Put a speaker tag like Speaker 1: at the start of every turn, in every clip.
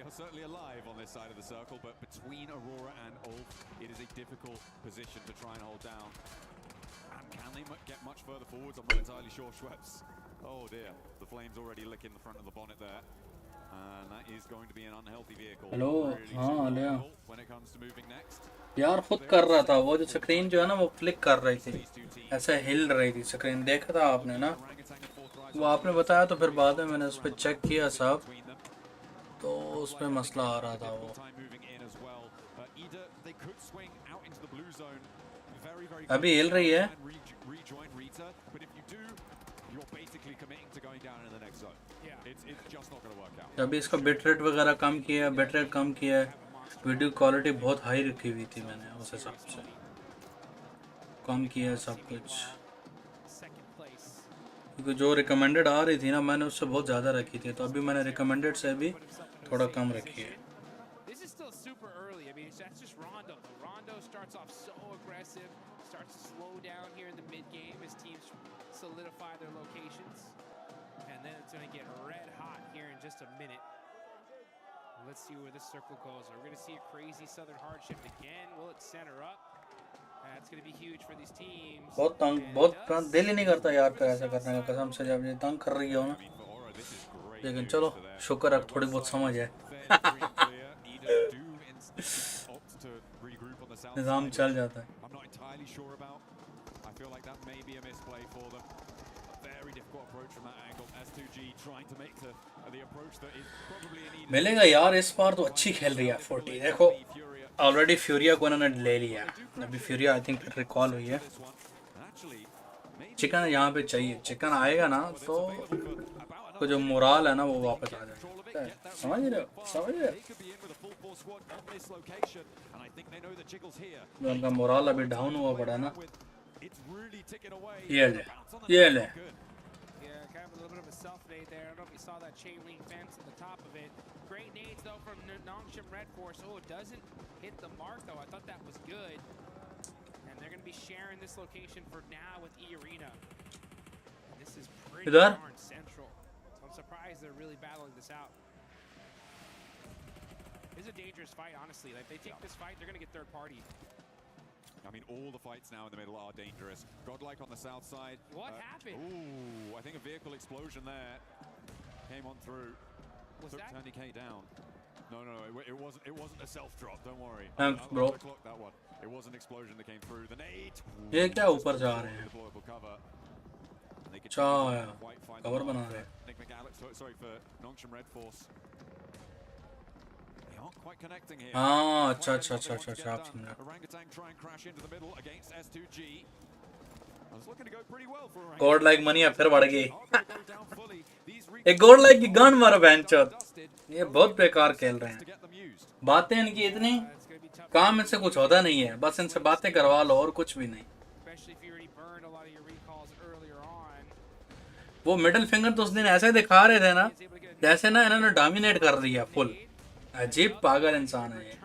Speaker 1: are certainly alive on this side of the circle, but between Aurora and Ulf, it is a difficult position to try and hold down. And can they get much further forwards? I'm not entirely sure, Schweppes. Oh dear, the flames already licking the front of the bonnet there. And that is going to be an unhealthy vehicle.
Speaker 2: Hello,
Speaker 1: really when it comes to moving next.
Speaker 2: यार खुद कर रहा था वो जो screen जो है ना वो फ्लिक कर रही थी ऐसे हिल रही थी स्क्रीन देखा था आपने ना वो आपने बताया तो फिर बाद में मैंने उस पर चेक किया सब तो उस पे मसला आ रहा था वो अभी हिल रही है अभी इसका बिट रेट वगैरह कम किया बिट रेट कम किया है वीडियो क्वालिटी बहुत हाई रखी हुई थी मैंने उस हिसाब से कम किया है सब कुछ क्योंकि जो रिकमेंडेड आ रही थी ना मैंने उससे बहुत ज़्यादा रखी थी तो अभी मैंने रिकमेंडेड से भी थोड़ा कम रखी है
Speaker 3: Let's see where this circle goes. We're going to see a crazy southern hardship again. Will it center up? That's going to be huge for these teams.
Speaker 2: बहुत दिल ही नहीं करता यार का ऐसा करने का कसम से जब ये तंग कर रही हो ना लेकिन चलो शुक्र है थोड़ी बहुत समझ है निज़ाम चल जाता है मिलेगा यार इस बार तो अच्छी खेल रही है 40 देखो ऑलरेडी फ्यूरिया को उन्होंने ले लिया अभी फ्यूरिया आई थिंक रिकॉल हुई है चिकन यहाँ पे चाहिए चिकन आएगा ना तो जो मोराल है ना वो वापस आ जाए समझ रहे हो जो उनका मोराल अभी डाउन हुआ पड़ा है ना ये ले
Speaker 3: a little bit of a self-nade there. I don't know if you saw that chain link fence at the top of it. Great nades though from Nongshim Red Force. Oh, it doesn't hit the mark though. I thought that was good. And they're going to be sharing this location for now with E-Arena. And this is pretty darn central. So I'm surprised they're really battling this out. This is a dangerous fight, honestly. Like, if they take this fight, they're going to get third party.
Speaker 1: I mean, all the fights now in the middle are dangerous. Godlike on the south side.
Speaker 3: What happened?
Speaker 1: Ooh, I think a vehicle explosion there came on through.
Speaker 3: Was
Speaker 1: took
Speaker 3: that
Speaker 1: Tandy K down? No, it wasn't. It wasn't a self drop. Don't worry.
Speaker 2: Thanks, bro.
Speaker 1: That one. It was an explosion that came through. The nade.
Speaker 2: ये क्या ऊपर जा रहे हैं? अच्छा cover बना रहे हैं.
Speaker 1: Nick McAllister, sorry for Nongshim Red Force.
Speaker 2: हाँ अच्छा आप सुन रहे गॉड लाइक मनी है फिर बढ़ गई एक गॉड लाइक की गन मारो बेंचर ये बहुत बेकार खेल रहे हैं बातें इनकी इतनी काम इनसे कुछ होता नहीं है बस इनसे बातें करवा लो और कुछ भी नहीं वो मिडिल फिंगर तो उस दिन ऐसे दिखा रहे थे ना जैसे ना इन्होंने डोमिनेट कर दिया फुल अजीब पागल इंसान है ये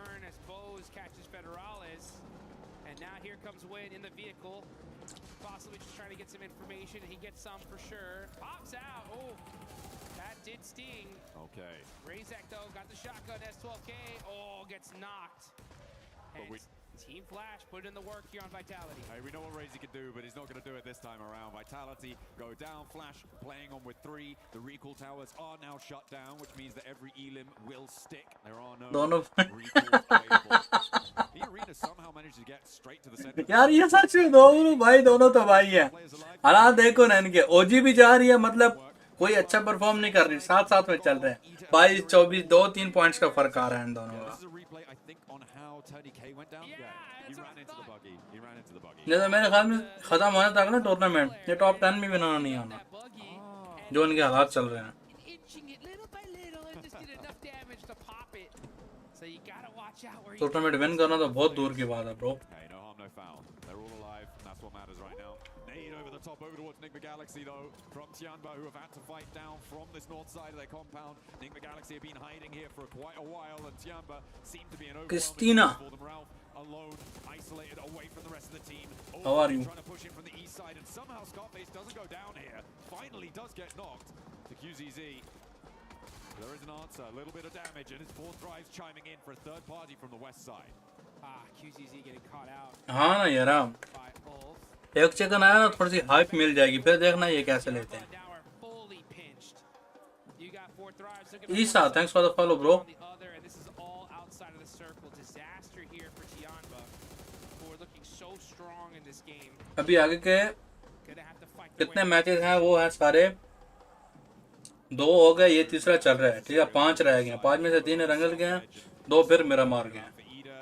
Speaker 3: Team Flash put in the work here on Vitality.
Speaker 1: Hey, we know what Razy can do, but he's not going to do it this time around. Vitality go down. Flash playing on with 3. The recall towers are now shut down, which means that every elim will stick. There are no recalls available. The arena somehow managed to get straight to the center.
Speaker 2: यार ये सच में दोनों तो भाई है हालात देखो ना इनके ओजी भी जा रही है मतलब कोई अच्छा परफॉर्म नहीं कर रही साथ में चल रहे हैं 22 24 2-3 पॉइंट्स का फर्क आ रहा है इन दोनों का जैसे मेरे ख्याल में खत्म होने तक ना टूर्नामेंट ये टॉप 10 में भी नहीं आना जो इनके हालात चल रहे हैं टूर्नामेंट विन करना तो बहुत दूर की बात है bro
Speaker 1: top over towards Nick McGalaxy though from Tianba who have had to fight down from this north side of their compound. Nick McGalaxy have been hiding here for quite a while and Tianba seem to be an
Speaker 2: Christina
Speaker 1: for them. Ralph alone, isolated away from the rest of the team.
Speaker 2: How are you?
Speaker 1: Trying to push in from the east side and somehow Scarface doesn't go down here. Finally does get knocked to QZZ. There is an answer, a little bit of damage, and it's Fourth Drives chiming in for a third party from the west side.
Speaker 3: QZZ getting caught out
Speaker 2: हाँ ना यार,
Speaker 3: by Ulf.
Speaker 2: एक chicken आया ना थोड़ी सी hype मिल जाएगी, फिर देखना ये कैसे लेते हैं.
Speaker 3: Now are fully pinched. You got Fourth Drives looking for
Speaker 2: Isa,
Speaker 3: one
Speaker 2: thanks for the follow, bro.
Speaker 3: on the other, and this is all outside of the circle. Disaster here for Tianba, who are looking so strong in this game.
Speaker 2: अभी आगे के
Speaker 3: Gonna have to fight their
Speaker 2: कितने
Speaker 3: way
Speaker 2: matches हैं वो हैं सारे 2 हो गए, ये तीसरा चल रहा है. ठीक है, 5 रह गए हैं, 5 में से 3 रंगल गए हैं, 2 फिर मेरा मार गए हैं.
Speaker 1: For Ida,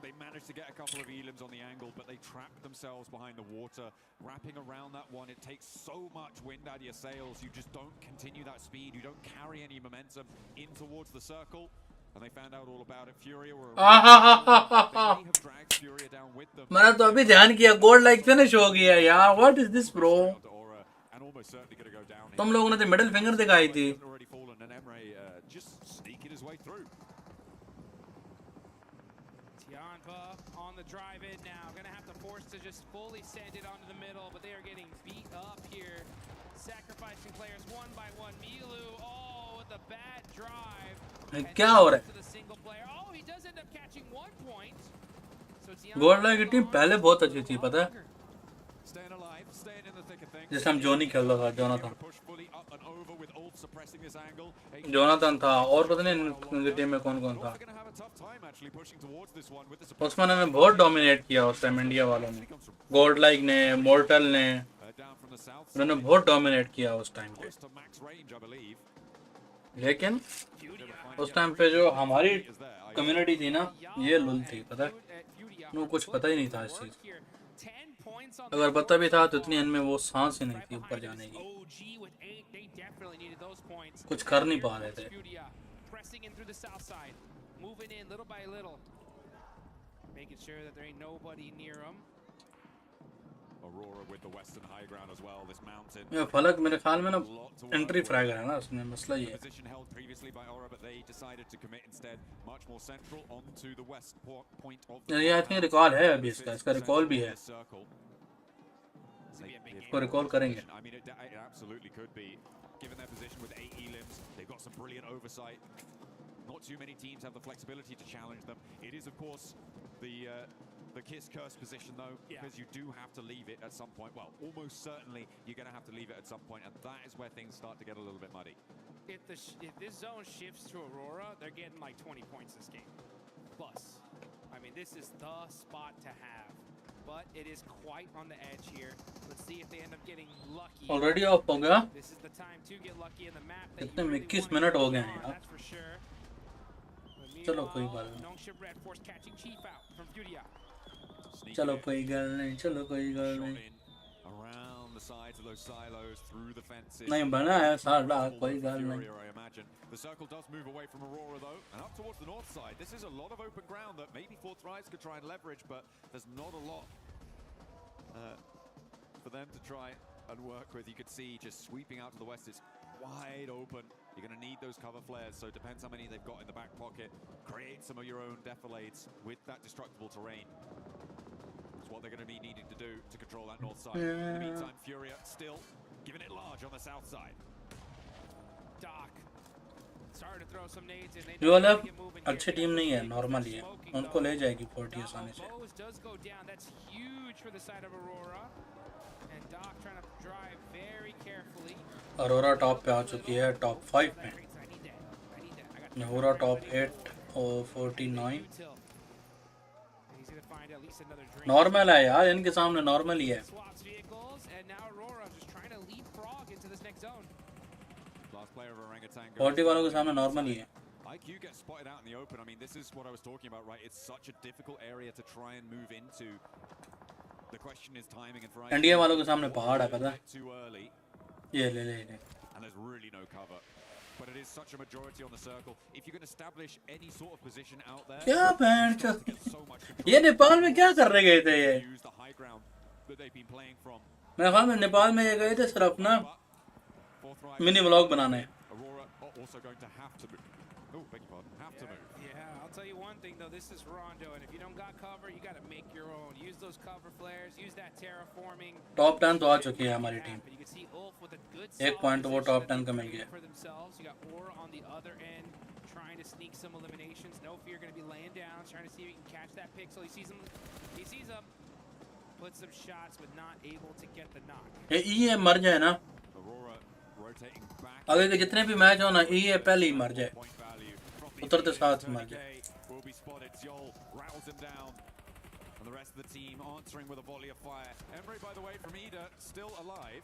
Speaker 1: they managed to get a couple of elims on the angle, but they trapped themselves behind the water. Wrapping around that one, it takes so much wind out of your sails. You just don't continue that speed. You don't carry any momentum in towards the circle. And they found out all about it. Furia were they may have dragged Furia down with them.
Speaker 2: मैंने तो अभी ध्यान किया, gold like finish हो गया यार. What is this bro?
Speaker 1: Down to Aura, and almost certainly going to go down here.
Speaker 2: तुम लोगों ने तो मिडिल फिंगर दिखाई थी.
Speaker 1: Hasn't already fallen, and Emre just sneaking his way through.
Speaker 3: Tianba on the drive-in now. Gonna have to force to just fully send it onto the middle, but they are getting beat up here. Sacrificing players one by one. Milu, oh, with a bad drive. And
Speaker 2: क्या हो रहा है?
Speaker 3: to the single player. Oh, he does end up catching 1 point. So Tianba
Speaker 2: gold like की team पहले बहुत अच्छी थी, पता है?
Speaker 1: Staying alive, staying in the thick of things.
Speaker 2: जैसे हम जोनी खेल रहा था, Jonathan.
Speaker 1: Push fully up and over with Ult suppressing this angle.
Speaker 2: Jonathan था, और पता नहीं इनकी टीम में कौन कौन था.
Speaker 1: They're going to have a tough time actually pushing towards this one with the support.
Speaker 2: Usman ने बहुत डोमिनेट किया उस टाइम इंडिया वालों ने. गोल्ड लाइक ने, मोर्टल ने,
Speaker 1: Down from the south
Speaker 2: उन्होंने बहुत डोमिनेट किया उस टाइम पे.
Speaker 1: close to max range, I believe.
Speaker 2: लेकिन उस टाइम पे जो हमारी कम्युनिटी थी ना, ये लुल थी, पता है? उनको कुछ पता ही नहीं था इस चीज.
Speaker 3: 10 points on
Speaker 2: अगर पता भी था तो इतनी इनमें वो सांस ही नहीं थी ऊपर जाने की.
Speaker 3: OG with 8. They definitely needed those points.
Speaker 2: कुछ कर नहीं पा रहे थे.
Speaker 3: Furia pressing in through the south side, moving in little by little, making sure that there ain't nobody near them.
Speaker 1: Aurora with the western high ground as well. This mountain.
Speaker 2: ये फलक मेरे ख्याल में ना एंट्री फ्रैगर है ना, उसमें मसला ये है.
Speaker 1: Position held previously by Aura, but they decided to commit instead much more central onto the west point of the.
Speaker 2: ये आई थिंक रिकॉल है अभी इसका रिकॉल भी है.
Speaker 1: circle.
Speaker 2: इसको रिकॉल करेंगे.
Speaker 1: I mean, it absolutely could be. Given their position with 8 elims, they've got some brilliant oversight. Not too many teams have the flexibility to challenge them. It is, of course, the Kiss Curse position, though, because you do have to leave it at some point. Well, almost certainly you're going to have to leave it at some point, and that is where things start to get a little bit muddy.
Speaker 3: If this zone shifts to Aurora, they're getting like 20 points this game. Plus, I mean, this is the spot to have. But it is quite on the edge here. Let's see if they end up getting lucky.
Speaker 2: Already of हो गया.
Speaker 3: This is the time to get lucky in the map. that
Speaker 2: कितने
Speaker 3: you really
Speaker 2: 21
Speaker 3: want
Speaker 2: minute
Speaker 3: to
Speaker 2: हो
Speaker 3: get
Speaker 2: गए हैं
Speaker 3: on,
Speaker 2: यार.
Speaker 3: That's for sure. But
Speaker 2: चलो कोई
Speaker 3: meanwhile,
Speaker 2: बात नहीं.
Speaker 3: Nongshim Red Force catching Chief out from Furia.
Speaker 2: चलो कोई गल नहीं, चलो कोई गल
Speaker 1: Shot
Speaker 2: नहीं.
Speaker 1: in around the sides of those silos, through the fences.
Speaker 2: नहीं बना है साला, कोई गल नहीं.
Speaker 1: Furia, I imagine. The circle does move away from Aurora, though, and up towards the north side. This is a lot of open ground that maybe Fourth Rise could try and leverage, but there's not a lot for them to try and work with. You could see just sweeping out to the west, it's wide open. You're going to need those cover flares, so it depends how many they've got in the back pocket. Create some of your own defilades with that destructible terrain. That's what they're going to be needing to do to control that north side. In the meantime, Furia still giving it large on the south side.
Speaker 3: Doc started to throw some nades in. They
Speaker 2: जो वाला
Speaker 3: don't get moving here.
Speaker 2: अच्छी team नहीं है, normal ही है. उनको ले जाएगी 40 आसानी से.
Speaker 3: Bose does go down. That's huge for the side of Aurora. And Doc trying to drive very carefully.
Speaker 2: Arora top पे आ चुकी है, टॉप 5 में.
Speaker 3: I need that. I need that. I got
Speaker 2: नहूरा टॉप 8 और 49.
Speaker 3: And he's gonna find at least another drink.
Speaker 2: Normal है यार, इनके सामने नॉर्मल ही है.
Speaker 3: Swaps vehicles, and now Aurora just trying to leapfrog into this next zone.
Speaker 1: Last player of Orangutan goes.
Speaker 2: 40 वालों के सामने नॉर्मल ही है.
Speaker 1: IQ gets spotted out in the open. I mean, this is what I was talking about, right? It's such a difficult area to try and move into. The question is timing, and for IQ,
Speaker 2: India वालों के सामने पहाड़ है, पता है?
Speaker 1: too early,
Speaker 2: ये ले ले ले.
Speaker 1: and there's really no cover. But it is such a majority on the circle. If you can establish any sort of position out there,
Speaker 2: क्या band
Speaker 1: you get so much control.
Speaker 2: ये नेपाल में क्या कर रहे गए थे ये?
Speaker 1: Use the high ground that they've been playing from.
Speaker 2: मेरे ख्याल में नेपाल में ये गए थे सिर्फ ना
Speaker 1: Fourth right.
Speaker 2: मिनी व्लॉग बनाने.
Speaker 1: Aurora are also going to have to move. Oh, beg your pardon. Have to move.
Speaker 3: Yeah, I'll tell you one thing though, this is Rondo, and if you don't got cover, you got to make your own. Use those cover flares, use that terraforming.
Speaker 2: Top 10 तो आ चुकी है हमारी team.
Speaker 3: You can see Ulf with a good
Speaker 2: एक point तो वो
Speaker 3: solid
Speaker 2: top
Speaker 3: position
Speaker 2: 10 का मिल गया.
Speaker 3: for themselves. You got Aura on the other end, trying to sneak some eliminations. No fear, going to be laying down, trying to see if he can catch that pixel. He sees him. Put some shots, but not able to get the knock.
Speaker 2: ये मर जाए ना.
Speaker 1: Aurora rotating back.
Speaker 2: आगे के जितने भी match हो ना, ये पहले ही मर जाए. उतरते साथ मर जाए.
Speaker 1: Will be spotted. Zol rattles him down. And the rest of the team answering with a volley of fire. Emre, by the way, from Ida, still alive.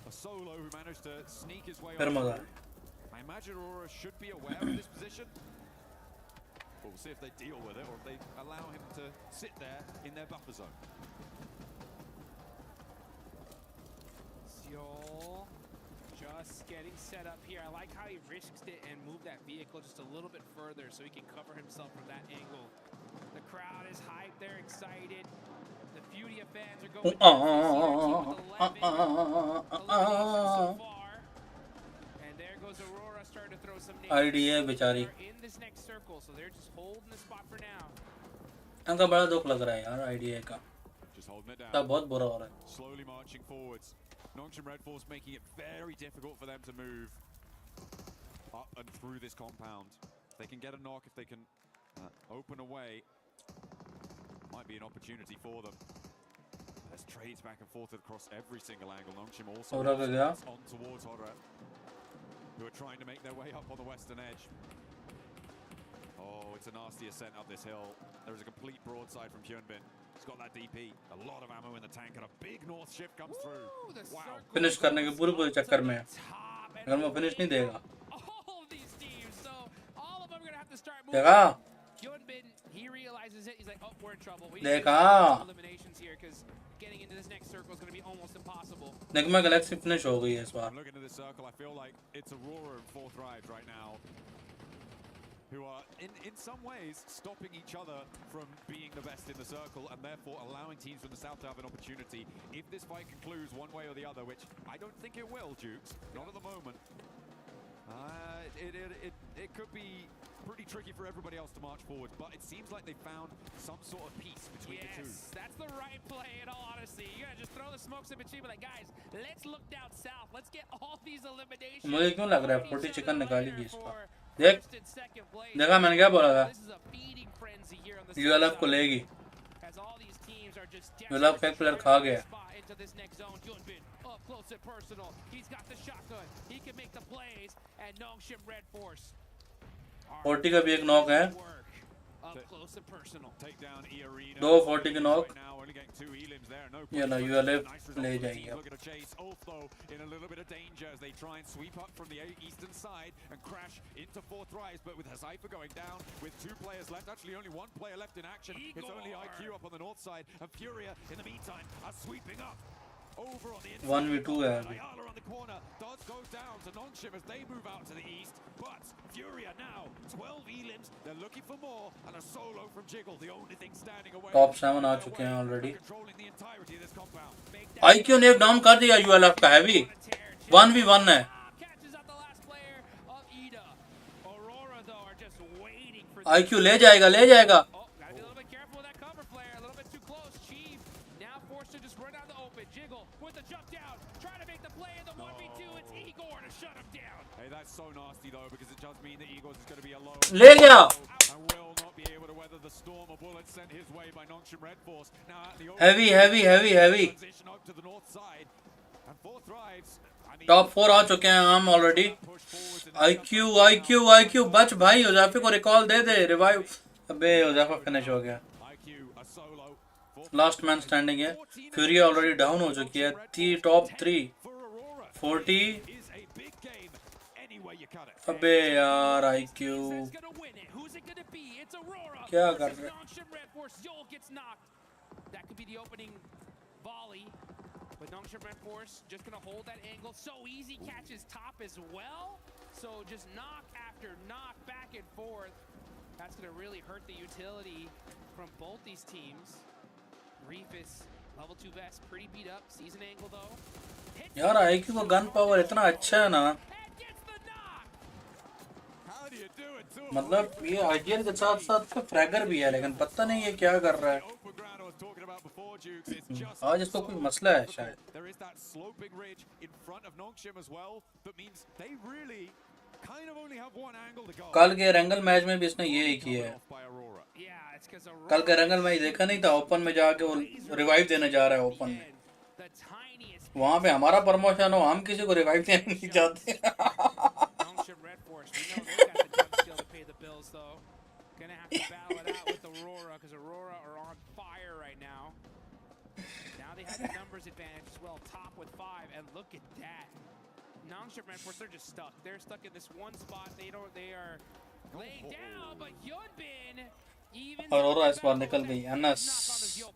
Speaker 1: A solo who managed to sneak his way on. I imagine Aurora should be aware of this position. We'll see if they deal with it or if they allow him to sit there in their buffer zone.
Speaker 3: Zol just getting set up here. I like how he risks it and moved that vehicle just a little bit further so he can cover himself from that angle. The crowd is hyped, they're excited. The Furia fans are going so far. And there goes Aurora starting to throw some nades.
Speaker 2: IDA बेचारी.
Speaker 3: In this next circle, so they're just holding the spot for now.
Speaker 2: इनका बड़ा दुख लग रहा है यार IDA का.
Speaker 1: Just holding it down.
Speaker 2: तब बहुत बुरा हो रहा है.
Speaker 1: Slowly marching forwards. Nongshim Red Force making it very difficult for them to move up and through this compound. If they can get a knock, if they can open a way, might be an opportunity for them. There's trades back and forth across every single angle. Nongshim also on towards Hodra, who are trying to make their way up on the western edge. Oh, it's a nasty ascent up this hill. There is a complete broadside from Hyunbin. He's got that DP. A lot of ammo in the tank, and a big north shift comes through. Wow.
Speaker 2: Finish करने के पूरे चक्कर में अगर वो finish नहीं देगा. देखा.
Speaker 3: He realizes it. He's like, oh, we're in trouble. We
Speaker 2: need
Speaker 3: eliminations here because getting into this next circle is going to be almost impossible.
Speaker 2: Nigma Galaxy finish हो गई है इस बार.
Speaker 1: Looking at this circle, I feel like it's Aurora and Fourth Rives right now, who are in some ways stopping each other from being the best in the circle and therefore allowing teams from the south to have an opportunity if this fight concludes one way or the other, which I don't think it will, Jukes. Not at the moment. It could be pretty tricky for everybody else to march forward, but it seems like they found some sort of peace between the two.
Speaker 3: Yes, that's the right play in all honesty. You gotta just throw the smokes in between, but like, guys, let's look down south. Let's get all these eliminations.
Speaker 2: मुझे क्यों लग रहा है 40 chicken निकालेगी इस बार. देखा मैंने क्या बोला था. यूएलएफ को लेगी. यूएलएफ का एक प्लेयर खा गया.
Speaker 3: Close and personal. He's got the shotgun. He can make the plays. And Nongshim Red Force.
Speaker 2: 40 का भी एक नॉक है.
Speaker 3: Up close and personal.
Speaker 1: Take down E-Arena.
Speaker 2: 2 40 के नॉक. ये ना यूएलएफ ले जाएंगे.
Speaker 1: Look at a chase. Also in a little bit of danger as they try and sweep up from the eastern side and crash into Fourth Rise, but with Haifa going down with 2 players left, actually only 1 player left in action. It's only IQ up on the north side, and Furia in the meantime are sweeping up. Over on the inside.
Speaker 2: 1v2 है.
Speaker 1: Ayala on the corner does go down to Nongshim as they move out to the east, but Furia now 12 elims. They're looking for more, and a solo from Jiggle, the only thing standing away.
Speaker 2: Top 7 आ चुके हैं already.
Speaker 1: Controlling the entirety of this compound.
Speaker 2: IQ ने एक down कर दिया यूएलएफ का heavy. 1v1 है. IQ ले जाएगा, ले जाएगा.
Speaker 1: So nasty though, because it does mean that Eagles is going to be alone.
Speaker 2: ले गया.
Speaker 1: And will not be able to weather the storm of bullets sent his way by Nongshim Red Force. Now at the
Speaker 2: heavy
Speaker 1: transition up to the north side. And Fourth Rives.
Speaker 2: Top 4 आ चुके हैं हम already. IQ बच भाई. उजाफे को recall दे दे. Revive. अबे Ujafa finish हो गया. Last man standing है. फ्यूरी ऑलरेडी डाउन हो चुकी है. टॉप 3 40. अबे यार IQ क्या कर रहे हैं.
Speaker 3: But Nongshim Red Force just gonna hold that angle. So easy, catches top as well. So just knock after knock, back and forth. That's gonna really hurt the utility from both these teams. Reefus, level 2 vest, pretty beat up. Sees an angle though.
Speaker 2: यार IQ का gun power इतना अच्छा है ना.
Speaker 1: do you do it to him?
Speaker 2: मतलब ये IGL के साथ साथ फ्रैगर भी है, लेकिन पता नहीं ये क्या कर रहा है।
Speaker 1: Open ground I was talking about before, Dukes. It's just
Speaker 2: आज इसको कोई मसला है शायद।
Speaker 1: there is that sloping ridge in front of Nongshim as well. That means they really kind of only have one angle to go.
Speaker 2: कल के रंगल match में भी इसने यही किया है।
Speaker 1: By Aurora.
Speaker 3: Yeah, it's because
Speaker 2: कल का रंगल मैच देखा नहीं था, ओपन में जाके वो रिवाइव देने जा रहा है ओपन में।
Speaker 3: the tiniest
Speaker 2: वहाँ पे हमारा प्रमोशन हो, हम किसी को रिवाइव देने नहीं जाते।
Speaker 3: Nongshim Red Force. We know they've got the jump skill to pay the bills, though. Gonna have to battle it out with Aurora, because Aurora are on fire right now. Now they have the numbers advantage as well, top with 5, and look at that. Nongshim Red Force, they're just stuck. They're stuck in this one spot. They are laid down, but Hyunbin even
Speaker 2: Arora इस बार निकल गई। NS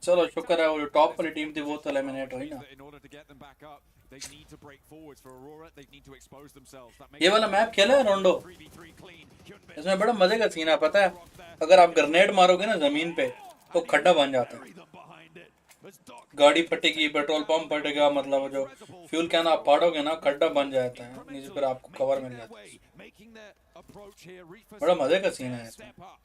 Speaker 2: चलो शुक्र है वो top वाली team थी वो तो एलिमिनेट हुई ना।
Speaker 1: In order to get them back up, they need to break forwards for Aurora. They need to expose themselves. That makes
Speaker 2: ये वाला मैप खेला है रोंडो,
Speaker 1: 3v3 clean. Hyunbin
Speaker 2: इसमें बड़ा मजे का सीन है पता है। अगर आप ग्रेनेड मारोगे ना जमीन पे तो खड्डा बन जाता है,
Speaker 1: bury them behind it. As Doc
Speaker 2: गाड़ी फटेगी, पेट्रोल पंप फटेगा, मतलब जो फ्यूल कैन आप फाड़ोगे ना खड्डा बन जाता है, नीचे फिर आपको कवर मिल जाता है।
Speaker 1: making their approach here. Reef
Speaker 2: बड़ा मजे का सीन है इसमें।
Speaker 1: step up.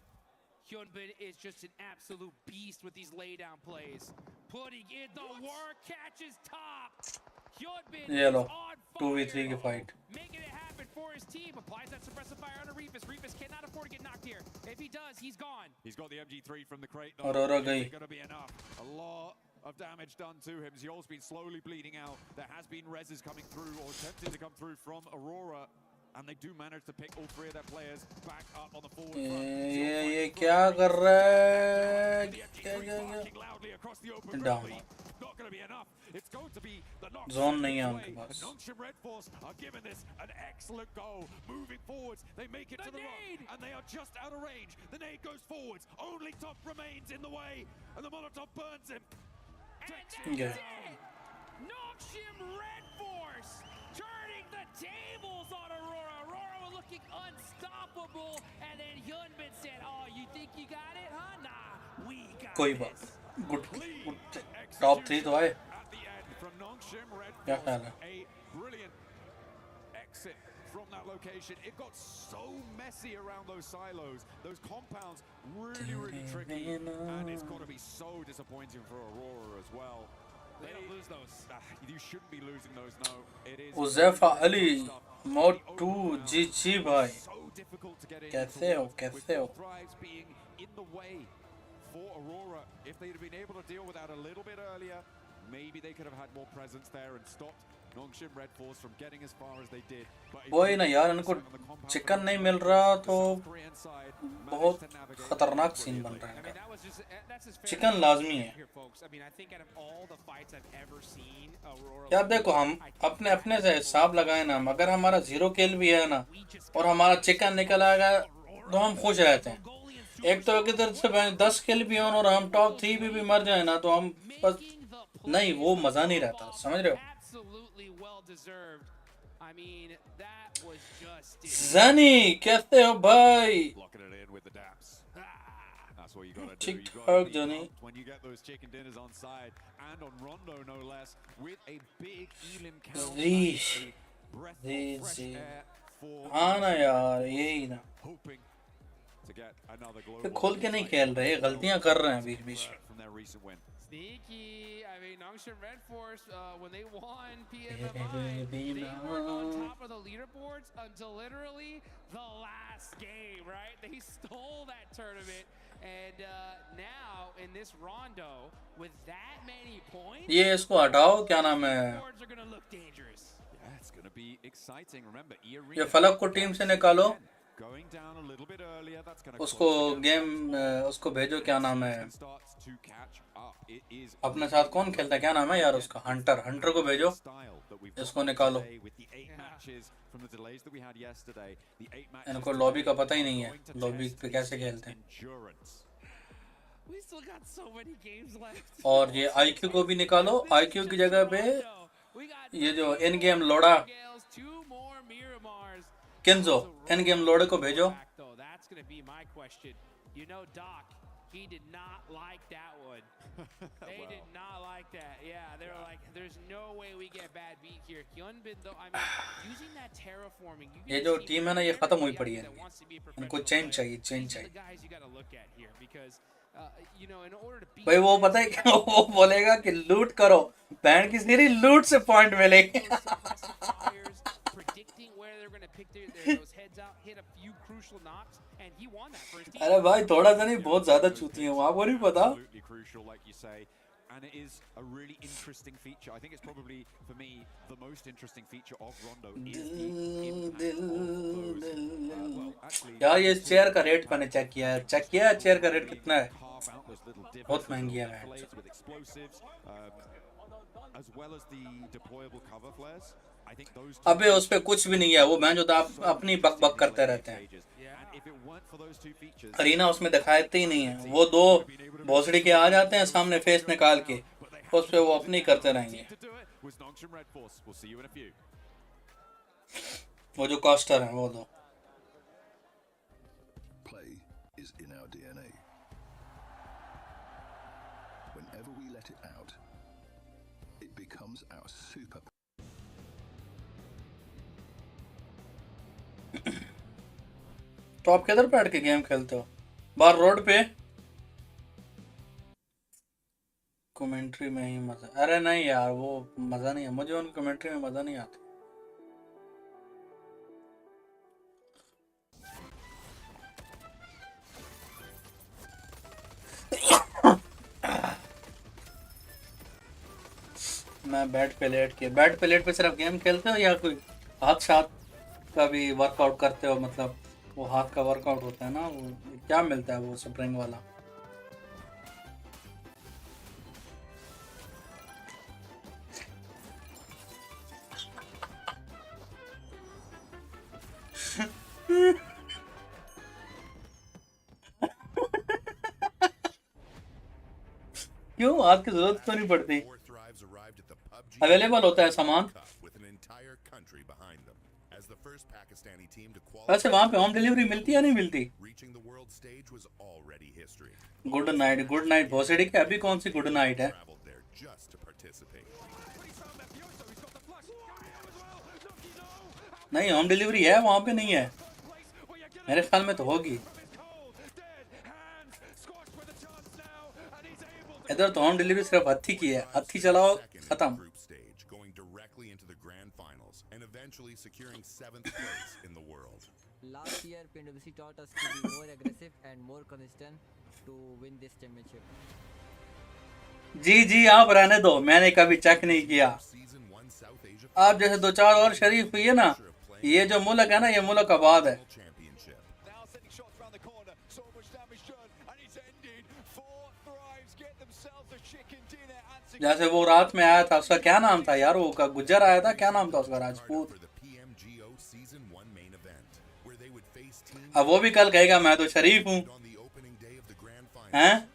Speaker 3: Hyunbin is just an absolute beast with these laydown plays. Putting in the work, catches top. Hyunbin
Speaker 2: ये
Speaker 3: is
Speaker 2: लो
Speaker 3: on
Speaker 2: 2v3 की
Speaker 3: fire.
Speaker 2: Fight.
Speaker 3: Making it happen for his team. Applies that suppressive fire on Reefus. Reefus cannot afford to get knocked here. If he does, he's gone.
Speaker 1: He's got the MG3 from the crate.
Speaker 2: Aurora गई।
Speaker 1: Going to be enough. A lot of damage done to him. Ziol's been slowly bleeding out. There has been reses coming through or attempting to come through from Aurora. And they do manage to pick all three of their players back up on the forward front.
Speaker 2: ये क्या कर रहा है?
Speaker 1: Barking loudly across the open
Speaker 2: Down.
Speaker 1: ground. Not going to be enough. It's going to be the knock.
Speaker 2: Zone नहीं है उनके पास।
Speaker 1: Nongshim Red Force are giving this an excellent go. Moving forwards, they make it to the rock, and they are just out of range. The nade goes forwards. Only Top remains in the way, and the Molotov burns him.
Speaker 2: Yeah.
Speaker 3: Nongshim Red Force turning the tables on Aurora. Aurora were looking unstoppable, and then Hyunbin said, "Oh, you think you got it, huh? Nah, we got
Speaker 2: कोई
Speaker 3: this."
Speaker 2: बात good top 3 तो आए।
Speaker 1: At the end from Nongshim Red
Speaker 2: क्या
Speaker 1: Force,
Speaker 2: ख्याल है?
Speaker 1: a brilliant exit from that location. It got so messy around those silos. Those compounds really tricky, and it's got to be so disappointing for Aurora as well.
Speaker 3: They don't lose those.
Speaker 1: You shouldn't be losing those. No, it is.
Speaker 2: Uzaifa Ali mode 2 जी भाई
Speaker 1: So difficult to get in.
Speaker 2: कैसे हो कैसे हो?
Speaker 1: With Thrives being in the way for Aurora. If they'd have been able to deal with that a little bit earlier, maybe they could have had more presence there and stopped Nongshim Red Force from getting as far as they did.
Speaker 2: वही ना यार, इनको chicken नहीं मिल रहा तो बहुत खतरनाक scene बन रहा है
Speaker 3: I mean,
Speaker 2: इनका।
Speaker 3: that was just that's as fair
Speaker 2: chicken
Speaker 3: as
Speaker 2: लाजमी है।
Speaker 3: here, folks. I mean, I think out of all the fights I've ever seen, Aurora.
Speaker 2: यार देखो हम अपने अपने से हिसाब लगाए ना, अगर हमारा 0 किल भी है ना और हमारा चिकन निकल आएगा तो हम खुश रहते हैं। एक तो किधर से 10 किल भी हो और हम टॉप 3 भी मर जाए ना तो हम बस नहीं, वो मजा नहीं रहता, समझ रहे हो?
Speaker 3: Absolutely well deserved. I mean, that was just it.
Speaker 2: ज़नी कैसे हो भाई?
Speaker 1: Locking it in with the daps. That's what you got to do.
Speaker 2: Chick
Speaker 1: You got
Speaker 2: Hug,
Speaker 1: to be
Speaker 2: Johnny.
Speaker 1: pumped when you get those chicken dinners on side and on Rondo no less, with a big Elim count.
Speaker 2: Zeesh.
Speaker 1: A breath of fresh
Speaker 2: Zee.
Speaker 1: air for
Speaker 2: हाँ ना यार, यही ना,
Speaker 1: hoping to get another
Speaker 2: ये
Speaker 1: global
Speaker 2: खोल के नहीं खेल रहे, गलतियां कर रहे हैं बीच बीच में।
Speaker 1: from their recent win.
Speaker 3: Sneaky. I mean, Nongshim Red Force, when they won PMMI, they were on top of the leaderboards until literally the last game, right? They stole that tournament. And now, in this rondo, with that many points,
Speaker 2: ये इसको हटाओ, क्या नाम है?
Speaker 3: boards are going to look dangerous.
Speaker 1: Yeah, it's going to be exciting. Remember,
Speaker 2: ये फलक को team से निकालो,
Speaker 1: going down a little bit earlier. That's going to
Speaker 2: उसको गेम उसको भेजो, क्या नाम है?
Speaker 1: starts to catch up. It is
Speaker 2: अपने साथ कौन खेलता है, क्या नाम है यार उसका? हंटर को भेजो,
Speaker 1: style that we've
Speaker 2: इसको निकालो।
Speaker 1: with the 8 matches from the delays that we had yesterday. The 8 matches
Speaker 2: इनको लॉबी का पता ही नहीं है, लॉबी पे कैसे खेलते हैं।
Speaker 1: endurance.
Speaker 3: We still got so many games left.
Speaker 2: और ये आईक्यू को भी निकालो, आईक्यू की जगह पे
Speaker 3: We got
Speaker 2: ये जो इन गेम लोड़ा
Speaker 3: Gales, 2 more Miramars.
Speaker 2: किंजो इन गेम लोड़े को भेजो।
Speaker 3: Though, that's going to be my question. You know, Doc, He did not like that one. They
Speaker 1: Wow.
Speaker 3: did not like that. Yeah, they were like, there's no way we get bad beat here. Hyunbin, though, I mean, using that terraforming, you
Speaker 2: ये
Speaker 3: can
Speaker 2: जो
Speaker 3: see
Speaker 2: team है ना ये खत्म हुई पड़ी
Speaker 3: everybody
Speaker 2: है
Speaker 3: that wants to be a
Speaker 2: इनको
Speaker 3: professional
Speaker 2: चेंज
Speaker 3: player.
Speaker 2: चाहिए चेंज
Speaker 3: These are
Speaker 2: चाहिए
Speaker 3: the guys you got to look at here because, you know, in order to beat
Speaker 2: भाई वो पता है क्या वो बोलेगा कि लूट करो बैंड की सीरी लूट से पॉइंट मिलेंगे
Speaker 3: those suppressive fires, predicting where they're going to pick those heads out, hit a few crucial knocks, and he won that for his team.
Speaker 2: अरे भाई थोड़ा सा नहीं बहुत ज्यादा चूती है वो आपको नहीं पता
Speaker 1: Absolutely crucial, like you say. And it is a really interesting feature. I think it's probably, for me, the most interesting feature of Rondo is the impact of those. Well, actually,
Speaker 2: यार ये chair का rate मैंने check किया है chair का rate कितना है
Speaker 1: carve out those little
Speaker 2: बहुत
Speaker 1: divots, those
Speaker 2: महंगी
Speaker 1: little
Speaker 2: है match
Speaker 1: fillets with explosives, as well as the deployable cover flares. I think those two
Speaker 2: अबे उस पे कुछ भी नहीं है वो मैं जो अपनी बक बक करते रहते हैं
Speaker 1: and if it weren't for those two features,
Speaker 2: Arena उसमें दिखाते ही नहीं है वो दो भोसड़ी के आ जाते हैं सामने फेस निकाल के उस पे वो अपनी करते रहेंगे
Speaker 1: was Nongshim Red Force. We'll see you in a few.
Speaker 2: वो जो कॉस्टर है वो दो
Speaker 4: Play is in our DNA. Whenever we let it out, it becomes our super.
Speaker 2: तो आप किधर बैठ के गेम खेलते हो बाहर रोड पे कमेंट्री में ही मजा अरे नहीं यार वो मजा नहीं है मुझे उन कमेंट्री में मजा नहीं आता मैं बेड पे लेट पे सिर्फ गेम खेलते हो या कोई हाथ साथ का भी वर्कआउट करते हो मतलब वो हाथ का वर्कआउट होता है ना वो क्या मिलता है वो स्प्रिंग वाला क्यों आज की जरूरत तो नहीं पड़ती अवेलेबल होता है सामान वैसे वहां पे होम डिलीवरी मिलती है या नहीं मिलती गुड नाइट भोसड़ी के अभी कौन सी गुड नाइट है नहीं होम डिलीवरी है वहां पे नहीं है मेरे ख्याल में तो होगी इधर तो होम डिलीवरी सिर्फ हत्थी की है हत्थी चलाओ खत्म
Speaker 5: Last year, PUBG taught us to be more aggressive and more consistent to win this championship.
Speaker 2: जी आप रहने दो मैंने कभी चेक नहीं किया आप जैसे दो चार और शरीफ हुई है ना ये जो मुल्क है ना ये मुल्क आबाद है जैसे वो रात में आया था उसका क्या नाम था यार वो का गुज्जर आया था क्या नाम था उसका राजपूत अब वो भी कल कहेगा मैं तो शरीफ हूँ हैं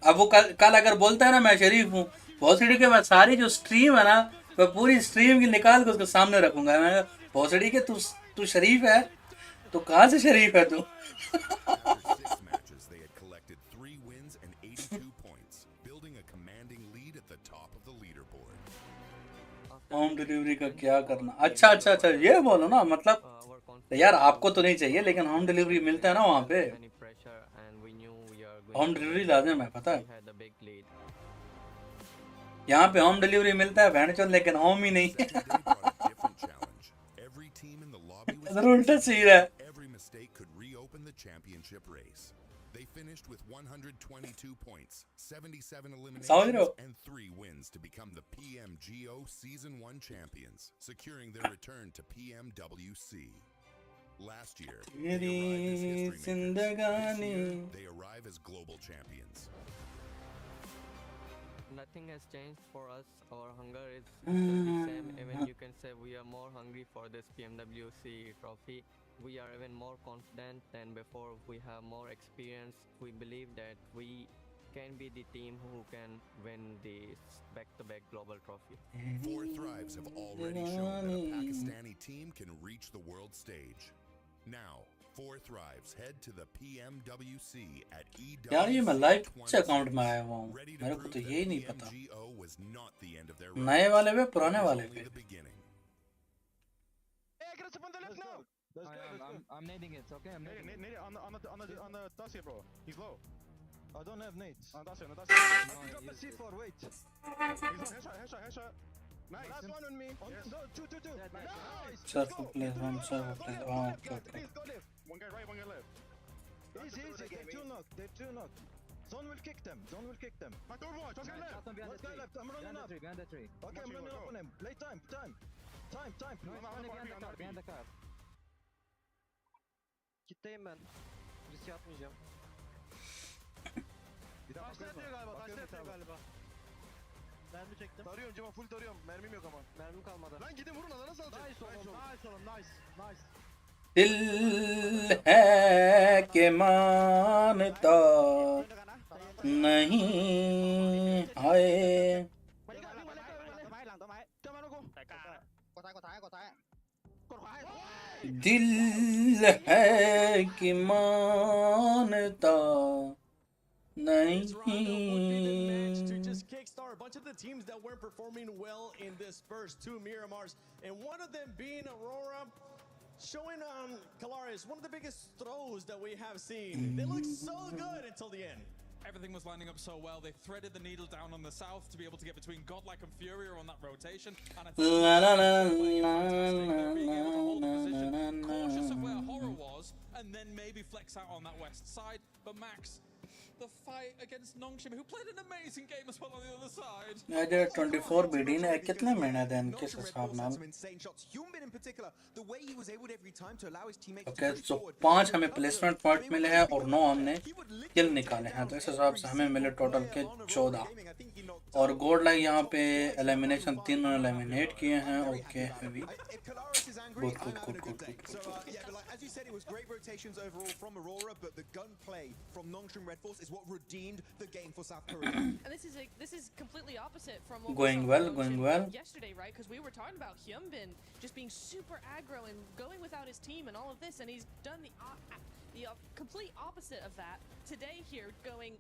Speaker 2: अब वो कल अगर बोलता है ना मैं शरीफ हूँ भोसड़ी के बाद सारी जो स्ट्रीम है ना मैं पूरी स्ट्रीम की निकाल के उसके सामने रखूंगा मैं भोसड़ी के तू शरीफ है तो कहाँ से शरीफ है तू होम डिलीवरी का क्या करना अच्छा ये बोलो ना मतलब यार आपको तो नहीं चाहिए लेकिन होम डिलीवरी मिलता है ना वहाँ पे होम डिलीवरी लाजिम है पता है यहाँ पे होम डिलीवरी मिलता है बहन चोद लेकिन होम ही नहीं इधर उल्टा सीन है
Speaker 6: They finished with 122 points, 77
Speaker 2: eliminations,
Speaker 6: and 3 wins to become the PMGO Season 1 champions, securing their return to PMWC. Last year, they arrive as global champions.
Speaker 5: Nothing has changed for us. Our hunger is still the same. Even you can say we are more hungry for this PMWC trophy. We are even more confident than before. We have more experience. We believe that we can be the team who can win this back-to-back global trophy.
Speaker 6: 4 Thrives have already shown that a Pakistani team can reach the world stage. Now, Four Thrives head to the PMWC at
Speaker 2: यार ये मैं
Speaker 6: EWC
Speaker 2: live से
Speaker 6: 20,
Speaker 2: account में आया हुआ हूँ,
Speaker 6: ready to
Speaker 2: मेरे को
Speaker 6: prove
Speaker 2: तो
Speaker 6: that
Speaker 2: यही नहीं पता।
Speaker 6: PMGO was not the end of their
Speaker 2: नए
Speaker 6: road.
Speaker 2: वाले पे पुराने
Speaker 6: It was
Speaker 2: वाले
Speaker 6: only
Speaker 2: पे।
Speaker 6: the beginning.
Speaker 7: Hey, get us up on the left now. Let's go.
Speaker 8: I'm nading it, okay? I'm nading it.
Speaker 7: Nade it on the Dacia, bro. He's low.
Speaker 8: I don't have nades.
Speaker 7: On Dacia, on the Dacia.
Speaker 8: No,
Speaker 7: Drop the
Speaker 8: useless.
Speaker 7: C4. Wait. He's low. Headshot. Nice. Last one on me.
Speaker 8: Yes.
Speaker 7: No, two.
Speaker 8: Dead, nice.
Speaker 7: Nice.
Speaker 2: SAFOOPLAYS one, SAFOOPLAYS
Speaker 7: Go
Speaker 2: one.
Speaker 7: left, please go left. One guy right, one guy left.
Speaker 8: Easy. They're two knock. Zone will kick them.
Speaker 7: Back over. Just get left.
Speaker 8: Shot them behind
Speaker 7: Let's
Speaker 8: the
Speaker 7: go
Speaker 8: tree.
Speaker 7: left.
Speaker 8: I'm running up. Behind the tree.
Speaker 7: Watch
Speaker 8: Okay, I'm
Speaker 7: you,
Speaker 8: running
Speaker 7: go.
Speaker 8: up on him. Play time.
Speaker 7: No,
Speaker 8: No, he's
Speaker 7: no,
Speaker 8: running
Speaker 7: I'm
Speaker 8: behind the car.
Speaker 7: not
Speaker 8: Behind the car.
Speaker 5: Kitleyim ben. Riske atmayacağım.
Speaker 7: Bir daha
Speaker 9: Taşla
Speaker 7: bakıyorum
Speaker 9: yatıyor
Speaker 7: ben.
Speaker 9: galiba.
Speaker 7: Bakıyorum
Speaker 9: Taşla
Speaker 7: bir
Speaker 9: yatıyor
Speaker 7: tane.
Speaker 9: galiba. Mermi çektim.
Speaker 7: Tarıyorum Civan, full tarıyorum. Mermim yok ama.
Speaker 5: Mermim kalmadı.
Speaker 7: Lan gidin vurun, alana salacak.
Speaker 9: Nice oğlum. Nice.
Speaker 2: दिल है कि मानता नहीं हाय।
Speaker 7: ไปกันวิ่งมาเลยหลังต้นไม้เจ้ามาลูกกูกดท้ายกดขวาให้
Speaker 2: दिल है कि मानता
Speaker 10: This round would be the match to
Speaker 2: नहीं।
Speaker 10: just kickstart a bunch of the teams that weren't performing well in this first two Miramars, and one of them being Aurora, showing on Kalaris one of the biggest throws that we have seen. They look so good until the end.
Speaker 11: Everything was lining up so well. They threaded the needle down on the south to be able to get between Godlike and Fury on that rotation. And I think
Speaker 2: La la la
Speaker 11: they're playing
Speaker 2: la
Speaker 11: fantastic. They're being able to hold the
Speaker 2: la
Speaker 11: position,
Speaker 2: la la
Speaker 11: cautious of where
Speaker 2: la.
Speaker 11: Horror was, and then maybe flex out on that west side. But Max, the fight against Nongshim, who played an amazing game as well on the other side.
Speaker 2: Ajay 24 BD ने कितने महीने then किस हिसाब नाल? Okay so 5 हमें placement point मिले हैं और 9 हमने किल निकाले हैं, तो इस हिसाब से हमें मिले टोटल के 14। और गोल्ड लाइक यहाँ पे एलिमिनेशन 3 एलिमिनेट किए हैं। Okay heavy good.
Speaker 12: Yeah, but like as you said, it was great rotations overall from Aurora, but the gunplay from Nongshim Red Force is what redeemed the game for South Korea.
Speaker 13: And this is completely opposite from what
Speaker 2: Going
Speaker 13: we saw
Speaker 2: well,
Speaker 13: from
Speaker 2: going
Speaker 13: Nongshim
Speaker 2: well.
Speaker 13: yesterday, right? Because we were talking about Hyunbin just being super aggro and going without his team and all of this, and he's done the complete opposite of that today here, going,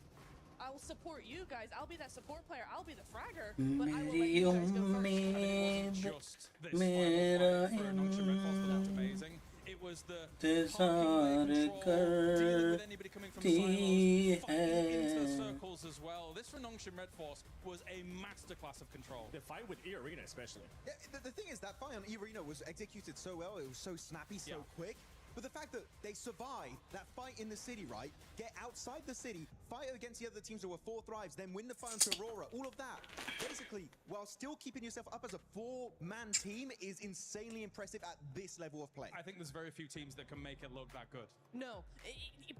Speaker 13: I will support you guys. I'll be that support player. I'll be the fragger, but I will let you guys go first.
Speaker 11: Just this final fight for Nongshim Red Force, but that's amazing. It was the parking bay control, dealing with anybody coming from silos, fighting into the circles as well. This for Nongshim Red Force was a masterclass of control.
Speaker 10: The fight with E-Arena especially.
Speaker 12: Yeah, the thing is, that fight on E-Arena was executed so well, it was so snappy, so quick. But the fact that they survived that fight in the city, right? Get outside the city, fight against the other teams that were 4 Thrives, then win the fight onto Aurora, all of that, basically, while still keeping yourself up as a 4-man team is insanely impressive at this level of play.
Speaker 11: I think there's very few teams that can make it look that good.
Speaker 13: No,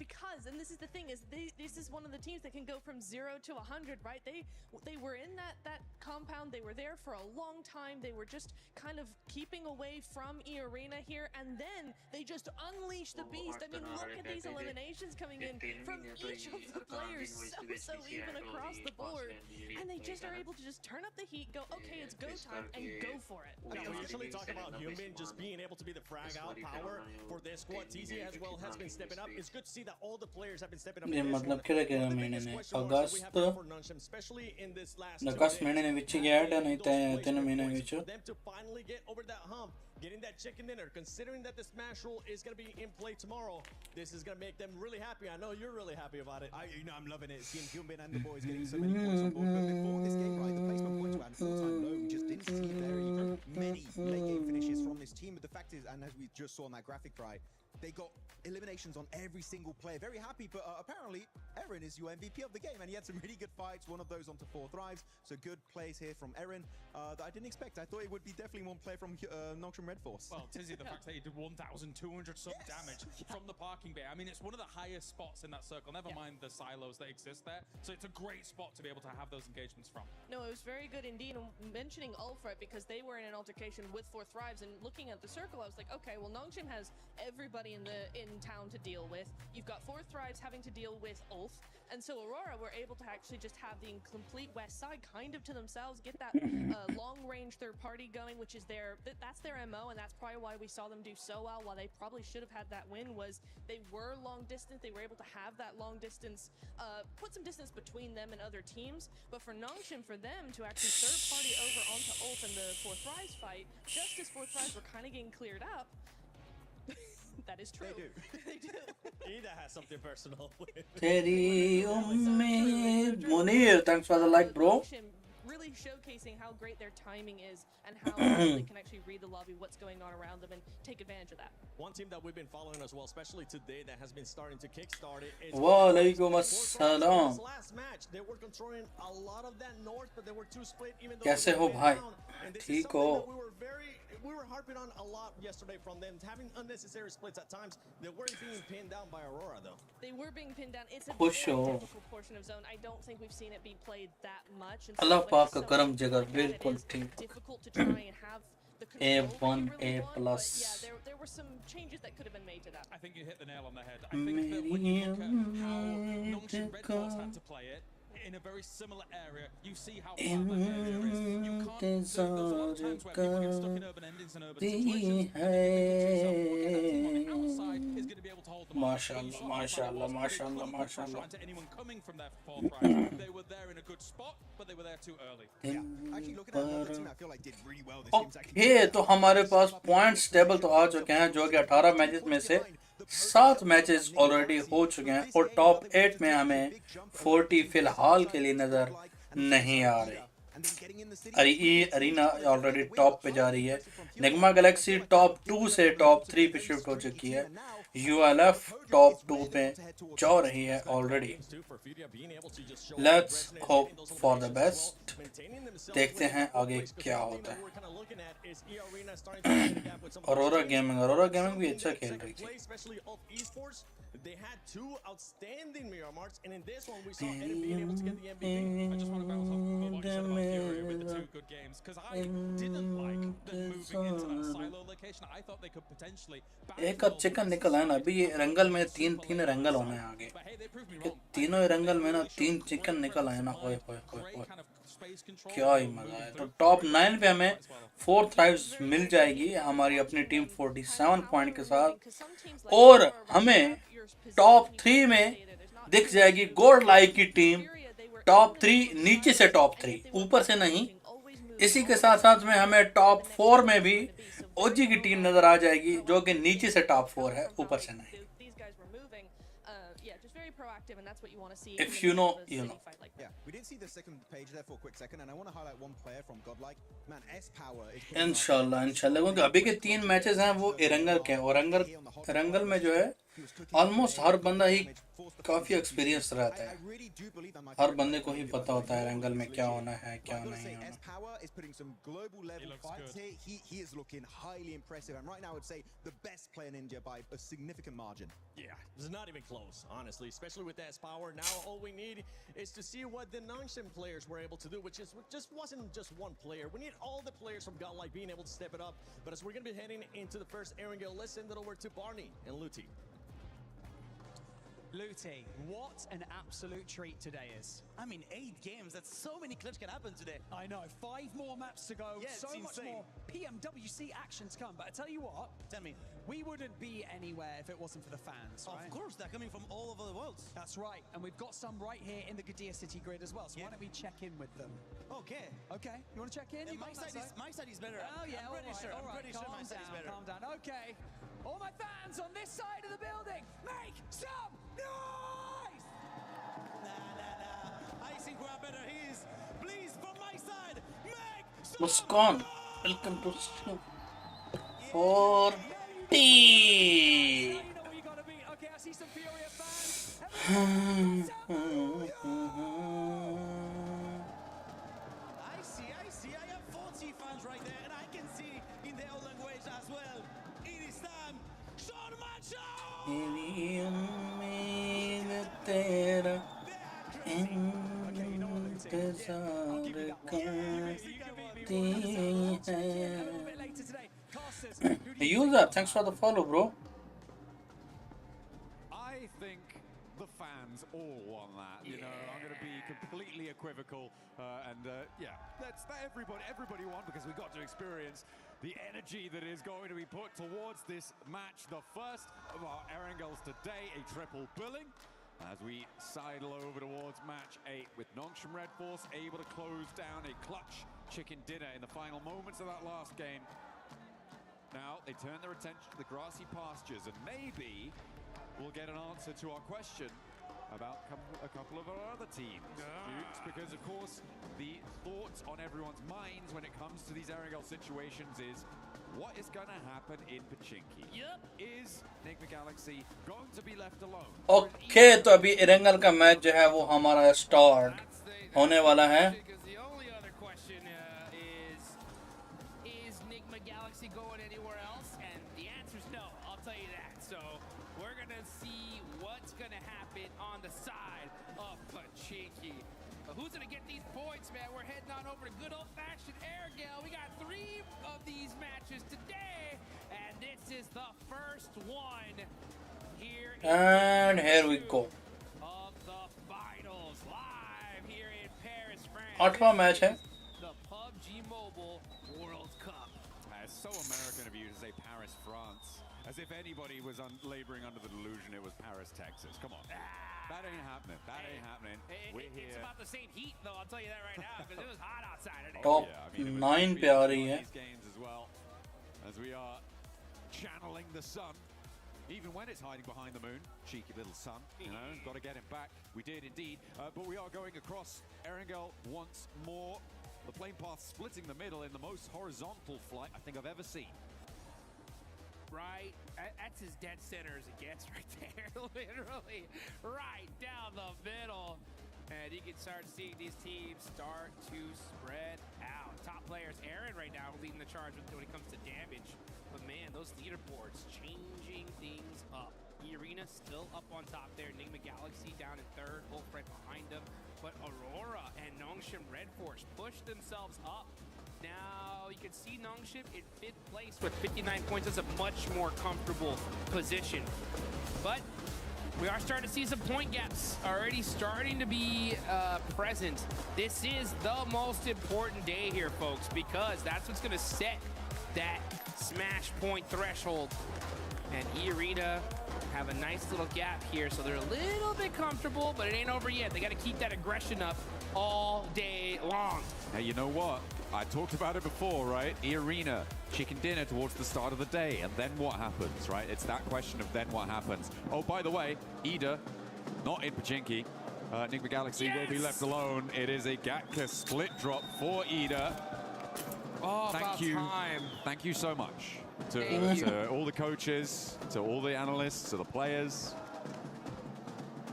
Speaker 13: because, and this is the thing, is this is one of the teams that can go from 0 to 100, right? They were in that compound, they were there for a long time, they were just kind of keeping away from E-Arena here, and then they just unleash the beast. I mean, look at these eliminations coming in from each of the players, so even across the board, and they just are able to just turn up the heat, go, okay, it's go time, and go for it.
Speaker 10: We usually talk about Hyunbin just being able to be the frag out power for this squad. TZ as well has been stepping up. It's good to see that all the players have been stepping up.
Speaker 2: ये मतलब क्या क्या महीने ने अगस्त
Speaker 10: especially in this last
Speaker 2: महीने ने विच गया है नहीं तो 3 महीने विच
Speaker 10: them to finally get over that hump, getting that chicken dinner, considering that the smash rule is going to be in play tomorrow. This is going to make them really happy. I know you're really happy about it.
Speaker 12: I'm loving it. Seeing Hyunbin and the boys getting so many points on board. But before this game, right, the placement points were at an all-time low. We just didn't see very many late game finishes from this team. But the fact is, and as we just saw on that graphic, right, they got eliminations on every single player. Very happy, but apparently Erin is your MVP of the game, and he had some really good fights. One of those onto 4 Thrives, so good plays here from Erin that I didn't expect. I thought it would be definitely one player from Nongshim Red Force.
Speaker 11: Well, Tizzy, the fact that he did 1,200 some damage from the parking bay. I mean, it's one of the highest spots in that circle. Never mind the silos that exist there. So it's a great spot to be able to have those engagements from.
Speaker 13: No, it was very good indeed. And mentioning Ulfred, because they were in an altercation with 4 Thrives, and looking at the circle, I was like, okay, well, Nongshim has everybody everybody in town to deal with. You've got Four Thrives having to deal with Ulf, and so Aurora were able to actually just have the complete west side kind of to themselves, get that long-range third party going, which is that's their MO, and that's probably why we saw them do so well. While they probably should have had that win, was they were long distance. They were able to have that long distance, put some distance between them and other teams. But for Nongshim, for them to actually third party over onto Ulf in the Four Thrives fight, just as Four Thrives were kind of getting cleared up. That is true. They do.
Speaker 10: Ida has something personal.
Speaker 2: Teri ummeed. Munir, thanks for the like, bro.
Speaker 13: Really showcasing how great their timing is and how they can actually read the lobby, what's going on around them, and take advantage of that.
Speaker 10: One team that we've been following as well, especially today, that has been starting to kickstart it.
Speaker 2: Walaikum assalam.
Speaker 10: Last match, they were controlling a lot of that north, but they were too split. Even though
Speaker 2: कैसे हो भाई? ठीक हो?
Speaker 10: We were harping on a lot yesterday from them, having unnecessary splits at times. They weren't being pinned down by Aurora, though.
Speaker 13: They were being pinned down. It's a very difficult portion of zone. I don't think we've seen it be played that much.
Speaker 2: Allah पाक का करम जगर बिल्कुल ठीक.
Speaker 13: Difficult to try and have the control
Speaker 2: A1, A+.
Speaker 13: Yeah, there were some changes that could have been made to that.
Speaker 11: I think you hit the nail on the head. I think that when you look at how Nongshim Red Force had to play it, in a very similar area, you see how flat that area is. You can't. There's a lot of times where people get stuck in urban endings and urban situations. Outside is going to be able to hold them.
Speaker 2: Mashallah.
Speaker 11: To anyone coming from their fourth right, they were there in a good spot, but they were there too early.
Speaker 12: Yeah, actually looking at another team, I feel like did really well this team's actually.
Speaker 2: Okay, तो हमारे पास points table तो आ चुके हैं, जो कि 18 matches में से 7 matches already हो चुके हैं और टॉप 8 में हमें 40 फिलहाल के लिए नजर नहीं आ रही. अरीना ऑलरेडी टॉप पे जा रही है. निगमा गैलेक्सी टॉप 2 से टॉप 3 पे शिफ्ट हो चुकी है. ULF टॉप 2 पे जा रही है already. Let's hope for the best. देखते हैं आगे क्या होता है. अरोरा गेमिंग भी अच्छा खेल रही थी.
Speaker 10: They had 2 outstanding mirror marks, and in this one we saw Eddie being able to get the MVP. I just want to bounce off what you said about Fury with the 2 good games, because I didn't like them moving into that silo location. I thought they could potentially.
Speaker 2: एक अब chicken निकल आया ना. अभी ये रंगल में तीन रंगल होने हैं आगे. तीनों रंगल में ना 3 चिकन निकल आए ना. ओए क्या ही मजा है. तो टॉप 9 पे हमें 4 थ्राइव्स मिल जाएगी हमारी अपनी टीम 47 पॉइंट के साथ, और हमें टॉप 3 में दिख जाएगी गोल्ड लाइक की टीम. टॉप 3 नीचे से टॉप 3, ऊपर से नहीं. इसी के साथ साथ में हमें टॉप 4 में भी ओजी की टीम नजर आ जाएगी, जो कि नीचे से टॉप 4 है, ऊपर से नहीं.
Speaker 13: And that's what you want to see.
Speaker 2: If you know, you know.
Speaker 12: Yeah, we did see the second page there for a quick second, and I want to highlight one player from Godlike. Man, S Power is.
Speaker 2: इंशाल्लाह क्योंकि अभी के 3 matches हैं वो एरंगल के हैं, और एरंगल में जो है ऑलमोस्ट हर बंदा ही काफी एक्सपीरियंस रहता है. हर बंदे को ही पता होता है एरंगल में क्या होना है क्या नहीं होना.
Speaker 12: S Power is putting some global level fights here. He is looking highly impressive, and right now I would say the best player in India by a significant margin.
Speaker 10: Yeah, it's not even close, honestly, especially with S Power. Now all we need is to see what the Nongshim players were able to do, which wasn't just one player. We need all the players from Godlike being able to step it up. But as we're going to be heading into the first Erangel, let's send it over to Barney and Luti.
Speaker 14: Luti, what an absolute treat today is. I mean, 8 games, that's so many clips can happen today.
Speaker 15: I know, 5 more maps to go,
Speaker 14: yeah,
Speaker 15: so much more PMWC action to come. But I tell you what,
Speaker 14: tell me,
Speaker 15: we wouldn't be anywhere if it wasn't for the fans, right?
Speaker 14: Of course, they're coming from all over the world.
Speaker 15: That's right, and we've got some right here in the Gadir City grid as well, so why don't we check in with them?
Speaker 14: Okay.
Speaker 15: Okay, you want to check in?
Speaker 14: Yeah, my side is better.
Speaker 15: Oh yeah,
Speaker 14: I'm pretty sure my side is better.
Speaker 15: Calm down, okay. All my fans on this side of the building, make some noise!
Speaker 14: Nah. I think we are better. Please, from my side, make some
Speaker 2: Muskan, welcome to stream. 40.
Speaker 15: Okay, I see some Furia fans.
Speaker 14: I see. I have 40 fans right there, and I can see in their own language as well. It is time. Sean Macho!
Speaker 2: User, thanks for the follow, bro.
Speaker 1: I think the fans all want that. You know, I'm going to be completely equivocal, yeah, that's that everybody won, because we got to experience the energy that is going to be put towards this match, the first of our Erangels today, a triple billing, as we sidle over towards match 8 with Nongshim Red Force able to close down a clutch chicken dinner in the final moments of that last game. Now they turn their attention to the grassy pastures, and maybe we'll get an answer to our question about a couple of our other teams, Dukes, because of course the thoughts on everyone's minds when it comes to these Erangel situations is what is going to happen in Pachinki. Is Enigma Galaxy going to be left alone?
Speaker 2: Okay, तो अभी Erangel का match जो है वो हमारा start होने वाला है.
Speaker 3: Is Enigma Galaxy going anywhere else? And the answer is no, I'll tell you that. So we're going to see what's going to happen on the side of Pachinki. Who's going to get these points, man? We're heading on over to good old-fashioned Erangel. We got 3 of these matches today, and this is the first one here.
Speaker 2: And here we go.
Speaker 3: Of the finals, live here in Paris, France.
Speaker 2: 8वां match है.
Speaker 3: The PUBG Mobile World Cup.
Speaker 1: It's so American of you to say Paris, France, as if anybody was laboring under the delusion it was Paris, Texas. Come on. That ain't happening. That ain't happening. We're here.
Speaker 3: It's about the same heat, though. I'll tell you that right now, because it was hot outside today.
Speaker 2: Top 9 पे आ रही है.
Speaker 1: These games as well, as we are channeling the sun, even when it's hiding behind the moon. Cheeky little sun, you know. Got to get him back. We did indeed, but we are going across Erangel once more. The plane path splitting the middle in the most horizontal flight I think I've ever seen.
Speaker 3: Right, that's as dead center as it gets right there, literally right down the middle. And you can start seeing these teams start to spread out. Top players, Aaron right now leading the charge when it comes to damage. But man, those leaderboards changing things up. E-Arena still up on top there. Enigma Galaxy down in 3rd, Wolf right behind them. But Aurora and Nongshim Red Force push themselves up. Now, you can see Nongshim in 5th place with 59 points. That's a much more comfortable position. But we are starting to see some point gaps already starting to be present. This is the most important day here, folks, because that's what's going to set that smash point threshold. And E-Arena have a nice little gap here, so they're a little bit comfortable, but it ain't over yet. They got to keep that aggression up all day long.
Speaker 1: Hey, you know what? I talked about it before, right? E-Arena, chicken dinner towards the start of the day, and then what happens, right? It's that question of then what happens. Oh, by the way, Ida, not in Pachinki. Enigma Galaxy will be left alone. It is a Gatka split drop for Ida.
Speaker 3: Oh,
Speaker 1: thank you.
Speaker 3: Time.
Speaker 1: Thank you so much to all the coaches, to all the analysts, to the players.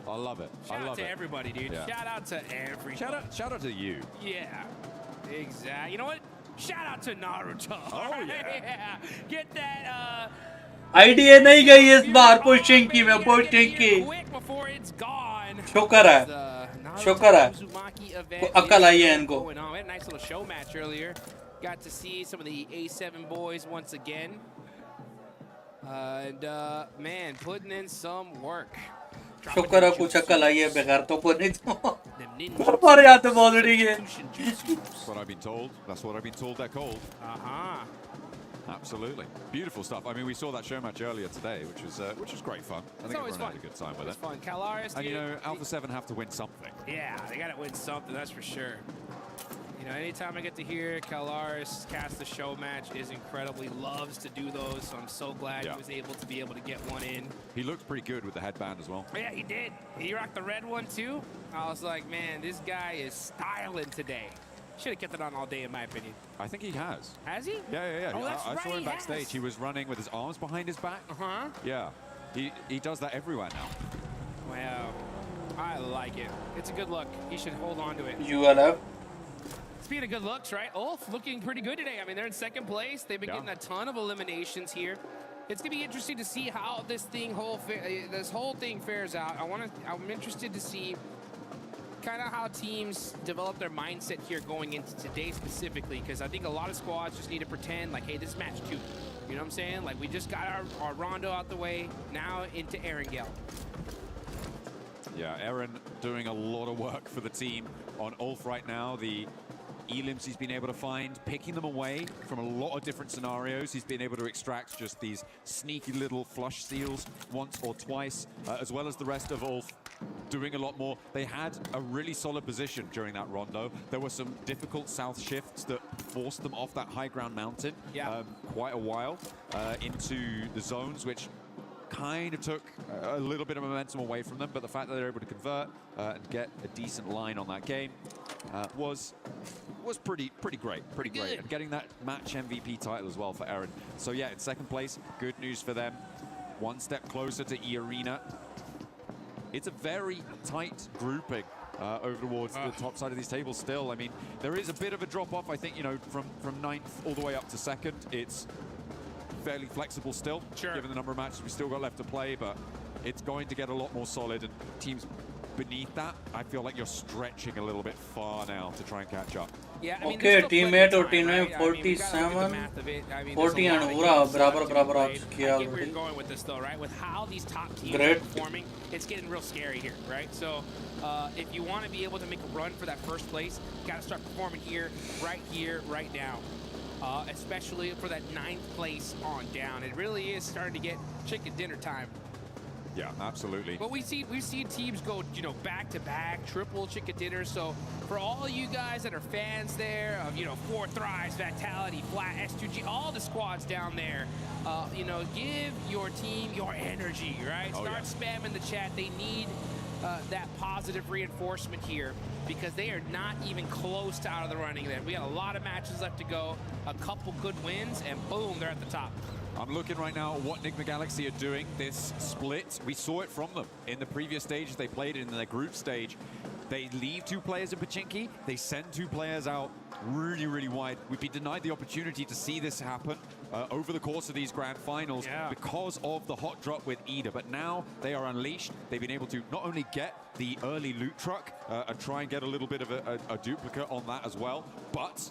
Speaker 1: I love it.
Speaker 3: Shout
Speaker 1: I love
Speaker 3: out to
Speaker 1: it.
Speaker 3: everybody, dude.
Speaker 1: Yeah.
Speaker 3: Shout out to everybody.
Speaker 1: Shout out to you.
Speaker 3: Yeah, exactly. You know what? Shout out to Naruto.
Speaker 1: Oh, yeah.
Speaker 3: Yeah. Get that,
Speaker 2: IDA नहीं गई इस बार पुशिंकी में पुशिंकी.
Speaker 3: quick before it's gone.
Speaker 2: शुक्र है. शुक्र है. अकल आई है इनको.
Speaker 3: We had a nice little show match earlier. Got to see some of the A7 boys once again. And man, putting in some work.
Speaker 2: शुक्र है कुछ अकल आई है बेकार तो को नहीं तो पर यार तो बोल रही है.
Speaker 1: That's what I've been told. That's what I've been told they're called. Absolutely. Beautiful stuff. I mean, we saw that show match earlier today, which was great fun. I think everyone had a good time with it.
Speaker 3: Fun. Calaris,
Speaker 1: and you know, Alpha 7 have to win something.
Speaker 3: Yeah, they got to win something, that's for sure. You know, anytime I get to hear Calaris cast the show match is incredibly loves to do those, so I'm so glad he was able to get one in.
Speaker 1: He looked pretty good with the headband as well.
Speaker 3: Yeah, he did. He rocked the red one too. I was like, man, this guy is styling today. Should have kept it on all day, in my opinion.
Speaker 1: I think he has.
Speaker 3: Has he?
Speaker 1: Yeah.
Speaker 3: Oh, that's
Speaker 1: I
Speaker 3: right,
Speaker 1: saw him
Speaker 3: he
Speaker 1: backstage.
Speaker 3: has.
Speaker 1: He was running with his arms behind his back. Yeah. He does that everywhere now.
Speaker 3: Wow. I like it. It's a good look. He should hold on to it.
Speaker 2: ULF.
Speaker 3: Speaking of good looks, right? Ulf looking pretty good today. I mean, they're in 2nd place. They've been getting a ton of eliminations here. It's gonna be interesting to see how this whole thing fares out. I'm interested to see kind of how teams develop their mindset here going into today specifically, because I think a lot of squads just need to pretend like, hey, this is match 2. You know what I'm saying? Like, we just got our Rondo out the way, now into Erangel.
Speaker 1: Yeah, Aaron doing a lot of work for the team on Ulf right now. The elims he's been able to find, picking them away from a lot of different scenarios. He's been able to extract just these sneaky little flush steals once or twice, as well as the rest of Ulf doing a lot more. They had a really solid position during that rondo. There were some difficult south shifts that forced them off that high ground mountain quite a while into the zones, which kind of took a little bit of momentum away from them, but the fact that they're able to convert and get a decent line on that game was pretty great, pretty great. And getting that match MVP title as well for Aaron. So yeah, in second place, good news for them. One step closer to E-Arena. It's a very tight grouping over towards the top side of these tables still. I mean, there is a bit of a drop-off, I think, you know, from 9th all the way up to 2nd. It's fairly flexible still, given the number of matches we still got left to play, but it's going to get a lot more solid, and teams beneath that, I feel like you're stretching a little bit far now to try and catch up.
Speaker 3: Yeah, I mean,
Speaker 2: okay, teammate और team में 47, 40 and पूरा बराबर आ चुकी है
Speaker 3: already. Where you're going with this though, right? With how these top teams are performing, it's getting real scary here, right? So if you want to be able to make a run for that first place, you got to start performing here, right now. Especially for that 9th place on down. It really is starting to get chicken dinner time.
Speaker 1: Yeah, absolutely.
Speaker 3: But we've seen teams go, you know, back-to-back, triple chicken dinners. So for all you guys that are fans there of, you know, 4 Thrives, Vitality, Flat, S2G, all the squads down there, you know, give your team your energy, right? Start spamming the chat. They need that positive reinforcement here because they are not even close to out of the running there. We got a lot of matches left to go, a couple good wins, and boom, they're at the top.
Speaker 1: I'm looking right now at what Enigma Galaxy are doing. This split, we saw it from them in the previous stages they played in their group stage. They leave 2 players in Pachinki, they send 2 players out really wide. We've been denied the opportunity to see this happen over the course of these grand finals because of the hot drop with Ida, but now they are unleashed. They've been able to not only get the early loot truck and try and get a little bit of a duplicate on that as well, but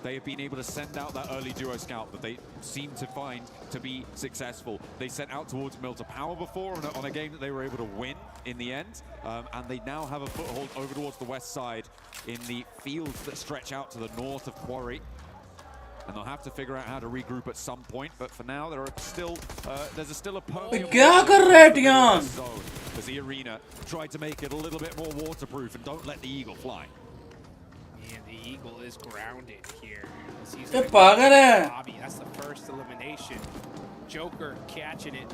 Speaker 1: they have been able to send out that early duo scout that they seem to find to be successful. They sent out towards Milta Power before on a game that they were able to win in the end, and they now have a foothold over towards the west side in the fields that stretch out to the north of Quarry. And they'll have to figure out how to regroup at some point, but for now there are still there's still a permeable zone as the Arena tried to make it a little bit more waterproof and don't let the Eagle fly.
Speaker 3: And the Eagle is grounded here.
Speaker 2: That's
Speaker 3: the first elimination. Joker catching it.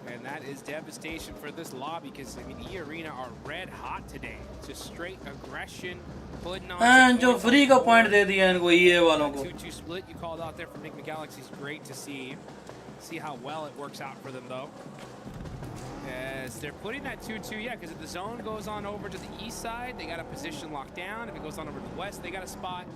Speaker 3: And that is devastation for this lobby because, I mean, E-Arena are red hot today. Just straight aggression, putting on...
Speaker 2: And जो free का point दे दिया इनको ये वालों को.
Speaker 3: 2-2 split you called out there from Enigma Galaxy is great to see. See how well it works out for them, though. As they're putting that 2-2, yeah, because if the zone goes on over to the east side, they got a position locked down. If it goes on over to the west, they got a spot.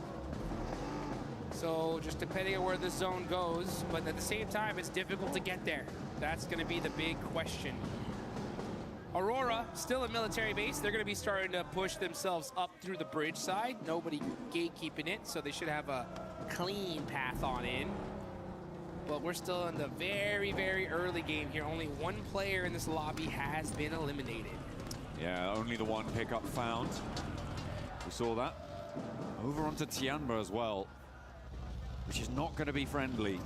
Speaker 3: So just depending on where the zone goes, but at the same time, it's difficult to get there. That's going to be the big question. Aurora, still a military base. They're going to be starting to push themselves up through the bridge side. Nobody gatekeeping it, so they should have a clean path on in. But we're still in the very early game here. Only 1 player in this lobby has been eliminated.
Speaker 1: Yeah, only the 1 pickup found. We saw that. Over onto Tianba as well, which is not going to be friendly.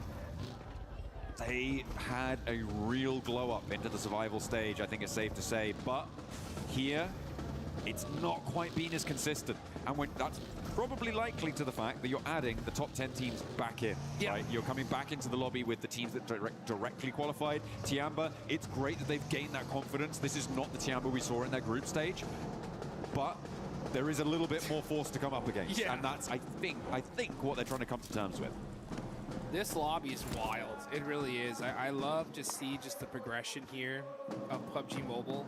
Speaker 1: They had a real glow up into the survival stage, I think it's safe to say. But here, it's not quite been as consistent. And that's probably likely to the fact that you're adding the top 10 teams back in. Right? You're coming back into the lobby with the teams that directly qualified. Tianba, it's great that they've gained that confidence. This is not the Tianba we saw in their group stage, but there is a little bit more force to come up against. And that's, I think what they're trying to come to terms with.
Speaker 3: This lobby is wild. It really is. I love to see just the progression here of PUBG Mobile.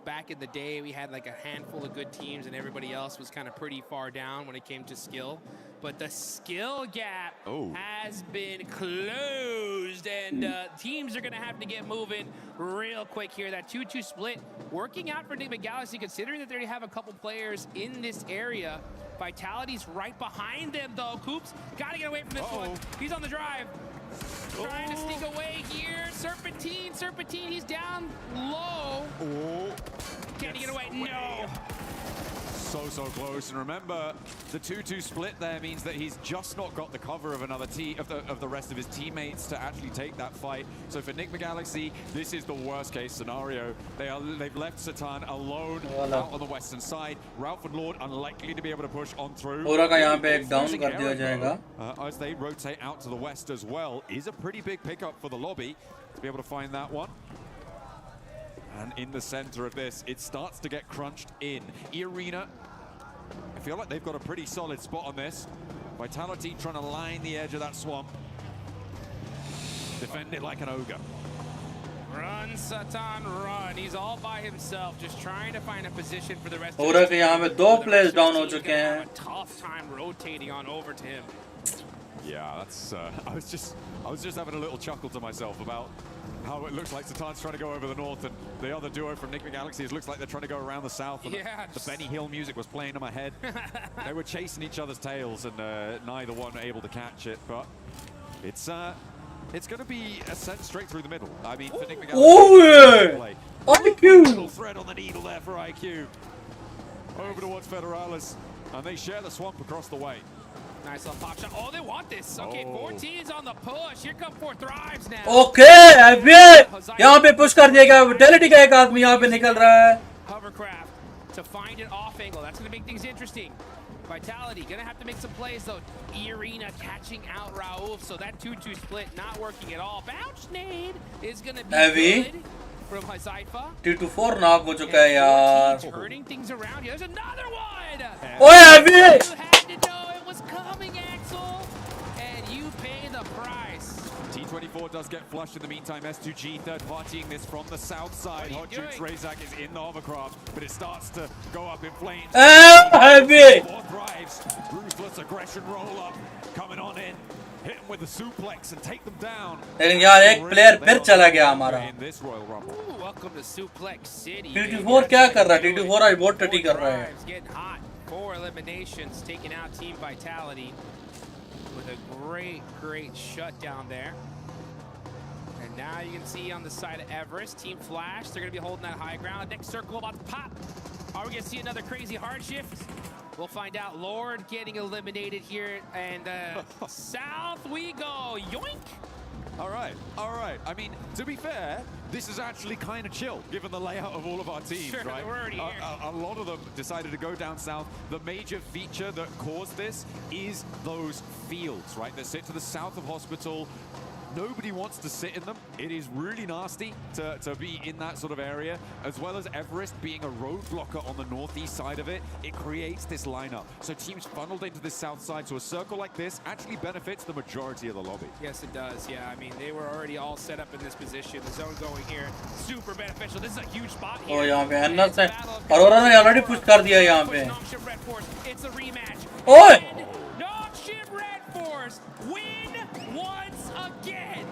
Speaker 3: Back in the day, we had like a handful of good teams and everybody else was kind of pretty far down when it came to skill. But the skill gap has been closed closed, and teams are going to have to get moving real quick here. That 2-2 split working out for Enigma Galaxy, considering that they already have a couple players in this area. Vitality's right behind them, though. Coops got to get away from this one. He's on the drive. Trying to sneak away here. Serpentine, he's down low. Can he get away? No.
Speaker 1: So close. And remember, the 2-2 split there means that he's just not got the cover of another of the rest of his teammates to actually take that fight. So for Enigma Galaxy, this is the worst case scenario. They've left Satan alone out on the western side. Ralph and Lord unlikely to be able to push on through. As they rotate out to the west as well, is a pretty big pickup for the lobby to be able to find that one. And in the center of this, it starts to get crunched in. E-Arena, I feel like they've got a pretty solid spot on this. Vitality trying to line the edge of that swamp. Defend it like an ogre.
Speaker 3: Run, Satan, run. He's all by himself, just trying to find a position for the rest
Speaker 2: of the team. यहाँ पे 2 players down हो चुके हैं.
Speaker 3: A tough time rotating on over to him.
Speaker 1: Yeah, that's. I was just having a little chuckle to myself about how it looks like Satan's trying to go over the north, and the other duo from Enigma Galaxy, it looks like they're trying to go around the south. And the Benny Hill music was playing in my head. They were chasing each other's tails, and neither one able to catch it. But it's going to be a sent straight through the middle. I mean, for Enigma Galaxy,
Speaker 2: IQ!
Speaker 1: Little thread on the needle there for IQ. Over towards Federalis, and they share the swamp across the way.
Speaker 3: Nice little pop shot. Oh, they want this. Okay, 14's on the push. Here come 4 Thrives now.
Speaker 2: Okay, अभी यहाँ पे push कर दिया गया. Vitality का एक आदमी यहाँ पे निकल रहा है.
Speaker 3: Hovercraft to find an off angle. That's going to make things interesting. Vitality going to have to make some plays though. E-Arena catching out Raouf, so that 2-2 split not working at all. Bounce nade is going to be good from Haifa.
Speaker 2: 2-4 knock हो चुका है यार.
Speaker 3: Turning things around. There's another one.
Speaker 2: ओए अभी.
Speaker 3: You had to know it was coming, Axel, and you pay the price.
Speaker 1: T24 does get flushed in the meantime. S2G third partying this from the south side. Hot Jukes Razak is in the hovercraft, but it starts to go up in flames.
Speaker 2: Heavy.
Speaker 1: 4 Thrives. Ruthless aggression roll up coming on in. Hit him with the suplex and take them down.
Speaker 2: लेकिन यार एक player फिर चला गया हमारा.
Speaker 1: In this Royal Rumble.
Speaker 3: Welcome to Suplex City.
Speaker 2: T24 क्या कर रहा है? T24 आज बहुत टटी कर रहा है.
Speaker 3: Getting hot. 4 eliminations, taking out Team Vitality with a great shutdown there. And now you can see on the side of Everest, Team Flash, they're going to be holding that high ground. Next circle about to pop. Are we going to see another crazy hard shift? We'll find out. Lord getting eliminated here, and south we go. Yoink!
Speaker 1: All right. I mean, to be fair, this is actually kind of chill, given the layout of all of our teams,
Speaker 3: sure,
Speaker 1: right?
Speaker 3: We're already here.
Speaker 1: A lot of them decided to go down south. The major feature that caused this is those fields, right, that sit to the south of Hospital. Nobody wants to sit in them. It is really nasty to be in that sort of area, as well as Everest being a roadblocker on the northeast side of it. It creates this lineup. So teams funneled into the south side, so a circle like this actually benefits the majority of the lobby.
Speaker 3: Yes, it does. Yeah, I mean, they were already all set up in this position. The zone going here, super beneficial. This is a huge spot here.
Speaker 2: Oh, यहाँ पे Anna से Aurora ने already push कर दिया यहाँ पे.
Speaker 3: It's a rematch.
Speaker 2: ओए!
Speaker 3: Nongshim Red Force win once again.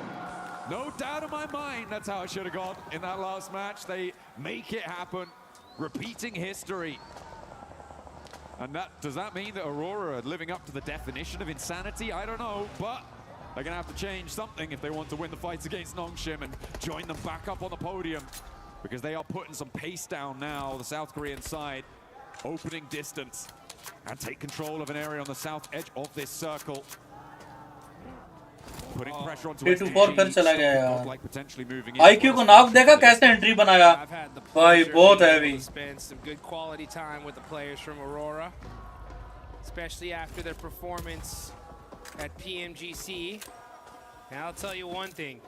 Speaker 1: No doubt in my mind that's how it should have gone in that last match. They make it happen, repeating history. And does that mean that Aurora are living up to the definition of insanity? I don't know, but they're going to have to change something if they want to win the fights against Nongshim and join them back up on the podium, because they are putting some pace down now, the South Korean side, opening distance and take control of an area on the south edge of this circle. Putting pressure onto
Speaker 2: T24 फिर चला गया यार.
Speaker 1: like potentially moving in.
Speaker 2: IQ को knock देखा कैसे entry बनाया. भाई बहुत heavy.
Speaker 3: Spend some good quality time with the players from Aurora, especially after their performance at PMGC. And I'll tell you one thing.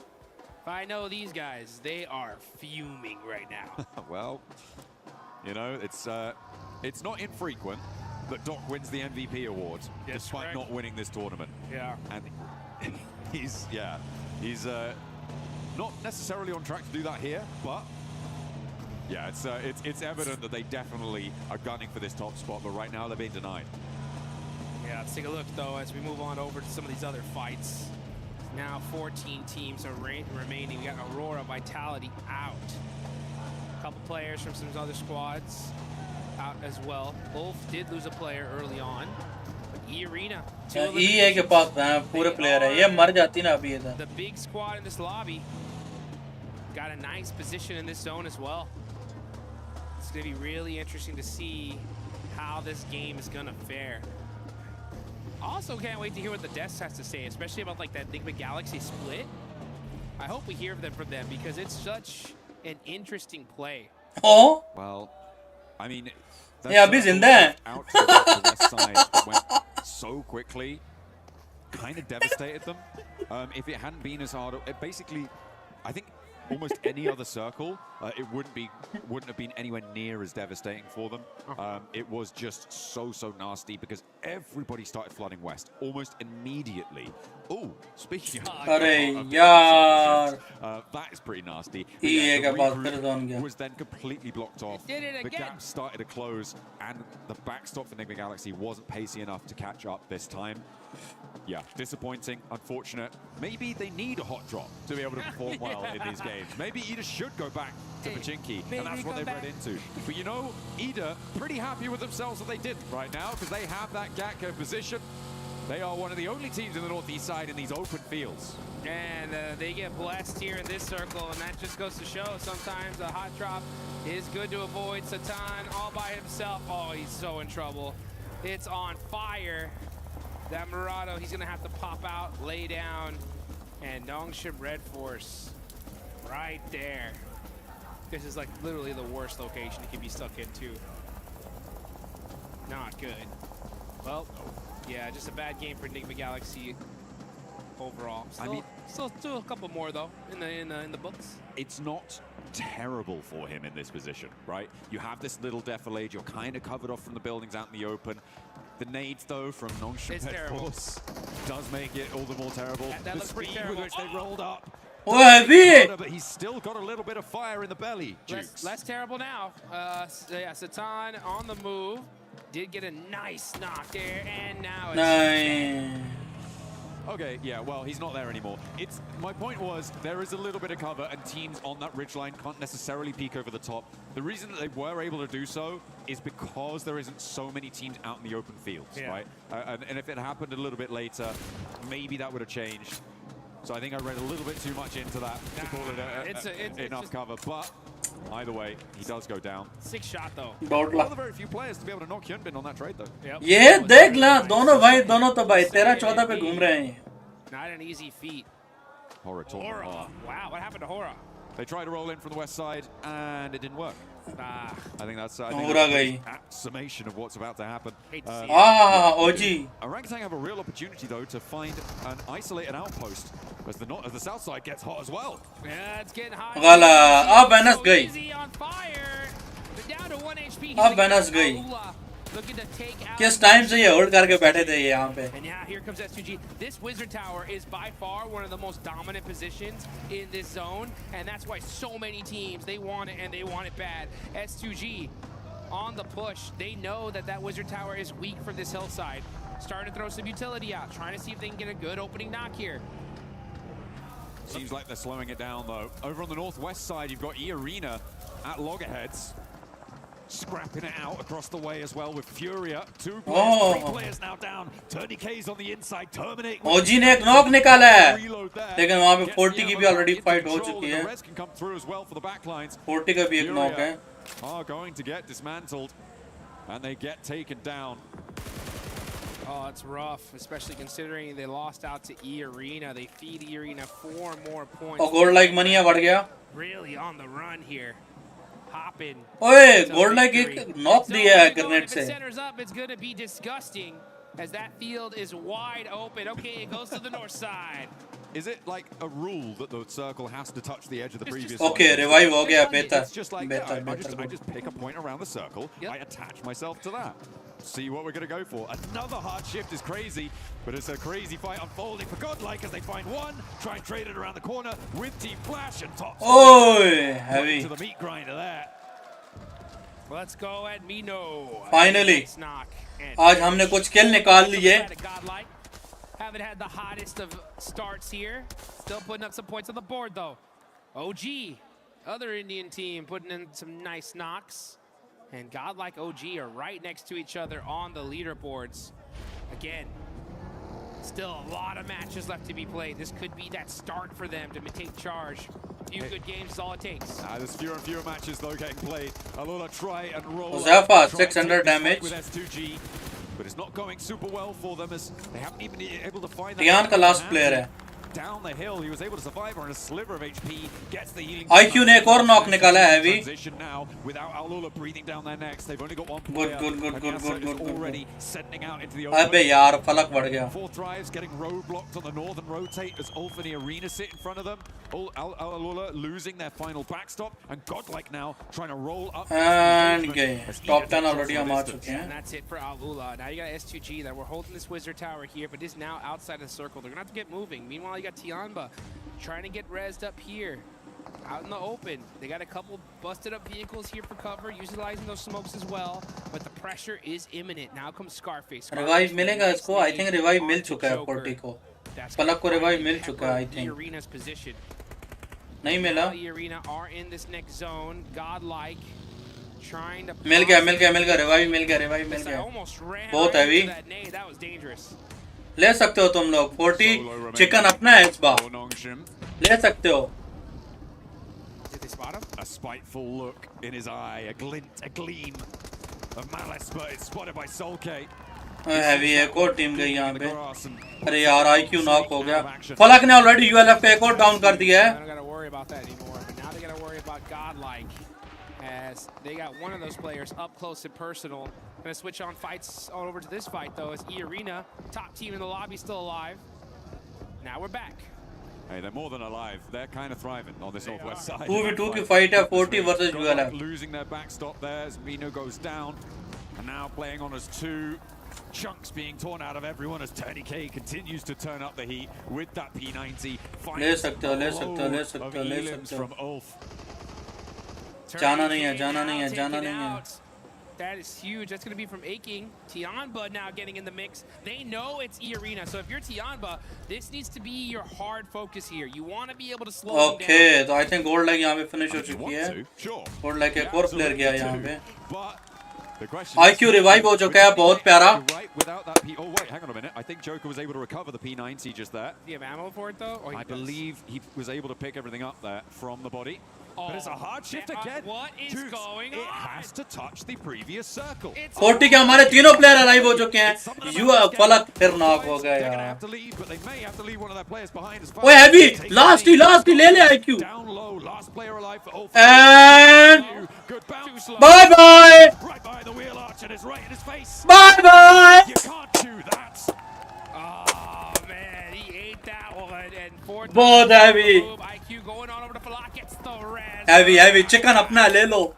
Speaker 3: If I know these guys, they are fuming right now.
Speaker 1: Well, you know, it's not infrequent that Doc wins the MVP award despite not winning this tournament.
Speaker 3: Yeah.
Speaker 1: And he's not necessarily on track to do that here, but yeah, it's evident that they definitely are gunning for this top spot, but right now they're being denied.
Speaker 3: Yeah, let's take a look though as we move on over to some of these other fights. Now 14 teams are remaining. We got Aurora, Vitality out. A couple players from some other squads out as well. Ulf did lose a player early on. But E-Arena.
Speaker 2: EA के पास पूरे player है. ये मर जाती ना अभी इधर.
Speaker 3: The big squad in this lobby got a nice position in this zone as well. It's going to be really interesting to see how this game is going to fare. Also can't wait to hear what the Deaths has to say, especially about like that Enigma Galaxy split. I hope we hear from them because it's such an interesting play.
Speaker 2: Oh?
Speaker 1: Well, I mean,
Speaker 2: yeah, he's in there.
Speaker 1: Out to the west side that went so quickly, kind of devastated them. If it hadn't been as hard, it basically, I think almost any other circle, it wouldn't have been anywhere near as devastating for them. It was just so nasty because everybody started flooding west almost immediately. Oh, speaking of that is pretty nasty. Yeah, was then completely blocked off. The gap started to close, and the backstop for Enigma Galaxy wasn't pacey enough to catch up this time. Yeah, disappointing, unfortunate. Maybe they need a hot drop to be able to perform well in these games. Maybe Ida should go back to Pachinki, and that's what they've read into. But you know, Ida pretty happy with themselves that they didn't right now because they have that Gakko position. They are one of the only teams in the northeast side in these open fields.
Speaker 3: And they get blessed here in this circle, and that just goes to show sometimes a hot drop is good to avoid. Satan all by himself. Oh, he's so in trouble. It's on fire. That Murado, he's going to have to pop out, lay down, and Nongshim Red Force right there. This is like literally the worst location he could be stuck into. Not good. Well, yeah, just a bad game for Enigma Galaxy overall. Still a couple more though in the books.
Speaker 1: It's not terrible for him in this position, right? You have this little defilade, you're kind of covered off from the buildings out in the open. The nades, though, from Nongshim Red Force does make it all the more terrible.
Speaker 3: That
Speaker 1: the speed with which they rolled up.
Speaker 2: But
Speaker 1: he's still got a little bit of fire in the belly.
Speaker 3: Less terrible now. Yeah, Satan on the move. Did get a nice knock there, and now it's
Speaker 1: Okay, yeah, well, he's not there anymore. My point was, there is a little bit of cover, and teams on that ridgeline can't necessarily peek over the top. The reason that they were able to do so is because there isn't so many teams out in the open fields, right? And if it happened a little bit later, maybe that would have changed. So I think I read a little bit too much into that to call it enough cover, but either way, he does go down.
Speaker 3: 6 shot though.
Speaker 1: One of the very few players to be able to knock Hyunbin on that trade though.
Speaker 2: ये देख ला दोनों भाई दोनों तो भाई 13-14 पे घूम रहे हैं.
Speaker 3: Not an easy feat.
Speaker 1: Hora.
Speaker 3: Wow, what happened to Hora?
Speaker 1: They tried to roll in from the west side and it didn't work. I think that's a summation of what's about to happen.
Speaker 2: OG.
Speaker 1: Orangutan have a real opportunity though to find an isolated outpost as the south side gets hot as well.
Speaker 3: Yeah, it's getting hot.
Speaker 2: गला अब बैनस गई.
Speaker 3: Easy on fire. But down to 1 HP.
Speaker 2: अब बैनस गई.
Speaker 3: Looking to take out.
Speaker 2: किस time से ये hold करके बैठे थे ये यहाँ पे.
Speaker 3: And now here comes S2G. This Wizard Tower is by far one of the most dominant positions in this zone, and that's why so many teams, they want it and they want it bad. S2G on the push. They know that that Wizard Tower is weak from this hillside. Starting to throw some utility out, trying to see if they can get a good opening knock here.
Speaker 1: Seems like they're slowing it down though. Over on the northwest side, you've got E-Arena at loggerheads. Scrapping it out across the way as well with Furia. 2 players, 3 players now down. Tourniquet's on the inside, terminating.
Speaker 2: OG ने एक knock निकाला है. लेकिन वहाँ पे 40 की भी already fight हो चुकी है. 40 का भी एक नॉक है.
Speaker 1: Are going to get dismantled, and they get taken down.
Speaker 3: Oh, it's rough, especially considering they lost out to E-Arena. They feed E-Arena 4 more points.
Speaker 2: और गोल्ड लाइक मनी बढ़ गया.
Speaker 3: Really on the run here. Hopping.
Speaker 2: ओए gold like एक knock दिया है grenade से.
Speaker 3: If it centers up, it's going to be disgusting as that field is wide open. Okay, it goes to the north side.
Speaker 1: Is it like a rule that the circle has to touch the edge of the previous?
Speaker 2: Okay, revive हो गया बेहतर.
Speaker 1: It's just like I just pick a point around the circle. I attach myself to that. See what we're going to go for. Another hard shift is crazy, but it's a crazy fight unfolding for Godlike as they find one, try and trade it around the corner with Team Flash and top.
Speaker 2: Oh, heavy.
Speaker 1: To the meat grinder there.
Speaker 3: Let's go at Mino.
Speaker 2: Finally. आज हमने कुछ किल निकाल लिए.
Speaker 3: haven't had the hottest of starts here. Still putting up some points on the board, though. OG, other Indian team, putting in some nice knocks. And Godlike OG are right next to each other on the leaderboards. Again, still a lot of matches left to be played. This could be that start for them to take charge. A few good games is all it takes.
Speaker 1: There's fewer and fewer matches though getting played. Alula try and roll.
Speaker 2: Zafa 600 damage.
Speaker 1: With S2G, but it's not going super well for them as they haven't even been able to find that.
Speaker 2: Tian का last player है.
Speaker 1: Down the hill, he was able to survive on a sliver of HP. Gets the healing.
Speaker 2: IQ ने एक और knock निकाला है अभी.
Speaker 1: Transition now without Alula breathing down their necks. They've only got one player. Good. Already sending out into the open.
Speaker 2: अबे यार फलक बढ़ गया.
Speaker 1: Four Thrives getting roadblocked on the northern rotate as Ulf and the arena sit in front of them. Alula losing their final backstop and Godlike now trying to roll up.
Speaker 2: And gay. Top 10 already हम आ चुके हैं.
Speaker 3: And that's it for Alula. Now you got S2G that we're holding this wizard tower here, but is now outside of the circle. They're gonna have to get moving. Meanwhile, you got Tianba trying to get rezzed up here, out in the open. They got a couple busted up vehicles here for cover, utilizing those smokes as well. But the pressure is imminent. Now comes Scarface.
Speaker 2: Revive मिलेगा इसको. I think revive मिल चुका है 40 को. पलक को revive मिल चुका है I think.
Speaker 3: Arena's position.
Speaker 2: नहीं मिला.
Speaker 3: The arena are in this next zone. Godlike trying to.
Speaker 2: मिल गया revive मिल गया. बहुत heavy.
Speaker 3: That was dangerous.
Speaker 2: ले सकते हो तुम लोग 40 चिकन अपना है इस बार ले सकते हो.
Speaker 1: Did they spot him? A spiteful look in his eye, a glint, a gleam of malice, but it's spotted by Solke.
Speaker 2: Heavy एक और टीम गई यहाँ पे. अरे यार IQ नॉक हो गया. फलक ने ऑलरेडी ULF का एक और डाउन कर दिया है.
Speaker 3: I don't gotta worry about that anymore, but now they gotta worry about Godlike as they got one of those players up close and personal. Gonna switch on fights on over to this fight though as E-Arena, top team in the lobby, still alive. Now we're back.
Speaker 1: Hey, they're more than alive. They're kind of thriving on this northwest side.
Speaker 2: 2v2 की fight है 40 versus ULF.
Speaker 1: Losing their backstop there as Vino goes down. And now playing on as two chunks being torn out of everyone as Tony K continues to turn up the heat with that P90.
Speaker 2: ले सकते हो.
Speaker 1: From Ulf.
Speaker 2: जाना नहीं है.
Speaker 3: That is huge. That's going to be from Aching. Tianba now getting in the mix. They know it's E-Arena. So if you're Tianba, this needs to be your hard focus here. You want to be able to slow them down.
Speaker 2: Okay, तो I think Godlike यहाँ पे finish हो चुकी है. Godlike एक और player गया यहाँ पे. IQ revive हो चुका है बहुत प्यारा.
Speaker 1: Without that P, oh wait, hang on a minute. I think Joker was able to recover the P90 just there.
Speaker 3: Do you have ammo for it though?
Speaker 1: I believe he was able to pick everything up there from the body. But it's a hard shift again.
Speaker 3: What is going on?
Speaker 1: It has to touch the previous circle.
Speaker 2: 40 के हमारे तीनों player alive हो चुके हैं. You फलक फिर knock हो गया यार. ओए heavy last ही ले IQ. And bye bye.
Speaker 1: Right by the wheel arch and it's right in his face.
Speaker 2: Bye bye.
Speaker 1: You can't do that.
Speaker 3: Oh man, he ate that one. And fourth
Speaker 2: बहुत heavy.
Speaker 3: IQ going on over to Falak, gets the res.
Speaker 2: Heavy chicken अपना ले लो.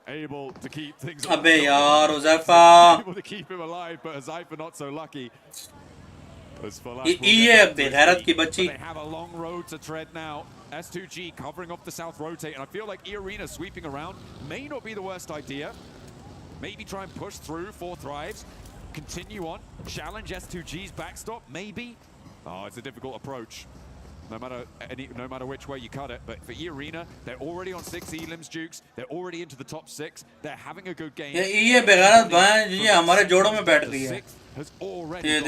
Speaker 1: Able to keep things.
Speaker 2: अबे यार Uzafa.
Speaker 1: Able to keep him alive, but Uzafa not so lucky.
Speaker 2: ये बेगैरत की बच्ची.
Speaker 1: They have a long road to tread now. S2G covering off the south rotate, and I feel like E-Arena sweeping around may not be the worst idea. Maybe try and push through 4 Thrives, continue on, challenge S2G's backstop, maybe. Oh, it's a difficult approach. No matter which way you cut it, but for E-Arena, they're already on 6 elims, Dukes. They're already into the top 6. They're having a good game.
Speaker 2: ये बेगैरत भाई ये हमारे जोड़ों में बैठ गई है. ये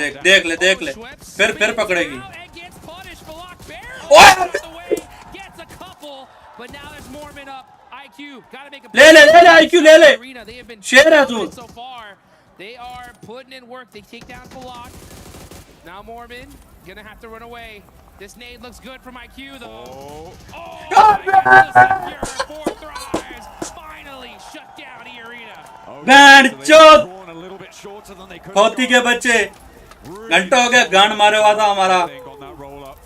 Speaker 2: देख ले. फिर पकड़ेगी.
Speaker 3: But now there's Mormon up. IQ gotta make a
Speaker 2: ले IQ ले. Share है तू.
Speaker 3: So far, they are putting in work. They take down Falak. Now Mormon gonna have to run away. This nade looks good from IQ though. Oh, 4 Thrives finally shut down E-Arena.
Speaker 2: बैंड चोद. होती के बच्चे. घंटा हो गया गान मारे हुआ था हमारा.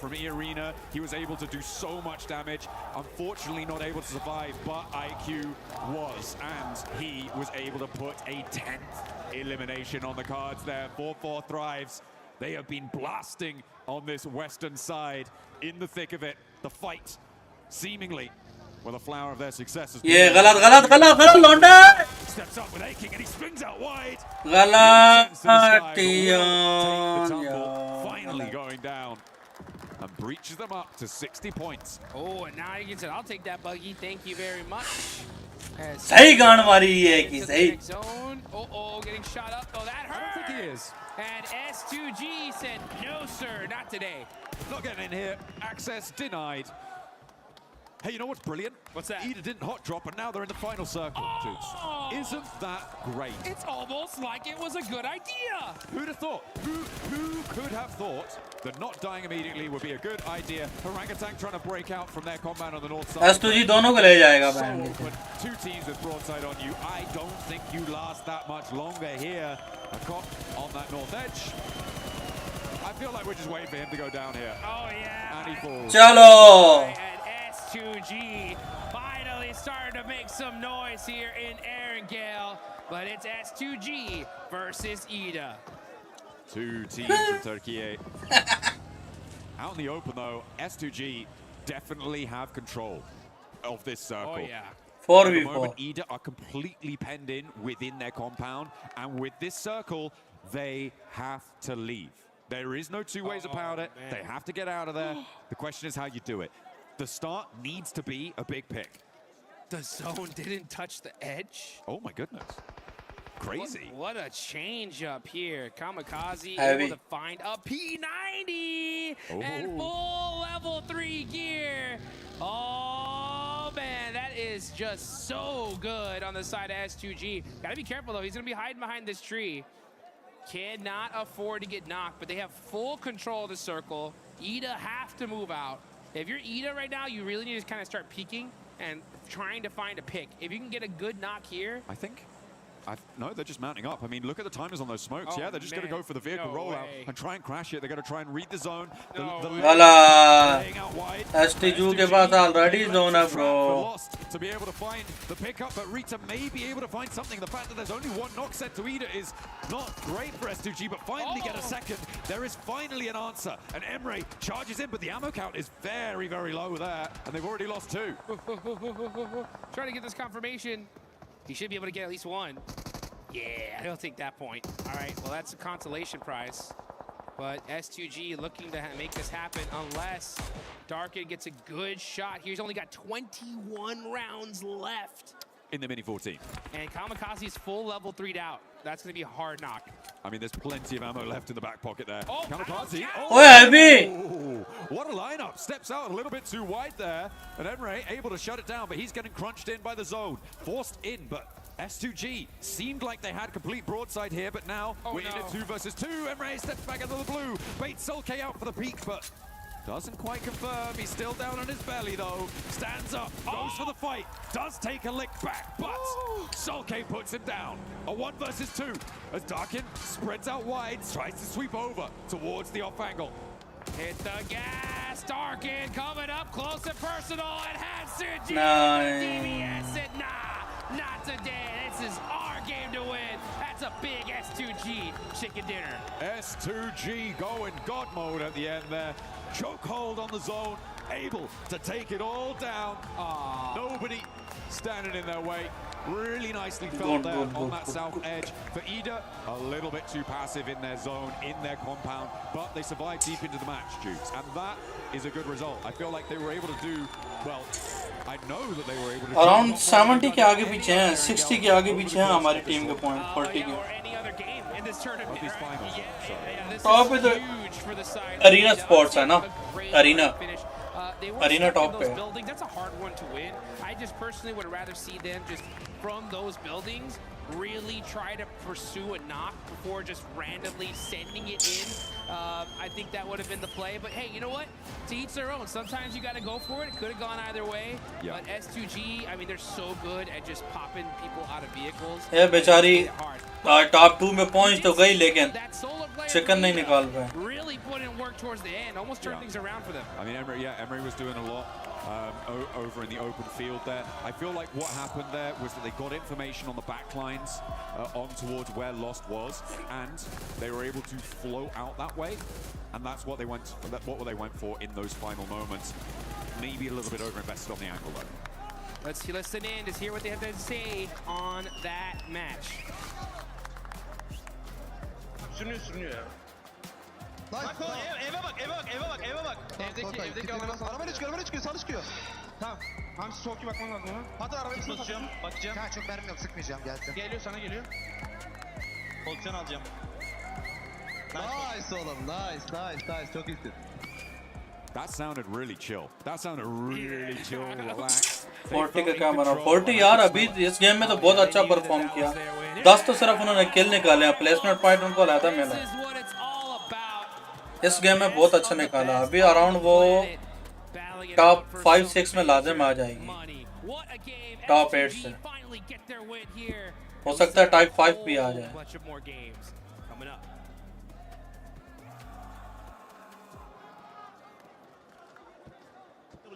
Speaker 1: From E-Arena, he was able to do so much damage. Unfortunately, not able to survive, but IQ was, and he was able to put a 10th elimination on the cards there. 4 Thrives. They have been blasting on this western side in the thick of it. The fight, seemingly, well, the flower of their success has been.
Speaker 2: ये गलत लौंडा.
Speaker 1: steps up with Aching and he swings out wide. Finally going down and breaches them up to 60 points.
Speaker 3: Oh, and now you can say, I'll take that buggy. Thank you very much.
Speaker 2: सही गान मारी है कि सही.
Speaker 3: Oh, getting shot up. Oh, that hurt.
Speaker 1: I don't think he is.
Speaker 3: And S2G said, no, sir, not today.
Speaker 1: Not getting in here. Access denied. Hey, you know what's brilliant?
Speaker 3: What's that?
Speaker 1: Ida didn't hot drop, and now they're in the final circle.
Speaker 3: Oh!
Speaker 1: Isn't that great?
Speaker 3: It's almost like it was a good idea.
Speaker 1: Who'd have thought? Who could have thought that not dying immediately would be a good idea? Orangutan trying to break out from their compound on the north side.
Speaker 2: S2G दोनों को ले जाएगा band.
Speaker 1: But two teams with broadside on you. I don't think you last that much longer here. A cop on that north edge. I feel like we're just waiting for him to go down here.
Speaker 3: Oh, yeah.
Speaker 1: And he falls.
Speaker 2: चलो.
Speaker 3: S2G finally starting to make some noise here in Erangel, but it's S2G versus Ida.
Speaker 1: Two teams from Turkey. Out in the open though, S2G definitely have control of this circle.
Speaker 3: Oh yeah.
Speaker 2: 4v4.
Speaker 1: Ida are completely penned in within their compound, and with this circle, they have to leave. There is no two ways about it.
Speaker 3: Man.
Speaker 1: They have to get out of there. The question is how you do it. The start needs to be a big pick.
Speaker 3: The zone didn't touch the edge.
Speaker 1: Oh my goodness. Crazy.
Speaker 3: What a change up here. Kamikaze
Speaker 2: Heavy.
Speaker 3: able to find a P90 and full level 3 gear. Oh man, that is just so good on the side of S2G. Gotta be careful though, he's gonna be hiding behind this tree. Cannot afford to get knocked, but they have full control of the circle. Ida have to move out. If you're Ida right now, you really need to kind of start peeking and trying to find a pick. If you can get a good knock here.
Speaker 1: I think. No, they're just mounting up. I mean, look at the timers on those smokes.
Speaker 3: Oh,
Speaker 1: yeah, they're just going to go for the vehicle rollout and try and crash it. They're going to try and read the zone.
Speaker 2: वाला STG के पास already zone है bro.
Speaker 1: To be able to find the pickup, but Rita may be able to find something. The fact that there's only one knock set to Ida is not great for S2G, but finally get a second. There is finally an answer, and Emre charges in, but the ammo count is very, very low there, and they've already lost two.
Speaker 3: Trying to get this confirmation. He should be able to get at least one. Yeah, he'll take that point. All right, well, that's a consolation prize. But S2G looking to make this happen unless Darkin gets a good shot. He's only got 21 rounds left.
Speaker 1: In the Mini 14.
Speaker 3: And Kamikaze's full level 3'd out. That's going to be a hard knock.
Speaker 1: I mean, there's plenty of ammo left in the back pocket there.
Speaker 3: Oh,
Speaker 1: Kamikaze.
Speaker 2: Oh, heavy.
Speaker 1: What a lineup. Steps out a little bit too wide there. And Emre able to shut it down, but he's getting crunched in by the zone. Forced in, but S2G seemed like they had complete broadside here, but now we're in a 2 versus 2. Emre steps back into the blue. Baits Sulke out for the peak, but doesn't quite confirm. He's still down on his belly, though. Stands up, goes for the fight. Does take a lick back, but Sulke puts him down. A 1 versus 2 as Darkin spreads out wide, tries to sweep over towards the off angle.
Speaker 3: Hit the gas. Darkin coming up close and personal. It has to
Speaker 2: Nice.
Speaker 3: DBS said, nah, not today. This is our game to win. That's a big S2G chicken dinner.
Speaker 1: S2G going God mode at the end there. Chokehold on the zone, able to take it all down. Nobody standing in their way. Really nicely felt there on that south edge. For Ida, a little bit too passive in their zone, in their compound, but they survived deep into the match, Dukes. And that is a good result. I feel like they were able to do, well, I know that they were able to do
Speaker 2: Around 70 के आगे पीछे हैं, 60 के आगे पीछे हैं हमारी team के point, 40 के.
Speaker 3: Or any other game in this tournament.
Speaker 1: These finals,
Speaker 3: This
Speaker 2: Top
Speaker 3: is
Speaker 2: is the
Speaker 3: huge for the side.
Speaker 2: Arena Sports है ना? Arena.
Speaker 3: They
Speaker 2: Arena top
Speaker 3: those
Speaker 2: पे.
Speaker 3: buildings. That's a hard one to win. I just personally would rather see them just from those buildings really try to pursue a knock before just randomly sending it in. I think that would have been the play. But hey, you know what? To each their own. Sometimes you got to go for it. It could have gone either way.
Speaker 1: Yeah.
Speaker 3: But S2G, I mean, they're so good at just popping people out of vehicles.
Speaker 2: ये बेचारी top 2 में पहुंच तो गई लेकिन chicken नहीं निकाल पाए.
Speaker 3: Really put in work towards the end. Almost turned things around for them.
Speaker 1: I mean, Emre was doing a lot over in the open field there. I feel like what happened there was that they got information on the back lines on towards where Lost was, and they were able to flow out that way, and that's what they went for in those final moments. Maybe a little bit over invested on the angle though.
Speaker 3: Let's listen in to hear what they have to say on that match.
Speaker 8: Sürünüyor ya.
Speaker 7: Eve bak. Evdeki arabayla çıkıyor, sağlı çıkıyor.
Speaker 8: Tamam. Hamsi soğuk bakman lazım ona.
Speaker 7: Hadi arabayı
Speaker 8: Bakacağım.
Speaker 7: Ha, çok mermim yok, sıkmayacağım, gelsin.
Speaker 8: Geliyor sana geliyor.
Speaker 7: Pozisyon alacağım. Nice oğlum, nice. Çok iyisin.
Speaker 1: That sounded really chill. That sounded really chill, relaxed.
Speaker 2: 40 का क्या बना 40 यार अभी इस game में तो बहुत अच्छा परफॉर्म किया 10 तो सिर्फ उन्होंने किल निकाले हैं प्लेसमेंट पॉइंट उनको लाया था मैंने इस गेम में बहुत अच्छा निकाला अभी अराउंड वो टॉप 5-6 में लाजिम आ जाएगी टॉप 8 से हो सकता है टॉप 5 भी आ जाए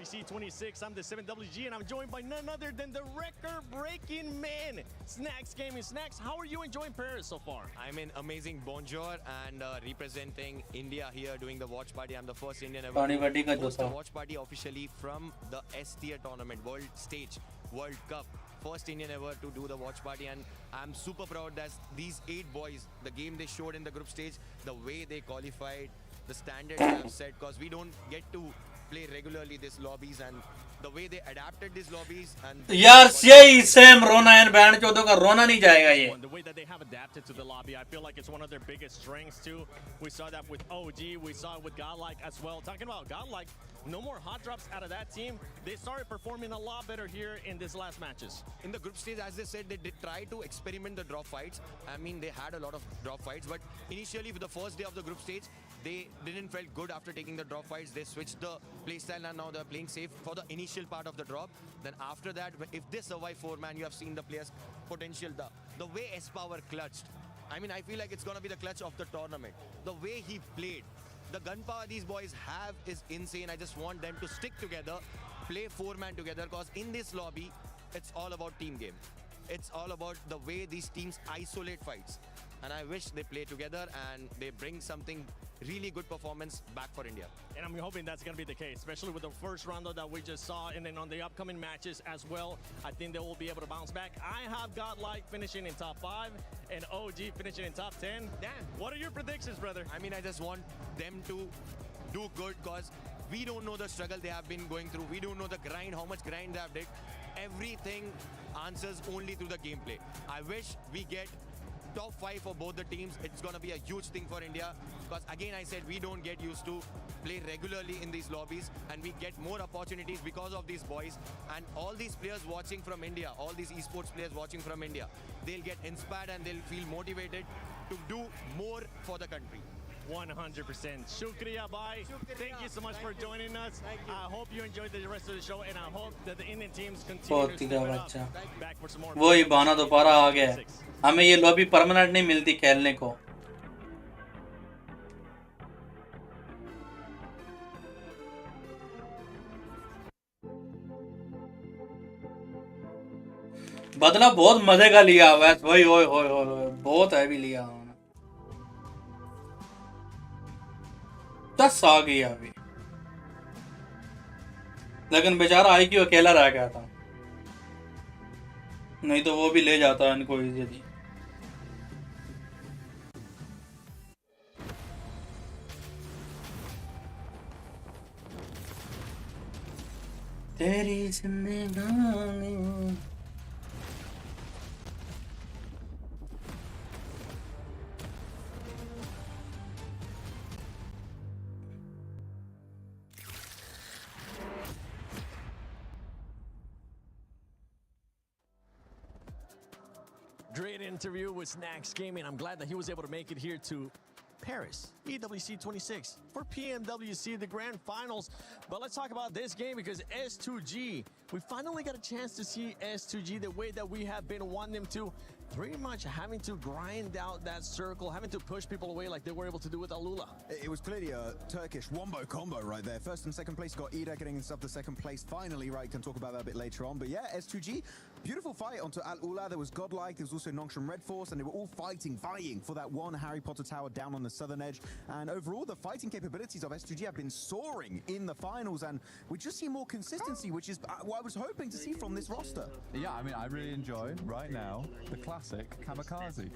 Speaker 10: EWC 26, I'm the 7WG, and I'm joined by none other than the record-breaking man, Snacks Gaming. Snacks, how are you enjoying Paris so far?
Speaker 16: I'm in amazing bonjour and representing India here doing the watch party. I'm the first Indian ever to host the watch party officially from the S tier tournament, World Stage, World Cup. First Indian ever to do the watch party, and I'm super proud that these 8 boys, the game they showed in the group stage, the way they qualified, the standards they have set, because we don't get to play regularly these lobbies, and the way they adapted these lobbies and
Speaker 2: यार यही same रोना and band चौदह का रोना नहीं जाएगा ये
Speaker 10: The way that they have adapted to the lobby, I feel like it's one of their biggest strengths too. We saw that with OG, we saw it with Godlike as well. Talking about Godlike, no more hot drops out of that team. They started performing a lot better here in this last matches.
Speaker 16: In the group stage, as they said, they did try to experiment the drop fights. I mean, they had a lot of drop fights, but initially with the first day of the group stage, they didn't felt good after taking the drop fights. They switched the playstyle and now they're playing safe for the initial part of the drop. Then after that, if they survive 4-man, you have seen the players' potential. The way S-Power clutched. I mean, I feel like it's going to be the clutch of the tournament. The way he played. The gunpower these boys have is insane. I just want them to stick together, play 4-man together, because in this lobby, it's all about team game. It's all about the way these teams isolate fights. And I wish they play together and they bring something really good performance back for India.
Speaker 10: And I'm hoping that's going to be the case, especially with the first round that we just saw, and then on the upcoming matches as well. I think they will be able to bounce back. I have Godlike finishing in top 5 and OG finishing in top 10. Dan, what are your predictions, brother?
Speaker 16: I mean, I just want them to do good, because we don't know the struggle they have been going through. We don't know the grind, how much grind they have did. Everything answers only through the gameplay. I wish we get top 5 for both the teams. It's going to be a huge thing for India, because again I said we don't get used to play regularly in these lobbies, and we get more opportunities because of these boys. And all these players watching from India, all these esports players watching from India, they'll get inspired and they'll feel motivated to do more for the country.
Speaker 10: 100%. Shukriya, bhai. Thank you so much for joining us. I hope you enjoyed the rest of the show, and I hope that the Indian teams continue to step it up. Back for some more.
Speaker 2: वही बहाना दोबारा आ गया हमें ये lobby permanent नहीं मिलती खेलने को बदला बहुत मजे का लिया हुआ है भाई ओए होए होए बहुत हैवी लिया उन्होंने 10 आ गई अभी लेकिन बेचारा आई क्यों अकेला रह गया था नहीं तो वो भी ले जाता इनको इजीली तेरी जिंदगानी
Speaker 10: Great interview with Snacks Gaming. I'm glad that he was able to make it here to Paris, EWC 26 for PMWC, the grand finals. But let's talk about this game, because S2G, we finally got a chance to see S2G the way that we have been wanting them to. Pretty much having to grind out that circle, having to push people away like they were able to do with Alula.
Speaker 12: It was clearly a Turkish wombo combo right there. First and second place got Ida getting himself the second place finally, right? Can talk about that a bit later on. But yeah, S2G beautiful fight onto Al-Ula. There was Godlike, there was also Nongshim Red Force, and they were all vying for that one Harry Potter tower down on the southern edge. And overall, the fighting capabilities of S2G have been soaring in the finals, and we just see more consistency, which is what I was hoping to see from this roster.
Speaker 17: Yeah, I mean, I really enjoy right now the classic Kamikaze,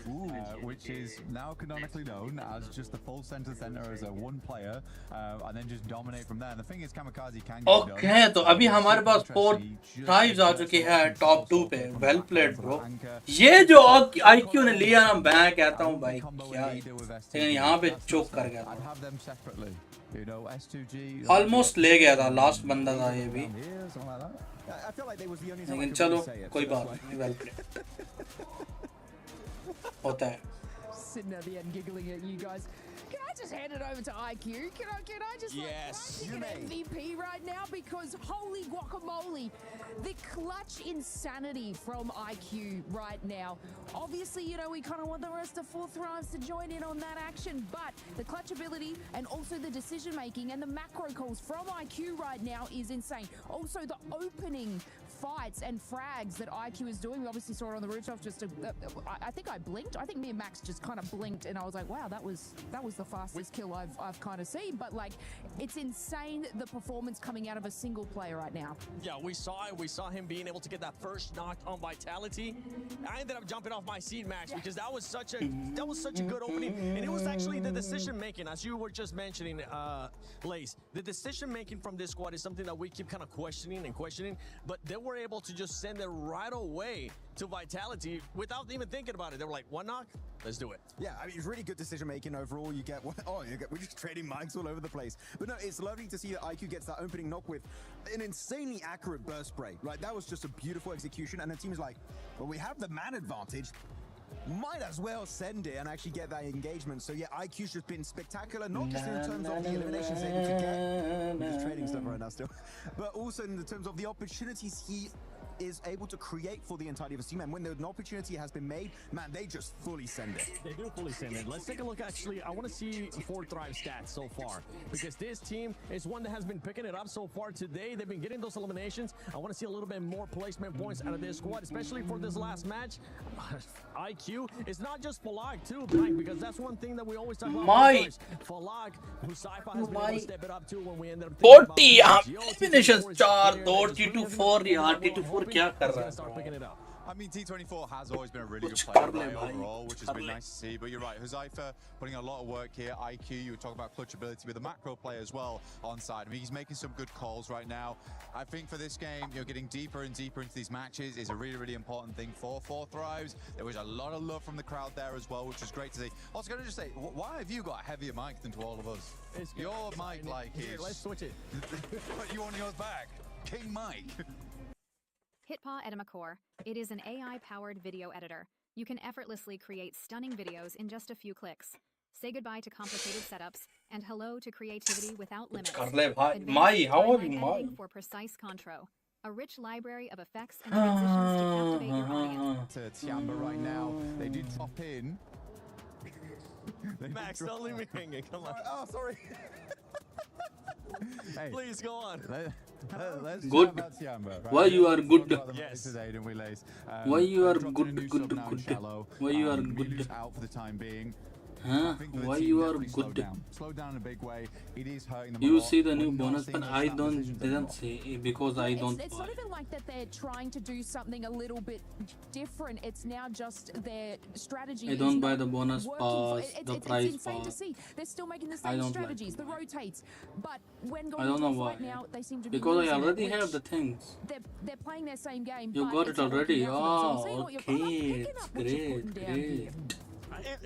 Speaker 17: which is now canonically known as just the full center as a one player, and then just dominate from there. And the thing is, Kamikaze can get
Speaker 2: Okay, तो अभी हमारे पास 4 tribes आ चुके हैं top 2 पे. Well played bro. ये जो IQ ने लिया ना, मैं कहता हूँ भाई क्या है, लेकिन यहाँ पे चोक कर गया था. ऑलमोस्ट ले गया था, लास्ट बंदा था ये भी, लेकिन चलो कोई बात नहीं. वेल प्लेड होता है.
Speaker 15: Sitting at the end giggling at you guys. Can I just hand it over to IQ? Can I just get MVP right now? Because holy guacamole, the clutch insanity from IQ right now. Obviously, you know, we kind of want the rest of 4 Thrives to join in on that action, but the clutch ability and also the decision making and the macro calls from IQ right now is insane. Also, the opening fights and frags that IQ is doing. We obviously saw it on the rooftop. I think I blinked. I think me and Max just kind of blinked, and I was like, "Wow, that was the fastest kill I've kind of seen." But like, it's insane the performance coming out of a single player right now.
Speaker 10: Yeah, we saw it. We saw him being able to get that first knock on Vitality. I ended up jumping off my seat, Max, because that was such a good opening, and it was actually the decision making, as you were just mentioning, Lace. The decision making from this squad is something that we keep kind of questioning, but they were able to just send it right away to Vitality without even thinking about it. They were like, one knock, let's do it.
Speaker 12: Yeah, I mean, it's really good decision making overall. We're just trading mics all over the place. But no, it's lovely to see that IQ gets that opening knock with an insanely accurate burst spray. Right, that was just a beautiful execution. And the team is like, well, we have the man advantage. Might as well send it and actually get that engagement. So yeah, IQ's just been spectacular, not just in terms of the eliminations able to get. I'm just trading stuff right now still, but also in the terms of the opportunities he is able to create for the entirety of a team. And when an opportunity has been made, man, they just fully send it.
Speaker 10: They do fully send it. Let's take a look. Actually, I want to see 4 Thrive stats so far, because this team is one that has been picking it up so far today. They've been getting those eliminations. I want to see a little bit more placement points out of this squad, especially for this last match. IQ, it's not just Falag too, Blank, because that's one thing that we always talk about. Falag, who Sci-Fi has been able to step it up to when we ended up
Speaker 2: 40 eliminations, 4 T2-4 यार, T2-4 क्या कर रहा है?
Speaker 17: I mean, T24 has always been a really good player overall, which has been nice to see. But you're right, Huzaifa putting a lot of work here. IQ, you were talking about clutch ability with the macro play as well on side. I mean, he's making some good calls right now. I think for this game, you're getting deeper and deeper into these matches is a really, really important thing for 4 Thrives. There was a lot of love from the crowd there as well, which was great to see. Also, going to just say, why have you got a heavier mic than to all of us? Your mic, like, is...
Speaker 10: Let's switch it.
Speaker 17: Put you on yours back. King Mike.
Speaker 18: Hitpaw Edamacore. It is an AI-powered video editor. You can effortlessly create stunning videos in just a few clicks. Say goodbye to complicated setups and hello to creativity without limits.
Speaker 2: Mai, how are you, Mai?
Speaker 18: For precise contro. A rich library of effects and transitions to captivate your audience.
Speaker 17: To Tiamba right now, they did drop in.
Speaker 10: Max, don't leave me hanging. Come on.
Speaker 12: Oh, sorry.
Speaker 10: Hey, please go on.
Speaker 17: Let's
Speaker 2: good.
Speaker 17: Tiamba, right?
Speaker 2: Why you are good?
Speaker 17: Yes. Today, didn't we, Lace?
Speaker 2: Why you are good? Why you are good?
Speaker 17: Out for the time being.
Speaker 2: Huh? Why you are good?
Speaker 17: Slow down in a big way. It is hurting them.
Speaker 2: You see the new bonus, but I didn't see because I don't.
Speaker 15: It's not even like that they're trying to do something a little bit different. It's now just their strategy.
Speaker 2: I don't buy the bonus pass, the price
Speaker 15: It's insane
Speaker 2: pass.
Speaker 15: to see. They're still making the same strategies, the rotates. But when going
Speaker 2: I don't know
Speaker 15: into a
Speaker 2: why.
Speaker 15: fight now, they seem to be
Speaker 2: because I
Speaker 15: losing
Speaker 2: already
Speaker 15: it,
Speaker 2: have the things.
Speaker 15: They're playing their same game.
Speaker 2: You
Speaker 15: but
Speaker 2: got
Speaker 15: it's
Speaker 2: it
Speaker 15: not
Speaker 2: already.
Speaker 15: working out for them. So I'm
Speaker 2: Oh,
Speaker 15: seeing what
Speaker 2: okay.
Speaker 15: you're
Speaker 2: It's
Speaker 15: picking up what you're putting
Speaker 2: great,
Speaker 15: down here.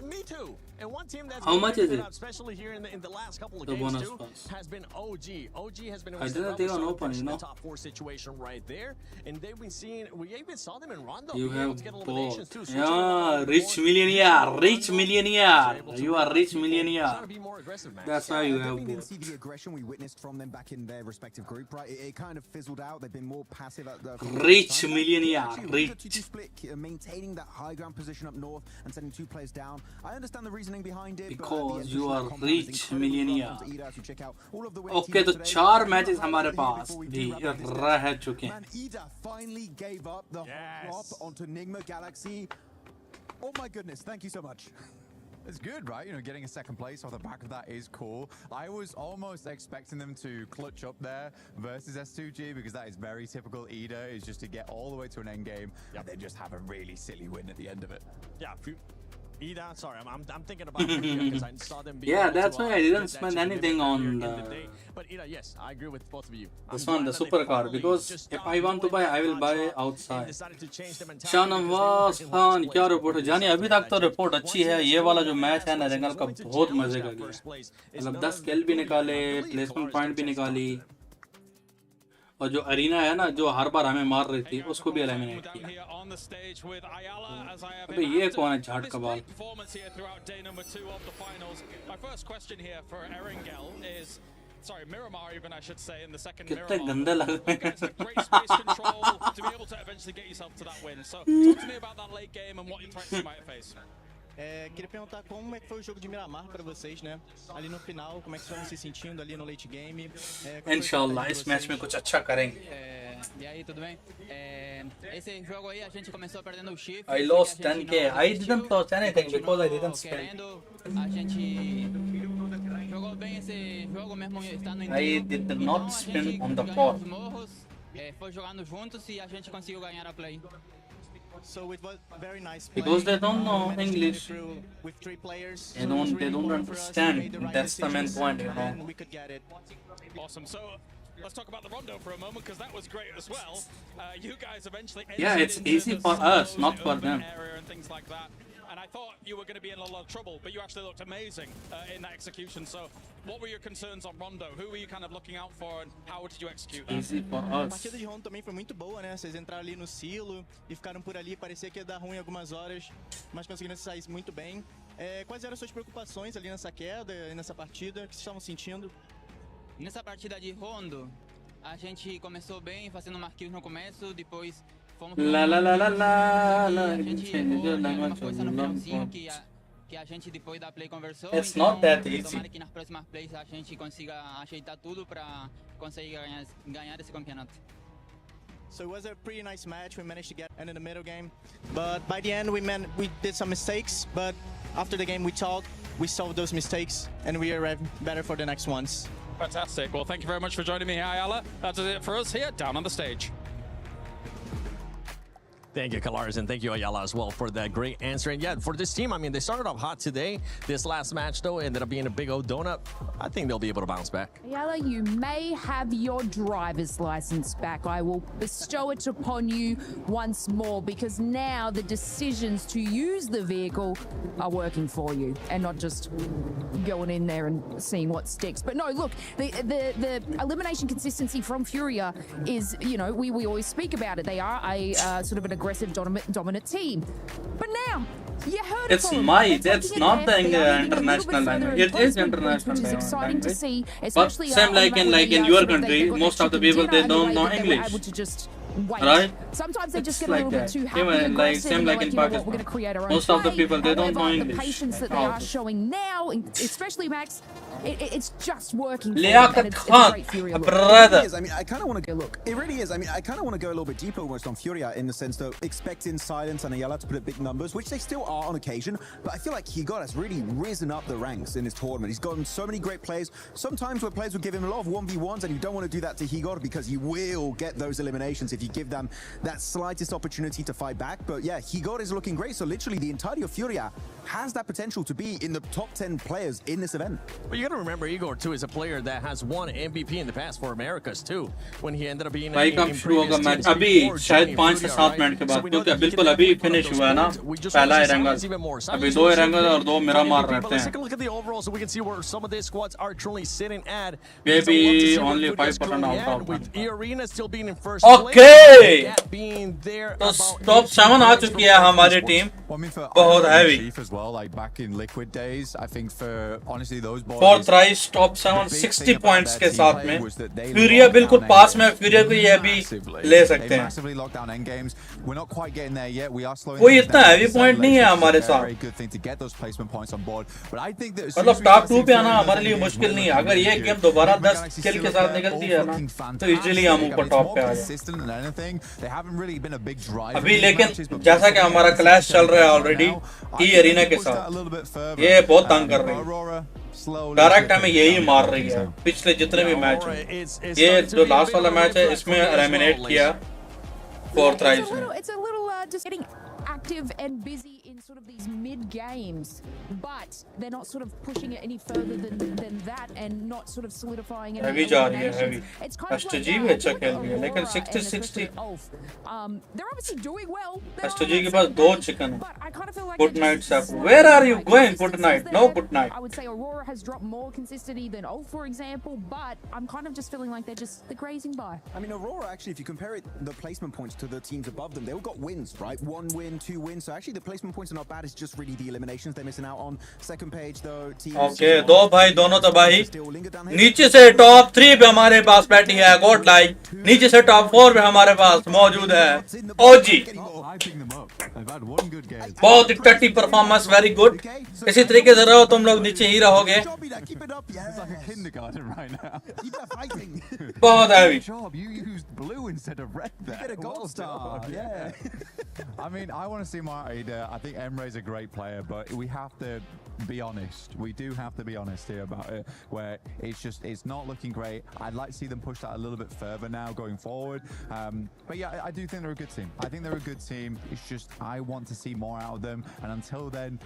Speaker 10: Me too. And one team that's
Speaker 2: how much is it?
Speaker 10: Up, especially here in the last couple of
Speaker 2: the
Speaker 10: games
Speaker 2: bonus
Speaker 10: too,
Speaker 2: pass
Speaker 10: has been OG. OG has been
Speaker 2: I didn't even open, you know.
Speaker 10: the top 4 situation right there, and they've been seeing. We even saw them in Rondo.
Speaker 2: You
Speaker 10: able
Speaker 2: have
Speaker 10: to get eliminations
Speaker 2: both.
Speaker 10: too.
Speaker 2: Yeah, rich millionaire, rich millionaire. You are rich millionaire. That's why you have
Speaker 12: We didn't
Speaker 2: both.
Speaker 12: see the aggression we witnessed from them back in their respective group, right? It kind of fizzled out. They've been more passive at the
Speaker 2: Rich millionaire, rich.
Speaker 12: Split, maintaining that high ground position up north and sending 2 players down. I understand the reasoning behind it.
Speaker 2: Because you are rich millionaire. Okay, तो 4 matches हमारे पास भी रह चुके हैं.
Speaker 12: Ida finally gave up the drop onto Nigma Galaxy. Oh my goodness, thank you so much.
Speaker 17: It's good, right? You know, getting a second place off the back of that is cool. I was almost expecting them to clutch up there versus S2G because that is very typical Ida, is just to get all the way to an end game and then just have a really silly win at the end of it.
Speaker 10: Yeah, Ida, sorry, I'm thinking about because I saw them be
Speaker 2: Yeah, that's why I didn't spend anything on the...
Speaker 10: But Ida, yes, I agree with both of you.
Speaker 2: This one, the supercar, because if I want to buy, I will buy outside. Shahnawaz Khan क्या report है जानी? अभी तक तो report अच्छी है. ये वाला जो मैच है ना रंगल का बहुत मजे का गया. मतलब 10 किल भी निकाले, प्लेसमेंट पॉइंट भी निकाली, और जो अरीना है ना जो हर बार हमें मार रही थी उसको भी एलिमिनेट किया. अबे ये कौन है झाट का बाल?
Speaker 11: Sorry, Miramar even I should say in the second
Speaker 2: कितने गंदे लग रहे हैं.
Speaker 11: Great space control to be able to eventually get yourself to that win. So talk to me about that late game and what threats you might face.
Speaker 7: Queria perguntar como é que foi o jogo de Miramar para vocês, né? Ali no final, como é que vocês estão se sentindo ali no late game?
Speaker 2: इंशाल्लाह इस match में कुछ अच्छा करेंगे.
Speaker 19: E aí, tudo bem? Esse jogo aí a gente começou perdendo o shift.
Speaker 2: I lost 10k. I didn't lose anything because I didn't spend.
Speaker 19: A gente jogou bem esse jogo mesmo estando em
Speaker 2: I did not spin on the court.
Speaker 19: Foi jogando juntos e a gente conseguiu ganhar a play.
Speaker 7: So it was very nice
Speaker 2: Because they don't know English.
Speaker 7: With 3 players.
Speaker 2: They don't understand. That's the main point, you know.
Speaker 7: We could get it.
Speaker 11: Awesome. So let's talk about the rondo for a moment because that was great as well. You guys eventually
Speaker 2: Yeah, it's easy for us, not for them.
Speaker 11: And things like that. And I thought you were going to be in a lot of trouble, but you actually looked amazing in that execution. So, what were your concerns on Rondo? Who were you kind of looking out for, and how did you execute that?
Speaker 2: Easy for
Speaker 7: A
Speaker 2: us.
Speaker 7: partida de Rondo também foi muito boa, né? Vocês entraram ali no silo e ficaram por ali. Parecia que ia dar ruim algumas horas, mas conseguiram sair muito bem. Quais eram as suas preocupações ali nessa queda, nessa partida? O que vocês estavam sentindo?
Speaker 19: Nessa partida de Rondo, a gente começou bem, fazendo marquinhos no começo, depois fomos
Speaker 2: La la la la la la.
Speaker 19: a gente errou uma coisa no finalzinho que a gente depois da play conversou.
Speaker 2: It's
Speaker 19: então,
Speaker 2: not that easy.
Speaker 19: Tomara que nas próximas plays a gente consiga ajeitar tudo para conseguir ganhar esse campeonato.
Speaker 7: So it was a pretty nice match. We managed to get in the middle game, but by the end we did some mistakes. But after the game we talked, we solved those mistakes, and we are better for the next ones.
Speaker 11: Fantastic. Well, thank you very much for joining me, Ayala. That is it for us here down on the stage.
Speaker 10: Thank you, Kalaris, and thank you, Ayala, as well, for that great answer. And yeah, for this team, I mean, they started off hot today. This last match, though, ended up being a big old donut. I think they'll be able to bounce back.
Speaker 15: Ayala, you may have your driver's license back. I will bestow it upon you once more because now the decisions to use the vehicle are working for you and not just going in there and seeing what sticks. But no, look, the elimination consistency from Furia is, you know, we always speak about it. They are a sort of an aggressive dominant team. But now, you heard
Speaker 2: it's my, that's not the international language. It is international
Speaker 15: which is exciting to see,
Speaker 2: but same like in your country, most of the people they don't know English.
Speaker 15: Wait.
Speaker 2: Right?
Speaker 15: Sometimes they just
Speaker 2: it's
Speaker 15: get
Speaker 2: like
Speaker 15: a little bit too happy and
Speaker 2: like
Speaker 15: aggressive.
Speaker 2: Same like in Pakistan.
Speaker 15: We're going to create our own
Speaker 2: Most of the people they don't know
Speaker 15: However,
Speaker 2: English.
Speaker 15: The patience that they are showing now, especially Max, it's just working.
Speaker 2: Liaquat Khan, brother.
Speaker 12: I mean, I kind of want to go look. It really is. I mean, I kind of want to go a little bit deeper almost on Furia in the sense that expecting Silence and Ayala to put up big numbers, which they still are on occasion. But I feel like Higot has really risen up the ranks in this tournament. He's gotten so many great plays. Sometimes where players will give him a lot of 1v1s, and you don't want to do that to Higot because you will get those eliminations if you give them that slightest opportunity to fight back. But yeah, Higot is looking great. So literally the entirety of Furia has that potential to be in the top 10 players in this event.
Speaker 10: But you got to remember, Igor too is a player that has won MVP in the past for Americas too, when he ended up being
Speaker 2: भाई कब शुरू होगा match? अभी शायद 5 से 7 minute के बाद, क्योंकि बिल्कुल अभी फिनिश हुआ है ना पहला एरंगा, अभी 2 एरंगा और 2 मिरामार रहते हैं.
Speaker 10: Let's take a look at the overall so we can see where some of these squads are truly sitting at.
Speaker 2: Maybe only 5% out of
Speaker 10: with E-Arena still being in first
Speaker 2: place. Okay.
Speaker 10: Being there.
Speaker 2: तो top 7 आ चुकी है हमारी team.
Speaker 17: Well, I mean, for
Speaker 2: बहुत
Speaker 17: Iron
Speaker 2: heavy.
Speaker 17: Chief as well, like back in Liquid days, I think for honestly those boys.
Speaker 2: 4 tries, top 7, 60 points के साथ में. Furia बिल्कुल पास में. Furia को ये भी ले सकते हैं.
Speaker 17: Massively locked down end games. We're not quite getting there yet. We are slowing.
Speaker 2: कोई इतना heavy point नहीं है हमारे साथ.
Speaker 17: Very good thing to get those placement points on board. But I think that
Speaker 2: मतलब top 2 पे आना हमारे लिए मुश्किल नहीं है. अगर ये गेम दोबारा 10 किल के साथ निकलती है ना, तो इजीली हम ऊपर टॉप पे आ जाएंगे. अभी लेकिन जैसा कि हमारा क्लैश चल रहा है ऑलरेडी ई एरिना के साथ, ये बहुत तंग कर रही है. डायरेक्ट हमें यही मार रही है. पिछले जितने भी मैच हैं, ये जो लास्ट वाला मैच है इसमें एलिमिनेट किया 4 tries.
Speaker 15: It's a little just getting active and busy in sort of these mid games, but they're not sort of pushing it any further than that and not sort of solidifying it.
Speaker 2: Heavy जा रही है, heavy. STG भी अच्छा खेल रही है, लेकिन 60-60.
Speaker 15: They're obviously doing well.
Speaker 2: STG के पास 2 chicken है. Good night, Safu. Where are you going? Good night. No good night.
Speaker 15: I would say Aurora has dropped more consistency than Ulf, for example, but I'm kind of just feeling like they're grazing by.
Speaker 12: I mean, Aurora actually, if you compare it, the placement points to the teams above them, they all got wins, right? 1 win, 2 wins. So actually, the placement points are not bad. It's just really the eliminations they're missing out on. Second page, though, teams.
Speaker 2: Okay, दो भाई दोनों तबाही. नीचे से top 3 पे हमारे पास बैठी है गोड लाइक. नीचे से टॉप 4 पे हमारे पास मौजूद है ओजी. बहुत ही टट्टी परफॉर्मेंस, वेरी गुड. इसी तरीके से रहो तुम लोग, नीचे ही रहोगे. बहुत heavy.
Speaker 17: I mean, I want to see more Ada. I think Emre's a great player, but we have to be honest. We do have to be honest here about it, where it's not looking great. I'd like to see them push that a little bit further now going forward. But yeah, I do think they're a good team. I think they're a good team. It's just I want to see more out of them, and until then,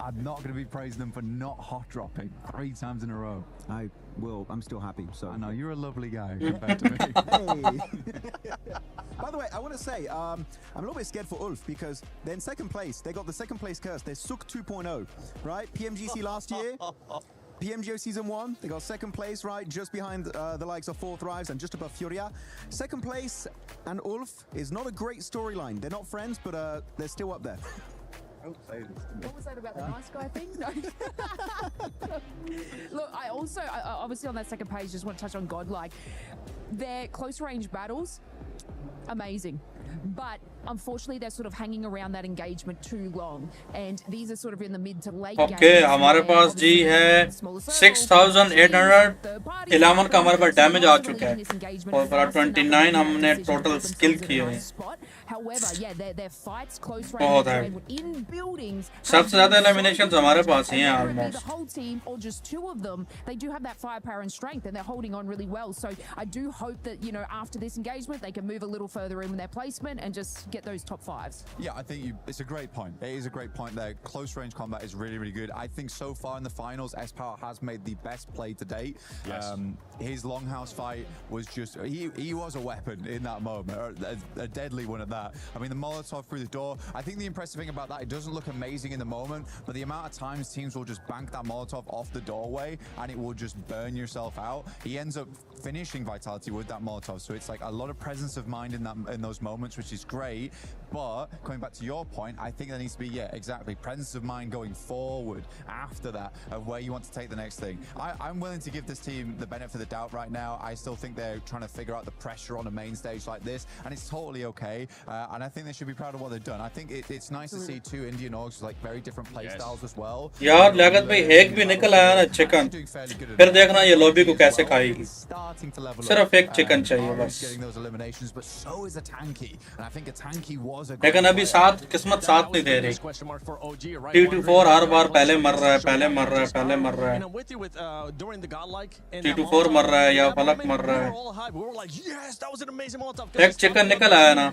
Speaker 17: I'm not going to be praising them for not hot dropping 3 times in a row.
Speaker 12: I will. I'm still happy. So
Speaker 17: I know you're a lovely guy compared to me.
Speaker 12: Hey. By the way, I want to say I'm a little bit scared for Ulf because they're in second place. They got the second place curse. They're Sook 2.0, right? PMGC last year. PMGO Season 1, they got second place, right? Just behind the likes of Fourth Rise and just above Furia. Second place and Ulf is not a great storyline. They're not friends, but they're still up there.
Speaker 15: What was that about the nice guy thing? No. Look, I also, obviously on that second page, just want to touch on Godlike. Their close range battles, amazing. But unfortunately, they're sort of hanging around that engagement too long. And these are sort of in the mid to late games.
Speaker 2: Okay, हमारे पास जी है 6,800. 11 का हमारे पास damage आ चुका है और पर 29 हमने total skill किए हैं.
Speaker 15: However, yeah, their fights close
Speaker 2: बहुत
Speaker 15: range
Speaker 2: है.
Speaker 15: in buildings.
Speaker 2: सबसे ज़्यादा eliminations हमारे पास ही हैं almost.
Speaker 15: The whole team or just 2 of them, they do have that firepower and strength, and they're holding on really well. So I do hope that, you know, after this engagement, they can move a little further in with their placement and just get those top 5s.
Speaker 17: Yeah, I think it's a great point. It is a great point there. Close range combat is really, really good. I think so far in the finals, S-Power has made the best play to date.
Speaker 1: Yes.
Speaker 17: His Longhouse fight was just, he was a weapon in that moment, or a deadly one at that. I mean, the Molotov through the door, I think the impressive thing about that, it doesn't look amazing in the moment, but the amount of times teams will just bank that Molotov off the doorway and it will just burn yourself out. He ends up finishing Vitality with that Molotov, so it's like a lot of presence of mind in those moments, which is great. But coming back to your point, I think there needs to be, yeah, exactly, presence of mind going forward after that of where you want to take the next thing. I'm willing to give this team the benefit of the doubt right now. I still think they're trying to figure out the pressure on a main stage like this, and it's totally okay. And I think they should be proud of what they've done. I think it's nice to see 2 Indian orgs with like very different play styles as well.
Speaker 2: यार लागत भाई एक भी निकल आया ना chicken, फिर देखना ये लॉबी को कैसे खाएगी. सिर्फ एक चिकन चाहिए बस. लेकिन अभी साथ किस्मत साथ नहीं दे रही. T24 हर बार पहले मर रहा है. T24 मर रहा है या फलक मर रहा है. एक चिकन निकल आया ना.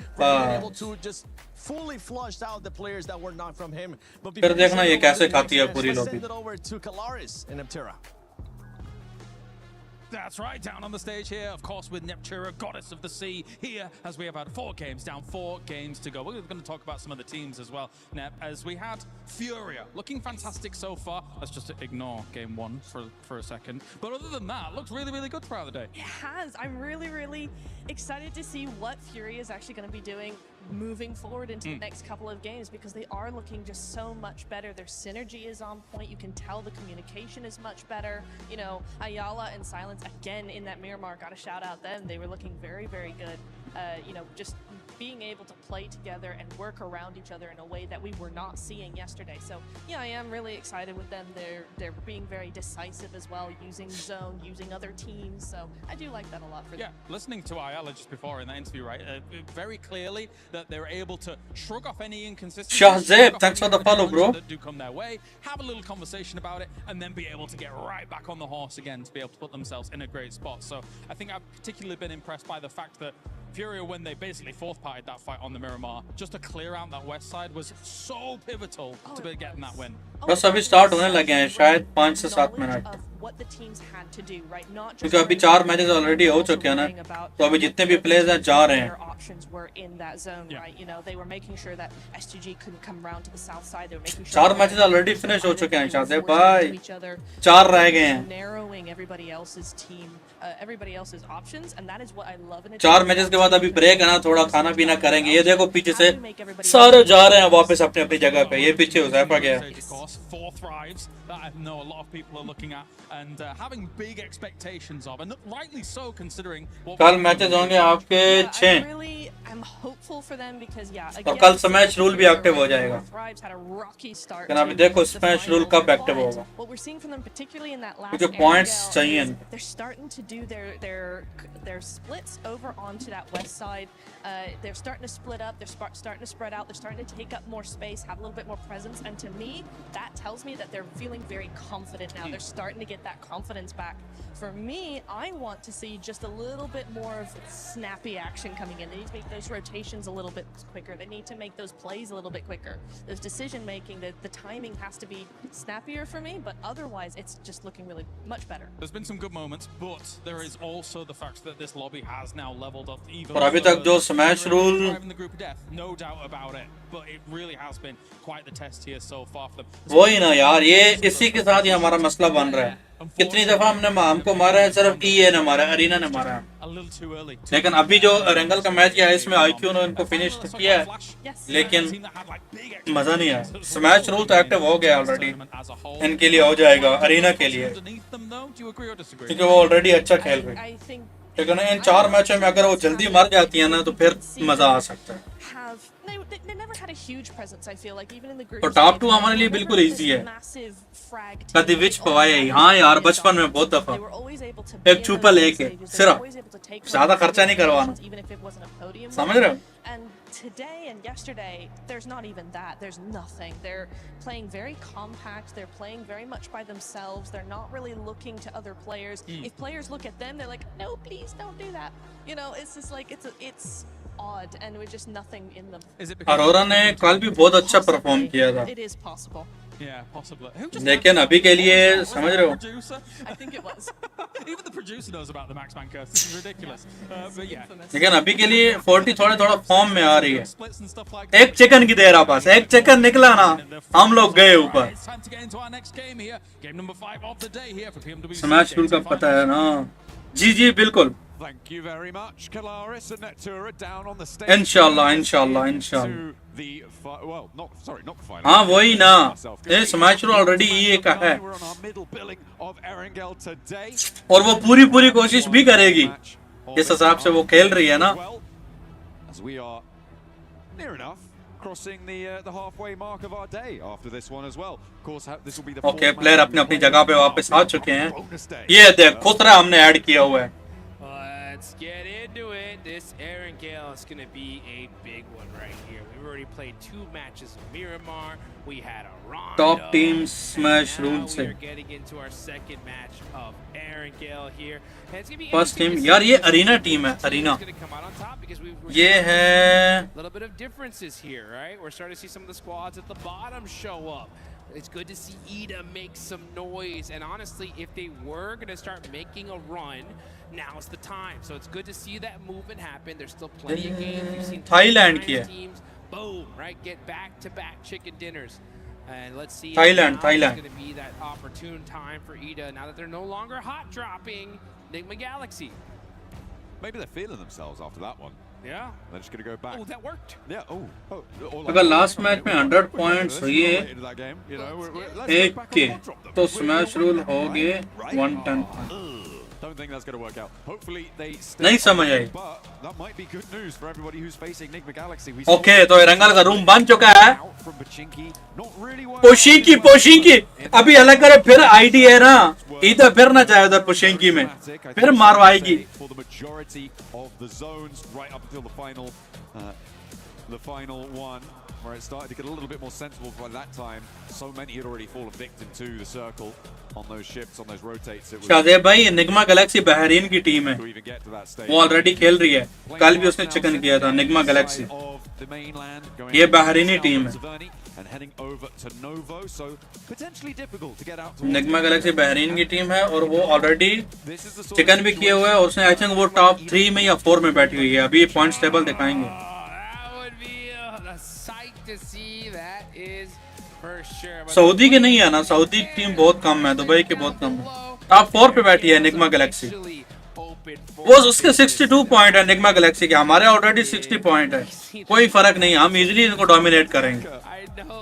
Speaker 10: Fully flushed out the players that were not from him.
Speaker 2: फिर देखना ये कैसे खाती है पूरी lobby.
Speaker 10: Send it over to Kalaris in Neptera.
Speaker 11: That's right, down on the stage here, of course, with Neptura, goddess of the sea, here as we have had 4 games down, 4 games to go. We're going to talk about some of the teams as well, Nep, as we had Furia, looking fantastic so far. Let's just ignore game 1 for a second. But other than that, looks really, really good throughout the day.
Speaker 13: It has. I'm really, really excited to see what Furia is actually going to be doing moving forward into the next couple of games, because they are looking just so much better. Their synergy is on point. You can tell the communication is much better. You know, Ayala and Silence again in that Miramar, got to shout out them. They were looking very, very good. You know, just being able to play together and work around each other in a way that we were not seeing yesterday. So yeah, I am really excited with them. They're being very decisive as well, using zone, using other teams. So I do like that a lot for them.
Speaker 11: Yeah, listening to Ayala just before in that interview, right, very clearly that they're able to shrug off any inconsistencies.
Speaker 2: Shahzeb, thanks for the follow, bro.
Speaker 11: That do come their way, have a little conversation about it, and then be able to get right back on the horse again to be able to put themselves in a great spot. So I think I've particularly been impressed by the fact that Furia, when they basically fourth-parted that fight on the Miramar, just to clear out that west side was so pivotal to be getting that win.
Speaker 2: बस अभी start होने लगे हैं शायद 5 से 7 minute, क्योंकि अभी 4 matches already हो चुके हैं ना, तो अभी जितने भी प्लेयर्स हैं जा रहे हैं. चार मैचेस ऑलरेडी फिनिश हो चुके हैं शायद भाई, 4 रह गए हैं. 4 मैचेस के बाद अभी ब्रेक है ना, थोड़ा खाना पीना करेंगे. ये देखो पीछे से सारे जा रहे हैं वापस अपनी अपनी जगह पे. ये पीछे हो जाए गया.
Speaker 11: 4 thrives that I know a lot of people are looking at and having big expectations of, and rightly so considering what
Speaker 2: कल मैचेस होंगे आपके 6
Speaker 13: I'm hopeful for them because
Speaker 2: और कल स्मैश रूल भी एक्टिव हो जाएगा. लेकिन अभी देखो स्मैश रूल कब एक्टिव होगा, क्योंकि पॉइंट्स चाहिए.
Speaker 13: They're starting to do their splits over onto that west side. They're starting to split up. They're starting to spread out. They're starting to take up more space, have a little bit more presence, and to me, that tells me that they're feeling very confident now. They're starting to get that confidence back. For me, I want to see just a little bit more of snappy action coming in. They need to make those rotations a little bit quicker. They need to make those plays a little bit quicker. Those decision making, the timing has to be snappier for me, but otherwise it's just looking really much better.
Speaker 11: There's been some good moments, but there is also the fact that this lobby has now leveled up even.
Speaker 2: और अभी तक जो smash rule,
Speaker 11: no doubt about it, but it really has been quite the test here so far for them.
Speaker 2: वही ना यार, ये इसी के साथ ही हमारा मसला बन रहा है. कितनी दफा हमको मारा है, सिर्फ ईए ने मारा, अरीना ने मारा. लेकिन अभी जो रेंगल का मैच किया है इसमें आईक्यू ने इनको फिनिश किया है, लेकिन मजा नहीं आया. स्मैश रूल तो एक्टिव हो गया ऑलरेडी, इनके लिए हो जाएगा, अरीना के लिए, क्योंकि वो ऑलरेडी अच्छा खेल रही है. लेकिन इन 4 मैचों में अगर वो जल्दी मर जाती है ना, तो फिर मजा आ सकता है. तो टॉप 2 हमारे लिए बिल्कुल इजी है. कभी विच पवाए, हाँ यार बचपन में बहुत दफा एक छुपा लेके सिर्फ, ज्यादा खर्चा नहीं करवाना, समझ रहे हो.
Speaker 13: Today and yesterday, there's not even that. There's nothing. They're playing very compact. They're playing very much by themselves. They're not really looking to other players. If players look at them, they're like, no, please don't do that. You know, it's just like, it's odd and we're just nothing in them.
Speaker 2: Arora ने कल भी बहुत अच्छा perform किया था.
Speaker 13: It is possible.
Speaker 11: Yeah, possibly.
Speaker 2: लेकिन अभी के लिए समझ रहे हो,
Speaker 13: I think it was.
Speaker 11: Even the producer knows about the Max Man curse. This is ridiculous. But yeah.
Speaker 2: लेकिन अभी के लिए 40 थोड़ा फॉर्म में आ रही है. एक चिकन की देर पास, एक चिकन निकला ना, हम लोग गए ऊपर. स्मैश रूल का पता है ना. जी बिल्कुल.
Speaker 1: Thank you very much, Kalaris and Netura down on the stage.
Speaker 2: इंशाल्लाह.
Speaker 1: Well, not the final.
Speaker 2: हाँ वही ना, ये स्मैश रूल ऑलरेडी ये का है, और वो पूरी कोशिश भी करेगी इस हिसाब से वो खेल रही है ना.
Speaker 1: As we are near enough crossing the halfway mark of our day after this one as well. Of course, this will be the
Speaker 2: okay, player अपनी जगह पे वापस आ चुके हैं. ये देख खुसरा हमने ऐड किया हुआ है.
Speaker 3: Let's get into it. This Aaron Gale is going to be a big one right here. We've already played 2 matches of Miramar. We had a Rondo.
Speaker 2: Top team smash rule से.
Speaker 3: We're getting into our second match of Aaron Gale here. And it's going to be
Speaker 2: First team, यार ये arena team है, arena. ये है.
Speaker 3: A little bit of differences here, right? We're starting to see some of the squads at the bottom show up. It's good to see Ida make some noise, and honestly, if they were going to start making a run, now's the time. So it's good to see that movement happen. There's still plenty of games. You've seen
Speaker 2: Thailand
Speaker 3: teams, boom, right? Get back-to-back chicken dinners. And let's see
Speaker 2: Thailand.
Speaker 3: It's going to be that opportune time for Ida now that they're no longer hot dropping Enigma Galaxy.
Speaker 1: Maybe they're feeling themselves after that one.
Speaker 3: Yeah.
Speaker 1: They're just going to go back.
Speaker 3: Oh, that worked.
Speaker 1: Yeah.
Speaker 2: अगर last match में 100 points हुए एक के तो smash rule हो गए 110
Speaker 1: Don't think that's going to work out. Hopefully they
Speaker 2: नहीं समझ आई.
Speaker 1: But that might be good news for everybody who's facing Enigma Galaxy.
Speaker 2: Okay तो रंगल का रूम बन चुका है. पोशिंकी अभी अलग करे फिर आईडी है ना इधर फिर ना चाहे उधर पोशिंकी में फिर मारवाएगी.
Speaker 1: For the majority of the zones right up until the final one where it started to get a little bit more sensible by that time. So many had already fallen victim to the circle on those ships, on those rotates. It was
Speaker 2: Shadab भाई Nigma Galaxy Bahrain की team है. वो already खेल रही है. कल भी उसने चिकन किया था निगमा गैलेक्सी. ये बहरीनी टीम है. निगमा गैलेक्सी बहरीन की टीम है और वो ऑलरेडी चिकन भी किए हुए है और उसने आई थिंक वो टॉप 3 में या 4 में बैठी हुई है. अभी पॉइंट्स टेबल दिखाएंगे. सऊदी के नहीं है ना. सऊदी टीम बहुत कम है. दुबई के बहुत कम है. टॉप 4 पे बैठी है निगमा गैलेक्सी. वो उसके 62 पॉइंट है निगमा गैलेक्सी के. हमारे ऑलरेडी 60 पॉइंट है. कोई फर्क नहीं. हम इजीली इनको डोमिनेट करेंगे.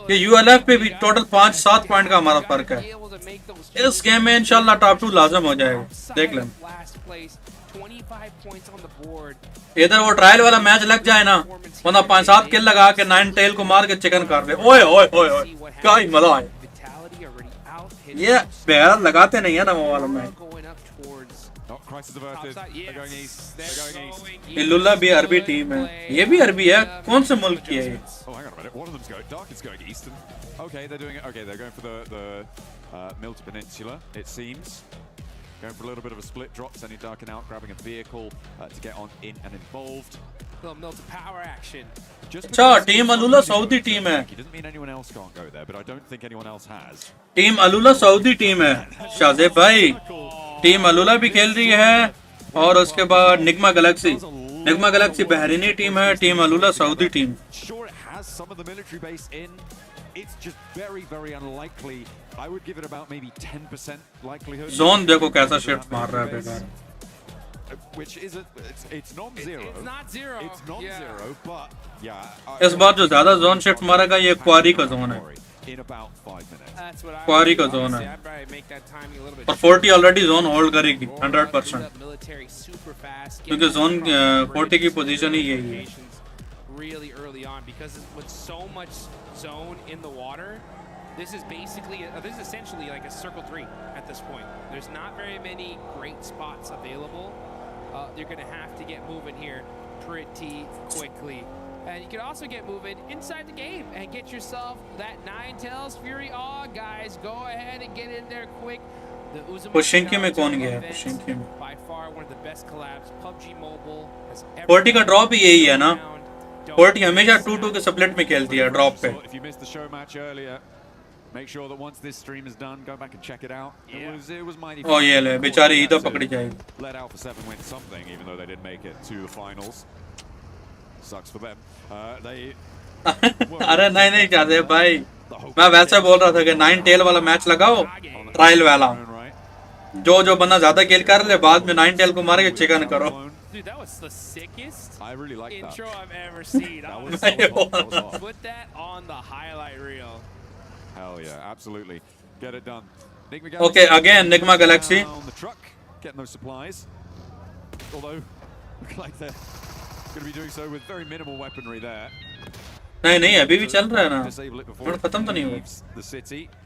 Speaker 2: ये यूएलएफ पे भी टोटल 5-7 पॉइंट का हमारा फर्क है. इस गेम में इंशाल्लाह टॉप 2 लाजम हो जाएगा. देख लें. इधर वो ट्रायल वाला मैच लग जाए ना वरना 5-7 किल लगा के 9 टेल को मार के चिकन कर दे. ओए ओए ओए ओए क्या ही मजा है. ये बेहद लगाते नहीं है ना वो वाला मैच. लुल्ला भी अरबी टीम है. ये भी अरबी है. कौन से मुल्क की है ये.
Speaker 1: Milton Peninsula, it seems. Going for a little bit of a split drop, sending Darken out, grabbing a vehicle to get on in and involved.
Speaker 3: Little Milton power action.
Speaker 2: अच्छा टीम अलुला सऊदी टीम है.
Speaker 1: It doesn't mean anyone else can't go there, but I don't think anyone else has.
Speaker 2: Team Alula Saudi team है शादेब भाई. Team अलुला भी खेल रही है और उसके बाद Nigma Galaxy. Nigma Galaxy Bahraini team है. Team Alula Saudi team.
Speaker 1: Sure, it has some of the military base in. It's just very, very unlikely. I would give it about maybe 10% likelihood.
Speaker 2: Zone देखो कैसा shift मार रहा है बेकार.
Speaker 1: Which is it's non-zero.
Speaker 3: It's not zero.
Speaker 1: It's non-zero, but yeah.
Speaker 2: इस बार जो ज़्यादा zone shift मारेगा ये क्वारी का zone है.
Speaker 1: In about 5 minutes.
Speaker 2: क्वारी का zone है. और 40 already zone hold करेगी 100%. क्योंकि zone 40 की position ही यही है.
Speaker 3: Really early on because with so much zone in the water, this is essentially like a circle 3 at this point. There's not very many great spots available. You're going to have to get moving here pretty quickly. And you can also get moving inside the game and get yourself that 9 Tails Fury. Oh, guys, go ahead and get in there quick.
Speaker 2: पुशिंकी में कौन गया? पुशिंकी में
Speaker 3: by far one of the best collabs PUBG Mobile has ever
Speaker 2: 40 का drop ही यही है ना. 40 हमेशा 2-2 के स्प्लिट में खेलती है ड्रॉप पे.
Speaker 1: If you missed the show match earlier, make sure that once this stream is done, go back and check it out. It was mighty.
Speaker 2: Oh ये ले बेचारी इधर पकड़ी जाएगी.
Speaker 1: Let Alpha 7 win something, even though they didn't make it to the finals. Sucks for them.
Speaker 2: अरे नहीं चाहते भाई. मैं वैसे बोल रहा था कि 9 टेल वाला मैच लगाओ ट्रायल वाला. जो बंदा ज्यादा किल कर ले बाद में 9 टेल को मार के चिकन करो.
Speaker 3: Dude, that was the sickest
Speaker 1: really like
Speaker 3: intro
Speaker 1: that.
Speaker 3: I've ever seen.
Speaker 1: That was awesome.
Speaker 3: Put that on the highlight reel.
Speaker 1: Hell yeah, absolutely. Get it done.
Speaker 2: Okay, again Enigma Galaxy.
Speaker 1: On the truck, getting those supplies. Although, look like they're going to be doing so with very minimal weaponry there.
Speaker 2: नहीं अभी भी चल रहा है ना. खत्म तो नहीं हुआ.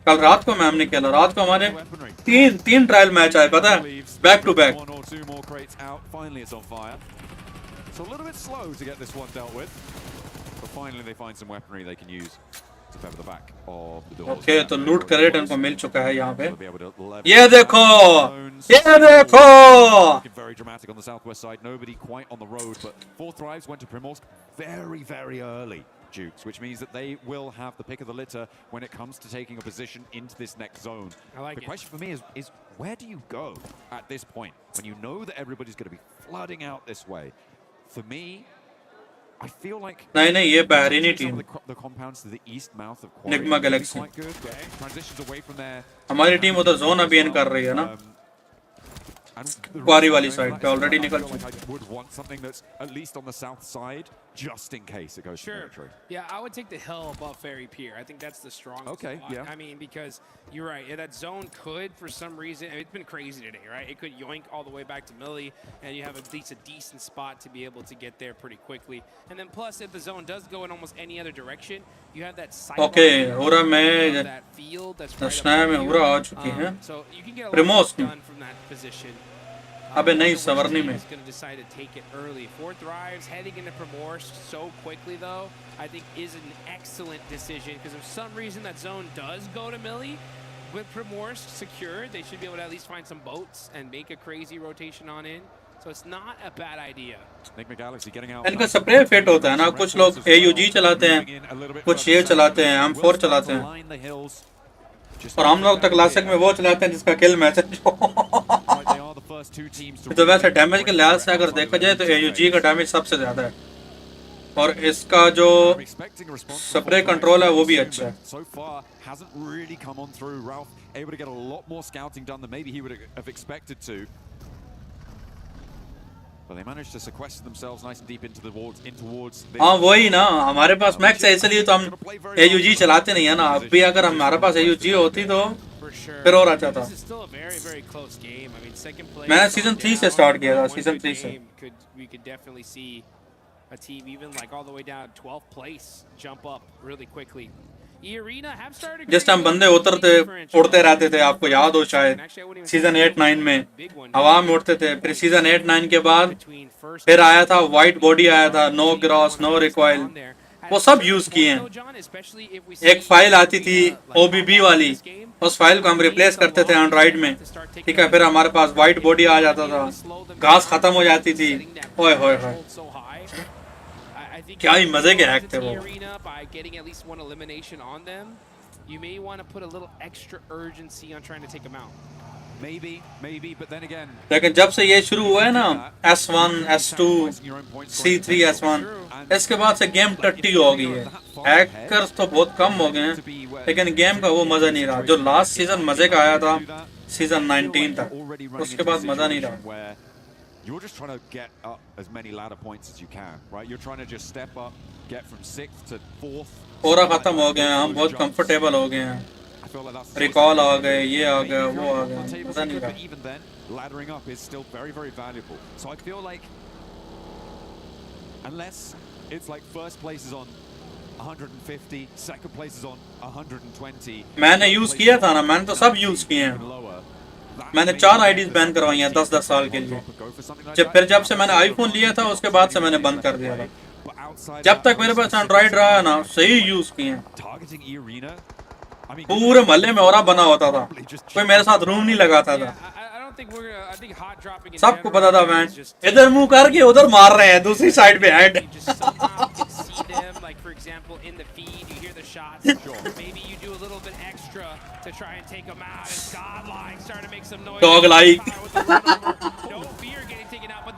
Speaker 2: कल रात को मैम ने खेला. रात को हमारे तीन ट्रायल मैच आए पता है. Back to back.
Speaker 1: One or two more crates out. Finally, it's on fire. So a little bit slow to get this one dealt with, but finally they find some weaponry they can use to pepper the back of the doors.
Speaker 2: Okay, तो लूट crate इनको मिल चुका है यहाँ पे. ये देखो.
Speaker 1: Very dramatic on the southwest side. Nobody quite on the road, but 4 Thrives went to Primorsk very, very early. Dukes, which means that they will have the pick of the litter when it comes to taking a position into this next zone. The question for me is where do you go at this point when you know that everybody's going to be flooding out this way? For me, I feel like
Speaker 2: नहीं ये Bahraini team.
Speaker 1: The compounds to the east mouth of
Speaker 2: Enigma Galaxy.
Speaker 1: Transitions away from there.
Speaker 2: हमारी team उधर zone अभी इन कर रही है ना. क्वारी वाली साइड पे ऑलरेडी निकल चुके।
Speaker 1: I would want something that's at least on the south side, just in case it goes to military.
Speaker 3: Yeah, I would take the hill above Ferry Pier. I think that's the strongest spot.
Speaker 1: Yeah.
Speaker 3: I mean, because you're right, that zone could, for some reason, it's been crazy today, right? It could yoink all the way back to Millie, and you have at least a decent spot to be able to get there pretty quickly. And then plus, if the zone does go in almost any other direction, you have that sight
Speaker 2: पूरा मैं
Speaker 3: that field that's right
Speaker 2: snap में पूरा आ चुकी है।
Speaker 3: so you can get a lot
Speaker 2: प्रिमोस
Speaker 3: done from that position.
Speaker 2: अबे नहीं सवरनी में।
Speaker 3: He's going to decide to take it early. 4 drives, heading into Primorsk so quickly, though, I think is an excellent decision because if some reason that zone does go to Millie, with Primorsk secured, they should be able to at least find some boats and make a crazy rotation on in. So it's not a bad idea.
Speaker 2: इनका spray fit होता है ना, कुछ लोग AUG चलाते हैं, कुछ ये चलाते हैं, M4 चलाते हैं, और हम लोग तो क्लासिक में वो चलाते हैं जिसका किल मैसेज हो। तो वैसे डैमेज के लिहाज से अगर देखा जाए तो AUG का डैमेज सबसे ज्यादा है, और इसका जो स्प्रे कंट्रोल है वो भी अच्छा है।
Speaker 1: So far hasn't really come on through. Ralph able to get a lot more scouting done than maybe he would have expected to. But they managed to sequester themselves nice and deep into the walls, in towards.
Speaker 2: हाँ वही ना, हमारे पास max है इसलिए तो हम AUG चलाते नहीं है ना। अब भी अगर हमारे पास AUG होती तो फिर और अच्छा था। मैंने सीजन 3 से स्टार्ट किया था, सीजन 3 से।
Speaker 3: We could definitely see a team even like all the way down 12th place jump up really quickly. E-Arena have started
Speaker 2: जिस टाइम बंदे उतरते उड़ते रहते थे, आपको याद हो शायद सीजन 8-9 में हवा में उड़ते थे। फिर सीजन 8-9 के बाद फिर आया था व्हाइट बॉडी, आया था नो ग्रॉस नो रिकॉइल, वो सब यूज किए हैं। एक फाइल आती थी OBB वाली, उस फाइल को हम रिप्लेस करते थे एंड्रॉइड में, ठीक है। फिर हमारे पास व्हाइट बॉडी आ जाता था, घास खत्म हो जाती थी। ओए होए होए, क्या ही मजे के हैक थे वो।
Speaker 3: You may want to put a little extra urgency on trying to take them out.
Speaker 1: Maybe, but then again.
Speaker 2: लेकिन जब से ये शुरू हुआ है ना, S1, S2, C3, S1, इसके बाद से गेम टट्टी हो गई है। हैकर्स तो बहुत कम हो गए हैं, लेकिन गेम का वो मजा नहीं रहा जो लास्ट सीजन मजे का आया था, सीजन 19 तक। उसके बाद मजा नहीं रहा।
Speaker 1: You're just trying to get up as many ladder points as you can, right? You're trying to just step up, get from 6th to 4th.
Speaker 2: पूरा खत्म हो गए हैं, हम बहुत कंफर्टेबल हो गए हैं। रिकॉल आ गए, ये आ गया, वो आ गया, पता नहीं रहा।
Speaker 1: Even then, laddering up is still very, very valuable. So I feel like, unless it's like first place is on 150, second place is on 120.
Speaker 2: मैंने यूज किया था ना, मैंने तो सब यूज किए हैं। मैंने 4 आईडीज बैन करवाई हैं 10-10 साल के लिए। जब से मैंने आईफोन लिया था उसके बाद से मैंने बंद कर दिया था। जब तक मेरे पास एंड्रॉइड रहा ना, सही यूज किए हैं। पूरे मोहल्ले में औरा बना होता था, कोई मेरे साथ रूम नहीं लगाता था। सबको पता था मैं इधर मुंह करके उधर मार रहे हैं, दूसरी साइड पे head.
Speaker 3: to try and take him out, and Godlike starting to make some noise.
Speaker 2: Dog-like.
Speaker 3: No fear getting taken out, but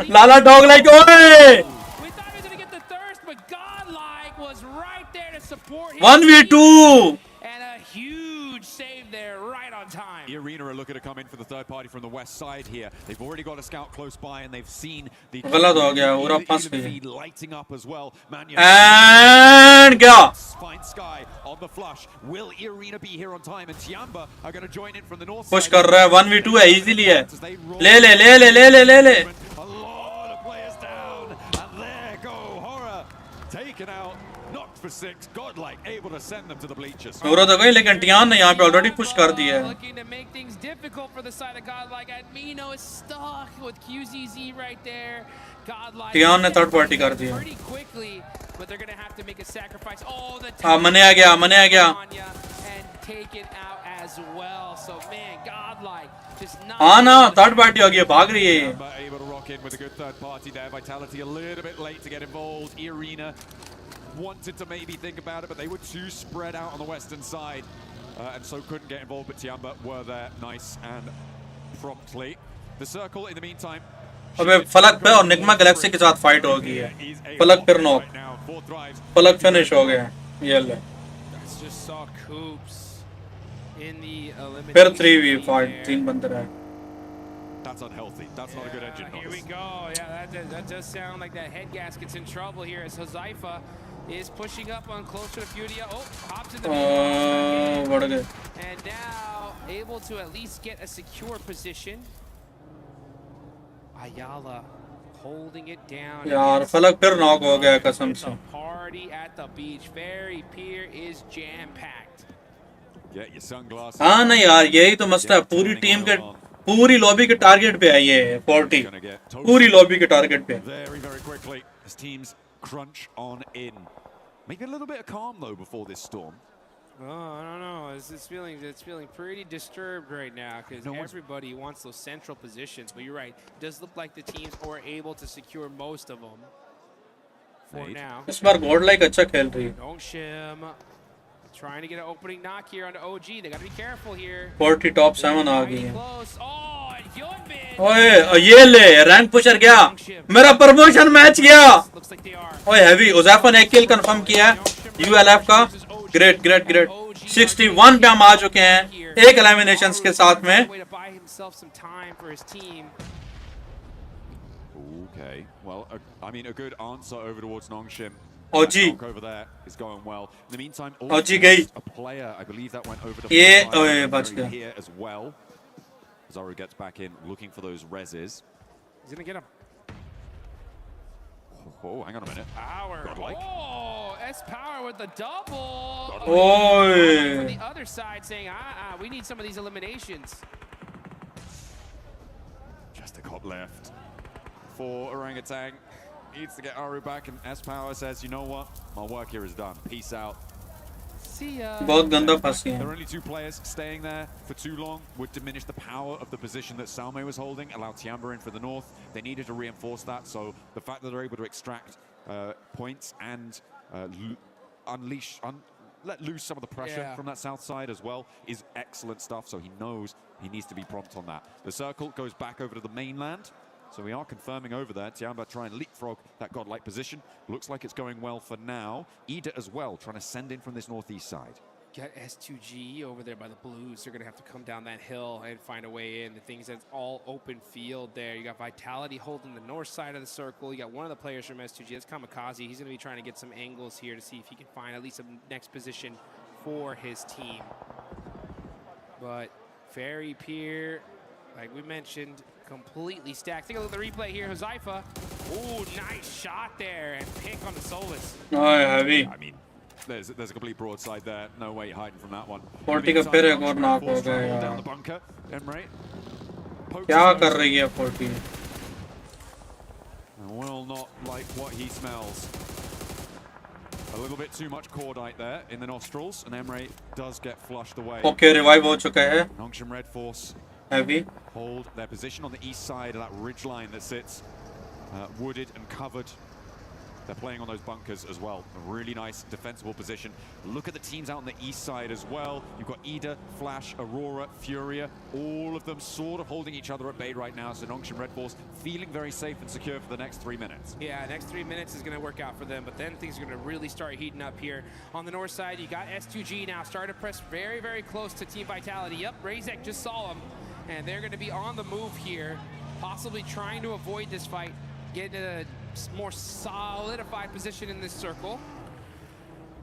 Speaker 2: Lala dog-like, oye!
Speaker 3: We thought he was gonna get the thirst, but Godlike was right there to support him.
Speaker 2: 1v2!
Speaker 3: And a huge save there, right on time.
Speaker 1: E-Arena are looking to come in for the third party from the west side here. They've already got a scout close by, and they've seen the
Speaker 2: गलत हो गया, पूरा फंस गया।
Speaker 1: lighting up as well.
Speaker 2: And गया।
Speaker 1: Fine Sky on the flush. Will E-Arena be here on time? And Tiamba are going to join in from the north.
Speaker 2: Push कर रहा है, 1v2 है, इजीली है। ले ले ले ले ले ले ले ले।
Speaker 1: A lot of players down, and there go Horror taken out. Knocked for 6, Godlike able to send them to the bleachers.
Speaker 2: पूरा तो गई, लेकिन टियान ने यहाँ पे ऑलरेडी पुश कर दिया है।
Speaker 3: Looking to make things difficult for the side of Godlike. Admino is stuck with QZZ right there. Godlike.
Speaker 2: Tian ने थर्ड पार्टी कर दिया।
Speaker 3: Pretty quickly, but they're going to have to make a sacrifice. Oh, the
Speaker 2: मने आ गया, मने आ गया।
Speaker 3: And take it out as well. So man, Godlike just not.
Speaker 2: हाँ ना, third party हो गई, भाग रही है।
Speaker 1: Able to rock in with a good third party there. Vitality a little bit late to get involved. E-Arena wanted to maybe think about it, but they were too spread out on the western side, and so couldn't get involved. But Tiamba were there, nice and promptly. The circle in the meantime.
Speaker 2: अबे फलक पे और Nigma Galaxy के साथ fight हो गई है। फलक फिर नॉक, फलक फिनिश हो गया। ये ले। फिर 3v5, 3 बंदे रहे।
Speaker 1: That's unhealthy. That's not a good engine noise.
Speaker 3: Here we go. Yeah, that does sound like that head gasket's in trouble here as Huzaifa is pushing up on closer to Furia. Oh, hops in the middle. And now able to at least get a secure position. Ayala holding it down.
Speaker 2: यार फलक फिर knock हो गया कसम से.
Speaker 3: Party at the beach. Ferry Pier is jam packed.
Speaker 1: Get your sunglasses.
Speaker 2: हाँ नहीं यार यही तो मसला है. पूरी टीम के पूरी लॉबी के टारगेट पे है ये 40. पूरी लॉबी के टारगेट पे.
Speaker 1: Very quickly as teams crunch on in. Maybe a little bit of calm though before this storm.
Speaker 3: Oh, I don't know. It's feeling pretty disturbed right now because everybody wants those central positions. But you're right. It does look like the teams are able to secure most of them for now.
Speaker 2: इस बार godlike अच्छा खेल रही है.
Speaker 3: Nongshim trying to get an opening knock here on the OG. They got to be careful here.
Speaker 2: 40 top 7 आ गई है.
Speaker 3: Oh, and Hyunbin.
Speaker 2: ओए ये ले रैंक पुशर गया. मेरा प्रमोशन मैच गया. ओए हैवी उज़ैफा ने एक किल कंफर्म किया है ULF का. ग्रेट 61 पे हम आ चुके हैं एक एलिमिनेशंस के साथ में.
Speaker 1: Okay, well, I mean, a good answer over towards Nongshim.
Speaker 2: OG
Speaker 1: over there is going well. In the meantime,
Speaker 2: OG गई.
Speaker 1: A player, I believe that went over to
Speaker 2: ये ओए बच गया.
Speaker 1: Here as well. Zaru gets back in, looking for those reses.
Speaker 3: He's gonna get him.
Speaker 1: Oh, hang on a minute.
Speaker 3: Power.
Speaker 1: Godlike.
Speaker 3: Oh, S-Power with the double.
Speaker 2: Oi.
Speaker 3: From the other side saying, we need some of these eliminations.
Speaker 1: Just a cop left for Orangutan. Needs to get Aru back, and S-Power says, you know what? My work here is done. Peace out.
Speaker 3: See ya.
Speaker 2: बहुत गंदा फंस गया.
Speaker 1: There are only 2 players. Staying there for too long would diminish the power of the position that Salme was holding, allow Tiamba in for the north. They needed to reinforce that, so the fact that they're able to extract points and let loose some of the pressure from that south side as well is excellent stuff, so he knows he needs to be prompt on that. The circle goes back over to the mainland. So we are confirming over there. Tiamba trying to leapfrog that godlike position. Looks like it's going well for now. Ida as well, trying to send in from this northeast side.
Speaker 3: Got S2G over there by the Blues. They're going to have to come down that hill and find a way in. The things that's all open field there. You got Vitality holding the north side of the circle. You got one of the players from S2G. That's Kamikaze. He's going to be trying to get some angles here to see if he can find at least a next position for his team. But Ferry Pier, like we mentioned, completely stacked. Take a look at the replay here. Huzaifa. Oh, nice shot there. And pick on the Solus.
Speaker 2: Oh, heavy.
Speaker 1: I mean, there's a complete broadside there. No way hiding from that one.
Speaker 2: 40 का फिर एक और knock हो गया यार.
Speaker 1: Down the bunker. Emre.
Speaker 2: क्या कर रही है 40?
Speaker 1: Will not like what he smells. A little bit too much cordite there in the nostrils, and Emre does get flushed away.
Speaker 2: Okay, revive हो चुका है.
Speaker 1: Nongshim Red Force
Speaker 2: heavy
Speaker 1: hold their position on the east side of that ridge line that sits wooded and covered. They're playing on those bunkers as well. A really nice defensible position. Look at the teams out on the east side as well. You've got Ida, Flash, Aurora, Furia, all of them sort of holding each other at bay right now. So Nongshim Red Force feeling very safe and secure for the next 3 minutes.
Speaker 3: Yeah, next 3 minutes is going to work out for them, but then things are going to really start heating up here. On the north side, you got S2G now starting to press very, very close to Team Vitality. Yep, Razek just saw him, and they're going to be on the move here, possibly trying to avoid this fight, get in a more solidified position in this circle.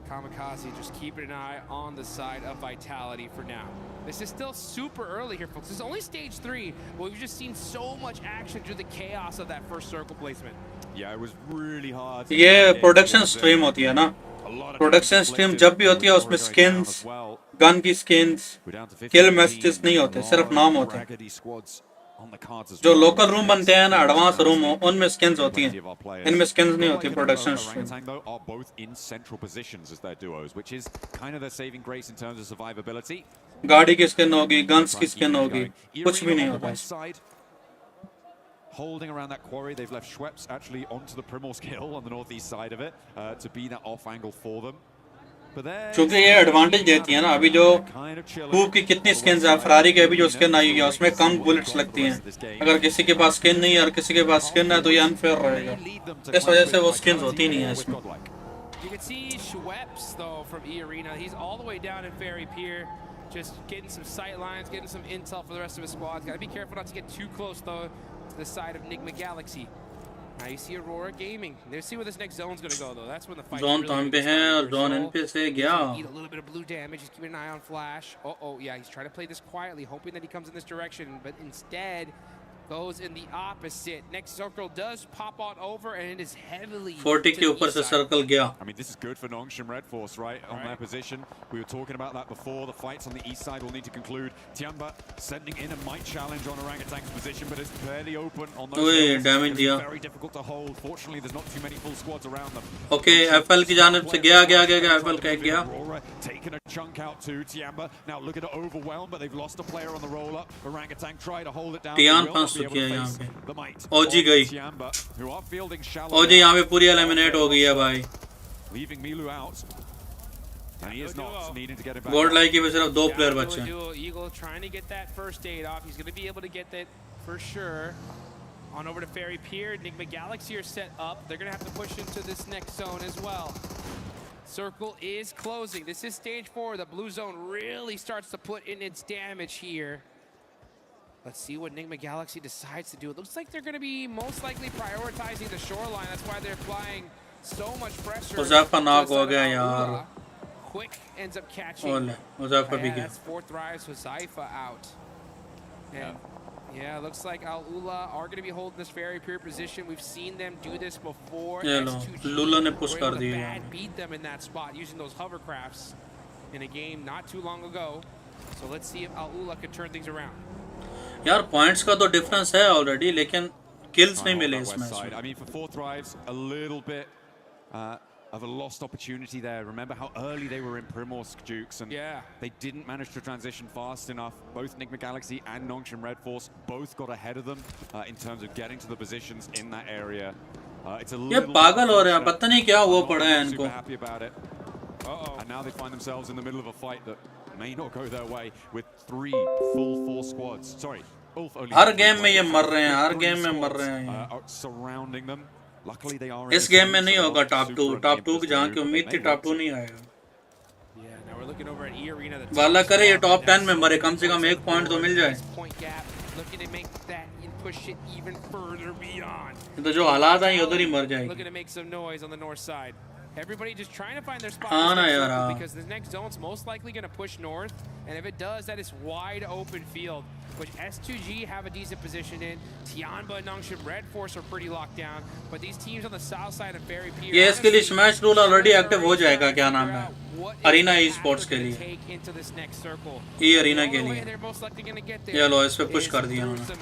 Speaker 3: Kamikaze just keeping an eye on the side of Vitality for now. This is still super early here, folks. This is only stage 3, but we've just seen so much action through the chaos of that first circle placement.
Speaker 1: Yeah, it was really hard.
Speaker 2: ये production stream होती है ना? Production stream जब भी होती है उसमें skins, gun की skins, kill messages नहीं होते, सिर्फ नाम होते हैं. जो लोकल रूम बनते हैं ना एडवांस रूम हो उनमें स्किन्स होती हैं इनमें स्किन्स नहीं होती production stream
Speaker 1: are both in central positions as their duos, which is kind of their saving grace in terms of survivability.
Speaker 2: गाड़ी की स्किन होगी गन्स की स्किन होगी कुछ भी नहीं होता.
Speaker 1: Holding around that quarry, they've left Schweppes actually onto the Primorsk Hill on the northeast side of it to be that off angle for them.
Speaker 2: क्योंकि ये एडवांटेज देती है ना. अभी जो कूप की कितनी स्किन्स है, फरारी की अभी जो स्किन आई है उसमें कम बुलेट्स लगती हैं. अगर किसी के पास स्किन नहीं है और किसी के पास स्किन है तो ये अनफेयर रहेगा. इस वजह से वो स्किन्स होती नहीं है इसमें.
Speaker 3: You can see Schweppes though from E Arena. He's all the way down in Ferry Pier. just getting some sight lines, getting some intel for the rest of his squad. Got to be careful not to get too close, though, to the side of Enigma Galaxy. Now you see Aurora Gaming. Let's see where this next zone's going to go, though. That's when the fight
Speaker 2: Zone
Speaker 3: really
Speaker 2: पे है और zone इन पे से गया.
Speaker 3: eat a little bit of blue damage. He's keeping an eye on Flash. Oh, yeah, he's trying to play this quietly, hoping that he comes in this direction, but instead goes in the opposite. Next circle does pop on over, and it is heavily
Speaker 2: 40 के ऊपर से circle गया.
Speaker 1: I mean, this is good for Nongshim Red Force, right? On their position. We were talking about that before. The fights on the east side will need to conclude. Tianba sending in a might challenge on Orangutan's position, but it's fairly open on those hills.
Speaker 2: Damage दिया.
Speaker 1: Very difficult to hold. Fortunately, there's not too many full squads around them.
Speaker 2: Okay, FL की जानिब से गया FL का गया.
Speaker 1: Aurora taking a chunk out to Tianba. Now look at it overwhelmed, but they've lost a player on the roll up. Orangutan try to hold it down.
Speaker 2: Tian 500 किया यहाँ पे. OG गई. OG यहाँ पे पूरी eliminate हो गई है भाई.
Speaker 1: Leaving Milu out. And he is not needing to get him back.
Speaker 2: God like में सिर्फ 2 player बचे हैं.
Speaker 3: Eagle trying to get that first aid off. He's going to be able to get that for sure. On over to Ferry Pier. Enigma Galaxy are set up. They're going to have to push into this next zone as well. Circle is closing. This is stage 4. The blue zone really starts to put in its damage here. Let's see what Enigma Galaxy decides to do. It looks like they're going to be most likely prioritizing the shoreline. That's why they're applying so much pressure.
Speaker 2: Uzaifa knock हो गया यार.
Speaker 3: Quick ends up catching.
Speaker 2: Uzaifa भी गया.
Speaker 3: That's 4th rise with Uzaifa out. And yeah, looks like Al-Ula are going to be holding this very pure position. We've seen them do this before.
Speaker 2: Lula ने push कर दिया.
Speaker 3: Beat them in that spot using those hovercrafts in a game not too long ago. So let's see if Al-Ula could turn things around.
Speaker 2: यार points का तो difference है already लेकिन kills नहीं मिले इस मैच में.
Speaker 1: I mean, for 4th Thrives, a little bit of a lost opportunity there. Remember how early they were in Primorsk, Dukes, and they didn't manage to transition fast enough. Both Enigma Galaxy and Nongshim Red Force both got ahead of them in terms of getting to the positions in that area. It's a little.
Speaker 2: ये पागल हो रहे हैं, पता नहीं क्या हुआ पड़ा है इनको.
Speaker 1: Happy about it. And now they find themselves in the middle of a fight that may not go their way with 3 full 4 squads. Sorry, Ulf only.
Speaker 2: Her game में ये मर रहे हैं, हर गेम में मर रहे हैं.
Speaker 1: Surrounding them. Luckily they are.
Speaker 2: इस गेम में नहीं होगा टॉप 2. टॉप 2 की जहाँ की उम्मीद थी टॉप 2 नहीं आएगा.
Speaker 3: Yeah, now we're looking over at E Arena.
Speaker 2: वाला करे ये टॉप 10 में मरे, कम से कम 1 पॉइंट तो मिल जाए.
Speaker 3: Looking to make that and push it even further beyond.
Speaker 2: तो जो हालात हैं उधर ही मर जाएंगे.
Speaker 3: Looking to make some noise on the north side. Everybody just trying to find their spot because the next zone's most likely going to push north, and if it does, that is wide open field, which S2G have a decent position in. Tianba and Nongshim Red Force are pretty locked down, but these teams on the south side of Ferry Pier.
Speaker 2: ये इसके लिए smash rule already active हो जाएगा, क्या नाम है, arena e sports के लिए, ये अरीना के लिए. ये लो इस पे पुश कर दिया उन्होंने.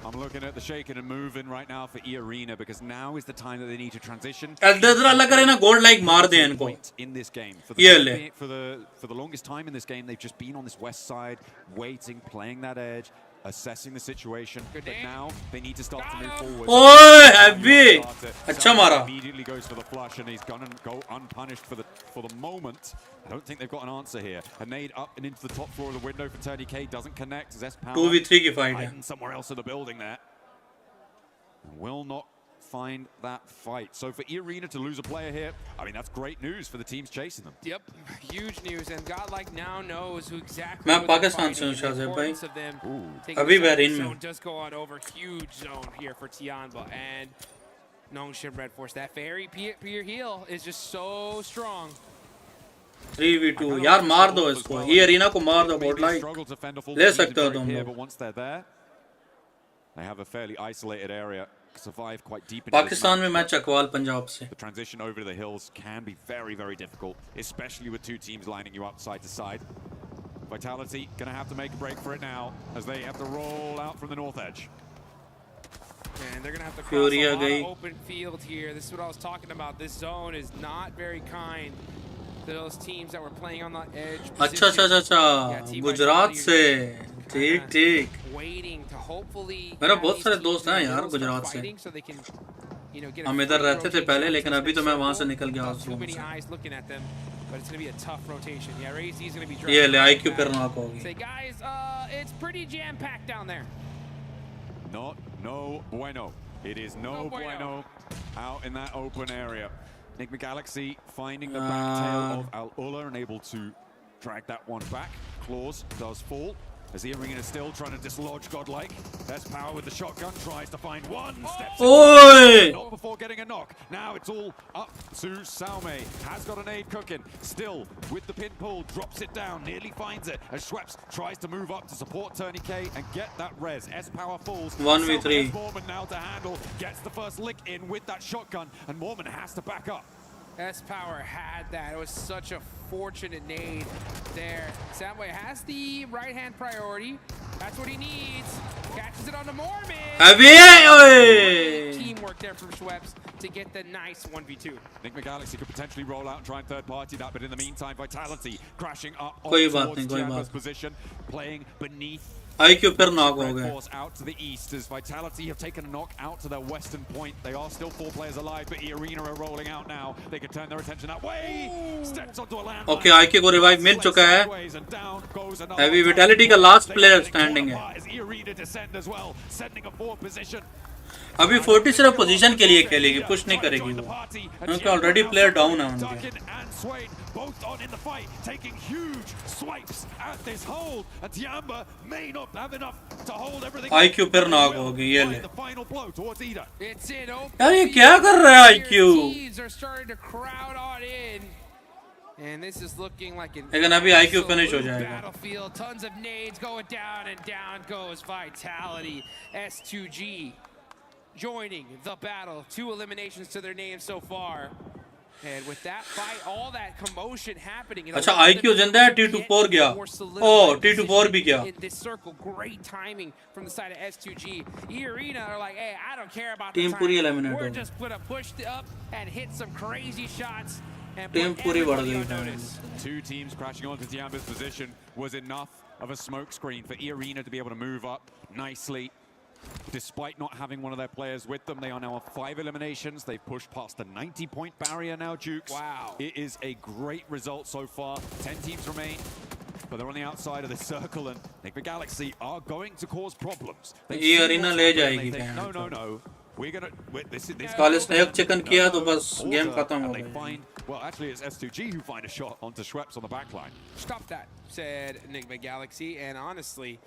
Speaker 1: I'm looking at the shaking and moving right now for E Arena because now is the time that they need to transition.
Speaker 2: अल्लाह करे ना गोल्ड लाइक मार दे इनको.
Speaker 1: In this game,
Speaker 2: ये
Speaker 1: for the longest time in this game, they've just been on this west side, waiting, playing that edge, assessing the situation. But now they need to start to move forward.
Speaker 2: ओए heavy, अच्छा मारा.
Speaker 1: Immediately goes for the flush and he's gonna go unpunished for the moment. I don't think they've got an answer here. A nade up and into the top floor of the window for Tony K doesn't connect. As S-Power
Speaker 2: 2v3 की fight है.
Speaker 1: Somewhere else in the building there. Will not find that fight. So for E Arena to lose a player here, I mean that's great news for the teams chasing them.
Speaker 3: Yep, huge news, and God like now knows who exactly.
Speaker 2: मैं पाकिस्तान से हूँ शाहज़ेब भाई. अभी Bahrain में.
Speaker 3: Does go on over, huge zone here for Tianba and Nongshim Red Force. That Ferry Pier heel is just so strong.
Speaker 2: 3v2 यार मार दो इसको. ये अरीना को मार दो. बोट लाइक ले सकते हो तुम लोग.
Speaker 1: But once they're there, they have a fairly isolated area. Survive quite deep into
Speaker 2: Pakistan में मैच चकवाल पंजाब से.
Speaker 1: The transition over to the hills can be very, very difficult, especially with 2 teams lining you up side to side. Vitality gonna have to make a break for it now as they have to roll out from the north edge.
Speaker 3: And they're gonna have to cross a lot of open field here. This is what I was talking about. This zone is not very kind to those teams that were playing on the edge.
Speaker 2: अच्छा गुजरात से. ठीक. मेरा बहुत सारे दोस्त हैं यार गुजरात से. हम इधर रहते थे पहले लेकिन अभी तो मैं वहाँ से निकल गया उस रूम से. ये ले IQ पर नॉक होगी.
Speaker 1: No bueno. It is no bueno out in that open area. Enigma Galaxy finding the back tail of Al-Ula and able to drag that one back. Claws does fall. As the arena is still trying to dislodge Godlike. There's Power with the shotgun, tries to find one. Steps in, not before getting a knock. Now it's all up to Salme. Has got a nade cooking. Still with the pin pull, drops it down, nearly finds it. As Schweppes tries to move up to support Tourniquet and get that res. S-Power falls.
Speaker 2: 1v3.
Speaker 1: Mormon now to handle. Gets the first lick in with that shotgun. And Mormon has to back up.
Speaker 3: S-Power had that. It was such a fortunate nade there. Samway has the right-hand priority. That's what he needs. Catches it on the Mormon. Teamwork there from Schweppes to get the nice 1v2.
Speaker 1: Enigma Galaxy could potentially roll out and try and third-party that, but in the meantime, Vitality crashing up
Speaker 2: कोई
Speaker 1: towards
Speaker 2: बात नहीं, कोई
Speaker 1: Tiago's
Speaker 2: बात।
Speaker 1: position, playing beneath.
Speaker 2: IQ फिर knock हो गया।
Speaker 1: Force out to the east as Vitality have taken a knock out to their western point. They are still 4 players alive, but E-Arena are rolling out now. They can turn their attention that way. Steps onto a land.
Speaker 2: Okay, IQ को revive मिल चुका है। Heavy Vitality का last player standing है।
Speaker 1: As E-Arena descend as well, sending a forward position.
Speaker 2: अभी 40 सिर्फ position के लिए खेलेगी, पुश नहीं करेगी वो, क्योंकि ऑलरेडी प्लेयर डाउन है उनके।
Speaker 1: Both on in the fight, taking huge swipes at this hold, and Tiamba may not have enough to hold everything.
Speaker 2: IQ फिर knock होगी, ये ले।
Speaker 1: The final blow towards Ida.
Speaker 3: It's in open.
Speaker 2: यार ये क्या कर रहा है IQ?
Speaker 3: Teams are starting to crowd on in. And this is looking like an
Speaker 2: लेकिन अभी IQ finish हो जाएगा।
Speaker 3: battlefield. Tons of nades going down, and down goes Vitality. S2G joining the battle. 2 eliminations to their name so far. And with that fight, all that commotion happening.
Speaker 2: अच्छा IQ जिंदा है, T24 गया। Oh, T24 भी गया।
Speaker 3: In this circle, great timing from the side of S2G. E-Arena are like, hey, I don't care about
Speaker 2: Team
Speaker 3: the
Speaker 2: पूरी
Speaker 3: time.
Speaker 2: eliminate
Speaker 3: We're
Speaker 2: हो
Speaker 3: just gonna push up and hit some crazy shots. And
Speaker 2: Team
Speaker 3: put
Speaker 2: पूरी बढ़
Speaker 3: everybody
Speaker 2: गई
Speaker 3: on
Speaker 2: time।
Speaker 3: notice.
Speaker 1: 2 teams crashing onto Tiamba's position was enough of a smoke screen for E-Arena to be able to move up nicely. Despite not having one of their players with them, they are now on 5 eliminations. They've pushed past the 90-point barrier now, Jukes.
Speaker 3: Wow.
Speaker 1: It is a great result so far. 10 teams remain, but they're on the outside of the circle, and Enigma Galaxy are going to cause problems.
Speaker 2: E-Arena ले जाएगी
Speaker 1: No. We're gonna. This
Speaker 2: college ने एक chicken किया तो बस game खत्म हो गया।
Speaker 1: Well, actually, it's S2G who find a shot onto Schweppes on the back line.
Speaker 3: Stop that, said Enigma Galaxy. And honestly,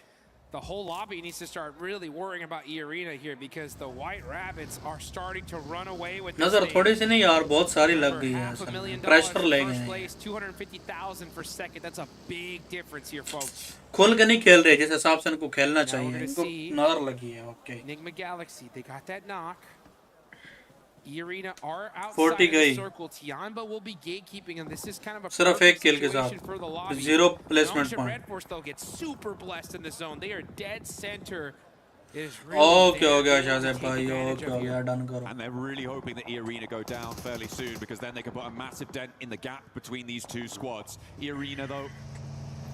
Speaker 3: the whole lobby needs to start really worrying about E-Arena here, because the White Rabbits are starting to run away with this
Speaker 2: नजर थोड़ी सी नहीं यार, बहुत सारी लग गई है। Pressure ले गए हैं।
Speaker 3: 250,000 per second. That's a big difference here, folks.
Speaker 2: खुल के नहीं खेल रहे जिस हिसाब से इनको खेलना चाहिए। इनको नजर लगी है। Okay.
Speaker 3: Enigma Galaxy, they got that knock. E-Arena are outside
Speaker 2: 40
Speaker 3: of the
Speaker 2: गई।
Speaker 3: circle. Tiamba will be gatekeeping, and this is kind of a
Speaker 2: सिर्फ एक kill के
Speaker 3: situation
Speaker 2: साथ।
Speaker 3: for the lobby.
Speaker 2: 0 placement point।
Speaker 3: Red Force though gets super blessed in the zone. They are dead center.
Speaker 2: Okay हो गया शाहज़ैब भाई, okay हो गया, done करो।
Speaker 1: And they're really hoping that E-Arena go down fairly soon, because then they can put a massive dent in the gap between these 2 squads. E-Arena though,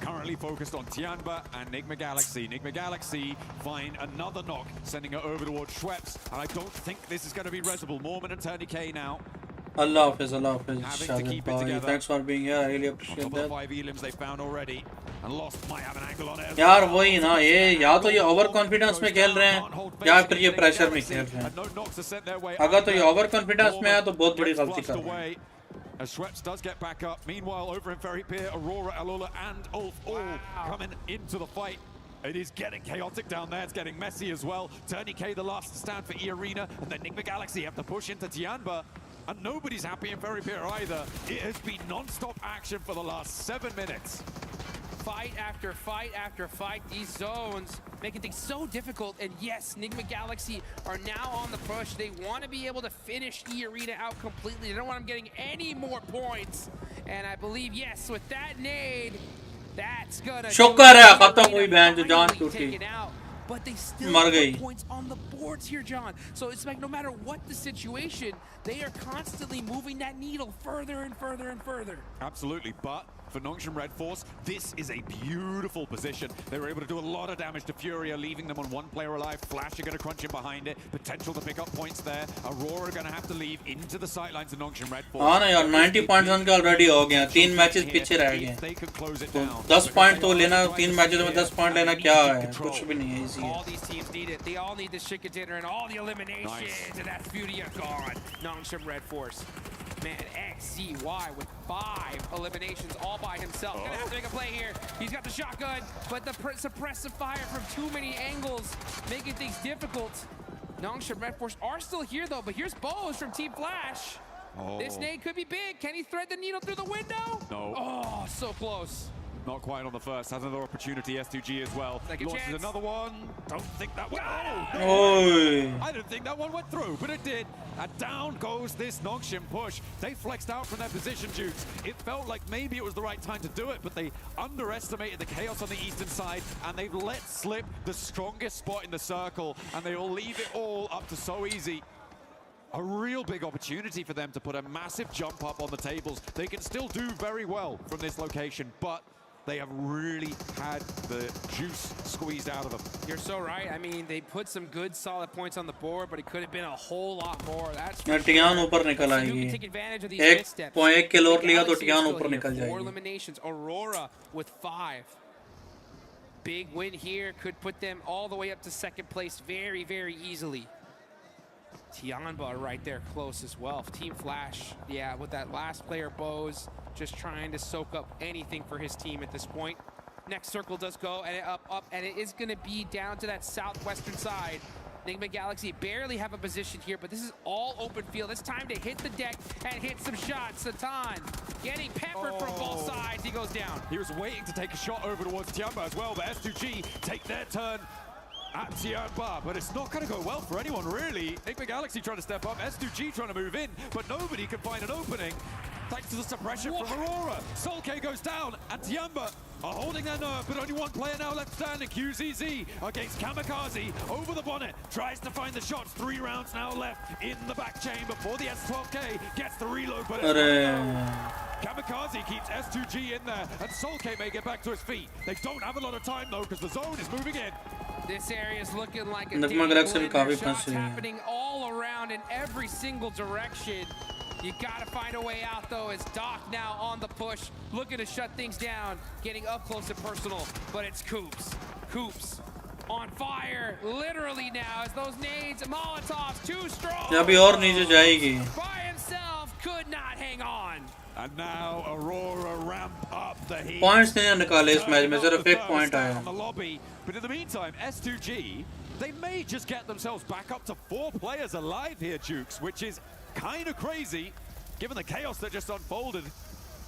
Speaker 1: currently focused on Tiamba and Enigma Galaxy. Enigma Galaxy find another knock, sending it over towards Schweppes, and I don't think this is going to be resible. Mormon and Tourniquet now.
Speaker 2: Allah Hafiz, Shahzad bhai. Thanks for being here. I really appreciate that.
Speaker 1: 5 elims they found already, and Lost might have an angle on it.
Speaker 2: यार वही ना, ये या तो ये over confidence में खेल रहे हैं या फिर ये प्रेशर में खेल रहे हैं। अगर तो ये ओवर कॉन्फिडेंस में है तो बहुत बड़ी गलती कर रहे हैं।
Speaker 1: As Schweppes does get back up. Meanwhile, over in Ferry Pier, Aurora, Alula, and Ulf all coming into the fight. It is getting chaotic down there. It's getting messy as well. Tourniquet the last to stand for E-Arena, and then Enigma Galaxy have to push into Tianba. And nobody's happy in Ferry Pier either. It has been non-stop action for the last 7 minutes.
Speaker 3: Fight after fight after fight. These zones making things so difficult. And yes, Enigma Galaxy are now on the push. They want to be able to finish E-Arena out completely. They don't want them getting any more points. And I believe, yes, with that nade, that's gonna
Speaker 2: शुक्र है खत्म हुई बहन जो जान टूटी।
Speaker 3: But they still
Speaker 2: मर
Speaker 3: have
Speaker 2: गई।
Speaker 3: points on the boards here, John. So it's like no matter what the situation, they are constantly moving that needle further and further and further.
Speaker 1: Absolutely, but for Nongshim Red Force, this is a beautiful position. They were able to do a lot of damage to Furia, leaving them on 1 player alive. Flash are going to crunch in behind it. Potential to pick up points there. Aurora are going to have to leave into the sightlines of Nongshim Red Force.
Speaker 2: हाँ ना यार, 90 points उनके already हो गए हैं। 3 matches पीछे रह गए हैं। 10 पॉइंट तो लेना, 3 मैचेस में 10 पॉइंट लेना क्या है? कुछ भी नहीं है, इजी है।
Speaker 3: All these teams need it. They all need the chicken dinner and all the eliminations, and that's beauty of gone. Nongshim Red Force. Man, XCY with 5 eliminations all by himself. Gonna have to make a play here. He's got the shotgun, but the suppressive fire from too many angles, making things difficult. Nongshim Red Force are still here though, but here's Bose from Team Flash. This nade could be big. Can he thread the needle through the window?
Speaker 1: No.
Speaker 3: Oh, so close.
Speaker 1: Not quite on the first. Has another opportunity. S2G as well.
Speaker 3: Second
Speaker 1: Launches
Speaker 3: chance.
Speaker 1: another one. Don't think that went.
Speaker 2: Oi.
Speaker 1: I didn't think that one went through, but it did. And down goes this Nongshim push. They flexed out from their position, Jukes. It felt like maybe it was the right time to do it, but they underestimated the chaos on the eastern side, and they've let slip the strongest spot in the circle, and they will leave it all up to So Easy. A real big opportunity for them to put a massive jump up on the tables. They can still do very well from this location, but they have really had the juice squeezed out of them.
Speaker 3: You're so right. I mean, they put some good, solid points on the board, but it could have been a whole lot more. That's for
Speaker 2: Tian ऊपर निकल आएगी. एक किल और लिया तो Tian ऊपर निकल
Speaker 3: 4
Speaker 2: जाएगी.
Speaker 3: eliminations. Aurora with 5. Big win here could put them all the way up to second place very, very easily. Tianba right there close as well. Team Flash, yeah, with that last player, Bose, just trying to soak up anything for his team at this point. Next circle does go, and up, and it is going to be down to that southwestern side. Enigma Galaxy barely have a position here, but this is all open field. It's time to hit the deck and hit some shots. Satan getting peppered from both sides. He goes down.
Speaker 1: He was waiting to take a shot over towards Tianba as well, but S2G take their turn at Tianba, but it's not going to go well for anyone, really. Enigma Galaxy trying to step up, S2G trying to move in, but nobody can find an opening thanks to the suppression from Aurora. Solke goes down, and Tianba are holding their nerve, but only one player now left standing. QZZ against Kamikaze over the bonnet, tries to find the shots. 3 rounds now left in the back chamber for the S12K, gets the reload, but Kamikaze keeps S2G in there, and Solke may get back to his feet. They don't have a lot of time though, because the zone is moving in.
Speaker 3: This area is looking like a
Speaker 2: Enigma Galaxy भी काफी
Speaker 3: shots
Speaker 2: फंसी है.
Speaker 3: happening all around in every single direction. You gotta find a way out though, as Doc now on the push, looking to shut things down, getting up close and personal, but it's Coops. Coops on fire, literally now, as those nades, Molotovs, too strong.
Speaker 2: यहाँ भी और नीचे जाएगी.
Speaker 3: By himself, could not hang on.
Speaker 1: And now Aurora ramp up the heat.
Speaker 2: Points नहीं निकाले इस match में, सिर्फ एक point आया.
Speaker 1: On the lobby, but in the meantime, S2G, they may just get themselves back up to 4 players alive here, Jukes, which is kind of crazy, given the chaos that just unfolded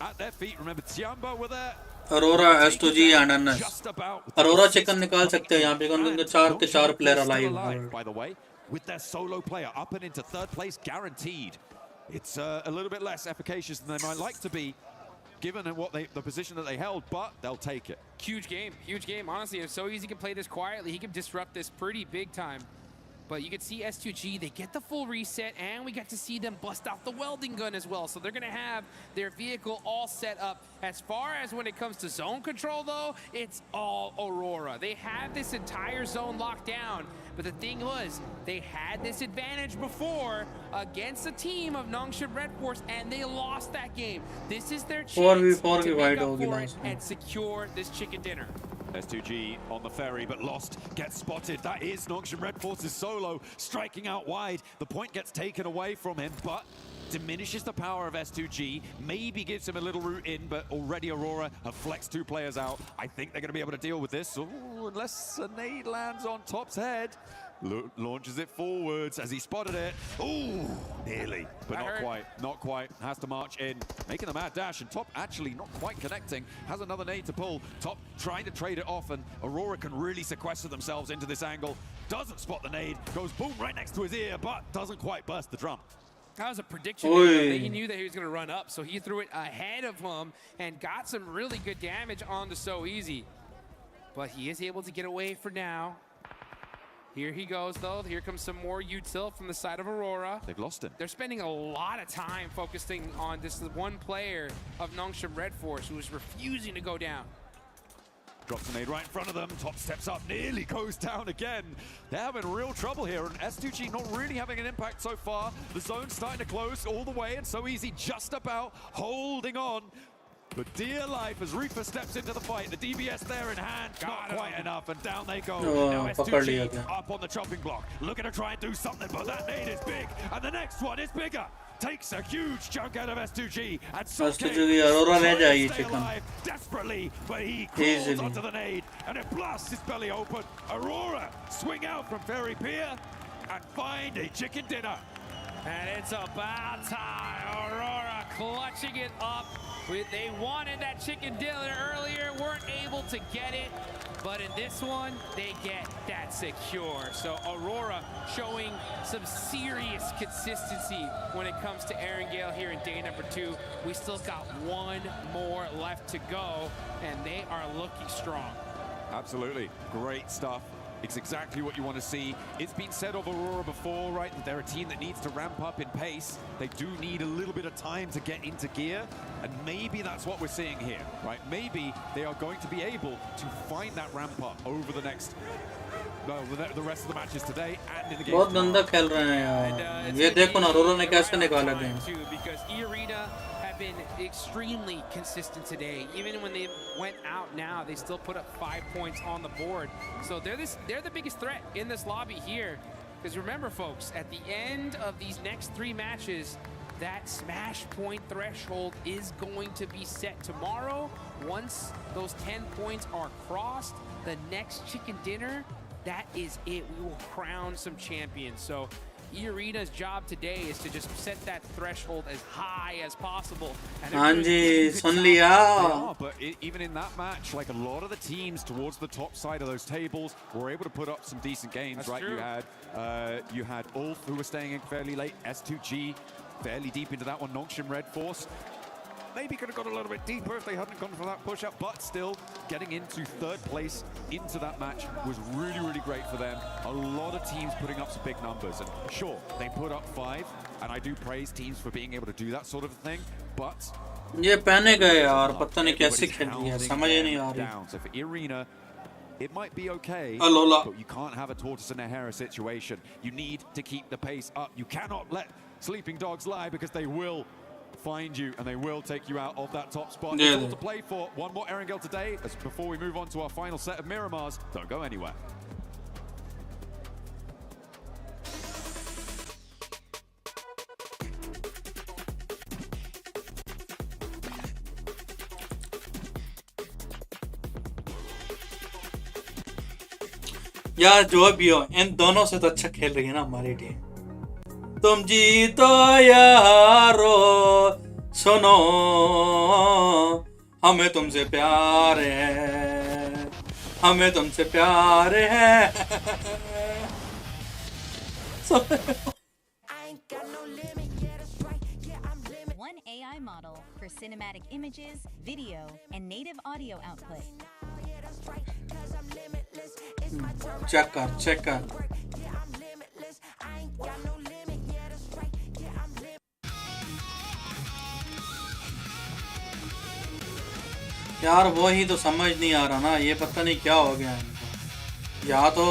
Speaker 1: at their feet. Remember, Tianba were there.
Speaker 2: Aurora, S2G and NS. Aurora chicken निकाल सकते हैं यहाँ पे, उनके 4 के 4 player alive.
Speaker 1: By the way, with their solo player up and into 3rd place guaranteed. It's a little bit less efficacious than they might like to be, given what the position that they held, but they'll take it.
Speaker 3: Huge game, huge game. Honestly, if So Easy can play this quietly, he can disrupt this pretty big time. But you can see S2G, they get the full reset, and we get to see them bust out the welding gun as well. So they're going to have their vehicle all set up. As far as when it comes to zone control, though, it's all Aurora. They have this entire zone locked down. But the thing was, they had this advantage before against a team of Nongshim Red Force, and they lost that game. This is their chance to make up for it and secure this chicken dinner.
Speaker 1: S2G on the ferry, but lost, gets spotted. That is Nongshim Red Force's solo, striking out wide. The point gets taken away from him, but diminishes the power of S2G, maybe gives him a little route in, but already Aurora have flexed 2 players out. I think they're going to be able to deal with this. Ooh, unless a nade lands on Top's head. Launches it forwards as he spotted it. Ooh, nearly, but not quite, not quite. Has to march in, making the mad dash, and Top actually not quite connecting. Has another nade to pull. Top trying to trade it off, and Aurora can really sequester themselves into this angle. Doesn't spot the nade, goes boom right next to his ear, but doesn't quite burst the drum.
Speaker 3: That was a prediction. He knew that he was going to run up, so he threw it ahead of him and got some really good damage on the So Easy. But he is able to get away for now. Here he goes, though. Here comes some more util from the side of Aurora.
Speaker 1: They've lost him.
Speaker 3: They're spending a lot of time focusing on this one player of Nongshim Red Force who is refusing to go down.
Speaker 1: Drops a nade right in front of them. Top steps up, nearly goes down again. They're having real trouble here, and S2G not really having an impact so far. The zone's starting to close all the way, and So Easy just about holding on. But dear life, as Reaper steps into the fight, the DBS there in hand, not quite enough, and down they go. Now S2G up on the chopping block, looking to try and do something, but that nade is big, and the next one is bigger. takes a huge chunk out of S2G. And
Speaker 2: S2G Aurora ले जाएगी chicken.
Speaker 1: Desperately, but he crawls onto the nade and it blasts his belly open. Aurora swing out from Fairy Pier and find a chicken dinner.
Speaker 3: And it's about time. Aurora clutching it up. They wanted that chicken dinner earlier, weren't able to get it. But in this one, they get that secure. So Aurora showing some serious consistency when it comes to Erangel here in day number 2. We still got one more left to go, and they are looking strong.
Speaker 1: Absolutely. Great stuff. It's exactly what you want to see. It's been said of Aurora before, right, that they're a team that needs to ramp up in pace. They do need a little bit of time to get into gear, and maybe that's what we're seeing here, right? Maybe they are going to be able to find that ramp up over the next, the rest of the matches today and in the game.
Speaker 2: बहुत गंदा खेल रहे हैं यार. ये देखो ना Aurora ने कैसे निकाला game.
Speaker 3: Because E-Arena have been extremely consistent today. Even when they went out now, they still put up 5 points on the board. So they're the biggest threat in this lobby here. Because remember, folks, at the end of these next 3 matches, that smash point threshold is going to be set tomorrow. Once those 10 points are crossed, the next chicken dinner, that is it. We will crown some champions. So E-Arena's job today is to just set that threshold as high as possible.
Speaker 2: Anji, sun liya.
Speaker 1: But even in that match, like a lot of the teams towards the top side of those tables were able to put up some decent games,
Speaker 3: That's
Speaker 1: right?
Speaker 3: true.
Speaker 1: You had Ulf, who was staying in fairly late, S2G fairly deep into that one, Nongshim Red Force. Maybe could have got a little bit deeper if they hadn't gone for that push-up, but still getting into 3rd place into that match was really, really great for them. A lot of teams putting up some big numbers, and sure, they put up 5, and I do praise teams for being able to do that sort of thing, but
Speaker 2: ये पहने गए यार, पता नहीं कैसे खेल रही है, समझ ही नहीं आ रही.
Speaker 1: So for Arena, it might be okay,
Speaker 2: Alola.
Speaker 1: but you can't have a Tortoise and a Hera situation. You need to keep the pace up. You cannot let sleeping dogs lie, because they will find you and they will take you out of that top spot.
Speaker 2: Yeah.
Speaker 1: It's all to play for. One more Erangel today. As before we move on to our final set of Miramars, don't go anywhere.
Speaker 2: यार जो भी हो, इन दोनों से तो अच्छा खेल रही है ना हमारी टीम. तुम जीतो यारो, सुनो हमें तुमसे प्यार है, हमें तुमसे प्यार है.
Speaker 20: One AI model for cinematic images, video, and native audio output.
Speaker 2: Check कर. यार वो ही तो समझ नहीं आ रहा ना, ये पता नहीं क्या हो गया इनको. या तो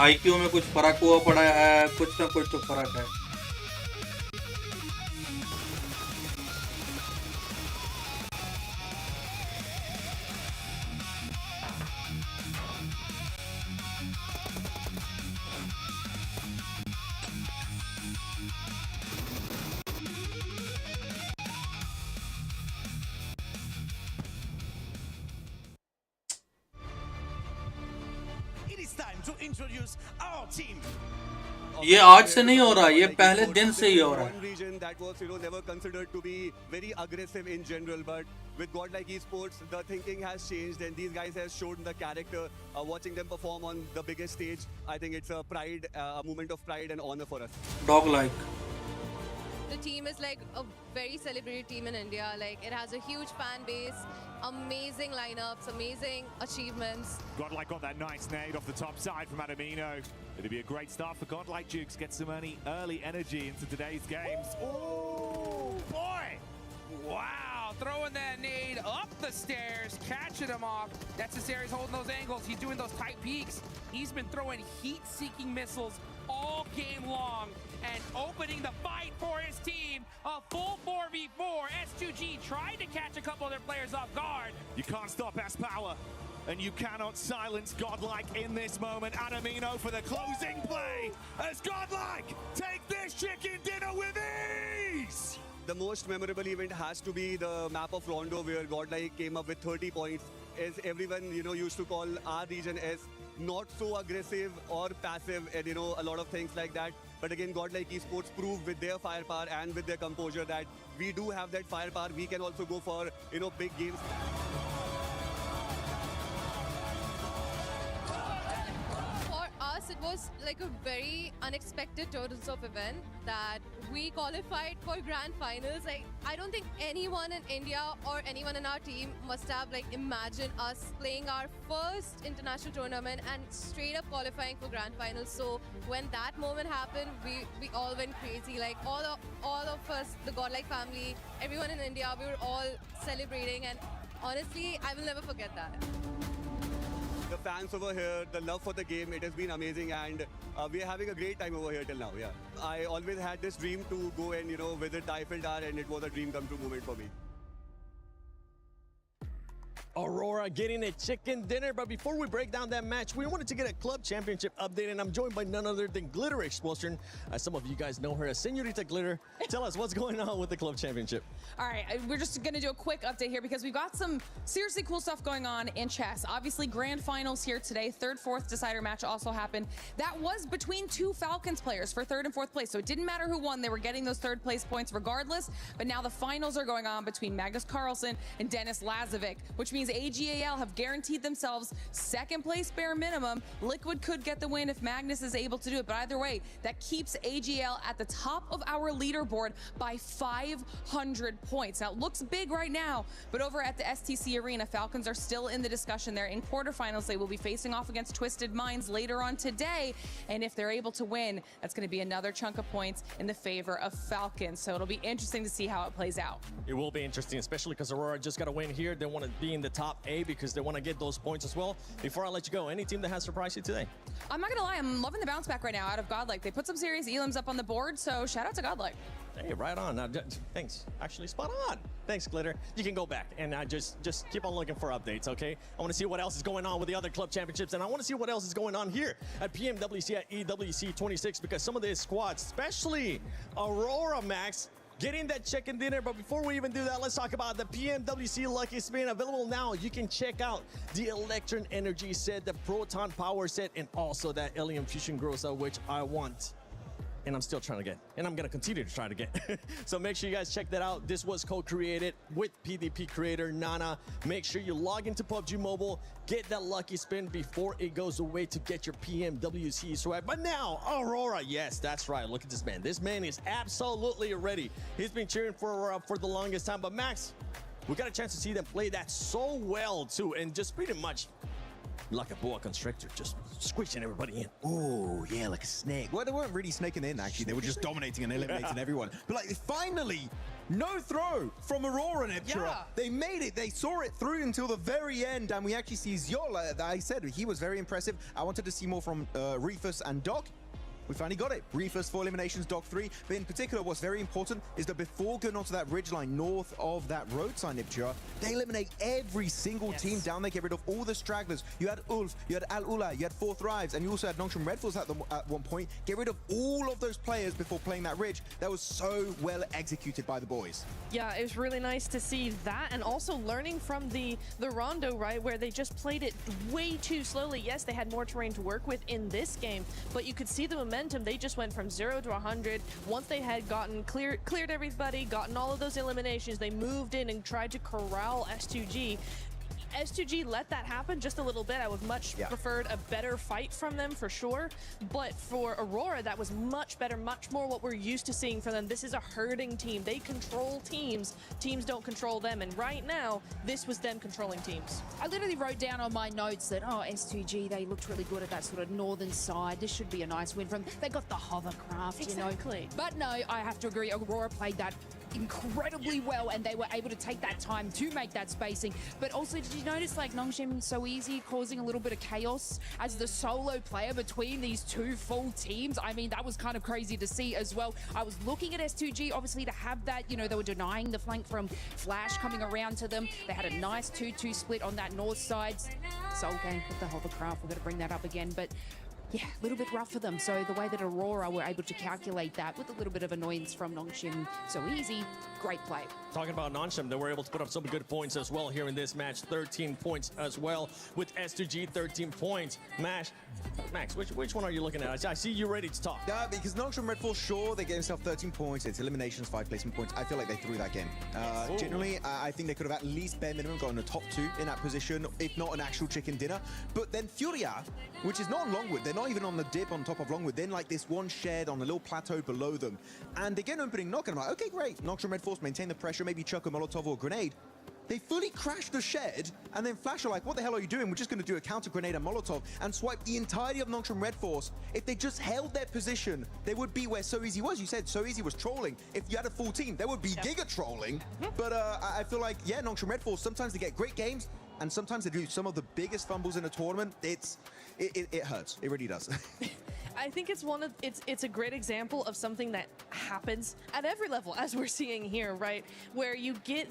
Speaker 2: IQ में कुछ फर्क हुआ पड़ा है, कुछ ना कुछ तो फर्क है. ये आज से नहीं हो रहा, ये पहले दिन से ही हो रहा है.
Speaker 21: One region that was, never considered to be very aggressive in general, but with godlike esports, the thinking has changed, and these guys have shown the character. Watching them perform on the biggest stage, I think it's a pride, a moment of pride and honor for us.
Speaker 2: Dog like.
Speaker 22: The team is like a very celebrated team in India. Like, it has a huge fan base, amazing lineups, amazing achievements.
Speaker 23: Godlike got that nice nade off the top side from Adamino. It'll be a great start for Godlike Dukes. Get some early energy into today's games.
Speaker 3: Oh, boy! Wow, throwing that nade up the stairs, catching him off. That's Cesari's holding those angles. He's doing those tight peaks. He's been throwing heat-seeking missiles all game long and opening the fight for his team. A full 4v4. S2G tried to catch a couple of their players off guard.
Speaker 23: You can't stop S-Power, and you cannot silence Godlike in this moment. Adamino for the closing play as Godlike take this chicken dinner with ease. PUBGs.
Speaker 21: The most memorable event has to be the map of Rondo, where Godlike came up with 30 points. As everyone, used to call our region as not so aggressive or passive, and a lot of things like that. But again, Godlike Esports proved with their firepower and with their composure that we do have that firepower. We can also go for big games.
Speaker 22: It was like a very unexpected turns of event that we qualified for grand finals. Like, I don't think anyone in India or anyone in our team must have imagined us playing our first international tournament and straight up qualifying for grand finals. So when that moment happened, we all went crazy. Like all of us, the Godlike family, everyone in India, we were all celebrating, and honestly, I will never forget that.
Speaker 21: The fans over here, the love for the game, it has been amazing, and we are having a great time over here till now. Yeah, I always had this dream to go and visit the Eiffel Tower, and it was a dream come true moment for me.
Speaker 10: Aurora getting a chicken dinner, but before we break down that match, we wanted to get a club championship update, and I'm joined by none other than Glitter Explosion. Some of you guys know her as Senorita Glitter. Tell us what's going on with the club championship.
Speaker 4: All right, we're just going to do a quick update here because we've got some seriously cool stuff going on in chess. Obviously, grand finals here today. Third, fourth decider match also happened. That was between two Falcons players for third and fourth place, so it didn't matter who won. They were getting those third place points regardless, but now the finals are going on between Magnus Carlsen and Dennis Lazovic, which means AGAL have guaranteed themselves second place bare minimum. Liquid could get the win if Magnus is able to do it, but either way, that keeps AGL at the top of our leaderboard by 500 points. Now, it looks big right now, but over at the STC Arena, Falcons are still in the discussion there. In quarterfinals, they will be facing off against Twisted Minds later on today, and if they're able to win, that's going to be another chunk of points in the favor of Falcons. So it'll be interesting to see how it plays out.
Speaker 10: It will be interesting, especially because Aurora just got to win here. They want to be in the top 8 because they want to get those points as well. Before I let you go, any team that has surprised you today?
Speaker 4: I'm not gonna lie, I'm loving the bounce back right now out of Godlike. They put some serious elims up on the board, so shout out to Godlike.
Speaker 10: Hey, right on. Thanks. Actually, spot on. Thanks, Glitter. You can go back and just keep on looking for updates, okay? I want to see what else is going on with the other club championships, and I want to see what else is going on here at PMWC at EWC 26, because some of these squads, especially Aurora, Max, getting that chicken dinner. But before we even do that, let's talk about the PMWC Lucky Spin. Available now. You can check out the Electron Energy set, the Proton Power set, and also that Alien Fusion Grossa, which I want. And I'm still trying to get, and I'm going to continue to try to get. So make sure you guys check that out. This was co-created with PDP creator Nana. Make sure you log into PUBG Mobile, get that lucky spin before it goes away to get your PMWC swag. But now, Aurora, yes, that's right. Look at this man. This man is absolutely ready. He's been cheering for Aurora for the longest time. But Max, we got a chance to see them play that so well too, and just pretty much like a boa constrictor, just squishing everybody in.
Speaker 12: Oh, yeah, like a snake. Well, they weren't really snaking in, actually. They were just dominating and eliminating everyone. But, finally, no throw from Aurora and Eptura.
Speaker 4: Yeah.
Speaker 12: They made it. They saw it through until the very end. And we actually see Ziola. I said he was very impressive. I wanted to see more from Reefus and Doc. We finally got it. Reefus 4 eliminations, Doc 3. But in particular, what's very important is that before going onto that ridge line north of that road sign, Ipchira, they eliminate every single team down there, get rid of all the stragglers. You had Ulf, you had Al Ula, you had Four Thrives, and you also had Nongshim Red Force at one point. Get rid of all of those players before playing that ridge. That was so well executed by the boys.
Speaker 13: Yeah, it was really nice to see that, and also learning from the Rondo, right, where they just played it way too slowly. Yes, they had more terrain to work with in this game, but you could see the momentum. They just went from 0 to 100. Once they had gotten cleared everybody, gotten all of those eliminations, they moved in and tried to corral S2G. S2G let that happen just a little bit. I would much preferred a better fight from them for sure. But for Aurora, that was much better, much more what we're used to seeing from them. This is a herding team. They control teams. Teams don't control them. And right now, this was them controlling teams.
Speaker 15: I literally wrote down on my notes that, oh, S2G, they looked really good at that sort of northern side. This should be a nice win from them. They got the hovercraft, you know. But no, I have to agree. Aurora played that incredibly well, and they were able to take that time to make that spacing. But also, did you notice like Nongshim so easy, causing a little bit of chaos as the solo player between these two full teams? I mean, that was kind of crazy to see as well. I was looking at S2G, obviously, to have that, you know, they were denying the flank from Flash coming around to them. They had a nice 2-2 split on that north side. Soul game with the hovercraft, we're going to bring that up again, but yeah, a little bit rough for them. So the way that Aurora were able to calculate that with a little bit of annoyance from Nongshim so easy, great play.
Speaker 10: Talking about Nongshim, they were able to put up some good points as well here in this match. 13 points as well with S2G, 13 points. Max, which one are you looking at? I see you ready to talk.
Speaker 12: Yeah, because Nongshim Red Force, sure, they gave themselves 13 points. It's eliminations, 5 placement points. I feel like they threw that game. Generally, I think they could have at least bare minimum gotten a top 2 in that position, if not an actual chicken dinner. But then Furia, which is not on Longwood, they're not even on the dip on top of Longwood. Then like this one shed on a little plateau below them. And they get an opening knock, and I'm like, okay, great. Nongshim Red Force maintain the pressure, maybe chuck a Molotov or a grenade. They fully crash the shed, and then Flash are like, what the hell are you doing? We're just going to do a counter grenade and Molotov and swipe the entirety of Nongshim Red Force. If they just held their position, they would be where So Easy was. You said So Easy was trolling. If you had a full team, there would be giga trolling. But I feel like, yeah, Nongshim Red Force, sometimes they get great games, and sometimes they do some of the biggest fumbles in a tournament. It hurts. It really does.
Speaker 13: I think it's a great example of something that happens at every level, as we're seeing here, right? Where you get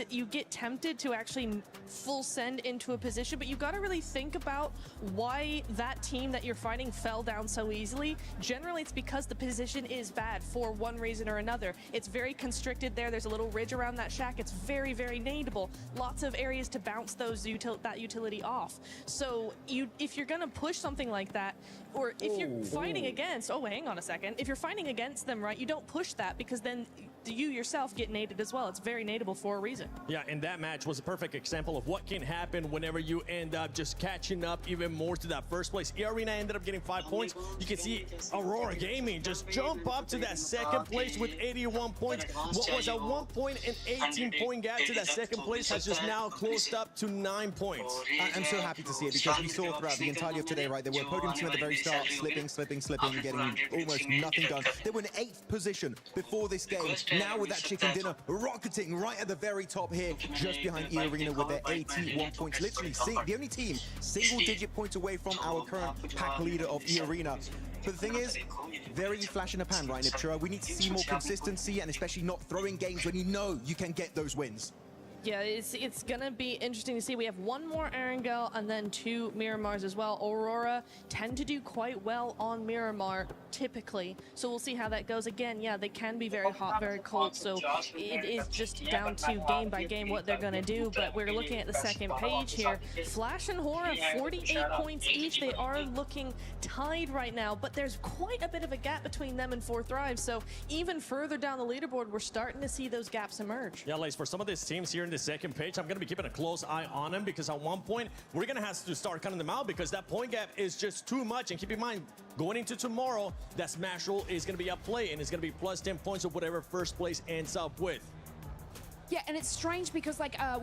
Speaker 13: you get tempted to actually full send into a position, but you got to really think about why that team that you're fighting fell down so easily. Generally, it's because the position is bad for one reason or another. It's very constricted there. There's a little ridge around that shack. It's very, very nadeable. Lots of areas to bounce that utility off. So if you're gonna push something like that, or if you're fighting against, hang on a second. If you're fighting against them, right, you don't push that, because then you yourself get naded as well. It's very nadeable for a reason.
Speaker 10: Yeah, and that match was a perfect example of what can happen whenever you end up just catching up even more to that first place. E-Arena ended up getting 5 points. You can see Aurora Gaming just jump up to that second place with 81 points. What was a 1 point and 18-point gap to that second place has just now closed up to 9 points.
Speaker 12: I'm so happy to see it, because we saw throughout the entirety of today, right, they were a podium team at the very start, slipping, getting almost nothing done. They were in 8th position before this game. Now with that chicken dinner, rocketing right at the very top here, just behind E-Arena with their 81 points. Literally the only team single-digit points away from our current pack leader of E-Arena. But the thing is, very flash in the pan, right, Niptura? We need to see more consistency, and especially not throwing games when you know you can get those wins.
Speaker 13: Yeah, it's gonna be interesting to see. We have one more Erangel and then 2 Miramars as well. Aurora tend to do quite well on Miramar typically, so we'll see how that goes. Again, yeah, they can be very hot, very cold, so it is just down to game by game what they're gonna do. But we're looking at the second page here. Flash and Hora, 48 points each. They are looking tied right now, but there's quite a bit of a gap between them and 4th Thrive, so even further down the leaderboard, we're starting to see those gaps emerge.
Speaker 10: Yeah, Lace, for some of these teams here in the second page, I'm going to be keeping a close eye on them, because at one point we're going to have to start cutting them out, because that point gap is just too much. And keep in mind, going into tomorrow, that smash roll is going to be at play, and it's going to be plus 10 points of whatever first place ends up with.
Speaker 15: Yeah, and it's strange because, like, I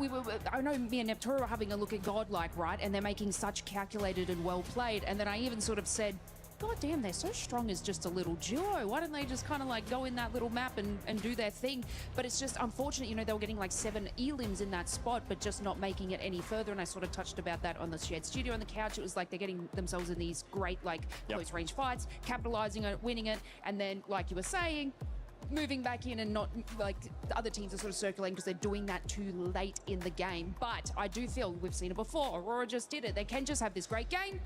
Speaker 15: know me and Neptura were having a look at Godlike, right? And they're making such calculated and well played. And then I even sort of said, God damn, they're so strong as just a little duo. Why don't they just kind of like go in that little map and do their thing? But it's just unfortunate, you know, they were getting like 7 elims in that spot, but just not making it any further. And I sort of touched about that on the shared studio on the couch. It was like they're getting themselves in these great, like, close range fights, capitalizing on it, winning it. And then, like you were saying, moving back in and not, like, the other teams are sort of circulating because they're doing that too late in the game. But I do feel, we've seen it before, Aurora just did it. They can just have this great game,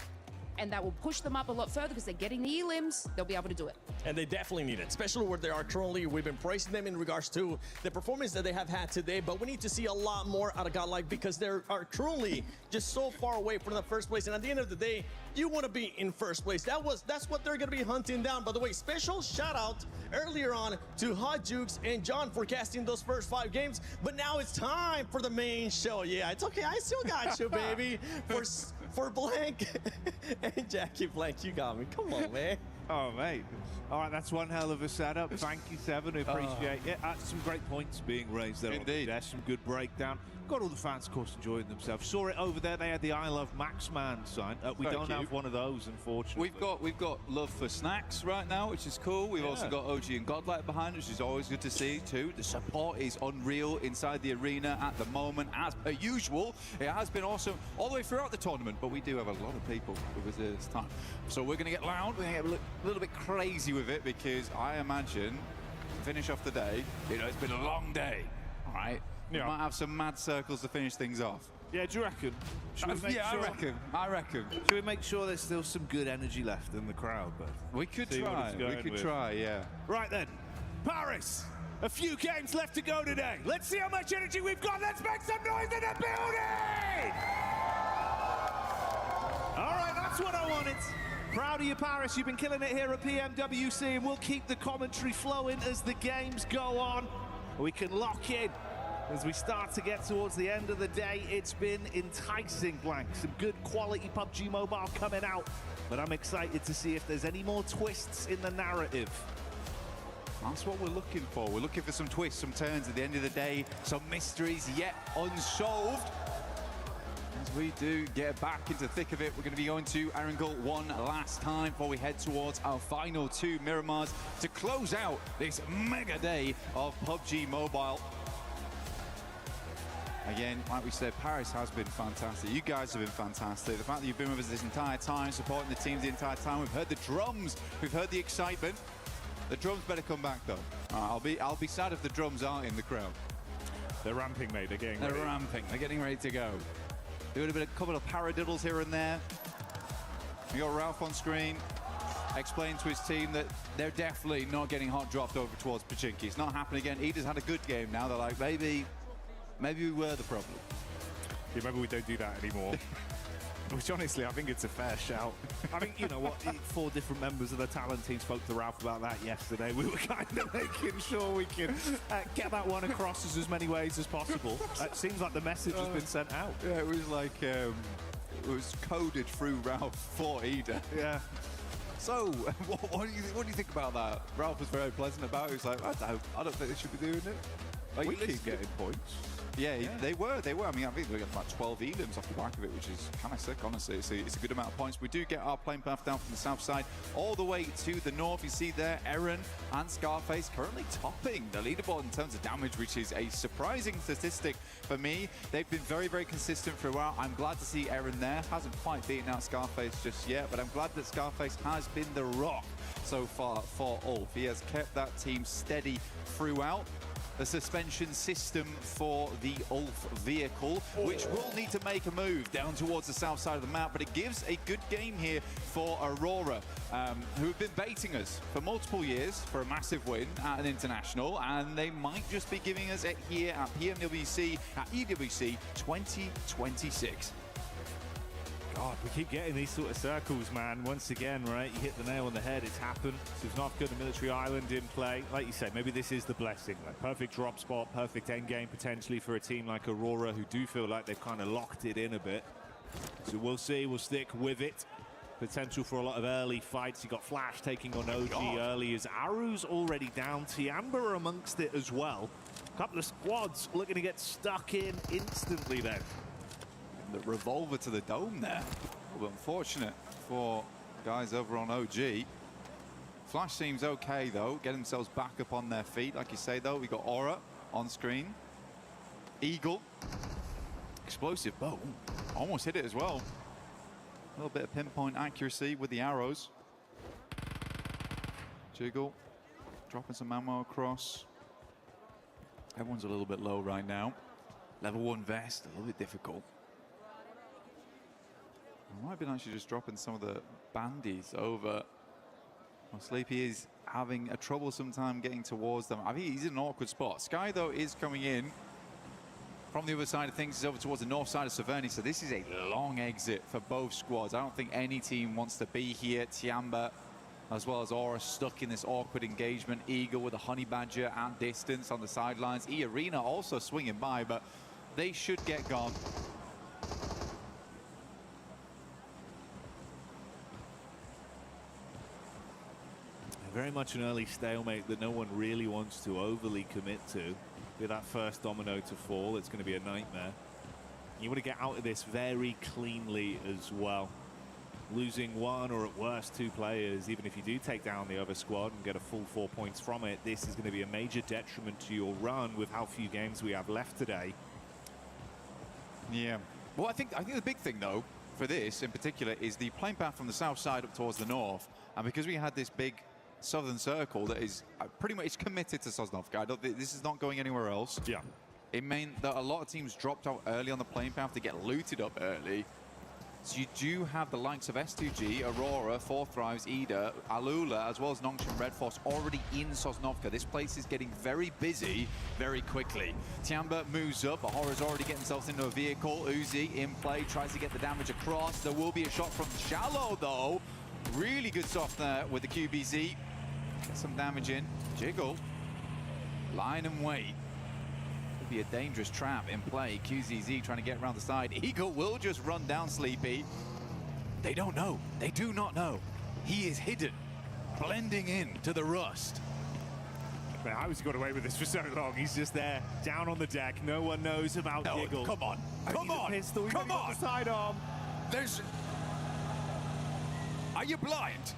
Speaker 15: and that will push them up a lot further because they're getting the elims. They'll be able to do it.
Speaker 10: And they definitely need it, especially where they are currently. We've been praising them in regards to the performance that they have had today, but we need to see a lot more out of Godlike, because they are currently just so far away from the first place. And at the end of the day, you want to be in first place. That's what they're going to be hunting down. By the way, special shout out earlier on to Hot Jukes and John for casting those first 5 games. But now it's time for the main show. Yeah, it's okay. I still got you, baby. For Blank and Jackie Blank, you got me. Come on, man.
Speaker 23: Oh, mate. All right, that's one hell of a setup. Thank you, Seven. We appreciate it. Some great points being raised there.
Speaker 17: Indeed.
Speaker 23: There's some good breakdown. Got all the fans, of course, enjoying themselves. Saw it over there. They had the I Love Max Man sign. We don't have one of those, unfortunately.
Speaker 5: We've got love for snacks right now, which is cool. We've also got OG and Godlike behind, which is always good to see too. The support is unreal inside the arena at the moment, as per usual. It has been awesome all the way throughout the tournament, but we do have a lot of people with us this time. So we're going to get loud. We're going to get a little bit crazy with it, because I imagine, to finish off the day, you know, it's been a long day. All right, We might have some mad circles to finish things off.
Speaker 23: Yeah, do you reckon?
Speaker 5: I reckon.
Speaker 23: Should we make sure there's still some good energy left in the crowd? But
Speaker 5: we could try. Yeah.
Speaker 23: Right then, Paris. A few games left to go today. Let's see how much energy we've got. Let's make some noise in the building! All right, that's what I wanted. Proud of you, Paris. You've been killing it here at PMWC, and we'll keep the commentary flowing as the games go on. We can lock in as we start to get towards the end of the day. It's been enticing, Blank. Some good quality PUBG Mobile coming out, but I'm excited to see if there's any more twists in the narrative.
Speaker 5: That's what we're looking for. We're looking for some twists, some turns at the end of the day, some mysteries yet unsolved. As we do get back into the thick of it, we're going to be going to Erangel one last time before we head towards our final two Miramars to close out this mega day of PUBG Mobile. Again, like we said, Paris has been fantastic. You guys have been fantastic. The fact that you've been with us this entire time, supporting the teams the entire time. We've heard the drums. We've heard the excitement. The drums better come back, though. I'll be sad if the drums aren't in the crowd.
Speaker 23: They're ramping, mate. They're getting ready.
Speaker 5: They're ramping. They're getting ready to go. Doing a couple of paradiddles here and there. We got Ralph on screen explaining to his team that they're definitely not getting hot dropped over towards Pachinki. It's not happening again. Eda's had a good game now. They're like, maybe we were the problem.
Speaker 23: Yeah, maybe we don't do that anymore. Which honestly, I think it's a fair shout. I think, you know what, 4 different members of the talent team spoke to Ralph about that yesterday. We were kind of making sure we can get that one across as many ways as possible. It seems like the message has been sent out.
Speaker 5: Yeah, it was like, it was coded through Ralph for Eda.
Speaker 23: Yeah.
Speaker 5: So, what do you think about that? Ralph was very pleasant about it. He was like, I don't think they should be doing it. Like,
Speaker 23: we keep getting points.
Speaker 5: Yeah, they were. I mean, I think we got about 12 elims off the back of it, which is kind of sick, honestly. It's a good amount of points. We do get our plane path down from the south side all the way to the north. You see there, Eren and Scarface currently topping the leaderboard in terms of damage, which is a surprising statistic for me. They've been very, very consistent throughout. I'm glad to see Eren there. Hasn't quite beaten out Scarface just yet, but I'm glad that Scarface has been the rock so far for Ulf. He has kept that team steady throughout. The suspension system for the Ulf vehicle, which will need to make a move down towards the south side of the map, but it gives a good game here for Aurora, who have been baiting us for multiple years for a massive win at an international, and they might just be giving us it here at PMWC, at EWC 2026.
Speaker 23: God, we keep getting these sort of circles, man. Once again, right, you hit the nail on the head. It's happened. Suznovka, the military island in play. Like you said, maybe this is the blessing. Like perfect drop spot, perfect end game potentially for a team like Aurora, who do feel like they've kind of locked it in a bit. So we'll see. We'll stick with it. Potential for a lot of early fights. You got Flash taking on OG early as Aru's already down. Tiamba amongst it as well. A couple of squads looking to get stuck in instantly then.
Speaker 5: The revolver to the dome there. Well, unfortunate for guys over on OG. Flash seems okay though, get themselves back up on their feet. Like you say though, we got Aura on screen. Eagle. Explosive bow. Almost hit it as well. A little bit of pinpoint accuracy with the arrows. Jiggle. Dropping some ammo across. Everyone's a little bit low right now. Level 1 vest, a little bit difficult. I might be actually just dropping some of the bandies over. Well, Sleepy is having a troublesome time getting towards them. I think he's in an awkward spot. Sky, though, is coming in from the other side of things. He's over towards the north side of Severny, so this is a long exit for both squads. I don't think any team wants to be here. Tiamba, as well as Aura, stuck in this awkward engagement. Eagle with a Honey Badger at distance on the sidelines. E-Arena also swinging by, but they should get gone.
Speaker 23: Very much an early stalemate that no one really wants to overly commit to. With that first domino to fall, it's going to be a nightmare. You want to get out of this very cleanly as well. Losing one or at worst 2 players, even if you do take down the other squad and get a full 4 points from it, this is going to be a major detriment to your run with how few games we have left today.
Speaker 5: Yeah. Well, I think the big thing though for this in particular is the plane path from the south side up towards the north, and because we had this big southern circle that is pretty much committed to Sosnovka. This is not going anywhere else.
Speaker 23: Yeah.
Speaker 5: it meant that a lot of teams dropped out early on the playing path to get looted up early. So you do have the likes of S2G, Aurora, 4 Thrives, Ida, Alula, as well as Nongshim Red Force already in Sosnovka. This place is getting very busy very quickly. Tiamba moves up. Ahora's already getting himself into a vehicle. Uzi in play, tries to get the damage across. There will be a shot from Shallow, though. Really good soft there with the QBZ. Get some damage in. Jiggle. Line and wait. Could be a dangerous trap in play. QZZ trying to get around the side. Eagle will just run down Sleepy. They don't know. They do not know. He is hidden, blending in to the rust.
Speaker 23: Man, how has he got away with this for so long? He's just there, down on the deck. No one knows about Giggle.
Speaker 5: Come on. Come on.
Speaker 23: Pistol.
Speaker 5: Come on.
Speaker 23: The sidearm.
Speaker 5: There's... Are you blind?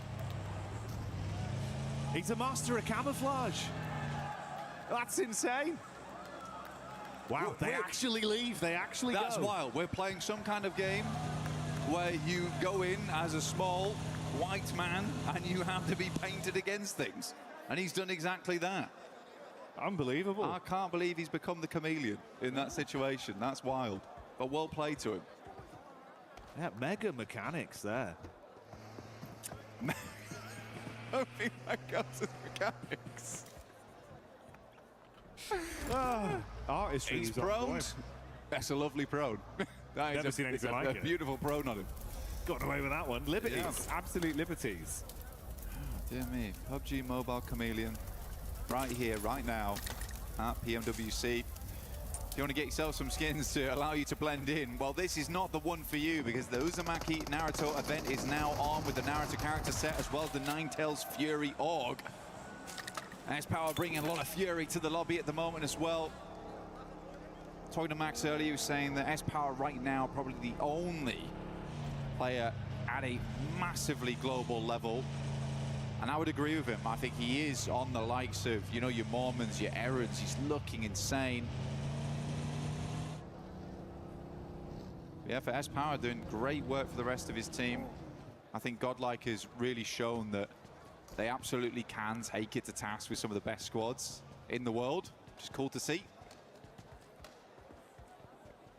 Speaker 23: He's a master of camouflage. That's insane. Wow, they actually leave. They actually go.
Speaker 5: That's wild. We're playing some kind of game where you go in as a small white man and you have to be painted against things. And he's done exactly that.
Speaker 23: Unbelievable.
Speaker 5: I can't believe he's become the chameleon in that situation. That's wild. But well played to him.
Speaker 23: Yeah, mega mechanics there.
Speaker 5: Hoping that goes to mechanics.
Speaker 23: Artistry.
Speaker 5: He's proned. That's a lovely prone.
Speaker 23: Never seen anything like
Speaker 5: it. Beautiful prone on him.
Speaker 23: Got away with that one. Liberties.
Speaker 5: Yeah.
Speaker 23: Absolute liberties.
Speaker 5: Dear me. PUBG Mobile Chameleon. Right here, right now at PMWC. If you want to get yourself some skins to allow you to blend in, well, this is not the one for you because the Uzumaki Naruto event is now on with the Naruto character set as well as the Ninetales Fury Org. S-Power bringing a lot of fury to the lobby at the moment as well. Talking to Max earlier, he was saying that S-Power right now probably the only player at a massively global level. And I would agree with him. I think he is on the likes of, you know, your Mormons, your Errands. He's looking insane. Yeah, for S-Power doing great work for the rest of his team. I think Godlike has really shown that they absolutely can take it to task with some of the best squads in the world, which is cool to see.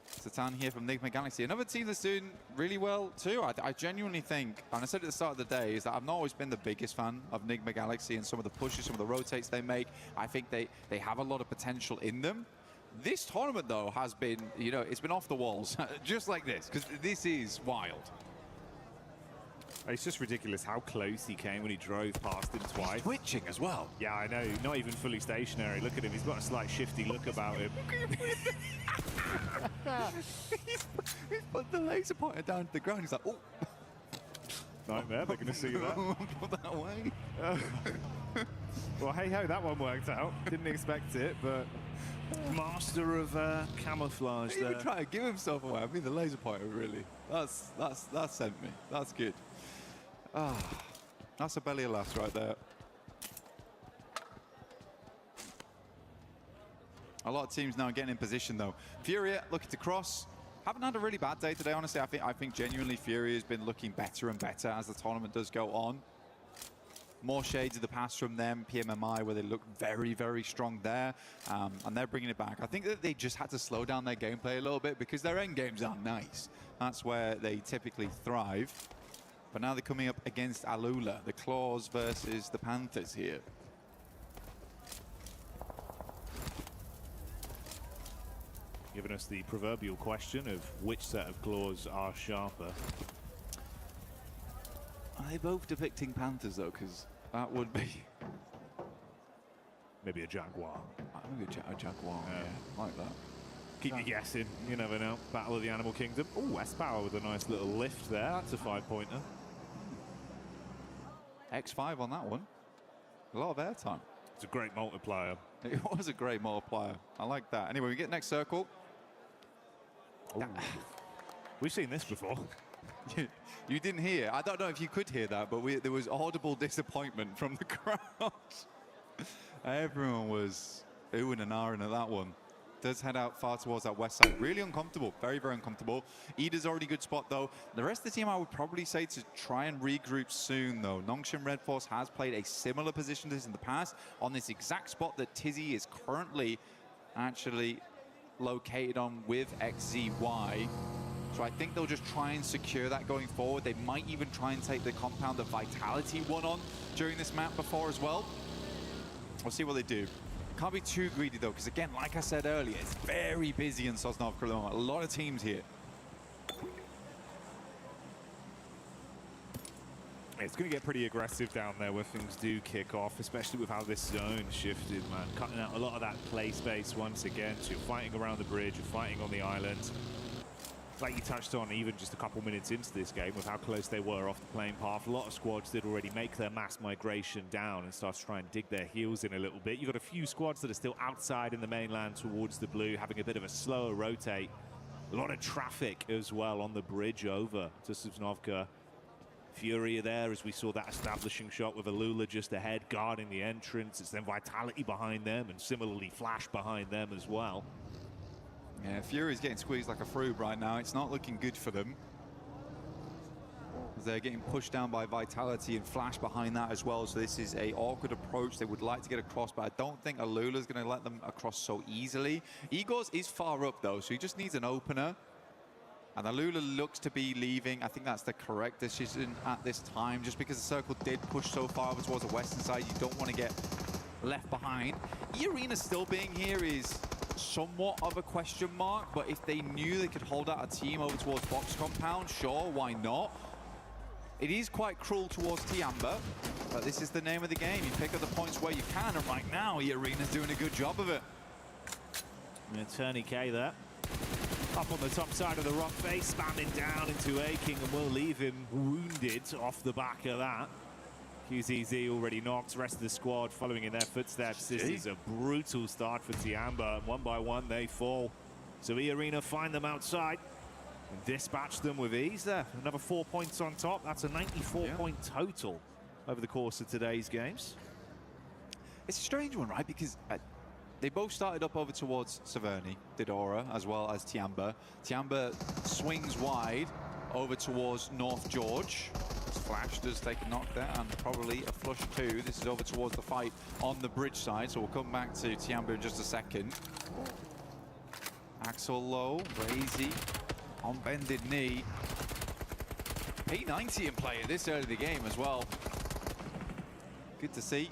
Speaker 5: Satan here from Nigma Galaxy. Another team that's doing really well too. I genuinely think, and I said at the start of the day, is that I've not always been the biggest fan of Nigma Galaxy and some of the pushes, some of the rotates they make. I think they have a lot of potential in them. This tournament though has been, you know, it's been off the walls, just like this, because this is wild.
Speaker 23: It's just ridiculous how close he came when he drove past him twice.
Speaker 5: He's twitching as well.
Speaker 23: Yeah, I know. Not even fully stationary. Look at him. He's got a slight shifty look about him.
Speaker 5: He's put the laser pointer down to the ground. He's like, oh.
Speaker 23: Nightmare. They're going to see that.
Speaker 5: Put that away.
Speaker 23: Well, hey-ho, that one worked out. Didn't expect it, but master of camouflage
Speaker 5: He
Speaker 23: there.
Speaker 5: even try to give himself away. I mean, the laser pointer, really. That sent me. That's good. Ah, that's a belly of laughs right there. A lot of teams now getting in position though. Furia looking to cross. Haven't had a really bad day today, honestly. I think genuinely Furia has been looking better and better as the tournament does go on. More shades of the past from them, PMMI, where they look very, very strong there. And they're bringing it back. I think that they just had to slow down their gameplay a little bit because their end games aren't nice. That's where they typically thrive. But now they're coming up against Alula, the Claws versus the Panthers here.
Speaker 23: Giving us the proverbial question of which set of claws are sharper.
Speaker 5: Are they both depicting Panthers though? Because that would be...
Speaker 23: Maybe a Jaguar.
Speaker 5: Maybe a Jaguar, yeah, like that.
Speaker 23: Keep you guessing, you never know. Battle of the Animal Kingdom. Oh, S-Power with a nice little lift there. That's a 5-pointer.
Speaker 5: X5 on that one. A lot of airtime.
Speaker 23: It's a great multiplier.
Speaker 5: It was a great multiplier. I like that. Anyway, we get next circle.
Speaker 23: We've seen this before.
Speaker 5: You didn't hear. I don't know if you could hear that, but there was audible disappointment from the crowd. Everyone was oohing and ahhing at that one. Does head out far towards that west side. Really uncomfortable. Very, very uncomfortable. Ida's already good spot, though. The rest of the team, I would probably say to try and regroup soon, though. Nongshim Red Force has played a similar position to this in the past on this exact spot that Tizzy is currently actually located on with XZY. So I think they'll just try and secure that going forward. They might even try and take the compound that Vitality won on during this map before as well. We'll see what they do. Can't be too greedy though, because again, like I said earlier, it's very busy in Sosnovka. A lot of teams here.
Speaker 23: It's going to get pretty aggressive down there when things do kick off, especially with how this zone shifted, man. Cutting out a lot of that play space once again. So you're fighting around the bridge, you're fighting on the island. Like you touched on even just a couple minutes into this game with how close they were off the playing path. A lot of squads did already make their mass migration down and start to try and dig their heels in a little bit. You've got a few squads that are still outside in the mainland towards the blue, having a bit of a slower rotate. A lot of traffic as well on the bridge over to Sosnovka. Fury are there as we saw that establishing shot with Alula just ahead, guarding the entrance. It's then Vitality behind them and similarly Flash behind them as well.
Speaker 5: Yeah, Fury's getting squeezed like a fruit right now. It's not looking good for them. They're getting pushed down by Vitality and Flash behind that as well. So this is a awkward approach. They would like to get across, but I don't think Alula's going to let them across so easily. Igor's is far up though, so he just needs an opener. And Alula looks to be leaving. I think that's the correct decision at this time, just because the circle did push so far over towards the western side. You don't want to get left behind. E-Arena still being here is somewhat of a question mark, but if they knew they could hold out a team over towards Box Compound, sure, why not? It is quite cruel towards Tiamba, but this is the name of the game. You pick up the points where you can, and right now, E-Arena's doing a good job of it.
Speaker 23: Turney K there. Up on the top side of the rock face, spamming down into Aking, and will leave him wounded off the back of that. QZZ already knocked, rest of the squad following in their footsteps. This is a brutal start for Tiamba, and one by one they fall. So E-Arena find them outside and dispatch them with ease there. Another 4 points on top. That's a 94-point total over the course of today's games.
Speaker 5: It's a strange one, right? Because they both started up over towards Severny, did Aura, as well as Tiamba. Tiamba swings wide over towards North George. Flash does take a knock there, and probably a flush too. This is over towards the fight on the bridge side, so we'll come back to Tiamba in just a second. Axel low, Razy on bended knee. P90 in play at this early in the game as well. Good to see.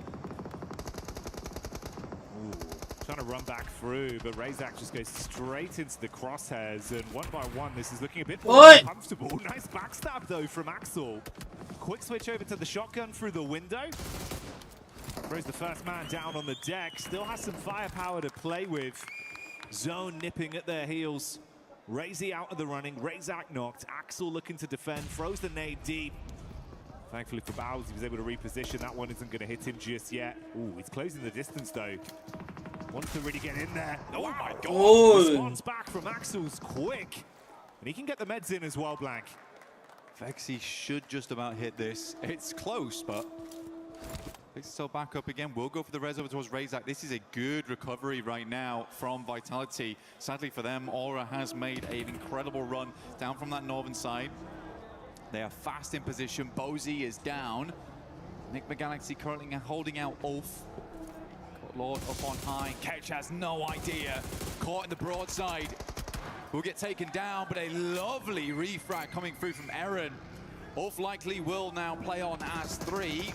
Speaker 23: Trying to run back through, but Razak just goes straight into the crosshairs, and one by one this is looking a bit more uncomfortable. Nice backstab though from Axel. Quick switch over to the shotgun through the window. Throws the first man down on the deck. Still has some firepower to play with. Zone nipping at their heels. Razy out of the running. Razak knocked. Axel looking to defend. Throws the nade deep. Thankfully for Bowles, he was able to reposition. That one isn't going to hit him just yet. Ooh, he's closing the distance though. Wants to really get in there. Oh my god! Response back from Axel's quick. And he can get the meds in as well, Blank.
Speaker 5: Vexy should just about hit this. It's close, but picks itself back up again. We'll go for the res over towards Razak. This is a good recovery right now from Vitality. Sadly for them, Aura has made an incredible run down from that northern side. They are fast in position. Bozy is down. Nick Galaxy currently holding out Ulf. Lord up on high. Ketch has no idea. Caught in the broadside. Will get taken down, but a lovely refrag coming through from Eren. Ulf likely will now play on as 3.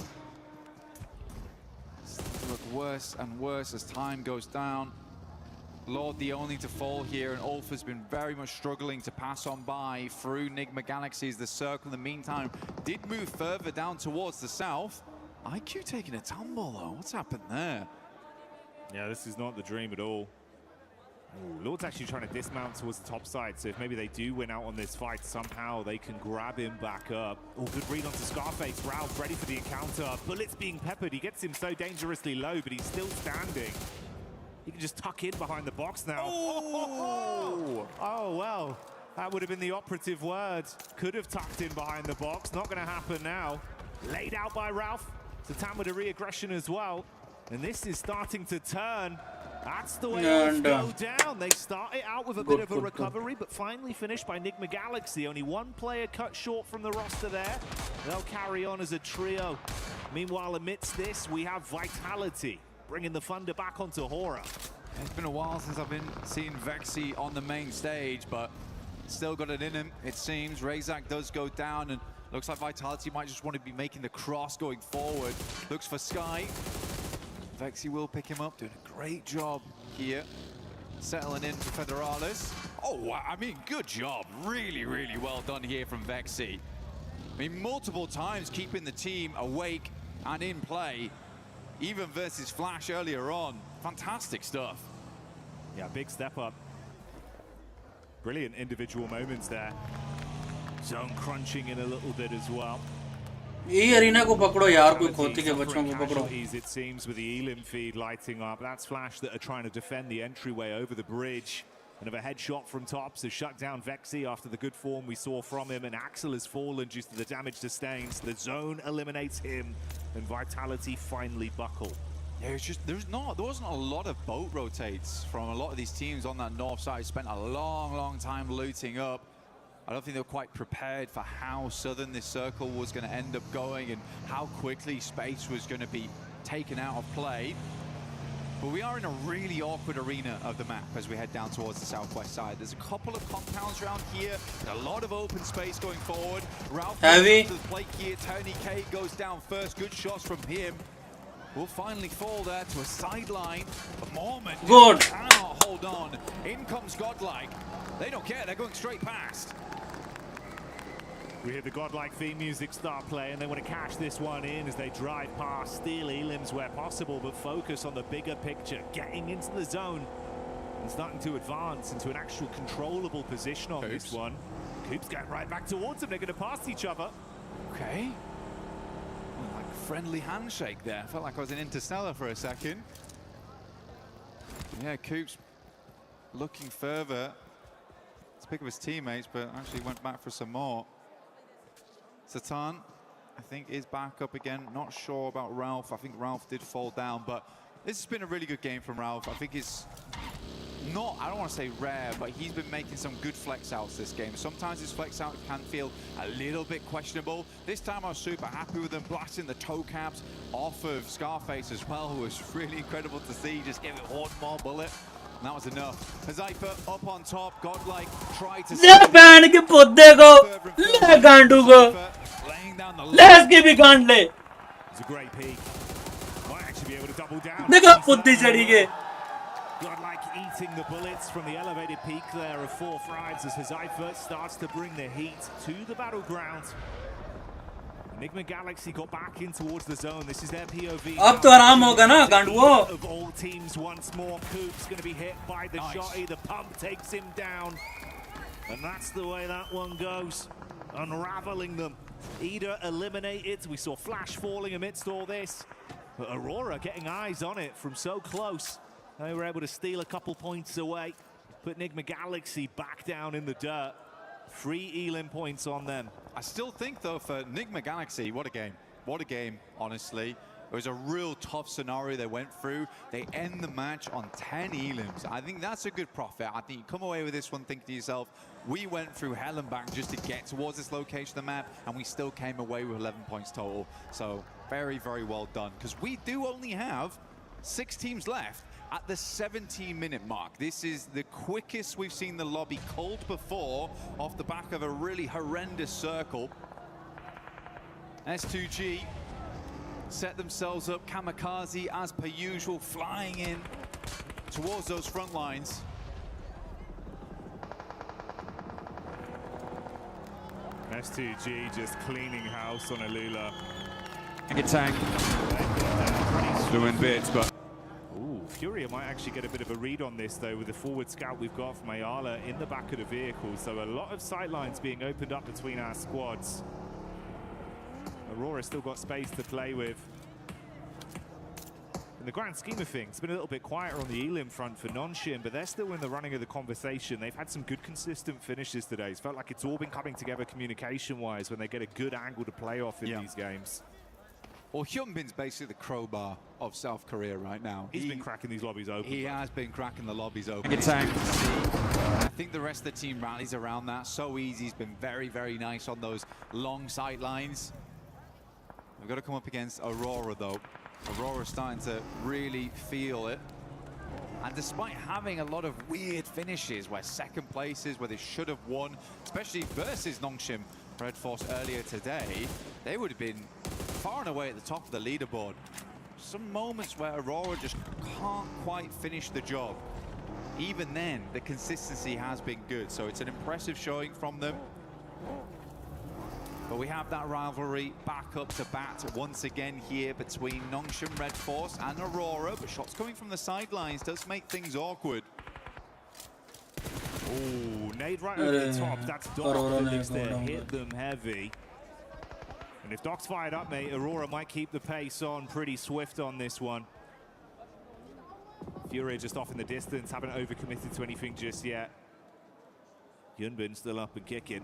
Speaker 5: It's look worse and worse as time goes down. Lord the only to fall here, and Ulf has been very much struggling to pass on by through Nigma Galaxies. The circle in the meantime did move further down towards the south. IQ taking a tumble though. What's happened there?
Speaker 23: Yeah, this is not the dream at all. Ooh, Lord's actually trying to dismount towards the top side, so if maybe they do win out on this fight, somehow they can grab him back up. Oh, good read onto Scarface. Ralph ready for the encounter. Bullets being peppered. He gets him so dangerously low, but he's still standing. He can just tuck in behind the box now. Oh, well, that would have been the operative word. Could have tucked in behind the box. Not going to happen now. Laid out by Ralph. Satan with a re-aggression as well. And this is starting to turn. That's the way they go down. They start it out with a bit of a recovery, but finally finished by Nigma Galaxy. Only one player cut short from the roster there. They'll carry on as a trio. Meanwhile, amidst this, we have Vitality bringing the thunder back onto Hora.
Speaker 5: It's been a while since I've been seeing Vexy on the main stage, but still got it in him, it seems. Razak does go down, and looks like Vitality might just want to be making the cross going forward. Looks for Sky. Vexy will pick him up, doing a great job here. Settling in for Federales. Oh, wow. I mean, good job. Really, really well done here from Vexy. I mean, multiple times keeping the team awake and in play, even versus Flash earlier on. Fantastic stuff.
Speaker 23: Yeah, big step up. Brilliant individual moments there. Zone crunching in a little bit as well.
Speaker 2: ये arena को पकड़ो यार, कोई खोती के बच्चों को पकड़ो.
Speaker 23: It seems with the Elim feed lighting up. That's Flash that are trying to defend the entryway over the bridge. And of a headshot from Tops to shut down Vexy after the good form we saw from him, and Axel has fallen due to the damage sustained. The zone eliminates him, and Vitality finally buckle.
Speaker 5: Yeah, it's just there wasn't a lot of boat rotates from a lot of these teams on that north side. Spent a long time looting up. I don't think they were quite prepared for how southern this circle was going to end up going and how quickly space was going to be taken out of play. But we are in a really awkward arena of the map as we head down towards the southwest side. There's a couple of compounds around here, a lot of open space going forward. Ralph goes to the plate here. Tony K goes down first. Good shots from him. Will finally fall there to a sideline. But Mormon cannot hold on. In comes Godlike. They don't care. They're going straight past.
Speaker 23: We hear the godlike theme music start playing. They want to cash this one in as they drive past, steal Elims where possible, but focus on the bigger picture, getting into the zone and starting to advance into an actual controllable position on this one. Coop's going right back towards them. They're going to pass each other.
Speaker 5: Okay. Like a friendly handshake there. Felt like I was in Interstellar for a second. Yeah, Coop's looking further to pick up his teammates, but actually went back for some more. Satan, I think, is back up again. Not sure about Ralph. I think Ralph did fall down, but this has been a really good game from Ralph. I think it's not, I don't want to say rare, but he's been making some good flex outs this game. Sometimes his flex out can feel a little bit questionable. This time I was super happy with him, blasting the toe caps off of Scarface as well. It was really incredible to see. Just give it one more bullet. And that was enough. Hazaifa up on top. Godlike tried to...
Speaker 2: Let's give it Gandle.
Speaker 23: It's a great peak. Might actually be able to double down. Godlike eating the bullets from the elevated peak there of 4 frags as Hazaifa starts to bring the heat to the battleground. Enigma Galaxy got back in towards the zone. This is their POV.
Speaker 2: अब तो आराम होगा ना गांडुओ.
Speaker 23: Of all teams once more. Coop's going to be hit by the shotty. The pump takes him down. And that's the way that one goes. Unraveling them. Ida eliminated. We saw Flash falling amidst all this. But Aurora getting eyes on it from so close. They were able to steal a couple points away. Put Enigma Galaxy back down in the dirt. 3 Elim points on them.
Speaker 5: I still think, though, for Enigma Galaxy, what a game. What a game, honestly. It was a real tough scenario they went through. They end the match on 10 Elims. I think that's a good profit. I think you come away with this one thinking to yourself, we went through hell and back just to get towards this location of the map, and we still came away with 11 points total. So very, very well done. Because we do only have 6 teams left at the 17-minute mark. This is the quickest we've seen the lobby cold before off the back of a really horrendous circle. S2G set themselves up, kamikaze as per usual, flying in towards those front lines.
Speaker 23: S2G just cleaning house on Alula.
Speaker 1: Good tank. Flew in bits, but...
Speaker 23: Ooh, Furia might actually get a bit of a read on this, though, with the forward scout we've got from Ayala in the back of the vehicle. So a lot of sightlines being opened up between our squads. Aurora still got space to play with. In the grand scheme of things, it's been a little bit quieter on the Elim front for Non-Shin, but they're still in the running of the conversation. They've had some good consistent finishes today. It's felt like it's all been coming together communication-wise when they get a good angle to play off in these games.
Speaker 5: Well, Hyunbin's basically the crowbar of South Korea right now.
Speaker 23: He's been cracking these lobbies open.
Speaker 5: He has been cracking the lobbies open.
Speaker 1: Good tank.
Speaker 5: I think the rest of the team rallies around that so easy. He's been very, very nice on those long sight lines. We've got to come up against Aurora, though. Aurora's starting to really feel it. And despite having a lot of weird finishes where second places, where they should have won, especially versus Nongshim Red Force earlier today, they would have been far and away at the top of the leaderboard. Some moments where Aurora just can't quite finish the job. Even then, the consistency has been good, so it's an impressive showing from them. But we have that rivalry back up to bat once again here between Nongshim Red Force and Aurora, but shots coming from the sidelines does make things awkward.
Speaker 23: Oh, nade right over the top. That's Doc that lives there. Hit them heavy. And if Doc's fired up, mate, Aurora might keep the pace on pretty swift on this one. Fury just off in the distance, haven't overcommitted to anything just yet. Yunbin still up and kicking.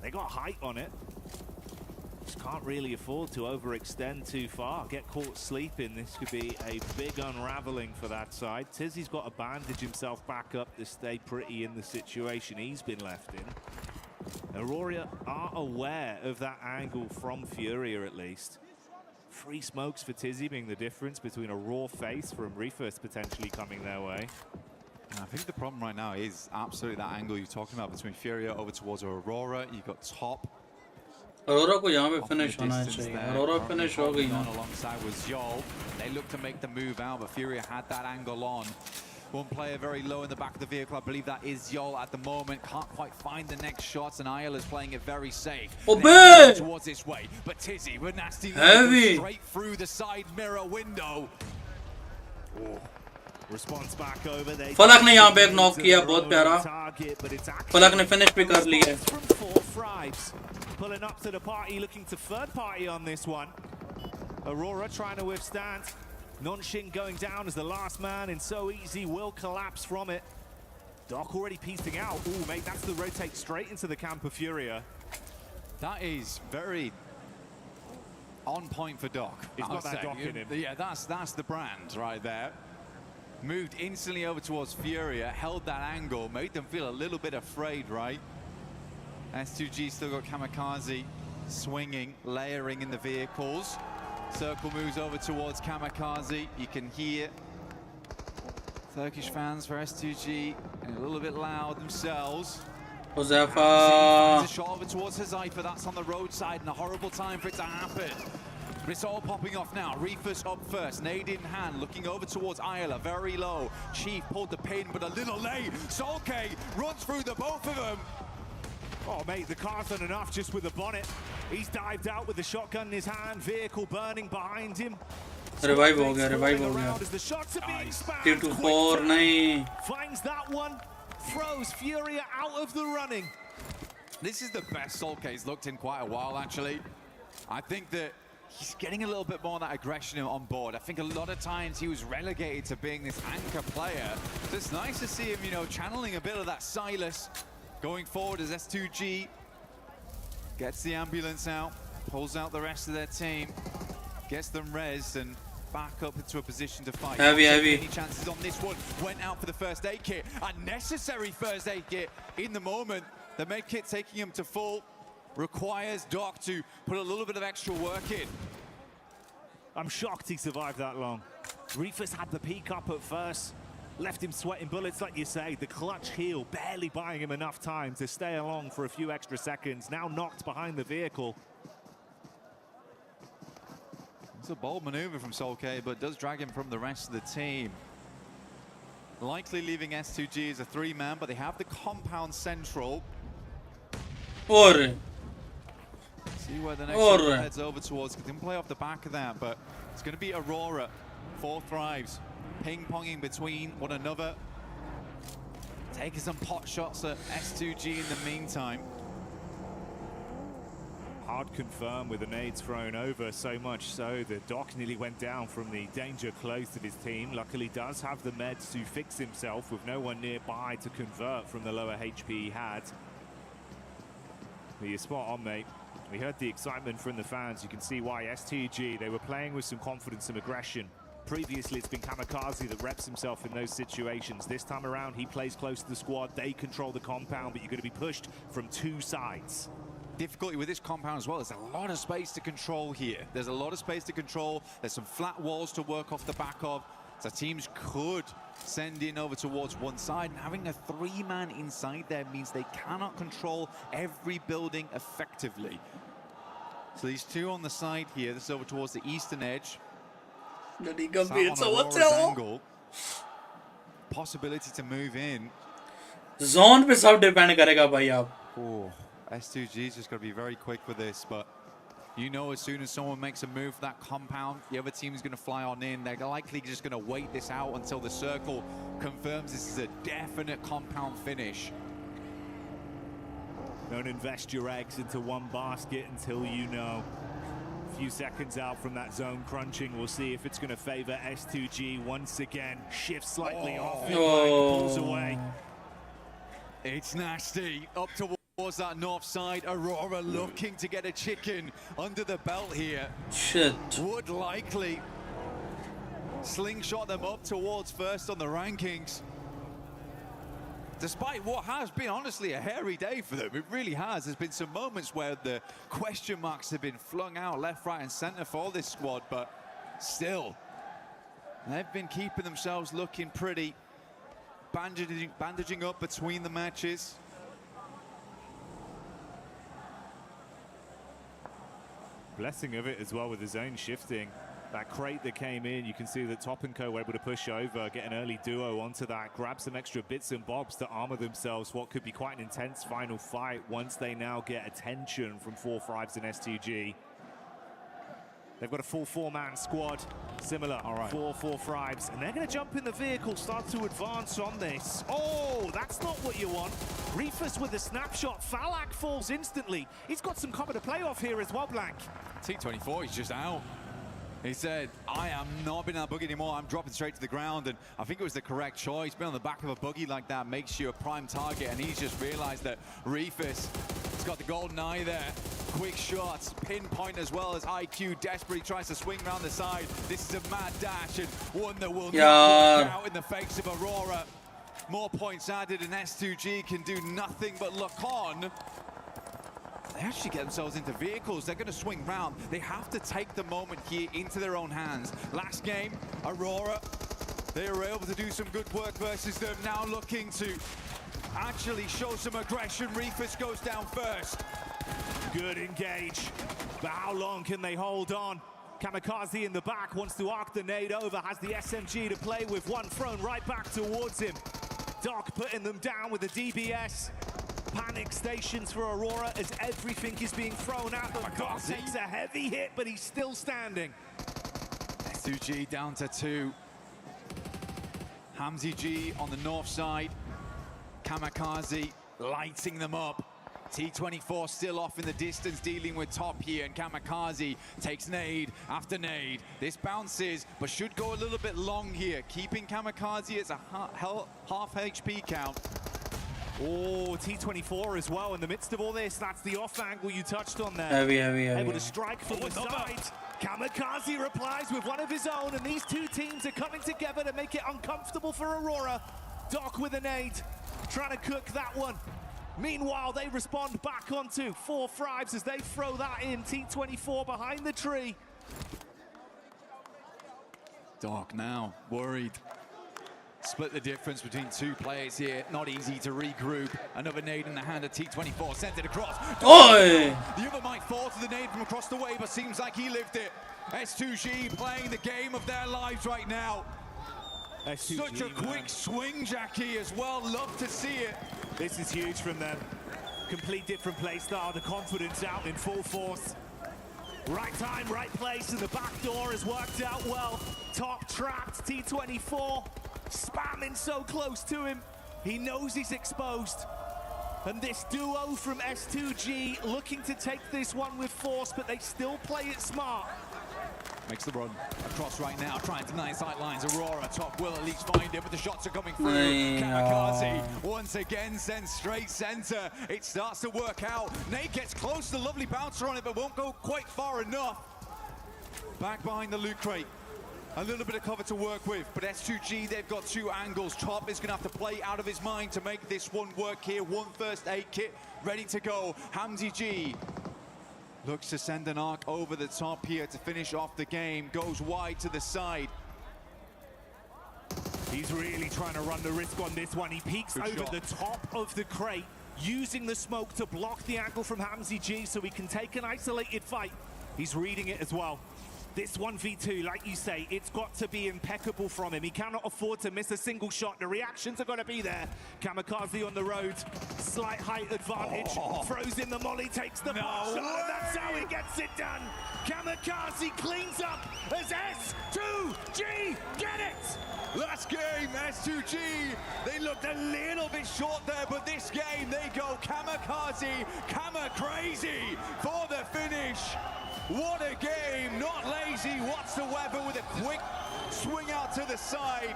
Speaker 23: They got height on it. Just can't really afford to overextend too far. Get caught sleeping. This could be a big unraveling for that side. Tizzy's got to bandage himself back up to stay pretty in the situation he's been left in. Aurora are aware of that angle from Furia at least. 3 smokes for Tizzy being the difference between a raw face from Refus potentially coming their way.
Speaker 5: I think the problem right now is absolutely that angle you're talking about between Furia over towards Aurora. You've got top.
Speaker 2: Aurora को यहाँ पे finish होना चाहिए. Aurora finish हो गई है.
Speaker 5: Alongside with Zhol. They look to make the move out, but Furia had that angle on. One player very low in the back of the vehicle. I believe that is Zhol at the moment. Can't quite find the next shots, and Ayala is playing it very safe.
Speaker 2: Obey!
Speaker 5: Towards this way, but Tizzy with nasty
Speaker 2: Heavy.
Speaker 5: straight through the side mirror window.
Speaker 23: Oh. Response back over.
Speaker 2: फलक ने यहाँ पे एक knock किया, बहुत प्यारा. फलक ने finish भी कर लिया.
Speaker 23: Pulling up to the party, looking to third party on this one. Aurora trying to withstand. Nongshim going down as the last man, and so easy will collapse from it. Doc already piecing out. Oh, mate, that's the rotate straight into the camp of Furia.
Speaker 5: That is very on point for Doc.
Speaker 23: He's got that Doc in him.
Speaker 5: Yeah, that's the brand right there. Moved instantly over towards Furia, held that angle, made them feel a little bit afraid, right? S2G still got Kamikaze swinging, layering in the vehicles. Circle moves over towards Kamikaze. You can hear Turkish fans for S2G a little bit loud themselves.
Speaker 2: Josefa.
Speaker 5: A shot over towards Huzaifa. That's on the roadside, and a horrible time for it to happen. But it's all popping off now. Refus up first, nade in hand, looking over towards Ayala, very low. Chief pulled the pin, but a little late. Solke runs through the both of them.
Speaker 23: Oh, mate, the car's done enough just with the bonnet. He's dived out with the shotgun in his hand, vehicle burning behind him.
Speaker 2: Revive हो गया, revive हो गया. 3-4 नहीं.
Speaker 23: Finds that one, throws Furia out of the running.
Speaker 5: This is the best Solke's looked in quite a while, actually. I think that he's getting a little bit more of that aggression on board. I think a lot of times he was relegated to being this anchor player. So it's nice to see him, you know, channeling a bit of that Silas going forward as S2G gets the ambulance out, pulls out the rest of their team, gets them res and back up into a position to fight.
Speaker 2: Heavy.
Speaker 5: Any chances on this one? Went out for the first aid kit. Unnecessary first aid kit in the moment. The med kit taking him to full. Requires Doc to put a little bit of extra work in.
Speaker 23: I'm shocked he survived that long. Refus had the peak up at first, left him sweating bullets, like you say. The clutch heal barely buying him enough time to stay along for a few extra seconds. Now knocked behind the vehicle.
Speaker 5: It's a bold maneuver from Solke, but does drag him from the rest of the team. Likely leaving S2G as a 3-man, but they have the compound central. See where the next one heads over towards. They can play off the back of that, but it's going to be Aurora. 4 thrives, ping-ponging between one another. Taking some pot shots at S2G in the meantime.
Speaker 23: Hard confirmed with the nades thrown over, so much so that Doc nearly went down from the danger close of his team. Luckily does have the meds to fix himself with no one nearby to convert from the lower HP he had. But you're spot on, mate. We heard the excitement from the fans. You can see why. S2G, they were playing with some confidence, some aggression. Previously, it's been Kamikaze that reps himself in those situations. This time around, he plays close to the squad. They control the compound, but you're going to be pushed from 2 sides.
Speaker 5: Difficulty with this compound as well. There's a lot of space to control here. There's a lot of space to control. There's some flat walls to work off the back of. So teams could send in over towards one side, and having a 3-man inside there means they cannot control every building effectively. So these two on the side here, this is over towards the eastern edge. Angle. Possibility to move in.
Speaker 2: Zone पे सब depend करेगा भाई आप.
Speaker 5: Oh, S2G's just got to be very quick with this, but you know as soon as someone makes a move for that compound, the other team is going to fly on in. They're likely just going to wait this out until the circle confirms this is a definite compound finish.
Speaker 23: Don't invest your eggs into one basket until you know. A few seconds out from that zone crunching, we'll see if it's going to favor S2G once again. Shifts slightly off, pulls away.
Speaker 5: It's nasty. Up towards that north side. Aurora looking to get a chicken under the belt here.
Speaker 2: Shit.
Speaker 5: Would likely slingshot them up towards first on the rankings. Despite what has been honestly a hairy day for them, it really has. There's been some moments where the question marks have been flung out left, right and center for this squad, but still, they've been keeping themselves looking pretty, bandaging up between the matches.
Speaker 23: Blessing of it as well with the zone shifting. That crate that came in, you can see that Top & Co were able to push over, get an early duo onto that, grab some extra bits and bobs to armor themselves what could be quite an intense final fight once they now get attention from 4-5s and S2G. They've got a full 4-man squad, similar, 4-5s, and they're going to jump in the vehicle, start to advance on this. Oh, that's not what you want. Reefus with a snapshot, Falak falls instantly. He's got some cover to play off here as well, Blank.
Speaker 5: T24, he's just out. He said, I am not being on that buggy anymore. I'm dropping straight to the ground. And I think it was the correct choice. Being on the back of a buggy like that makes you a prime target. And he's just realized that Reefus has got the golden eye there. Quick shots, pinpoint as well as IQ desperately tries to swing around the side. This is a mad dash and one that will not work out in the face of Aurora. More points added and S2G can do nothing but look on. They actually get themselves into vehicles. They're going to swing round. They have to take the moment here into their own hands. Last game, Aurora, they were able to do some good work versus them. Now looking to actually show some aggression. Reefus goes down first.
Speaker 23: Good engage, but how long can they hold on? Kamikaze in the back wants to arc the nade over, has the SMG to play with, one thrown right back towards him. Doc putting them down with the DBS. Panic stations for Aurora as everything is being thrown at them. Doc takes a heavy hit, but he's still standing.
Speaker 5: S2G down to 2. Hamzy G on the north side. Kamikaze lighting them up. T24 still off in the distance, dealing with Top here, and Kamikaze takes nade after nade. This bounces, but should go a little bit long here, keeping Kamikaze at a half HP count.
Speaker 23: Oh, T24 as well in the midst of all this. That's the off angle you touched on there.
Speaker 2: Heavy.
Speaker 23: Able to strike from the side. Kamikaze replies with one of his own, and these two teams are coming together to make it uncomfortable for Aurora. Doc with a nade, trying to cook that one. Meanwhile, they respond back onto 4-5s as they throw that in. T24 behind the tree.
Speaker 5: Doc now worried. Split the difference between two players here. Not easy to regroup. Another nade in the hand of T24. Sent it across.
Speaker 2: Oi!
Speaker 5: The other might fall to the nade from across the way, but seems like he lived it. S2G playing the game of their lives right now.
Speaker 23: S2G,
Speaker 5: such a quick swing, Jackie, as well. Love to see it.
Speaker 23: This is huge from them. Complete different play style. The confidence out in full force. Right time, right place, and the back door has worked out well. Top trapped, T24. Spamming so close to him. He knows he's exposed. And this duo from S2G looking to take this one with force, but they still play it smart.
Speaker 5: Makes the run across right now, trying to deny sight lines. Aurora, Top will at least find it, but the shots are coming through. Kamikaze once again sends straight center. It starts to work out. Nate gets close to the lovely bouncer on it, but won't go quite far enough. Back behind the loot crate. A little bit of cover to work with, but S2G, they've got two angles. Top is going to have to play out of his mind to make this one work here. One first aid kit ready to go. Hamzy G looks to send an arc over the top here to finish off the game. Goes wide to the side.
Speaker 23: He's really trying to run the risk on this one. He peeks over the top of the crate, using the smoke to block the angle from Hamzy G so he can take an isolated fight. He's reading it as well. This 1v2, like you say, it's got to be impeccable from him. He cannot afford to miss a single shot. The reactions are going to be there. Kamikaze on the road, slight height advantage, throws in the molly, takes the shot, and that's how he gets it done. Kamikaze cleans up as S2G get it!
Speaker 5: Last game, S2G, they looked a little bit short there, but this game, they go Kamikaze, Kama-crazy for the finish. What a game, not lazy whatsoever, with a quick swing out to the side.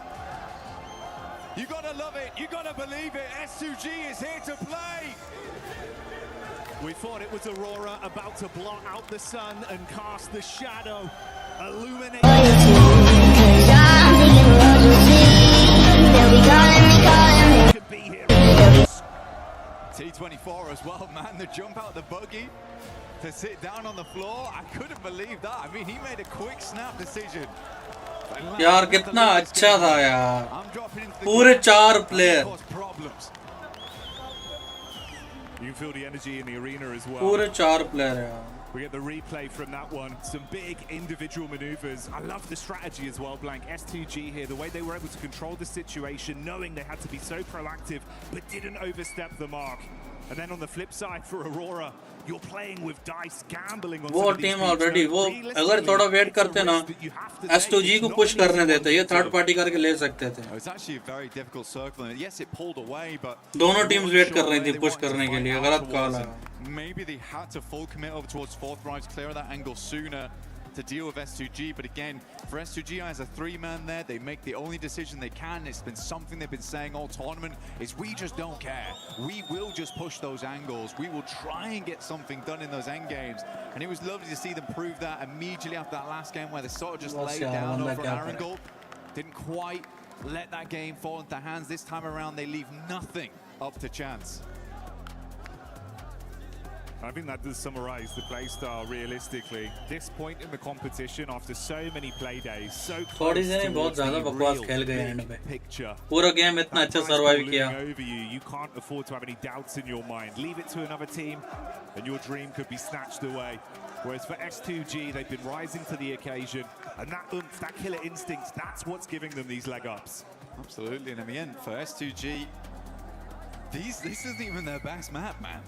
Speaker 5: You gotta love it, you gotta believe it, S2G is here to play.
Speaker 23: We thought it was Aurora about to blot out the sun and cast the shadow, illuminate.
Speaker 5: T24 as well, man, the jump out the buggy to sit down on the floor. I couldn't believe that. I mean, he made a quick snap decision.
Speaker 2: यार कितना अच्छा था यार, पूरे 4 player,
Speaker 23: You can feel the energy in the arena as well.
Speaker 2: पूरे 4 player यार.
Speaker 23: We get the replay from that one. Some big individual maneuvers. I love the strategy as well, Blank. S2G here, the way they were able to control the situation, knowing they had to be so proactive, but didn't overstep the mark. And then on the flip side for Aurora, you're playing with dice, gambling on
Speaker 2: वो team already वो अगर थोड़ा wait करते ना, S2G को push करने देते, ये थर्ड पार्टी करके ले सकते थे.
Speaker 5: It's actually a very difficult circle, and yes, it pulled away, but
Speaker 2: दोनों टीम्स वेट कर रही थी पुश करने के लिए. गलत कॉल है.
Speaker 5: Maybe they had to full commit over towards fourth rise, clear that angle sooner to deal with S2G, but again, for S2G as a 3-man there, they make the only decision they can. It's been something they've been saying all tournament, is we just don't care. We will just push those angles. We will try and get something done in those end games. And it was lovely to see them prove that immediately after that last game where they sort of just laid down over an Arangle. Didn't quite let that game fall into hands. This time around, they leave nothing up to chance.
Speaker 23: I think that does summarize the play style realistically. This point in the competition, after so many play days, so close to
Speaker 2: बहुत ज़्यादा बकवास खेल गए and पे.
Speaker 23: picture.
Speaker 2: पूरा game इतना अच्छा survive किया.
Speaker 23: Over you, you can't afford to have any doubts in your mind. Leave it to another team, and your dream could be snatched away. Whereas for S2G, they've been rising to the occasion, and that oomph, that killer instinct, that's what's giving them these leg ups.
Speaker 5: Absolutely, and in the end, for S2G, this isn't even their best map, man.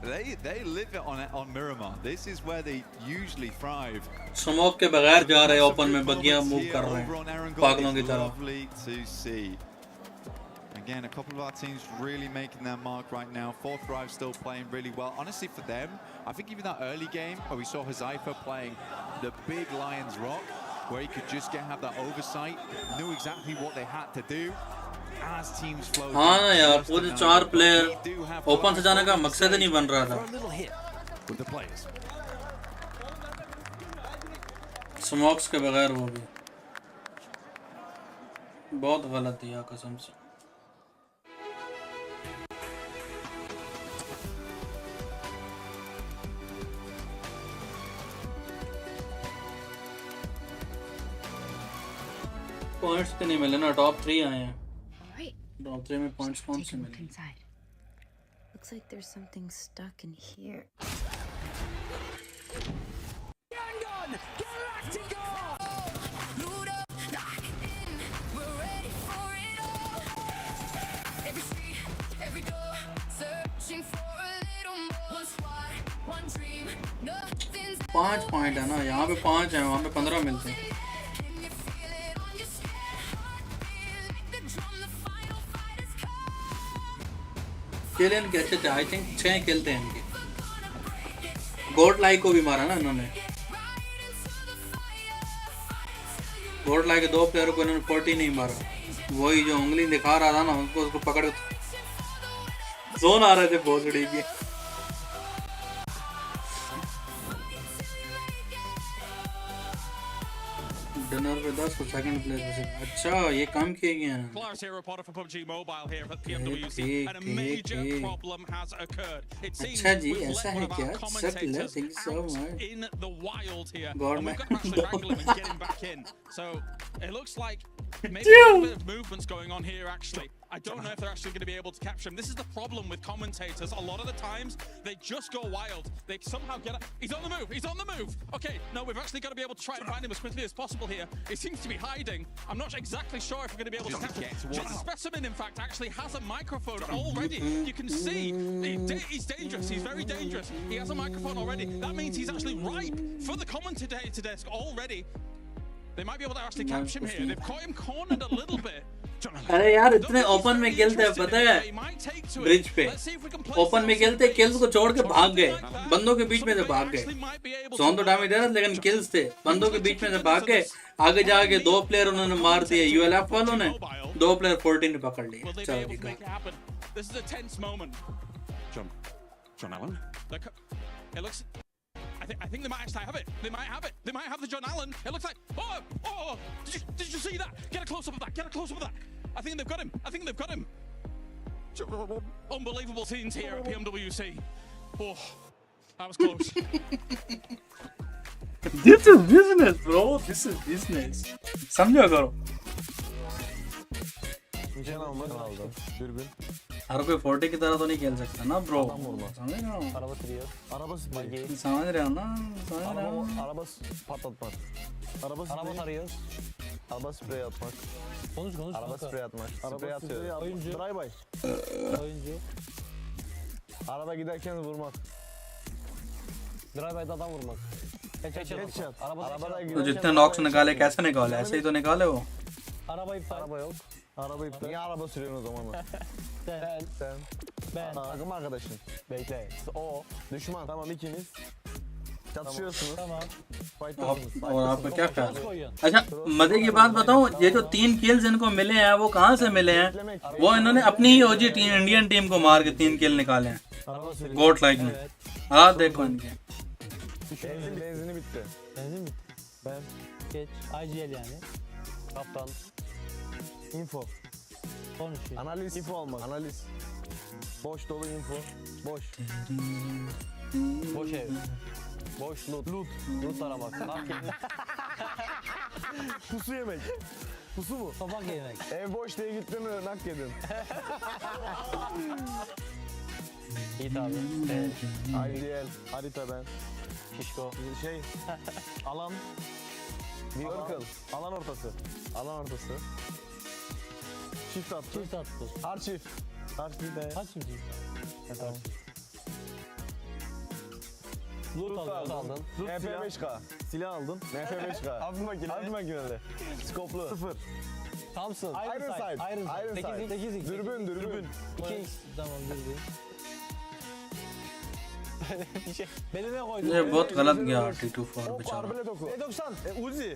Speaker 5: They live it on Miramar. This is where they usually thrive.
Speaker 2: Smoke के बगैर जा रहे open में बगियां move कर रहे हैं पागलों की तरह.
Speaker 5: Lovely to see. Again, a couple of our teams really making their mark right now. Fourth Thrive still playing really well. Honestly, for them, I think even that early game where we saw Huzaifa playing the big Lions Rock, where he could just have that oversight, knew exactly what they had to do. As teams flow.
Speaker 2: हाँ ना यार, पूरे 4 player open से जाने का मकसद ही नहीं बन रहा था. स्मोक्स के बगैर वो भी बहुत गलत दिया कसम से. पॉइंट्स तो नहीं मिले ना, टॉप 3 आए हैं. टॉप 3 में पॉइंट्स कौन से मिले?
Speaker 6: Looks like there's something stuck in here.
Speaker 2: पांच पॉइंट है ना, यहाँ पे 5 है, वहाँ पे 15 मिलते हैं. खेले इनके अच्छे थे. आई थिंक 6 खेलते हैं इनके. गोड लाई को भी मारा ना इन्होंने. गोड लाई के 2 प्लेयर को इन्होंने 40 नहीं मारा. वही जो उंगली दिखा रहा था ना, उसको पकड़ जोन आ रहे थे भोसड़ी के. डिनर पे 10 को सेकंड प्लेस पे। अच्छा ये काम किए गए हैं।
Speaker 11: Polaris here, reporter for PUBG Mobile here at PWC, and a major problem has occurred. It seems
Speaker 2: अच्छा जी,
Speaker 11: we've
Speaker 2: ऐसा
Speaker 11: let
Speaker 2: है
Speaker 11: one of
Speaker 2: क्या?
Speaker 11: our commentators
Speaker 2: Thank you so
Speaker 11: out
Speaker 2: much.
Speaker 11: in the wild here,
Speaker 2: God,
Speaker 11: and
Speaker 2: man.
Speaker 11: we've got to actually wrangle him and get him back in. So it looks like maybe a little bit of movement's going on here actually. I don't know if they're actually going to be able to capture him. This is the problem with commentators. A lot of the times, they just go wild. They somehow get it. He's on the move. He's on the move. Okay, no, we've actually got to be able to try and find him as quickly as possible here. He seems to be hiding. I'm not exactly sure if we're going to be able to capture him. This specimen, in fact, actually has a microphone already. You can see he's dangerous. He's very dangerous. He has a microphone already. That means he's actually ripe for the commentator desk already. They might be able to actually capture him here. They've caught him cornered a little bit.
Speaker 2: अरे यार इतने open में खेलते हैं पता है bridge पे open में खेलते किल्स को छोड़ के भाग गए बंदों के बीच में से भाग गए जोन तो डैमेज दे रहा लेकिन किल्स थे बंदों के बीच में से भाग गए आगे जाके 2 प्लेयर उन्होंने मार दिए यूएलएफ वालों ने 2 प्लेयर 14 ने पकड़ लिए चलो ठीक है
Speaker 11: This is a tense moment. John Allen. It looks I think they might actually have it. They might have it. They might have the John Allen. It looks like. Oh! Did you see that? Get a close up of that. Get a close up of that. I think they've got him. I think they've got him. Unbelievable scenes here at PMWC. Oh, that was close.
Speaker 2: This is business, bro. This is business. समझो करो. हर कोई 40 की तरह तो नहीं खेल सकता ना ब्रो समझ रहे हो समझ रहे हो ना
Speaker 8: araba patlatmak arıyoruz araba sprey atmak konuş araba sprey atmak sprey atıyor oyuncu drive-by oyuncu araba giderken vurmak drive-by'da adam vurmak headshot arabada
Speaker 2: तो जितने नॉक्स निकाले कैसे निकाले ऐसे ही तो निकाले वो
Speaker 8: araba yok araba iptal niye araba sürüyorsun o zaman ben takım arkadaşın bekle o düşman tamam ikiniz çatışıyorsunuz tamam
Speaker 2: और आपका क्या ख्याल अच्छा मजे की बात बताऊं ये जो 3 किल्स इनको मिले हैं वो कहां से मिले हैं वो इन्होंने अपनी ही ओजी टीम इंडियन टीम को मार के 3 किल निकाले हैं गोट लाइक में हां देखो इनके
Speaker 8: benzini bitti ben geç IGL yani kaptan info konuşuyor analiz info almak analiz boş dolu info boş ev boş loot aramak pusu yemek pusu mu tabak yemek ev boş diye gittin mi nak yedin İyi abi IGL harita ben Şişko alan Circle alan ortası çift attı arşiv de tamam loot aldın MP5K silah aldın MP5K abi makineli skoplu 0 Thompson Iron Sight 8x dürbün 2x tamam dürbün Belime koydum.
Speaker 2: ये बहुत गलत गया T24 बेचारा
Speaker 8: E90 Uzi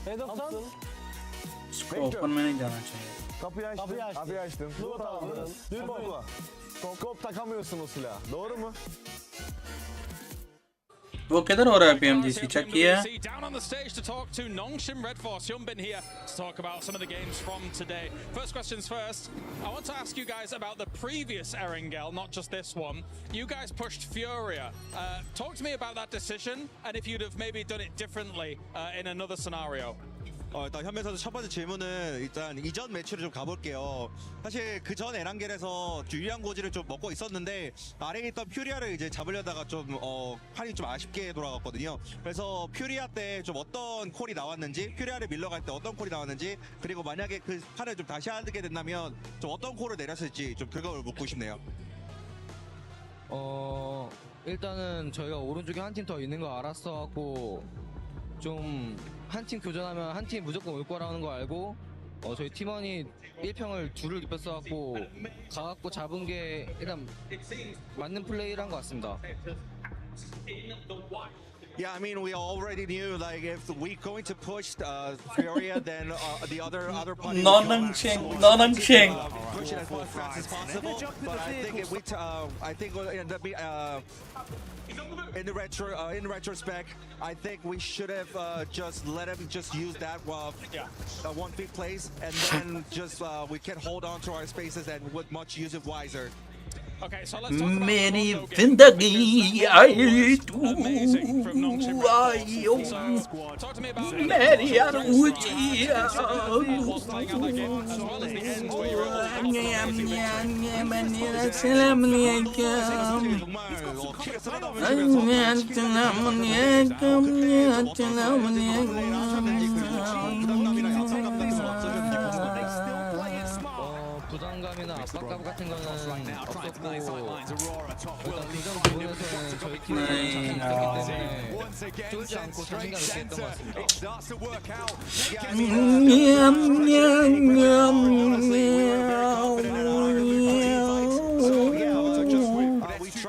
Speaker 8: E90
Speaker 2: इसको open में नहीं जाना चाहिए
Speaker 8: Kapıyı açtım loot aldın skop takamıyorsun o silahı doğru mu
Speaker 2: वो किधर हो रहा है PMGC चेक किया
Speaker 11: Down on the stage to talk to Nongshim Red Force. Hyunbin here to talk about some of the games from today. First questions first. I want to ask you guys about the previous Erangel, not just this one. You guys pushed Furia. Talk to me about that decision and if you'd have maybe done it differently in another scenario.
Speaker 21: 일단 현민 선수 첫 번째 질문은 일단 이전 매치로 좀 가볼게요. 사실 그전 에란겔에서 유리한 고지를 좀 먹고 있었는데 아래에 있던 퓨리아를 이제 잡으려다가 좀 판이 좀 아쉽게 돌아갔거든요. 그래서 퓨리아 때 좀 어떤 콜이 나왔는지, 퓨리아를 밀러갈 때 어떤 콜이 나왔는지, 그리고 만약에 그 판을 좀 다시 하게 된다면 좀 어떤 콜을 내렸을지 좀 그걸 묻고 싶네요.
Speaker 9: 일단은 저희가 오른쪽에 한 팀 더 있는 거 알았어갖고 좀 한 팀 교전하면 한 팀 무조건 올 거라는 거 알고 저희 팀원이 1평을 둘을 입혔어갖고 가갖고 잡은 게 일단 맞는 플레이를 한 것 같습니다.
Speaker 14: Yeah, I mean, we already knew, like, if we're going to push Furia, then the other party
Speaker 2: Non-Cheng.
Speaker 14: Push it as fast as possible. But I think if we'll end up in retrospect, I think we should have just let him just use that 1-feet place, and then just we can hold on to our spaces and would much use it wiser.
Speaker 10: Okay, so let's talk about
Speaker 2: मेरी
Speaker 10: Rondo
Speaker 2: जिंदगी आई तू
Speaker 10: आयो
Speaker 2: मेरी अरूजी
Speaker 9: 부담감이나 압박감 같은 거는 없었고 일단 그전 부분에서는 저희 팀이 자신이 있기 때문에 쫄지 않고 자신감 있게 했던 것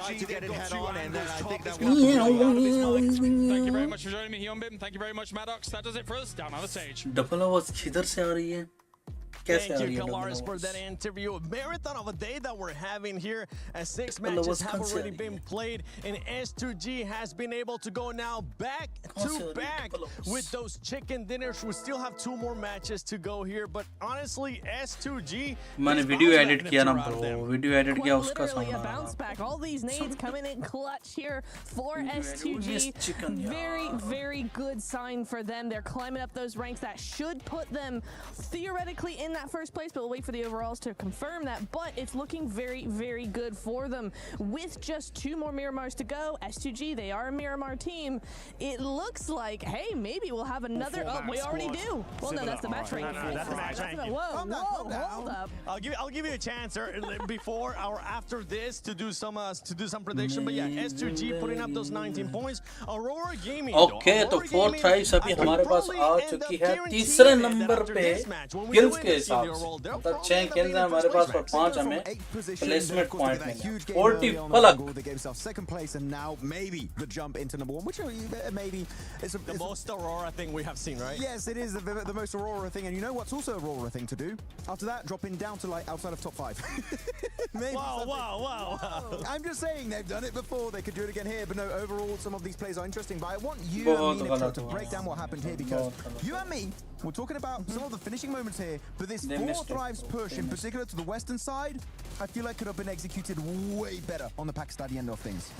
Speaker 10: Thank you very much for joining me, Hyunbin. Thank you very much, Maddox. That does it for us. Down on the stage.
Speaker 2: Double आवाज किधर से आ रही है?
Speaker 10: Thank you, Kalaris, for that interview. A marathon of a day that we're having here, as 6 matches have already been played, and S2G has been able to go now back to back with those chicken dinners. We still have 2 more matches to go here, but honestly, S2G.
Speaker 2: मैंने video edit किया ना bro, video edit किया उसका
Speaker 13: Literally a bounce back. All these nades coming in clutch here for S2G. Very, very good sign for them. They're climbing up those ranks. That should put them theoretically in that first place, but we'll wait for the overalls to confirm that. But it's looking very, very good for them. With just 2 more Miramars to go, S2G, they are a Miramar team. It looks like, hey, maybe we'll have another. Oh, we already do. Well, no, that's the match rank.
Speaker 10: That's the match rank.
Speaker 13: Whoa, hold up.
Speaker 10: I'll give you a chance before or after this to do some prediction. But yeah, S2G putting up those 19 points. Aurora Gaming.
Speaker 2: Okay, तो 4 thrives अभी हमारे पास आ चुकी है तीसरे number पे kills के हिसाब से, मतलब 6 किल्स हैं हमारे पास और 5 हमें प्लेसमेंट पॉइंट मिले 40 पलक.
Speaker 12: Second place, and now maybe the jump into number 1, which maybe is the
Speaker 10: most Aurora thing we have seen, right?
Speaker 12: Yes, it is the most Aurora thing, and you know what's also Aurora thing to do? After that, dropping down to like outside of top 5.
Speaker 10: Wow.
Speaker 12: I'm just saying they've done it before. They could do it again here, but no. Overall, some of these plays are interesting. But I want you and me to break down what happened here, because you and me, we're talking about some of the finishing moments here. But this 4 Thrives push, in particular to the western side, I feel like could have been executed way better on the Pakistani end of things.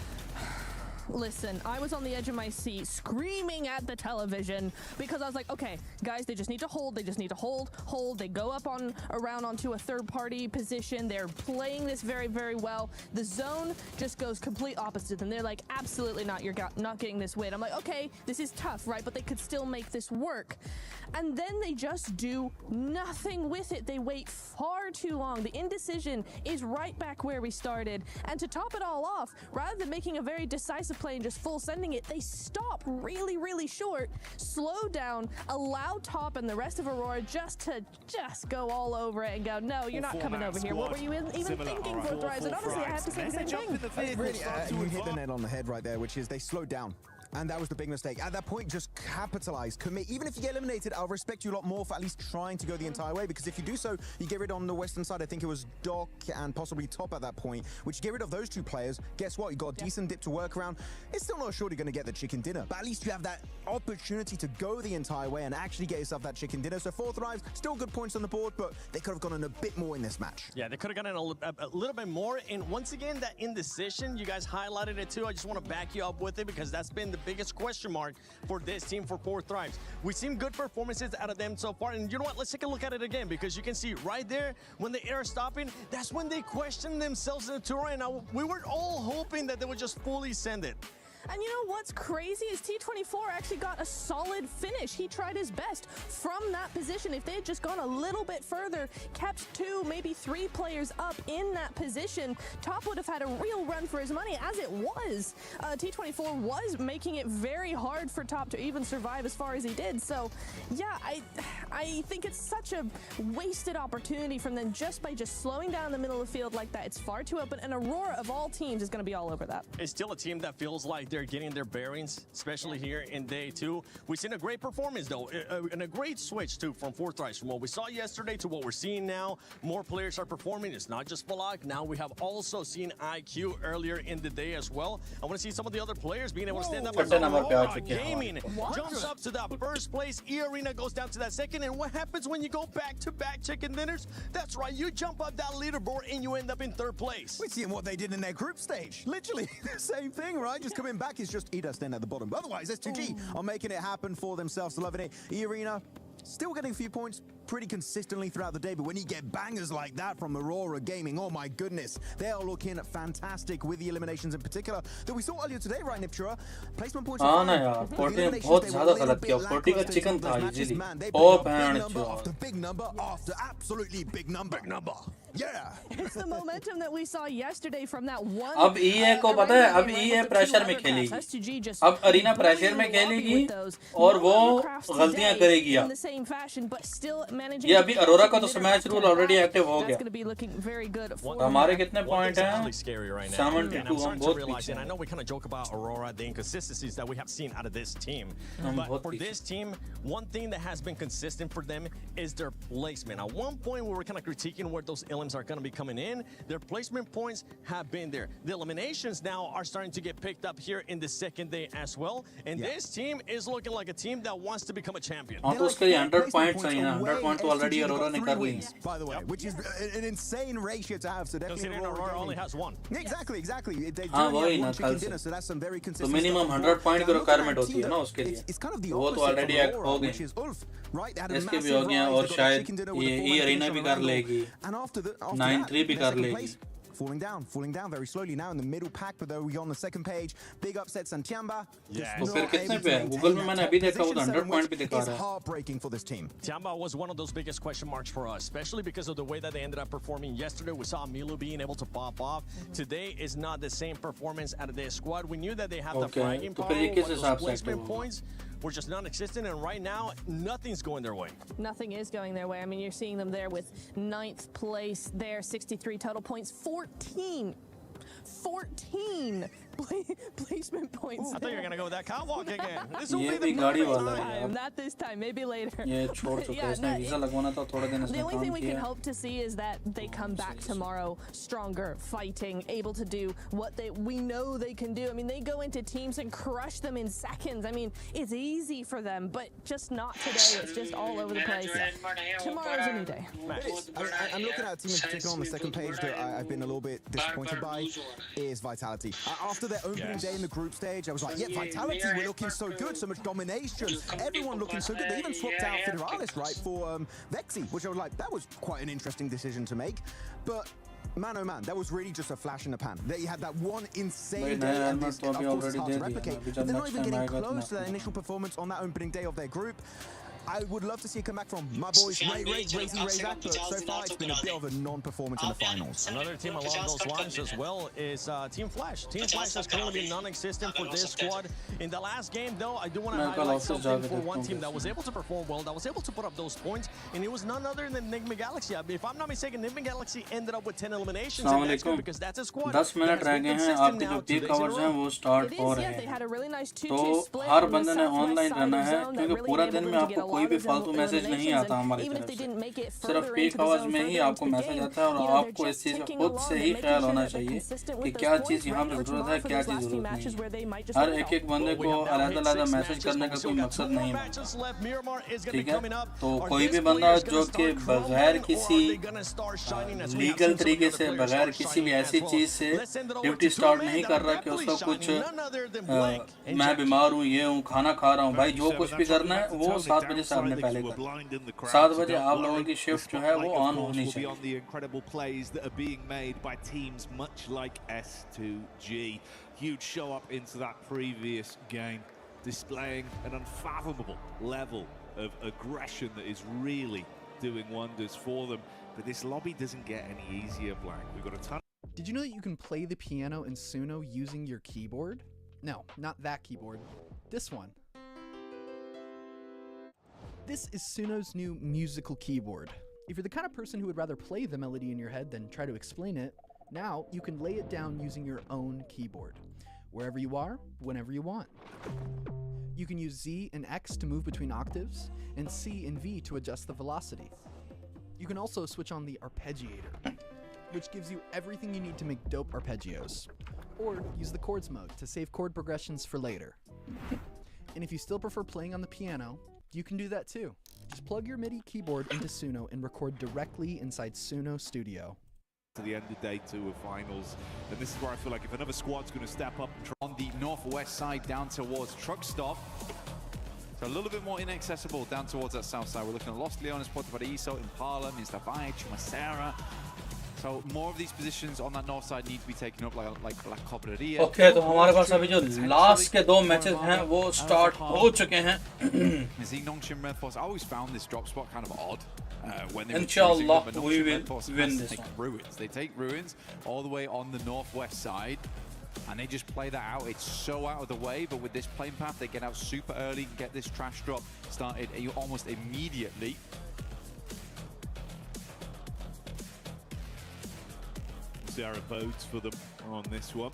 Speaker 13: Listen, I was on the edge of my seat screaming at the television because I was like, okay, guys, they just need to hold. They just need to hold. They go up around onto a third-party position. They're playing this very, very well. The zone just goes complete opposite, and they're like, absolutely not. You're not getting this win. I'm like, okay, this is tough, right? But they could still make this work. And then they just do nothing with it. They wait far too long. The indecision is right back where we started. And to top it all off, rather than making a very decisive play and just full sending it, they stop really, really short, slow down, allow Top and the rest of Aurora just go all over it and go, no, you're not coming over here. What were you even thinking for Thrives? And honestly, I have to say the same thing.
Speaker 12: Really, you hit the nail on the head right there, which is they slowed down. And that was the big mistake. At that point, just capitalize, commit. Even if you get eliminated, I'll respect you a lot more for at least trying to go the entire way, because if you do so, you get rid on the western side. I think it was Doc and possibly Top at that point, which you get rid of those 2 players. Guess what? You got a decent dip to work around. It's still not sure you're going to get the chicken dinner, but at least you have that opportunity to go the entire way and actually get yourself that chicken dinner. So 4 Thrives, still good points on the board, but they could have gone in a bit more in this match.
Speaker 10: Yeah, they could have gotten a little bit more. And once again, that indecision, you guys highlighted it too. I just want to back you up with it, because that's been the biggest question mark for this team for 4 Thrives. We've seen good performances out of them so far, and you know what, let's take a look at it again, because you can see right there when they are stopping, that's when they question themselves in the tour, and we were all hoping that they would just fully send it.
Speaker 13: And you know what's crazy is T24 actually got a solid finish. He tried his best from that position. If they had just gone a little bit further, kept 2, maybe 3 players up in that position, Top would have had a real run for his money. As it was, T24 was making it very hard for Top to even survive as far as he did. So yeah, I think it's such a wasted opportunity from them just by slowing down the middle of the field like that. It's far too open, and Aurora of all teams is going to be all over that.
Speaker 10: It's still a team that feels like they're getting their bearings, especially here in day 2. We've seen a great performance, though, and a great switch, too, from Fourth Rise. From what we saw yesterday to what we're seeing now, more players are performing. It's not just Balak. Now we have also seen IQ earlier in the day as well. I want to see some of the other players being able to stand up. As Aurora Gaming jumps up to that first place. E-Arena goes down to that second. And what happens when you go back-to-back chicken dinners? That's right. You jump up that leaderboard and you end up in 3rd place.
Speaker 12: We're seeing what they did in their group stage. Literally the same thing, right? Just coming back is just Ida staying at the bottom. But otherwise, S2G are making it happen for themselves. Loving it. E-Arena still getting a few points pretty consistently throughout the day, but when you get bangers like that from Aurora Gaming, oh my goodness, they are looking fantastic with the eliminations in particular that we saw earlier today, right, Nipchura? Placement points
Speaker 2: हाँ ना यार, 40 बहुत ज़्यादा गलत किया, 40 का chicken था easily, O pan
Speaker 12: after big number after absolutely big number. Yeah.
Speaker 13: It's the momentum that we saw yesterday from that one.
Speaker 2: अब EA को पता है, अब EA प्रेशर में खेलेगी, अब अरीना प्रेशर में खेलेगी और वो गलतियां करेगी यार। ये अभी अरोरा का तो स्मैश रूल ऑलरेडी एक्टिव हो गया। हमारे कितने पॉइंट हैं? 72 हम बहुत पीछे हैं।
Speaker 10: I know we kind of joke about Aurora, the inconsistencies that we have seen out of this team. But for this team, one thing that has been consistent for them is their placement. At one point, we were kind of critiquing where those elims are going to be coming in. Their placement points have been there. The eliminations now are starting to get picked up here in the second day as well. And this team is looking like a team that wants to become a champion.
Speaker 2: हाँ तो उसके लिए 100 points चाहिए ना, 100 points तो already Aurora ने कर ली।
Speaker 12: By the way, which is an insane ratio to have. So definitely
Speaker 10: Aurora only has 1.
Speaker 12: Exactly. They
Speaker 2: हाँ वही ना कल से।
Speaker 12: so that's some very
Speaker 2: तो
Speaker 12: consistent.
Speaker 2: minimum 100 point की requirement होती है ना उसके लिए।
Speaker 12: It's kind of the
Speaker 2: वो तो already act हो गए। इसके भी हो गया और शायद ये अरीना भी कर लेगी, 9-3 भी कर लेगी।
Speaker 12: Falling down very slowly now in the middle pack, but though we on the second page, big upset Santiamba.
Speaker 2: तो फिर कितने पे है? गूगल में मैंने अभी देखा वो 100 point पे दिखा रहा है।
Speaker 12: Heartbreaking for this team.
Speaker 10: Tiamba was one of those biggest question marks for us, especially because of the way that they ended up performing yesterday. We saw Milu being able to pop off. Today is not the same performance out of their squad. We knew that they had the bragging power, but those placement points were just non-existent, and right now nothing's going their way.
Speaker 13: Nothing is going their way. I mean, you're seeing them there with 9th place there, 63 total points, 14 placement points.
Speaker 10: I thought you were gonna go with that catwalk again. This will
Speaker 2: ये
Speaker 10: be
Speaker 2: भी
Speaker 10: the
Speaker 2: गाड़ी
Speaker 10: perfect
Speaker 2: वाला है
Speaker 10: time.
Speaker 2: यार।
Speaker 13: Not this time, maybe later.
Speaker 2: ये छोड़ चुका है, इसने वीजा लगवाना था, थोड़ा दिन
Speaker 13: The
Speaker 2: इसने
Speaker 13: only
Speaker 2: काम
Speaker 13: thing we can
Speaker 2: किया।
Speaker 13: hope to see is that they come back tomorrow stronger, fighting, able to do what we know they can do. I mean, they go into teams and crush them in seconds. I mean, it's easy for them, but just not today. It's just all over the place. Tomorrow's a new day.
Speaker 12: I'm looking at a team in particular on the second page that I've been a little bit disappointed by is Vitality. After their opening day in the group stage, I was like, yeah, Vitality, we're looking so good, so much domination, everyone looking so good. They even swapped out Federalis, right, for Vexy, which I was like, that was quite an interesting decision to make. But man, oh man, that was really just a flash in the pan. They had that one insane day, and this, of course, it's hard to replicate. But they're not even getting close to that initial performance on that opening day of their group. I would love to see a comeback from my boys, Razy Razak, but so far it's been a bit of a non-performance in the finals.
Speaker 10: Another team along those lines as well is Team Flash. Team Flash has currently been non-existent for this squad. In the last game, though, I do want to highlight something for one team that was able to perform well, that was able to put up those points, and it was none other than Nigma Galaxy. If I'm not mistaken, Nigma Galaxy ended up with 10 eliminations, and that's good because that's a squad
Speaker 2: 10 minute रह गए हैं, आपके जो peak hours हैं वो start हो रहे हैं। तो हर बंदे ने ऑनलाइन रहना है, क्योंकि पूरा दिन में आपको कोई भी फालतू मैसेज नहीं आता हमारी तरफ से। सिर्फ पीक आवर्स में ही आपको मैसेज आता है, और आपको इस चीज़ का खुद से ही ख्याल होना चाहिए कि क्या चीज़ यहाँ पे ज़रूरत है, क्या चीज़ ज़रूरत नहीं। हर एक बंदे को अलग-अलग मैसेज करने का कोई मकसद नहीं है, ठीक है? तो कोई भी बंदा जो कि बगैर किसी लीगल तरीके से, बगैर किसी भी ऐसी चीज़ से ड्यूटी स्टार्ट नहीं कर रहा कि उसका कुछ मैं बीमार हूँ, ये हूँ, खाना खा रहा हूँ, भाई जो कुछ भी करना है वो 7 बजे से आपने पहले 7 बजे आप लोगों की शिफ्ट जो है वो ऑन होनी चाहिए।
Speaker 23: Beyond the incredible plays that are being made by teams much like S2G. Huge show up into that previous game, displaying an unfathomable level of aggression that is really doing wonders for them. But this lobby doesn't get any easier, Black. We've got a ton.
Speaker 16: Did you know that you can play the piano in Suno using your keyboard? No, not that keyboard. This one. This is Suno's new musical keyboard. If you're the kind of person who would rather play the melody in your head than try to explain it, now you can lay it down using your own keyboard. wherever you are, whenever you want. You can use Z and X to move between octaves, and C and V to adjust the velocity. You can also switch on the arpeggiator, which gives you everything you need to make dope arpeggios. Or use the chords mode to save chord progressions for later. And if you still prefer playing on the piano, you can do that too. Just plug your MIDI keyboard into Suno and record directly inside Suno Studio.
Speaker 23: To the end of day 2 of finals, and this is where I feel like if another squad's going to step up and try
Speaker 5: On the northwest side down towards Truck Stop. So a little bit more inaccessible down towards that south side. We're looking at Los Leones, Puerto Paraíso, Impala, Mr. Valle, Chumacera. So more of these positions on that north side need to be taken up like La Cobreria.
Speaker 2: Okay, तो हमारे पास अभी जो last के 2 matches हैं वो start हो चुके हैं.
Speaker 5: Nongshim Red Force, I always found this drop spot kind of odd. When they
Speaker 2: Inshallah,
Speaker 5: were
Speaker 2: we will win this one.
Speaker 5: Ruins. They take Ruins all the way on the northwest side, and they just play that out. It's so out of the way, but with this plane path, they get out super early, get this trash drop started almost immediately.
Speaker 23: Sierra boats for them on this one.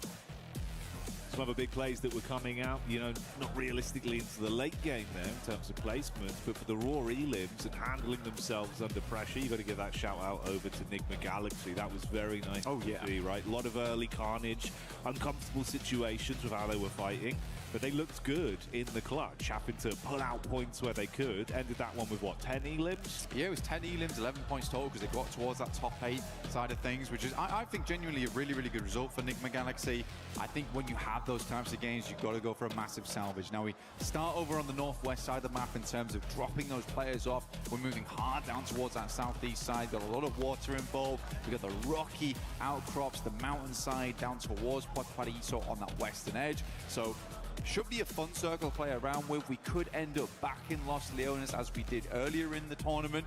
Speaker 23: Some other big plays that were coming out, you know, not realistically into the late game there in terms of placements, but for the raw elims and handling themselves under pressure, you've got to give that shout out over to Enigma Galaxy. That was very nice to see, right? A lot of early carnage, uncomfortable situations with how they were fighting, but they looked good in the clutch, having to pull out points where they could. Ended that one with what, 10 elims?
Speaker 5: Yeah, it was 10 elims, 11 points total because they got towards that top 8 side of things, which is, I think, genuinely a really, really good result for Enigma Galaxy. I think when you have those types of games, you've got to go for a massive salvage. Now we start over on the northwest side of the map in terms of dropping those players off. We're moving hard down towards that southeast side. Got a lot of water involved. We've got the rocky outcrops, the mountainside down towards Puerto Paraíso on that western edge. So should be a fun circle to play around with. We could end up back in Los Leones as we did earlier in the tournament.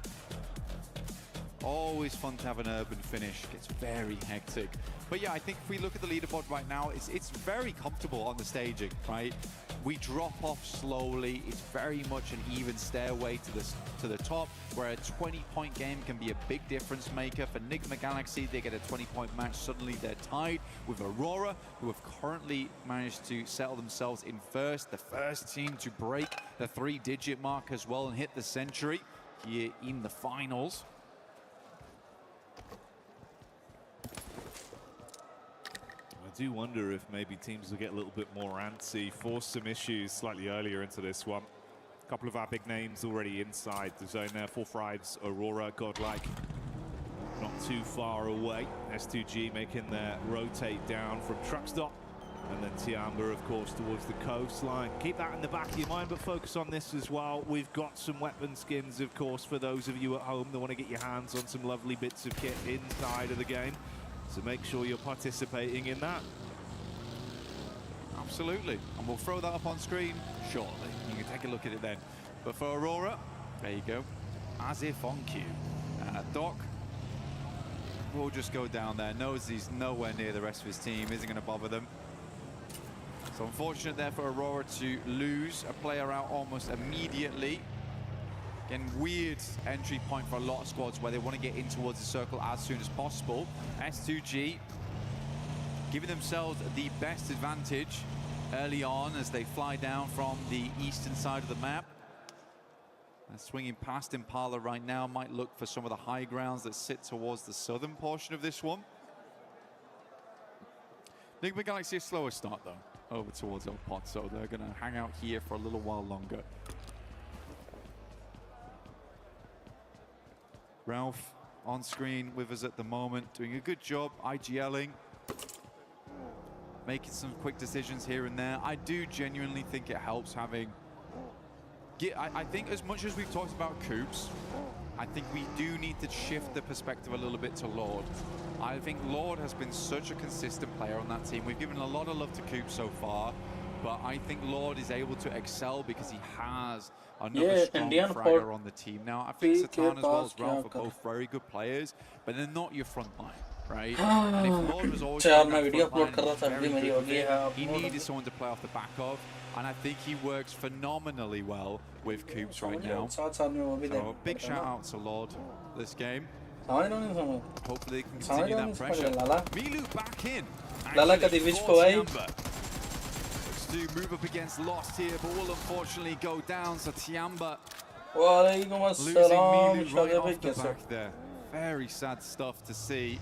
Speaker 5: Always fun to have an urban finish. Gets very hectic. But yeah, I think if we look at the leaderboard right now, it's very comfortable on the staging, right? We drop off slowly. It's very much an even stairway to the top, where a 20-point game can be a big difference maker. For Enigma Galaxy, they get a 20-point match. Suddenly they're tied with Aurora, who have currently managed to settle themselves in first. The first team to break the 3-digit mark as well and hit the century here in the finals.
Speaker 23: I do wonder if maybe teams will get a little bit more antsy, force some issues slightly earlier into this one. A couple of our big names already inside the zone there. 4-5's Aurora, Godlike, not too far away. S2G making their rotate down from Truck Stop. And then Tiamba, of course, towards the coastline. Keep that in the back of your mind, but focus on this as well. We've got some weapon skins, of course, for those of you at home that want to get your hands on some lovely bits of kit inside of the game. So make sure you're participating in that.
Speaker 5: Absolutely. And we'll throw that up on screen shortly. You can take a look at it then. But for Aurora, there you go. As if on cue. Doc will just go down there. Knows he's nowhere near the rest of his team. Isn't going to bother them. So unfortunate there for Aurora to lose a player out almost immediately. Again, weird entry point for a lot of squads where they want to get in towards the circle as soon as possible. S2G giving themselves the best advantage early on as they fly down from the eastern side of the map. And swinging past Impala right now, might look for some of the high grounds that sit towards the southern portion of this one. Enigma Galaxy a slower start though, over towards El Pot, so they're going to hang out here for a little while longer. Ralph on screen with us at the moment, doing a good job IGLing, making some quick decisions here and there. I do genuinely think it helps having... I think as much as we've talked about Coops, I think we do need to shift the perspective a little bit to Lord. I think Lord has been such a consistent player on that team. We've given a lot of love to Coops so far, but I think Lord is able to excel because he has another strong fragger on the team. Now, I think Satan as well as Ralph are both very good players, but they're not your front line, right? And if Lord was always he needed someone to play off the back of, and I think he works phenomenally well with Coops right now. So a big shout out to Lord this game. Hopefully they can continue that pressure. Milu back in. to move up against Lost here, but will unfortunately go down. So Tiamba
Speaker 2: Walaikum
Speaker 5: losing
Speaker 2: assalam,
Speaker 5: Milu right off the
Speaker 2: Shagab,
Speaker 5: back there. Very sad stuff to see.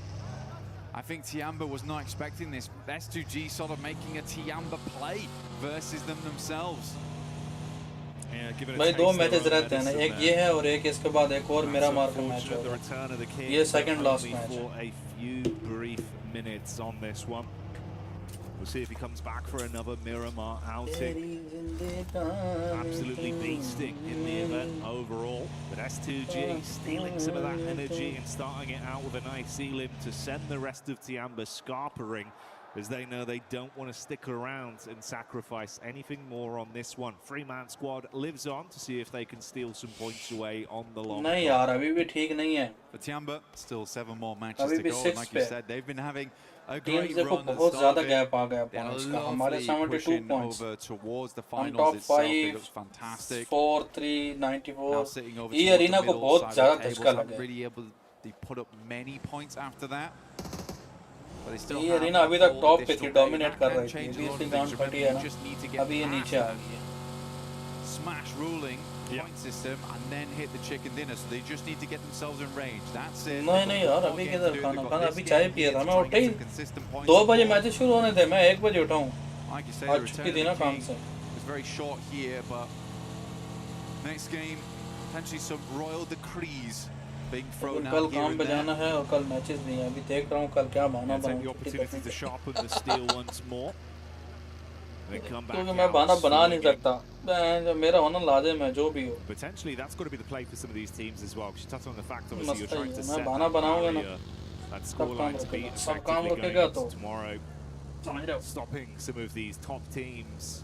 Speaker 5: I think Tiamba was not expecting this. S2G sort of making a Tiamba play versus them themselves.
Speaker 2: भाई दो matches रहते हैं ना, एक ये है और एक इसके बाद एक और मेरा मार का मैच होगा. ये सेकंड लास्ट मैच है.
Speaker 23: A few brief minutes on this one. We'll see if he comes back for another Miramar outing. Absolutely beasting in the event overall. But S2G stealing some of that energy and starting it out with a nice elim to send the rest of Tiamba scarpering, as they know they don't want to stick around and sacrifice anything more on this one. Three-man squad lives on to see if they can steal some points away on the long
Speaker 2: नहीं यार, अभी भी ठीक नहीं है.
Speaker 5: For Tiamba, still 7 more matches to go. And like you said, they've been having a great
Speaker 2: देखो
Speaker 5: run at
Speaker 2: बहुत
Speaker 5: the
Speaker 2: ज़्यादा
Speaker 5: start
Speaker 2: गैप आ गया
Speaker 5: of it.
Speaker 2: पॉइंट्स
Speaker 5: They're
Speaker 2: का. हमारे
Speaker 5: lovely
Speaker 2: 72
Speaker 5: pushing
Speaker 2: points.
Speaker 5: over towards the
Speaker 2: हम
Speaker 5: finals
Speaker 2: top
Speaker 5: itself. They
Speaker 2: 5,
Speaker 5: look fantastic.
Speaker 2: 4, 3, 94.
Speaker 5: Now sitting over
Speaker 2: ये
Speaker 5: towards
Speaker 2: arena
Speaker 5: the
Speaker 2: को
Speaker 5: middle
Speaker 2: बहुत
Speaker 5: side
Speaker 2: ज़्यादा
Speaker 5: of the
Speaker 2: धचका
Speaker 5: tables.
Speaker 2: लगा.
Speaker 5: Haven't really able to put up many points after that. But they still
Speaker 2: ये
Speaker 5: have
Speaker 2: arena
Speaker 5: that
Speaker 2: अभी तक
Speaker 5: whole
Speaker 2: top पे थी,
Speaker 5: additional
Speaker 2: डोमिनेट
Speaker 5: day.
Speaker 2: कर
Speaker 5: That
Speaker 2: रही
Speaker 5: can
Speaker 2: थी.
Speaker 5: change a
Speaker 2: अभी
Speaker 5: lot
Speaker 2: इसकी
Speaker 5: of
Speaker 2: ग्राउंड
Speaker 5: things.
Speaker 2: फटी है
Speaker 5: Remember,
Speaker 2: ना,
Speaker 5: you just need to get
Speaker 2: अभी ये नीचे आ
Speaker 5: past
Speaker 2: गई है.
Speaker 5: Smash ruling point system and then hit the chicken dinner, so they just need to get themselves in range. That's it.
Speaker 2: नहीं नहीं यार, अभी किधर खाना खाना. अभी चाय पिया था मैं. उठे ही 2 बजे मैच शुरू होने थे, मैं 1 बजे उठा हूँ.
Speaker 5: Like you say,
Speaker 2: आज
Speaker 5: the
Speaker 2: छुट्टी
Speaker 5: return
Speaker 2: थी ना
Speaker 5: of the
Speaker 2: काम
Speaker 5: king
Speaker 2: से.
Speaker 5: was very short here, but next game potentially some royal decrees being thrown
Speaker 2: कल
Speaker 5: out here
Speaker 2: काम
Speaker 5: and
Speaker 2: पे
Speaker 5: there.
Speaker 2: जाना है और कल मैचेस नहीं है. अभी देख रहा हूँ कल क्या बहाना
Speaker 23: Take the
Speaker 2: बनाऊँ.
Speaker 23: opportunity to sharpen the steel once more. Then come back
Speaker 2: क्योंकि मैं
Speaker 23: out
Speaker 2: बहाना बना नहीं
Speaker 23: swinging.
Speaker 2: सकता. मेरा होना लाजिम है जो भी हो.
Speaker 23: Potentially, that's got to be the play for some of these teams as well. Because you touched on the fact, obviously, you're
Speaker 2: मस्त
Speaker 23: trying
Speaker 2: है.
Speaker 23: to
Speaker 2: मैं
Speaker 23: set
Speaker 2: बहाना
Speaker 23: that
Speaker 2: बनाऊंगा ना.
Speaker 23: barrier, that
Speaker 2: सब काम
Speaker 23: scoreline to be
Speaker 2: रुकेगा. सब काम
Speaker 23: effectively going
Speaker 2: रुकेगा
Speaker 23: into
Speaker 2: तो.
Speaker 23: tomorrow.
Speaker 2: समझ रहे हो.
Speaker 23: Stopping some of these top teams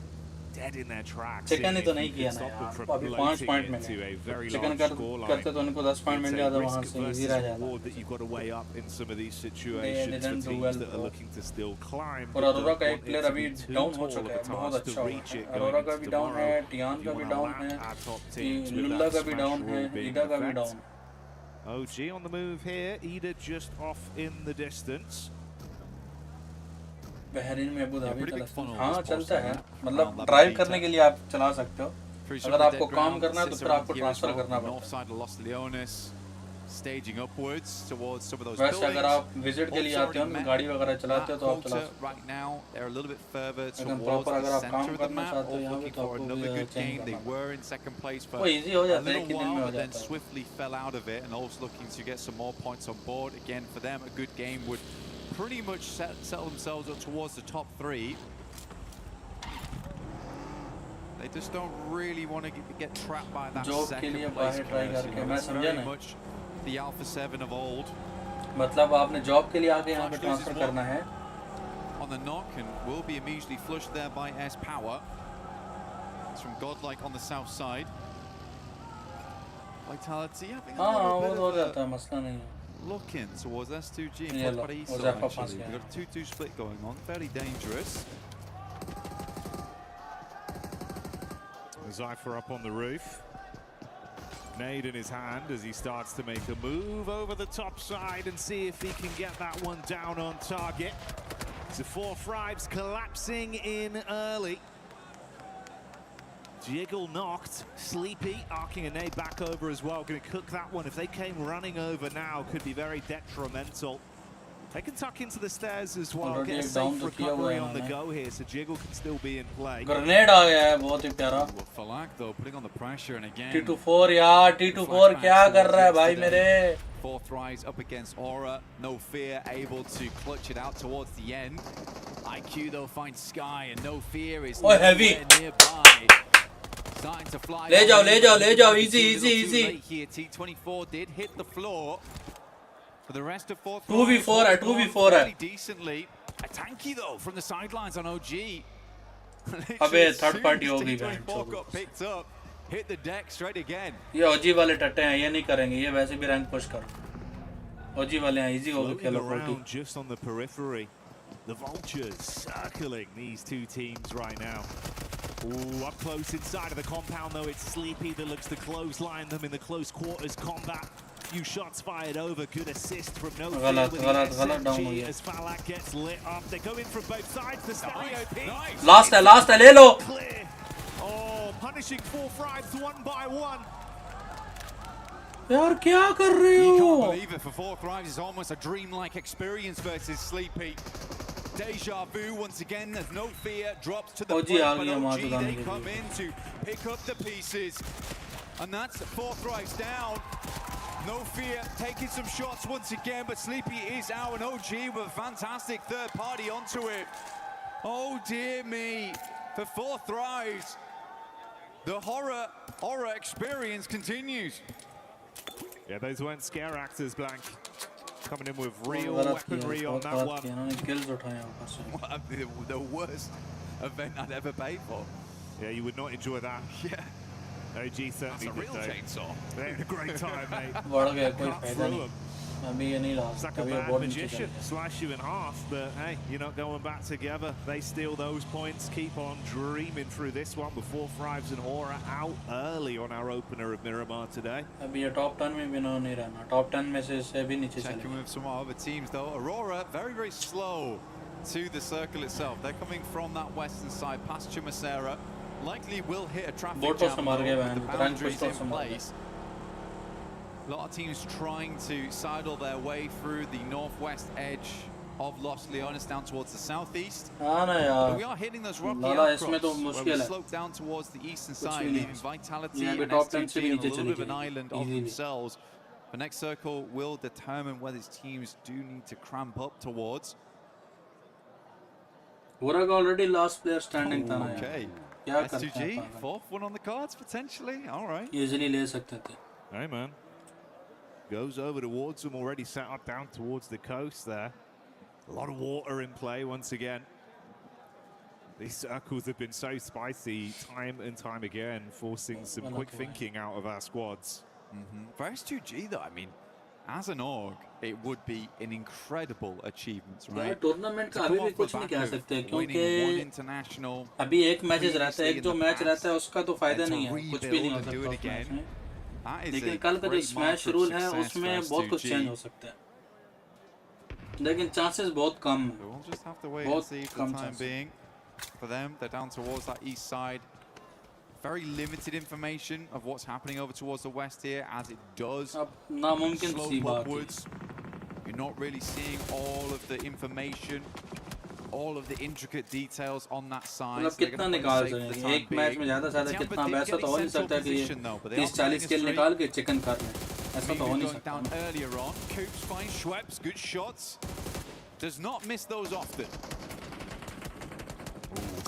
Speaker 23: dead in their tracks.
Speaker 2: Chicken ही तो
Speaker 23: If
Speaker 2: नहीं
Speaker 23: you
Speaker 2: किया
Speaker 23: can
Speaker 2: ना
Speaker 23: stop them
Speaker 2: यार.
Speaker 23: from
Speaker 2: अभी 5
Speaker 23: bloating
Speaker 2: पॉइंट
Speaker 23: into
Speaker 2: मिले.
Speaker 23: a very
Speaker 2: चिकन
Speaker 23: large
Speaker 2: करते तो उनको 10 पॉइंट
Speaker 23: it's
Speaker 2: मिल
Speaker 23: a
Speaker 2: जाता वहाँ
Speaker 23: risk
Speaker 2: से.
Speaker 23: versus
Speaker 2: इजी रह जाता.
Speaker 23: reward that you've got to weigh up in some of these situations for
Speaker 2: didn't do
Speaker 23: teams
Speaker 2: well
Speaker 23: that are
Speaker 2: though.
Speaker 23: looking to still climb.
Speaker 2: और
Speaker 23: but
Speaker 2: Arora
Speaker 23: don't
Speaker 2: का एक
Speaker 23: want it
Speaker 2: player
Speaker 23: to
Speaker 2: अभी
Speaker 23: be too
Speaker 2: down हो
Speaker 23: tall
Speaker 2: चुका
Speaker 23: of
Speaker 2: है.
Speaker 23: a
Speaker 2: बहुत
Speaker 23: task to
Speaker 2: अच्छा हो
Speaker 23: reach
Speaker 2: गया.
Speaker 23: it going
Speaker 2: अरोरा का
Speaker 23: into
Speaker 2: भी डाउन है,
Speaker 23: tomorrow.
Speaker 2: टियान का
Speaker 23: You
Speaker 2: भी
Speaker 23: wanna
Speaker 2: डाउन
Speaker 23: lap
Speaker 2: है,
Speaker 23: our top teams with
Speaker 2: Lulla
Speaker 23: that
Speaker 2: का भी
Speaker 23: smash
Speaker 2: डाउन है,
Speaker 23: rule being
Speaker 2: ईडा
Speaker 23: in
Speaker 2: का भी
Speaker 23: effect.
Speaker 2: Down.
Speaker 23: OG on the move here, Ida just off in the distance.
Speaker 2: Bahrain में अबू धाबी
Speaker 5: pretty big
Speaker 2: चलता
Speaker 5: funnel
Speaker 2: है. हाँ
Speaker 5: this
Speaker 2: चलता
Speaker 5: post
Speaker 2: है.
Speaker 5: there.
Speaker 2: मतलब
Speaker 5: Around
Speaker 2: ड्राइव
Speaker 5: that
Speaker 2: करने के लिए आप चला सकते हो. अगर आपको काम करना है तो फिर आपको ट्रांसफर करना पड़ता
Speaker 5: north side of Los Leones, staging upwards towards some of those
Speaker 2: है. वैसे
Speaker 5: buildings.
Speaker 2: अगर आप विजिट के लिए आते हो ना, गाड़ी वगैरह चलाते हो तो आप चला
Speaker 5: Quota
Speaker 2: सकते हो.
Speaker 5: right now, they're a little bit further
Speaker 2: लेकिन
Speaker 5: towards
Speaker 2: प्रॉपर अगर
Speaker 5: the
Speaker 2: आप काम
Speaker 5: center of the
Speaker 2: करना
Speaker 5: map,
Speaker 2: चाहते हो
Speaker 5: all
Speaker 2: यहाँ पे
Speaker 5: looking
Speaker 2: तो
Speaker 5: for
Speaker 2: आपको
Speaker 5: another good
Speaker 2: change
Speaker 5: game. They
Speaker 2: करना
Speaker 5: were in second place for
Speaker 2: वो easy हो
Speaker 5: a
Speaker 2: जाता है,
Speaker 5: little
Speaker 2: एक ही दिन में
Speaker 5: while,
Speaker 2: हो
Speaker 5: but then
Speaker 2: जाता है.
Speaker 5: swiftly fell out of it, and also looking to get some more points on board. Again, for them, a good game would pretty much settle themselves up towards the top 3. They just don't really want to get trapped by that
Speaker 2: Job के
Speaker 5: second
Speaker 2: लिए
Speaker 5: place
Speaker 2: बाहर try
Speaker 5: curse.
Speaker 2: करके, मैं
Speaker 5: It's
Speaker 2: समझा
Speaker 5: very
Speaker 2: ना.
Speaker 5: much the Alpha 7 of old.
Speaker 2: मतलब आपने job के लिए आगे यहाँ पे
Speaker 5: Flash loses
Speaker 2: ट्रांसफर करना है.
Speaker 5: On the knock and will be immediately flushed there by S Power. It's from Godlike on the south side. Vitality having a
Speaker 2: हाँ
Speaker 5: little
Speaker 2: वो
Speaker 5: bit
Speaker 2: तो हो
Speaker 5: of
Speaker 2: जाता
Speaker 5: a
Speaker 2: है, मसला नहीं है.
Speaker 5: looking towards S2G
Speaker 2: Yeah,
Speaker 5: and
Speaker 2: look,
Speaker 5: Barito
Speaker 2: Ozapa
Speaker 5: actually.
Speaker 2: pass, yeah.
Speaker 5: We've got a 2-2 split going on, fairly dangerous.
Speaker 23: Zypher up on the roof. Nade in his hand as he starts to make a move over the top side and see if he can get that one down on target. So 4 Thrives collapsing in early. Jiggle knocked, Sleepy arcing a nade back over as well. Going to cook that one. If they came running over now, could be very detrimental. They can tuck into the stairs as well.
Speaker 2: Already
Speaker 23: Get a
Speaker 2: एक down
Speaker 23: safe
Speaker 2: तो किया हुआ
Speaker 23: recovery
Speaker 2: है
Speaker 23: on the
Speaker 2: उन्होंने.
Speaker 23: go here, so Jiggle can still be in play.
Speaker 2: Grenade आ गया है, बहुत ही प्यारा.
Speaker 5: Falak though putting on the pressure and again.
Speaker 2: T24 यार, T24 क्या कर रहा है भाई मेरे?
Speaker 5: 4 Thrives up against Aura, no fear, able to clutch it out towards the end. IQ though finds Sky and no fear is
Speaker 2: Oh, heavy.
Speaker 5: nearby. Starting to fly.
Speaker 2: ले जाओ, easy, easy, easy.
Speaker 5: Here, T24 did hit the floor. For the rest of 4
Speaker 2: 2v4 है, 2v4 है.
Speaker 5: Decently. A tanky though from the sidelines on OG.
Speaker 2: अबे third party हो गई बहन.
Speaker 5: T24 got picked up. Hit the deck straight again.
Speaker 2: ये ओजी वाले टट्टे हैं, ये नहीं करेंगे, ये वैसे भी रैंक पुश कर. ओजी वाले हैं, इजी हो गए खेलो
Speaker 23: Around just on the periphery. The Vultures circling these two teams right now. Ooh, up close inside of the compound though, it's Sleepy that looks to clothesline them in the close quarters combat. few shots fired over. Good assist from No
Speaker 2: Galat,
Speaker 23: Fear with
Speaker 2: galat,
Speaker 23: the
Speaker 2: galat down हो
Speaker 23: SMG
Speaker 2: गया.
Speaker 23: as Falak gets lit up. They go in from both sides. The stereo peak.
Speaker 2: Last है ले लो.
Speaker 23: Clear. Oh, punishing 4-5s one by one.
Speaker 2: यार क्या कर रहे
Speaker 5: You
Speaker 2: हो?
Speaker 5: can't believe it. For 4 Thrives, it's almost a dreamlike experience versus Sleepy. Deja vu once again. There's No Fear. Drops to the
Speaker 2: OG
Speaker 5: plate,
Speaker 2: uh
Speaker 5: but
Speaker 2: गया
Speaker 5: OG,
Speaker 2: मार
Speaker 5: they
Speaker 2: के
Speaker 5: come
Speaker 2: लिए.
Speaker 5: in to pick up the pieces. And that's 4 Thrives down. No Fear taking some shots once again, but Sleepy is out, and OG with a fantastic third party onto it. Oh dear me. For 4 Thrives, the horror experience continues.
Speaker 23: Yeah, those weren't scare actors, Blank. Coming in with real weaponry on that one.
Speaker 5: The worst event I'd ever paid for.
Speaker 23: Yeah, you would not enjoy that.
Speaker 5: Yeah.
Speaker 23: OG certainly
Speaker 5: That's a real
Speaker 23: did, though.
Speaker 5: chainsaw.
Speaker 23: They had a great time, mate.
Speaker 2: बढ़ गया कोई
Speaker 23: Cut
Speaker 2: फायदा
Speaker 23: through
Speaker 2: नहीं.
Speaker 23: them.
Speaker 2: अभी ये नहीं रहा.
Speaker 23: It's like a
Speaker 2: अभी
Speaker 23: bad
Speaker 2: बहुत नीचे चला
Speaker 23: magician.
Speaker 2: गया.
Speaker 23: Slice you in half, but hey, you're not going back together. They steal those points, keep on dreaming through this one before Thrives and Aura out early on our opener of Miramar today.
Speaker 2: अभी ये top 10 में भी नहीं रहना. Top 10 में से भी नीचे चले.
Speaker 5: Checking with some other teams though. Aurora very, very slow to the circle itself. They're coming from that western side past Chumasera. Likely will hit a traffic
Speaker 2: Boat
Speaker 5: jam
Speaker 2: से मार गए
Speaker 5: with the
Speaker 2: van.
Speaker 5: boundaries in
Speaker 2: से मार गए.
Speaker 5: place. A lot of teams trying to sidle their way through the northwest edge of Los Leones down towards the southeast.
Speaker 2: हाँ ना यार.
Speaker 5: But we are hitting those rocky
Speaker 2: Lala
Speaker 5: outcrops
Speaker 2: इसमें तो
Speaker 5: where we
Speaker 2: मुश्किल है.
Speaker 5: slope down towards the eastern
Speaker 2: कुछ
Speaker 5: side,
Speaker 2: भी नहीं
Speaker 5: leaving
Speaker 2: है.
Speaker 5: Vitality
Speaker 2: यहाँ पे
Speaker 5: and
Speaker 2: top 10 से
Speaker 5: STG
Speaker 2: भी
Speaker 5: on a
Speaker 2: नीचे
Speaker 5: little
Speaker 2: चले
Speaker 5: bit of an
Speaker 2: जाएंगे.
Speaker 5: island of
Speaker 2: Easily.
Speaker 5: themselves. The next circle will determine whether these teams do need to cramp up towards.
Speaker 2: Aura का already last player standing था ना यार.
Speaker 5: Okay.
Speaker 2: क्या करते हैं
Speaker 5: S2G,
Speaker 2: पागल.
Speaker 5: fourth one on the cards potentially. All right.
Speaker 2: Easily ले सकते थे.
Speaker 23: Hey, man. Goes over towards them, already set up down towards the coast there. A lot of water in play once again. These circles have been so spicy time and time again, forcing some quick thinking out of our squads.
Speaker 5: For S2G though, I mean, as an org, it would be an incredible achievement,
Speaker 2: यार
Speaker 5: right?
Speaker 2: Tournament का
Speaker 5: To
Speaker 2: अभी
Speaker 5: come
Speaker 2: भी
Speaker 5: off the
Speaker 2: कुछ नहीं
Speaker 5: back
Speaker 2: कह
Speaker 5: of
Speaker 2: सकते
Speaker 5: winning
Speaker 2: क्योंकि
Speaker 5: one international
Speaker 2: अभी एक मैचेस रहता है. एक जो
Speaker 5: previously in the
Speaker 2: मैच रहता है
Speaker 5: past,
Speaker 2: उसका तो फायदा
Speaker 5: and to
Speaker 2: नहीं है. कुछ भी
Speaker 5: rebuild
Speaker 2: नहीं हो
Speaker 5: and do
Speaker 2: सकता
Speaker 5: it
Speaker 2: उस मैच
Speaker 5: again.
Speaker 2: में.
Speaker 5: That is
Speaker 2: लेकिन
Speaker 5: a
Speaker 2: कल का जो
Speaker 5: great
Speaker 2: smash
Speaker 5: mark of
Speaker 2: rule है
Speaker 5: success for
Speaker 2: उसमें बहुत कुछ
Speaker 5: S2G.
Speaker 2: चेंज हो सकता है. लेकिन चांसेस बहुत कम हैं.
Speaker 5: We'll just have to wait and
Speaker 2: बहुत
Speaker 5: see for the
Speaker 2: come
Speaker 5: time
Speaker 2: chances.
Speaker 5: being. For them, they're down towards that east side. Very limited information of what's happening over towards the west here, as it does
Speaker 2: नामुमकिन सी
Speaker 5: slope
Speaker 2: बात है.
Speaker 5: upwards. You're not really seeing all of the information, all of the intricate details on that side.
Speaker 2: मतलब
Speaker 5: So they're
Speaker 2: कितना
Speaker 5: gonna play
Speaker 2: निकाल
Speaker 5: safe for the
Speaker 2: सकेंगे.
Speaker 5: time
Speaker 2: एक match में
Speaker 5: being.
Speaker 2: ज़्यादा से ज़्यादा
Speaker 5: Tampa
Speaker 2: कितना
Speaker 5: did
Speaker 2: वैसा
Speaker 5: get
Speaker 2: तो हो नहीं
Speaker 5: central
Speaker 2: सकता कि
Speaker 5: position though, but they are
Speaker 2: 30-40
Speaker 5: playing
Speaker 2: kill
Speaker 5: a
Speaker 2: निकाल
Speaker 5: straight.
Speaker 2: के चिकन कर लें. ऐसा तो हो नहीं
Speaker 5: Going
Speaker 2: सकता.
Speaker 5: down earlier on. Coops finds Schweppes, good shots. Does not miss those often.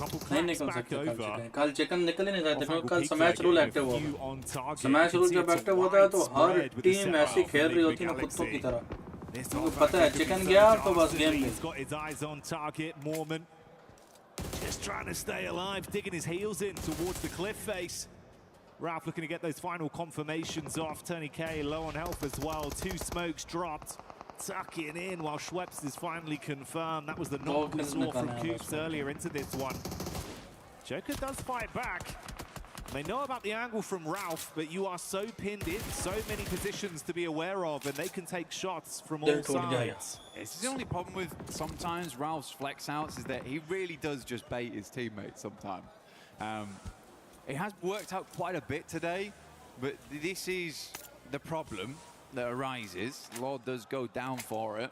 Speaker 2: नहीं निकल सकते कल चिकन. कल चिकन निकल ही नहीं सकते क्योंकि कल स्मैश रूल एक्टिव होगा. स्मैश रूल जब एक्टिव होता है तो हर टीम ऐसी खेल रही होती है ना कुत्तों की तरह. उनको पता है चिकन गया तो बस game
Speaker 23: He's got his eyes on target. Mormon just trying to stay alive, digging his heels in towards the cliff face. Ralph looking to get those final confirmations off. Tony K low on health as well. 2 smokes dropped. Tucking in while Schweppes is finally confirmed. That was the knock we saw from Coops earlier into this one. Joker does fight back. They know about the angle from Ralph, but you are so pinned in, so many positions to be aware of, and they can take shots from all sides.
Speaker 5: This is the only problem with sometimes Ralph's flex outs is that he really does just bait his teammates sometimes. It has worked out quite a bit today, but this is the problem that arises. Lord does go down for it.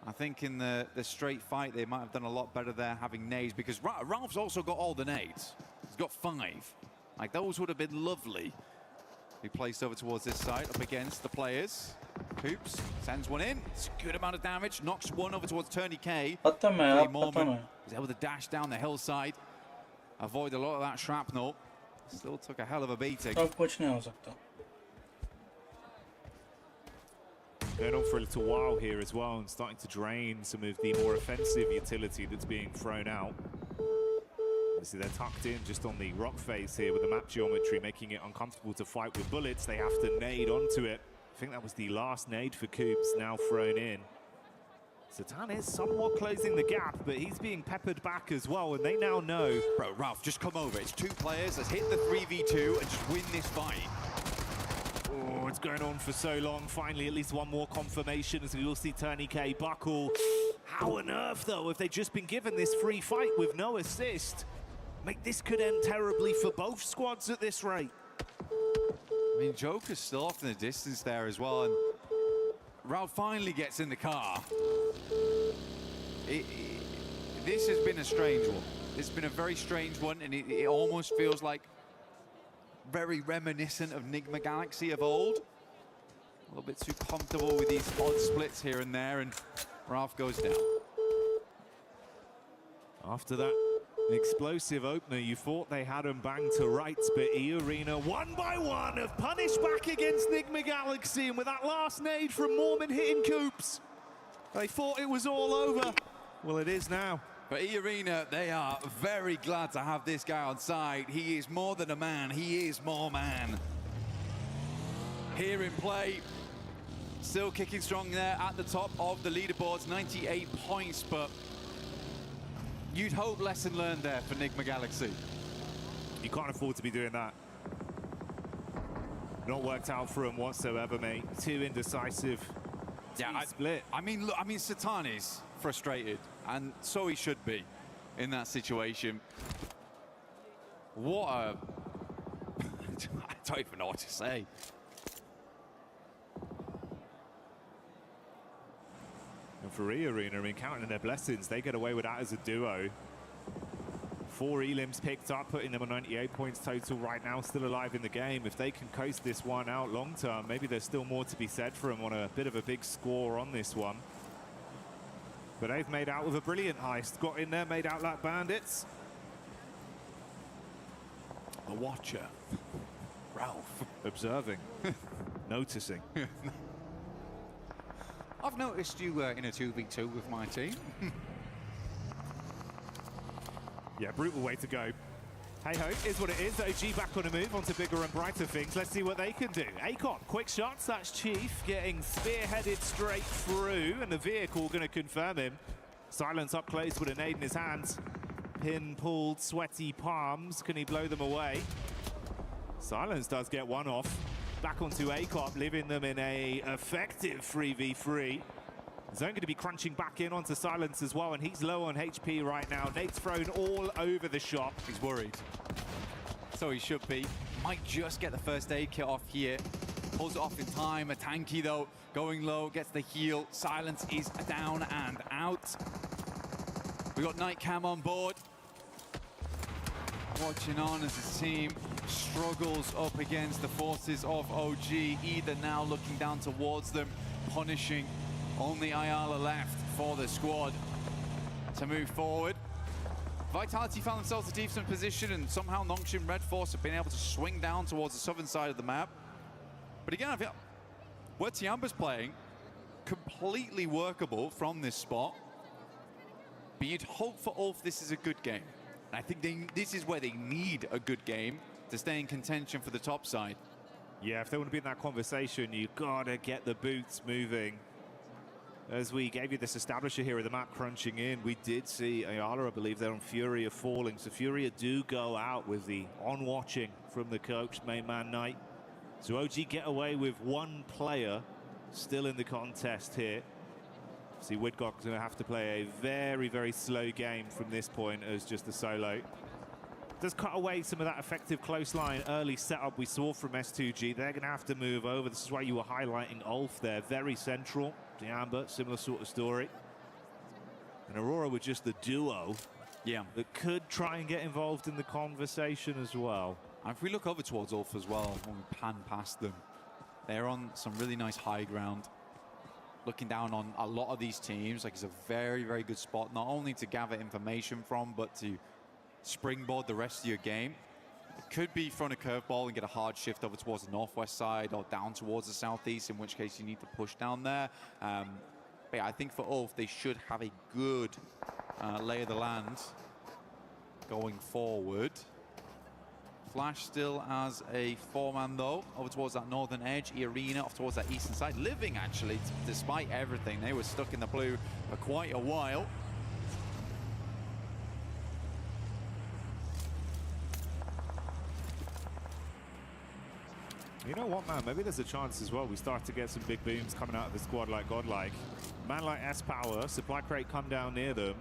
Speaker 5: I think in the straight fight, they might have done a lot better there having nades, because Ralph's also got all the nades. He's got 5. Like, those would have been lovely. He placed over towards this side, up against the players. Coops sends one in. It's a good amount of damage. Knocks one over towards Turney K. Mormon was able to dash down the hillside. Avoid a lot of that shrapnel. Still took a hell of a beating.
Speaker 2: कुछ नहीं हो सकता.
Speaker 23: Going on for a little while here as well, and starting to drain some of the more offensive utility that's being thrown out. Obviously they're tucked in just on the rock face here with the map geometry, making it uncomfortable to fight with bullets. They have to nade onto it. I think that was the last nade for Coops, now thrown in. Satan is somewhat closing the gap, but he's being peppered back as well, and they now know.
Speaker 5: Bro, Ralph, just come over. It's 2 players. Let's hit the 3v2 and just win this fight.
Speaker 23: Oh, it's going on for so long. Finally, at least one more confirmation as we will see Tourniquet buckle. How on earth, though, have they just been given this free fight with no assist? Mate, this could end terribly for both squads at this rate.
Speaker 5: I mean, Joker's still off in the distance there as well, and Ralph finally gets in the car. This has been a strange one. It's been a very strange one, and it almost feels like very reminiscent of Nigma Galaxy of old. A little bit too comfortable with these odd splits here and there, and Ralph goes down.
Speaker 23: After that explosive opener, you thought they had them banged to rights, but E-Arena, one by one, have punished back against Nigma Galaxy, and with that last nade from Mormon hitting Coops, they thought it was all over. Well, it is now.
Speaker 5: For E-Arena, they are very glad to have this guy on side. He is more than a man, he is more man. Here in play, still kicking strong there at the top of the leaderboards, 98 points, but you'd hope lesson learned there for Nigma Galaxy.
Speaker 23: You can't afford to be doing that. Not worked out for him whatsoever, mate. Too indecisive.
Speaker 5: Yeah,
Speaker 23: split.
Speaker 5: I mean, look, Satani's frustrated, and so he should be in that situation. What a... I don't even know what to say.
Speaker 23: And for E-Arena, I mean, counting their blessings, they get away with that as a duo. 4 elims picked up, putting them on 98 points total right now, still alive in the game. If they can coast this one out long term, maybe there's still more to be said for them on a bit of a big score on this one. But they've made out with a brilliant heist. Got in there, made out like bandits.
Speaker 5: The Watcher. Ralph.
Speaker 23: Observing. Noticing.
Speaker 5: I've noticed you in a 2v2 with my team.
Speaker 23: Yeah, brutal way to go. Hey-ho, is what it is. OG back on a move onto bigger and brighter things. Let's see what they can do. Akon, quick shots. That's Chief getting spearheaded straight through, and the vehicle going to confirm him. Silence up close with a nade in his hands. Pin pulled, sweaty palms. Can he blow them away? Silence does get one off. Back onto Akon, leaving them in a effective 3v3. Zone going to be crunching back in onto Silence as well, and he's low on HP right now. Nate's thrown all over the shop.
Speaker 5: He's worried. So he should be. Might just get the first aid kit off here. Pulls it off in time. A tanky though, going low, gets the heal. Silence is down and out. We got Night Cam on board. Watching on as his team struggles up against the forces of OG. Either now looking down towards them, punishing. Only Ayala left for the squad to move forward. Vitality found themselves in a decent position, and somehow Nongshim Red Force have been able to swing down towards the southern side of the map. But again, I feel where Tiamba's playing, completely workable from this spot. But you'd hope for Ulf this is a good game. And I think this is where they need a good game to stay in contention for the top side.
Speaker 23: Yeah, if they want to be in that conversation, you've got to get the boots moving. As we gave you this establisher here of the map crunching in, we did see Ayala, I believe, there on Furia falling. So Furia do go out with the on-watching from the coach, main man Knight. So OG get away with one player still in the contest here. See, Widgock's going to have to play a very, very slow game from this point as just a solo. Does cut away some of that effective close line early setup we saw from S2G. They're going to have to move over. This is why you were highlighting Ulf there. Very central. Diamba, similar sort of story. And Aurora with just the duo.
Speaker 5: Yeah.
Speaker 23: That could try and get involved in the conversation as well.
Speaker 5: And if we look over towards Ulf as well, when we pan past them, they're on some really nice high ground. Looking down on a lot of these teams, like it's a very, very good spot, not only to gather information from, but to springboard the rest of your game. It could be thrown a curveball and get a hard shift over towards the northwest side or down towards the southeast, in which case you need to push down there. But yeah, I think for Ulf, they should have a good lay of the land going forward. Flash still as a 4-man though, over towards that northern edge. E-Arena off towards that eastern side. Living actually, despite everything. They were stuck in the blue for quite a while.
Speaker 23: You know what, man? Maybe there's a chance as well. We start to get some big booms coming out of the squad like Godlike. Man like S-Power, supply crate come down near them.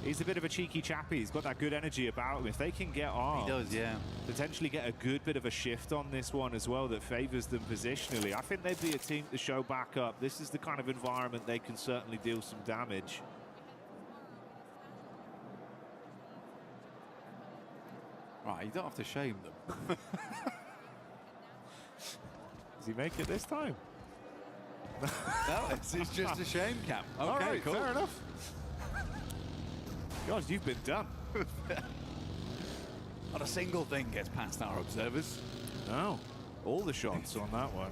Speaker 23: He's a bit of a cheeky chappy. He's got that good energy about him. If they can get armed,
Speaker 5: He does, yeah.
Speaker 23: potentially get a good bit of a shift on this one as well that favors them positionally. I think they'd be a team to show back up. This is the kind of environment they can certainly deal some damage.
Speaker 5: Right, you don't have to shame them.
Speaker 23: Does he make it this time?
Speaker 5: No, it's just a shame, Cam. Okay,
Speaker 23: All right,
Speaker 5: cool.
Speaker 23: fair enough. God, you've been done.
Speaker 5: Not a single thing gets past our observers.
Speaker 23: No, all the shots on that one.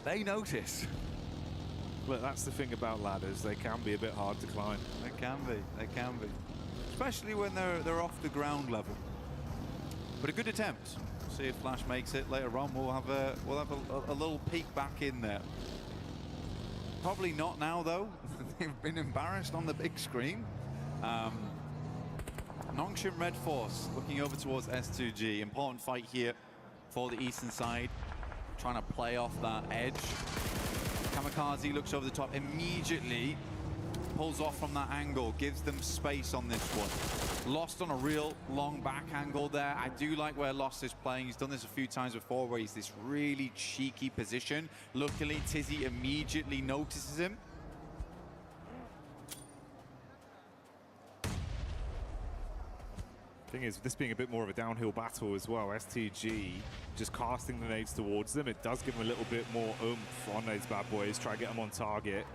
Speaker 5: They notice.
Speaker 23: Look, that's the thing about ladders. They can be a bit hard to climb.
Speaker 5: They can be. They can be. Especially when they're off the ground level. But a good attempt. See if Flash makes it later on. We'll have a little peek back in there. Probably not now though. They've been embarrassed on the big screen. Nongshim Red Force looking over towards S2G. Important fight here for the eastern side. Trying to play off that edge. Kamikaze looks over the top immediately. Pulls off from that angle, gives them space on this one. Lost on a real long back angle there. I do like where Lost is playing. He's done this a few times before where he's this really cheeky position. Luckily, Tizzy immediately notices him.
Speaker 23: Thing is, this being a bit more of a downhill battle as well, STG just casting the nades towards them. It does give them a little bit more oomph on those bad boys, try to get them on target.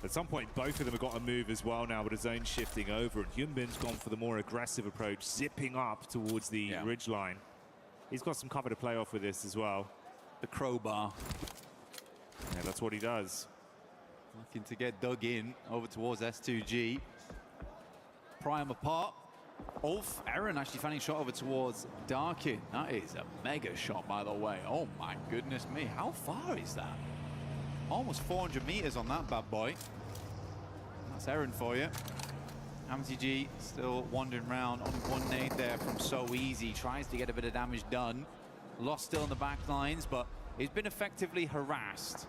Speaker 23: At some point, both of them have got to move as well now, with his zone shifting over, and Hyunbin's gone for the more aggressive approach, zipping up towards the ridge line. He's got some cover to play off with this as well.
Speaker 5: The crowbar.
Speaker 23: Yeah, that's what he does.
Speaker 5: Looking to get dug in over towards S2G. Prime apart. Ulf, Aaron actually finding shot over towards Darkin. That is a mega shot, by the way. Oh my goodness me. How far is that? Almost 400 meters on that bad boy. That's Aaron for you. MTG still wandering around. Only one nade there from So Easy. Tries to get a bit of damage done. Lost still in the back lines, but he's been effectively harassed.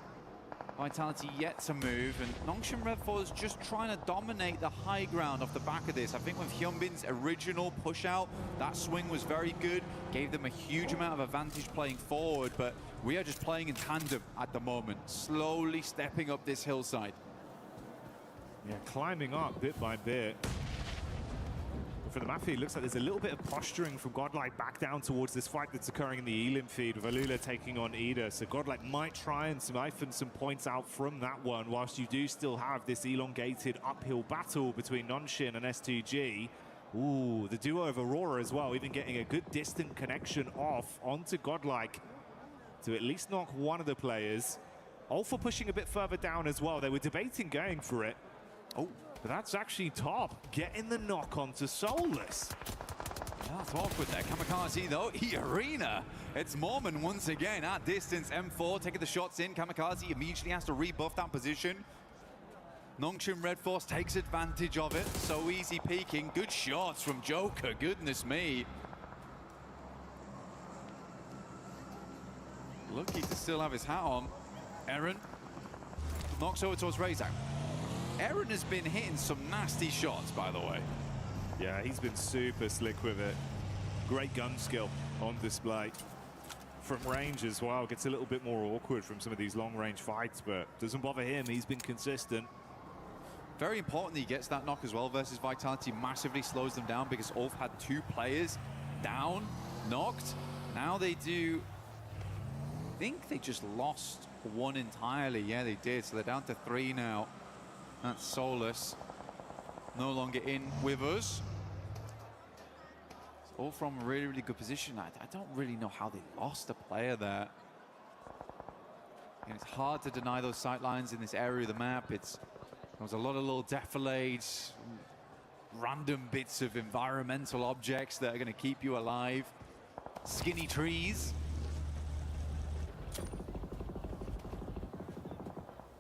Speaker 5: Vitality yet to move, and Nongshim Red Force just trying to dominate the high ground off the back of this. I think with Hyunbin's original push out, that swing was very good, gave them a huge amount of advantage playing forward, but we are just playing in tandem at the moment, slowly stepping up this hillside.
Speaker 23: Yeah, climbing up bit by bit. But for the Mafia, it looks like there's a little bit of posturing from Godlike back down towards this fight that's occurring in the Elim feed with Alula taking on Ida. So Godlike might try and siphon some points out from that one, whilst you do still have this elongated uphill battle between Nongshim and S2G. Ooh, the duo of Aurora as well, even getting a good distant connection off onto Godlike to at least knock one of the players. Alpha pushing a bit further down as well. They were debating going for it. Oh, but that's actually Top getting the knock onto Soulless.
Speaker 5: Yeah, that's awkward there. Kamikaze though, E-Arena. It's Mormon once again at distance. M4 taking the shots in. Kamikaze immediately has to rebuff that position. Nongshim Red Force takes advantage of it. So Easy peeking. Good shots from Joker. Goodness me. Lucky to still have his hat on. Aaron knocks over towards Razak. Aaron has been hitting some nasty shots, by the way.
Speaker 23: Yeah, he's been super slick with it. Great gun skill on display. From range as well, gets a little bit more awkward from some of these long-range fights, but doesn't bother him. He's been consistent.
Speaker 5: Very important that he gets that knock as well versus Vitality. Massively slows them down because Ulf had 2 players down, knocked. Now they do... I think they just lost 1 entirely. Yeah, they did. So they're down to 3 now. That's Soulless. No longer in with us. It's all from a really, really good position. I don't really know how they lost a player there. And it's hard to deny those sight lines in this area of the map. There's a lot of little defilades, random bits of environmental objects that are going to keep you alive. Skinny trees.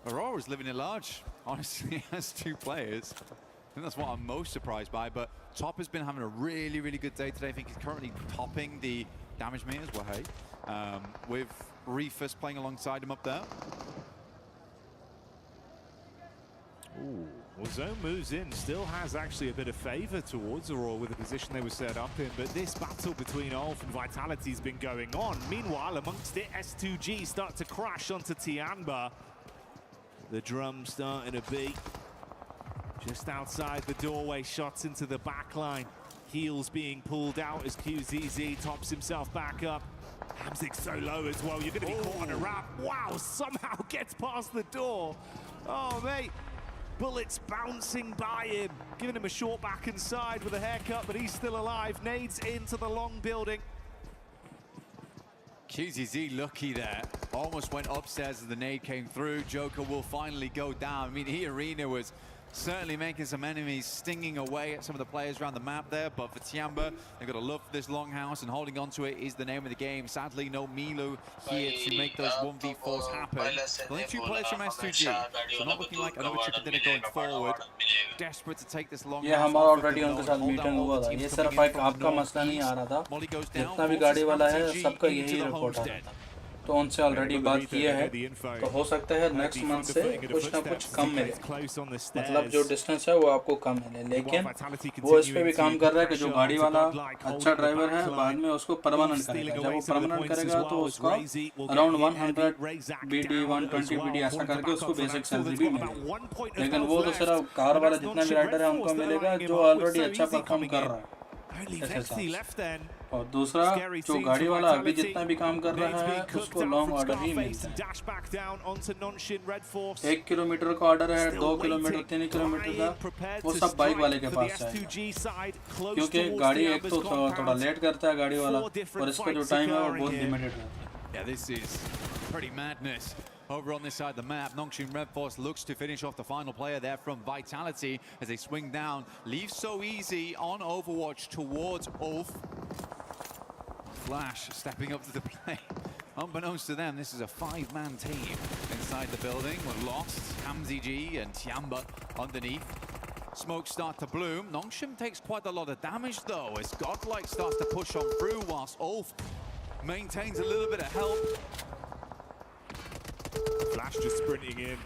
Speaker 5: Aurora's living it large. Honestly, has 2 players. think that's what I'm most surprised by, but Top has been having a really, really good day today. I think he's currently topping the damage meters, well, hey, with Reefus playing alongside him up there.
Speaker 23: Ooh, well, Zone moves in, still has actually a bit of favor towards Aurora with the position they were set up in, but this battle between Ulf and Vitality has been going on. Meanwhile, amongst it, S2G start to crash onto Tianba. The drum starting to beat. Just outside the doorway, shots into the back line. Heels being pulled out as QZZ tops himself back up. Hamzik's so low as well, you're going to be caught on a wrap. Wow, somehow gets past the door. Oh, mate. Bullets bouncing by him, giving him a short back and side with a haircut, but he's still alive. Nades into the long building.
Speaker 5: QZZ lucky there. Almost went upstairs as the nade came through. Joker will finally go down. I mean, Arena was certainly making some enemies, stinging away at some of the players around the map there, but for Tianba, they've got a love for this longhouse, and holding on to it is the name of the game. Sadly, no Milu here to make those 1v4s happen. Only 2 players from S2G, so not looking like another chicken dinner going forward. Desperate to take this long.
Speaker 2: ये हमारा already उनके साथ meeting हुआ था. ये सिर्फ एक आपका मसला नहीं आ रहा था. जितना भी गाड़ी वाला है सबका यही रिपोर्ट आ रहा था. तो उनसे ऑलरेडी बात किया है, तो हो सकता है नेक्स्ट मंथ से कुछ ना कुछ कम मिले, मतलब जो डिस्टेंस है वो आपको कम मिले, लेकिन वो इस पे भी काम कर रहा है कि जो गाड़ी वाला अच्छा ड्राइवर है बाद में उसको परमानेंट करेगा. जब वो परमानेंट करेगा तो उसको अराउंड 100 BD 120 BD ऐसा करके उसको बेसिक सैलरी भी मिलेगी. लेकिन वो तो सिर्फ कार वाला जितना भी राइडर है उनको मिलेगा जो ऑलरेडी अच्छा परफॉर्म कर रहा है. और दूसरा जो गाड़ी वाला अभी जितना भी काम कर रहा है उसको लॉन्ग ऑर्डर ही मिलता है. 1 किलोमीटर का ऑर्डर है, 2 किलोमीटर 3 किलोमीटर का, वो सब बाइक वाले के पास है, क्योंकि गाड़ी एक तो थोड़ा लेट करता है गाड़ी वाला, और इसका जो टाइम है वो बहुत लिमिटेड है.
Speaker 5: Over on this side of the map, Nongshim Red Force looks to finish off the final player there from Vitality as they swing down. Leaves so easy on Overwatch towards Ulf. Flash stepping up to the play. Unbeknownst to them, this is a 5-man team inside the building. We're lost. Hamzy G and Tianba underneath. Smoke start to bloom. Nongshim takes quite a lot of damage though as Godlike starts to push on through whilst Ulf maintains a little bit of help.
Speaker 23: Flash just sprinting in,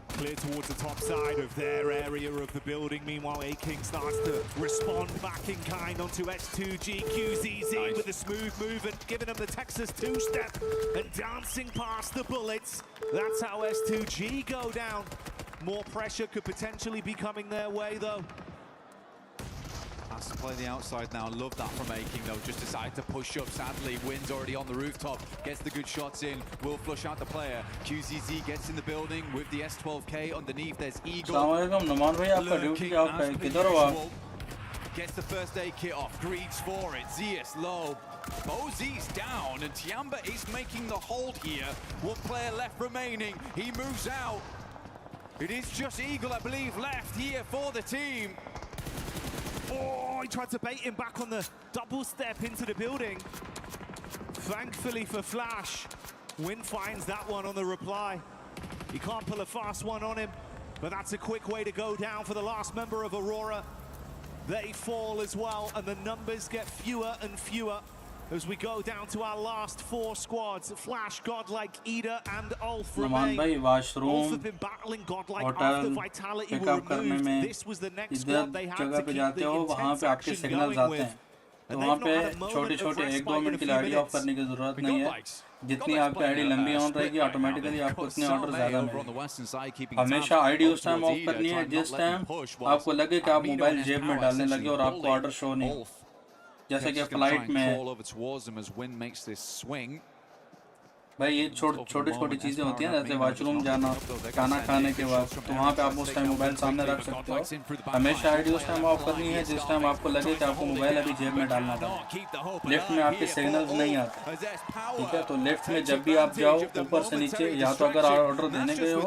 Speaker 23: clear towards the top side of their area of the building. Meanwhile, A-King starts to respond back in kind onto S2G. QZZ with a smooth move and giving them the Texas two-step and dancing past the bullets. That's how S2G go down. More pressure could potentially be coming their way, though.
Speaker 5: Has to play the outside now. Love that from A-King though. Just decided to push up. Sadly, Wynn's already on the rooftop. Gets the good shots in. Will flush out the player. QZZ gets in the building with the S12K underneath. There's Eagle. Gets the first aid kit off. Greeds for it. Zeus low. Mozi's down and Tianba is making the hold here. One player left remaining. He moves out. It is just Eagle, I believe, left here for the team.
Speaker 23: Oh, he tried to bait him back on the double step into the building. Thankfully for Flash, Wynn finds that one on the reply. He can't pull a fast one on him, but that's a quick way to go down for the last member of Aurora. They fall as well, and the numbers get fewer and fewer as we go down to our last 4 squads. Flash, Godlike, Ida, and Ulf remain. Ulf have been battling Godlike after Vitality were removed. This was the next squad they had to keep the intense action going with.
Speaker 2: तो वहाँ पे छोटे-छोटे 1-2 minute की ID of करने की जरूरत नहीं है. जितनी आपकी आईडी लंबी ऑन रहेगी ऑटोमेटिकली आपको उतने ऑर्डर ज्यादा मिलेंगे. हमेशा आईडी उस टाइम ऑफ करनी है जिस टाइम आपको लगे कि आप मोबाइल जेब में डालने लगे और आपको ऑर्डर शो नहीं, जैसे कि फ्लाइट में. भाई ये छोटी चीजें होती हैं, जैसे वॉशरूम जाना, खाना खाने के बाद, तो वहाँ पे आप उस टाइम मोबाइल सामने रख सकते हो. हमेशा आईडी उस टाइम ऑफ करनी है जिस टाइम आपको लगे कि आपको मोबाइल अभी जेब में डालना था. लेफ्ट में आपके सिग्नल्स नहीं आते, ठीक है, तो लेफ्ट में जब भी आप जाओ ऊपर से नीचे, या तो अगर ऑर्डर देने गए हो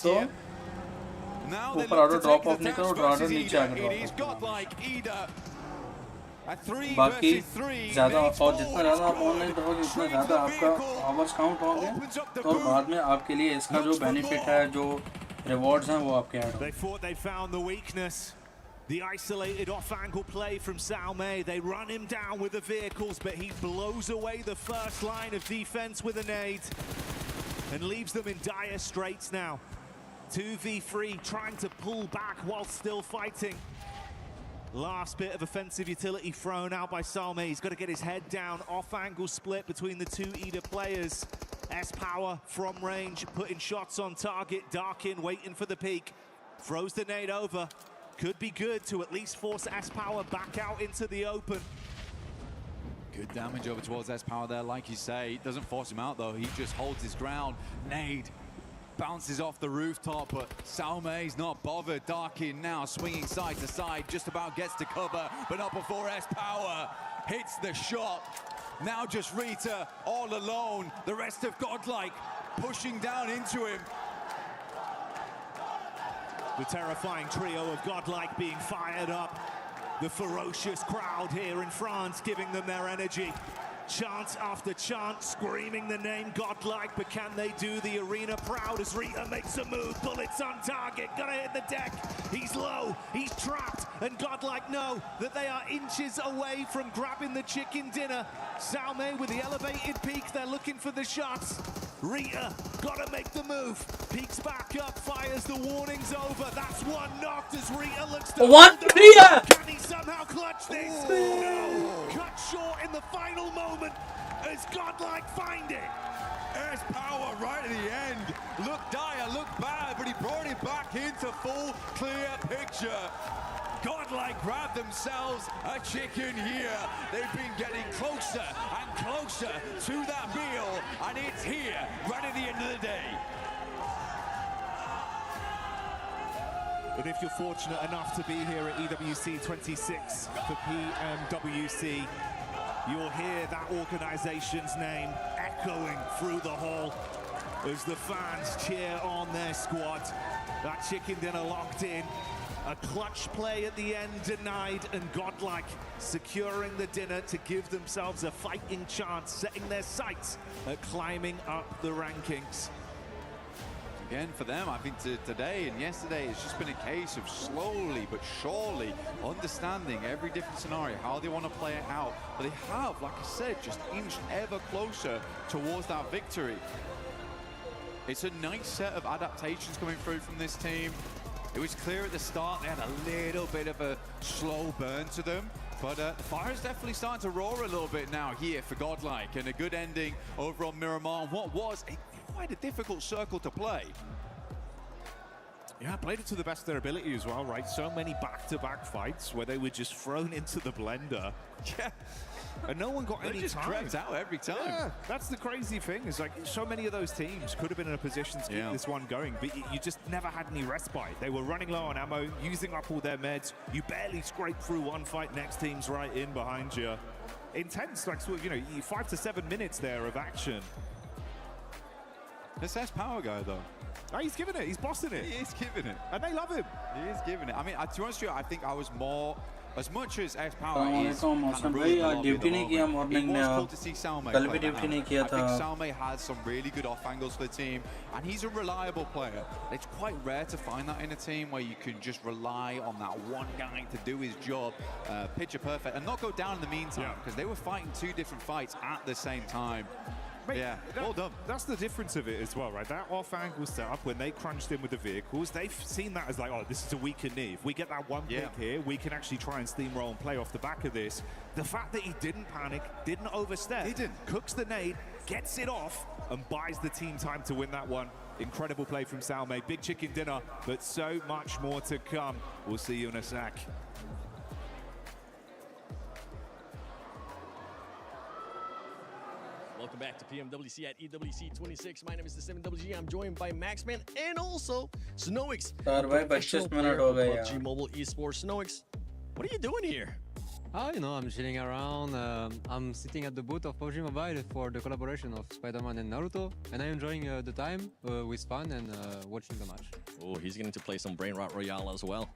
Speaker 2: तो ऊपर ऑर्डर ड्रॉप ऑफ नहीं करो, ऑर्डर नीचे आकर ड्रॉप. बाकी ज़्यादा और जितना ज़्यादा आप ऑनलाइन रहोगे उतना ज़्यादा आपका आवर्स काउंट होंगे, और बाद में आपके लिए इसका जो बेनिफिट है, जो रिवॉर्ड्स हैं, वो आपके ऐड होंगे.
Speaker 23: The isolated off-angle play from Salme. They run him down with the vehicles, but he blows away the first line of defense with a nade and leaves them in dire straits now. 2v3, trying to pull back while still fighting. Last bit of offensive utility thrown out by Salme. He's got to get his head down. Off-angle split between the two EDA players. S-Power from range, putting shots on target. Darkin waiting for the peak. Throws the nade over. Could be good to at least force S-Power back out into the open.
Speaker 5: Good damage over towards S-Power there, like you say. Doesn't force him out, though. He just holds his ground. Nade bounces off the rooftop, but Salme's not bothered. Darkin now swinging side to side, just about gets to cover, but not before S-Power hits the shot. Now just Rita all alone. The rest of Godlike pushing down into him.
Speaker 23: The terrifying trio of Godlike being fired up. The ferocious crowd here in France giving them their energy. Chant after chant, screaming the name Godlike, but can they do the arena proud as Rita makes a move? Bullets on target, gotta hit the deck. He's low, he's trapped, and Godlike know that they are inches away from grabbing the chicken dinner. Salme with the elevated peak, they're looking for the shots. Rita, gotta make the move. Peeks back up, fires the warnings over. That's one knocked as Rita looks to
Speaker 2: One Rita!
Speaker 23: Can he somehow clutch this? No! Cut short in the final moment as Godlike find it.
Speaker 5: S-Power right at the end. Looked dire, looked bad, but he brought it back into full, clear picture. Godlike grabbed themselves a chicken here. They've been getting closer and closer to that meal, and it's here right at the end of the day.
Speaker 23: But if you're fortunate enough to be here at EWC 26 for PMWC, you'll hear that organization's name echoing through the hall as the fans cheer on their squad. That chicken dinner locked in. A clutch play at the end denied, and Godlike securing the dinner to give themselves a fighting chance, setting their sights at climbing up the rankings.
Speaker 5: Again, for them, I think today and yesterday, it's just been a case of slowly but surely understanding every different scenario, how they want to play it out. But they have, like I said, just inched ever closer towards that victory. It's a nice set of adaptations coming through from this team. It was clear at the start they had a little bit of a slow burn to them, but the fire's definitely starting to roar a little bit now here for Godlike, and a good ending over on Miramar. What was quite a difficult circle to play.
Speaker 23: Yeah, played it to the best of their ability as well, right? So many back-to-back fights where they were just thrown into the blender.
Speaker 5: Yeah.
Speaker 23: And no one got any
Speaker 5: just
Speaker 23: time.
Speaker 5: crept out every time.
Speaker 23: Yeah, that's the crazy thing. Is like so many of those teams could have been in a position to keep this one going, but you just never had any respite. They were running low on ammo, using up all their meds. You barely scraped through one fight. Next team's right in behind you. Intense, like, you know, 5 to 7 minutes there of action.
Speaker 5: This S-Power guy, though.
Speaker 23: Oh, he's giving it. He's bossing it.
Speaker 5: He is giving it.
Speaker 23: And they love him.
Speaker 5: He is giving it. I mean, to be honest with you, I think I was more... As much as S-Power is
Speaker 2: Assalamualaikum,
Speaker 5: kind of
Speaker 2: भाई
Speaker 5: ruling the
Speaker 2: आज
Speaker 5: lobby at
Speaker 2: duty
Speaker 5: the
Speaker 2: नहीं किया
Speaker 5: moment,
Speaker 2: morning
Speaker 5: it
Speaker 2: में
Speaker 5: was cool to see Salme
Speaker 2: कल भी
Speaker 5: play that
Speaker 2: duty
Speaker 5: out.
Speaker 2: नहीं किया
Speaker 5: I
Speaker 2: था
Speaker 5: think Salme has some really good off angles for the team, and he's a reliable player. It's quite rare to find that in a team where you can just rely on that one guy to do his job, picture perfect, and not go down in the meantime, because they were fighting 2 different fights at the same time.
Speaker 23: Mate,
Speaker 5: yeah, well done.
Speaker 23: That's the difference of it as well, right? That off-angle setup, when they crunched in with the vehicles, they've seen that as like, oh, this is a weaker knee. If we get that one pick here, we can actually try and steamroll and play off the back of this. The fact that he didn't panic, didn't overstep, cooks the nade, gets it off, and buys the team time to win that one. Incredible play from Salme. Big chicken dinner, but so much more to come. We'll see you in a sec.
Speaker 10: Welcome back to PMWC at EWC 26. My name is the 7WG. I'm joined by Maxman and also Snowix, professional player of PUBG Mobile Esports. Snowix, what are you doing here?
Speaker 7: You know, I'm chilling around. I'm sitting at the booth of PUBG Mobile for the collaboration of Spider-Man and Naruto, and I'm enjoying the time with fun and watching the match.
Speaker 10: Oh, he's going to play some Brain Rot Royale as well.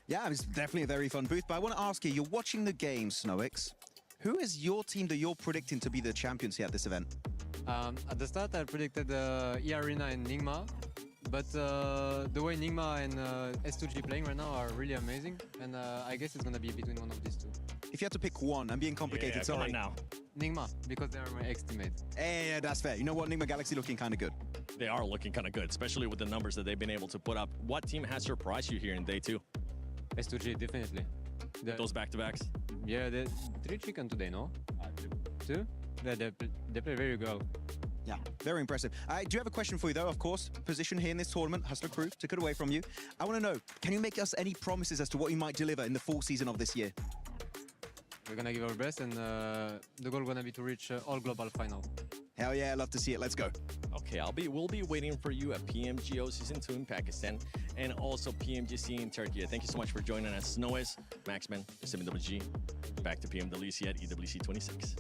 Speaker 12: Yeah, it's definitely a very fun booth, but I want to ask you, you're watching the game, Snowix. Who is your team that you're predicting to be the champions here at this event?
Speaker 7: At the start, I predicted E-Arena and Nigma, but the way Nigma and S2G playing right now are really amazing, and I guess it's gonna be between one of these two.
Speaker 12: If you had to pick one, I'm being complicated,
Speaker 18: Yeah, come
Speaker 12: sorry.
Speaker 18: on now.
Speaker 7: Nigma, because they're my ex-teammate.
Speaker 12: Yeah, that's fair. You know what? Nigma Galaxy looking kind of good.
Speaker 18: They are looking kind of good, especially with the numbers that they've been able to put up. What team has surprised you here in day 2?
Speaker 7: S2G, definitely.
Speaker 18: Those back-to-backs?
Speaker 7: Yeah, they 3 chicken today, no? 2? Yeah, they play very well.
Speaker 12: Yeah, very impressive. I do have a question for you, though, of course. Position here in this tournament, Hustler Crew, took it away from you. I want to know, can you make us any promises as to what you might deliver in the full season of this year?
Speaker 7: We're gonna give our best, and the goal gonna be to reach all global final.
Speaker 12: Hell yeah, I love to see it. Let's go.
Speaker 18: Okay, we'll be waiting for you at PMGO Season 2 in Pakistan and also PMGC in Turkey. Thank you so much for joining us. Noes, Maxman, SMWG, back to PMWC at EWC 26.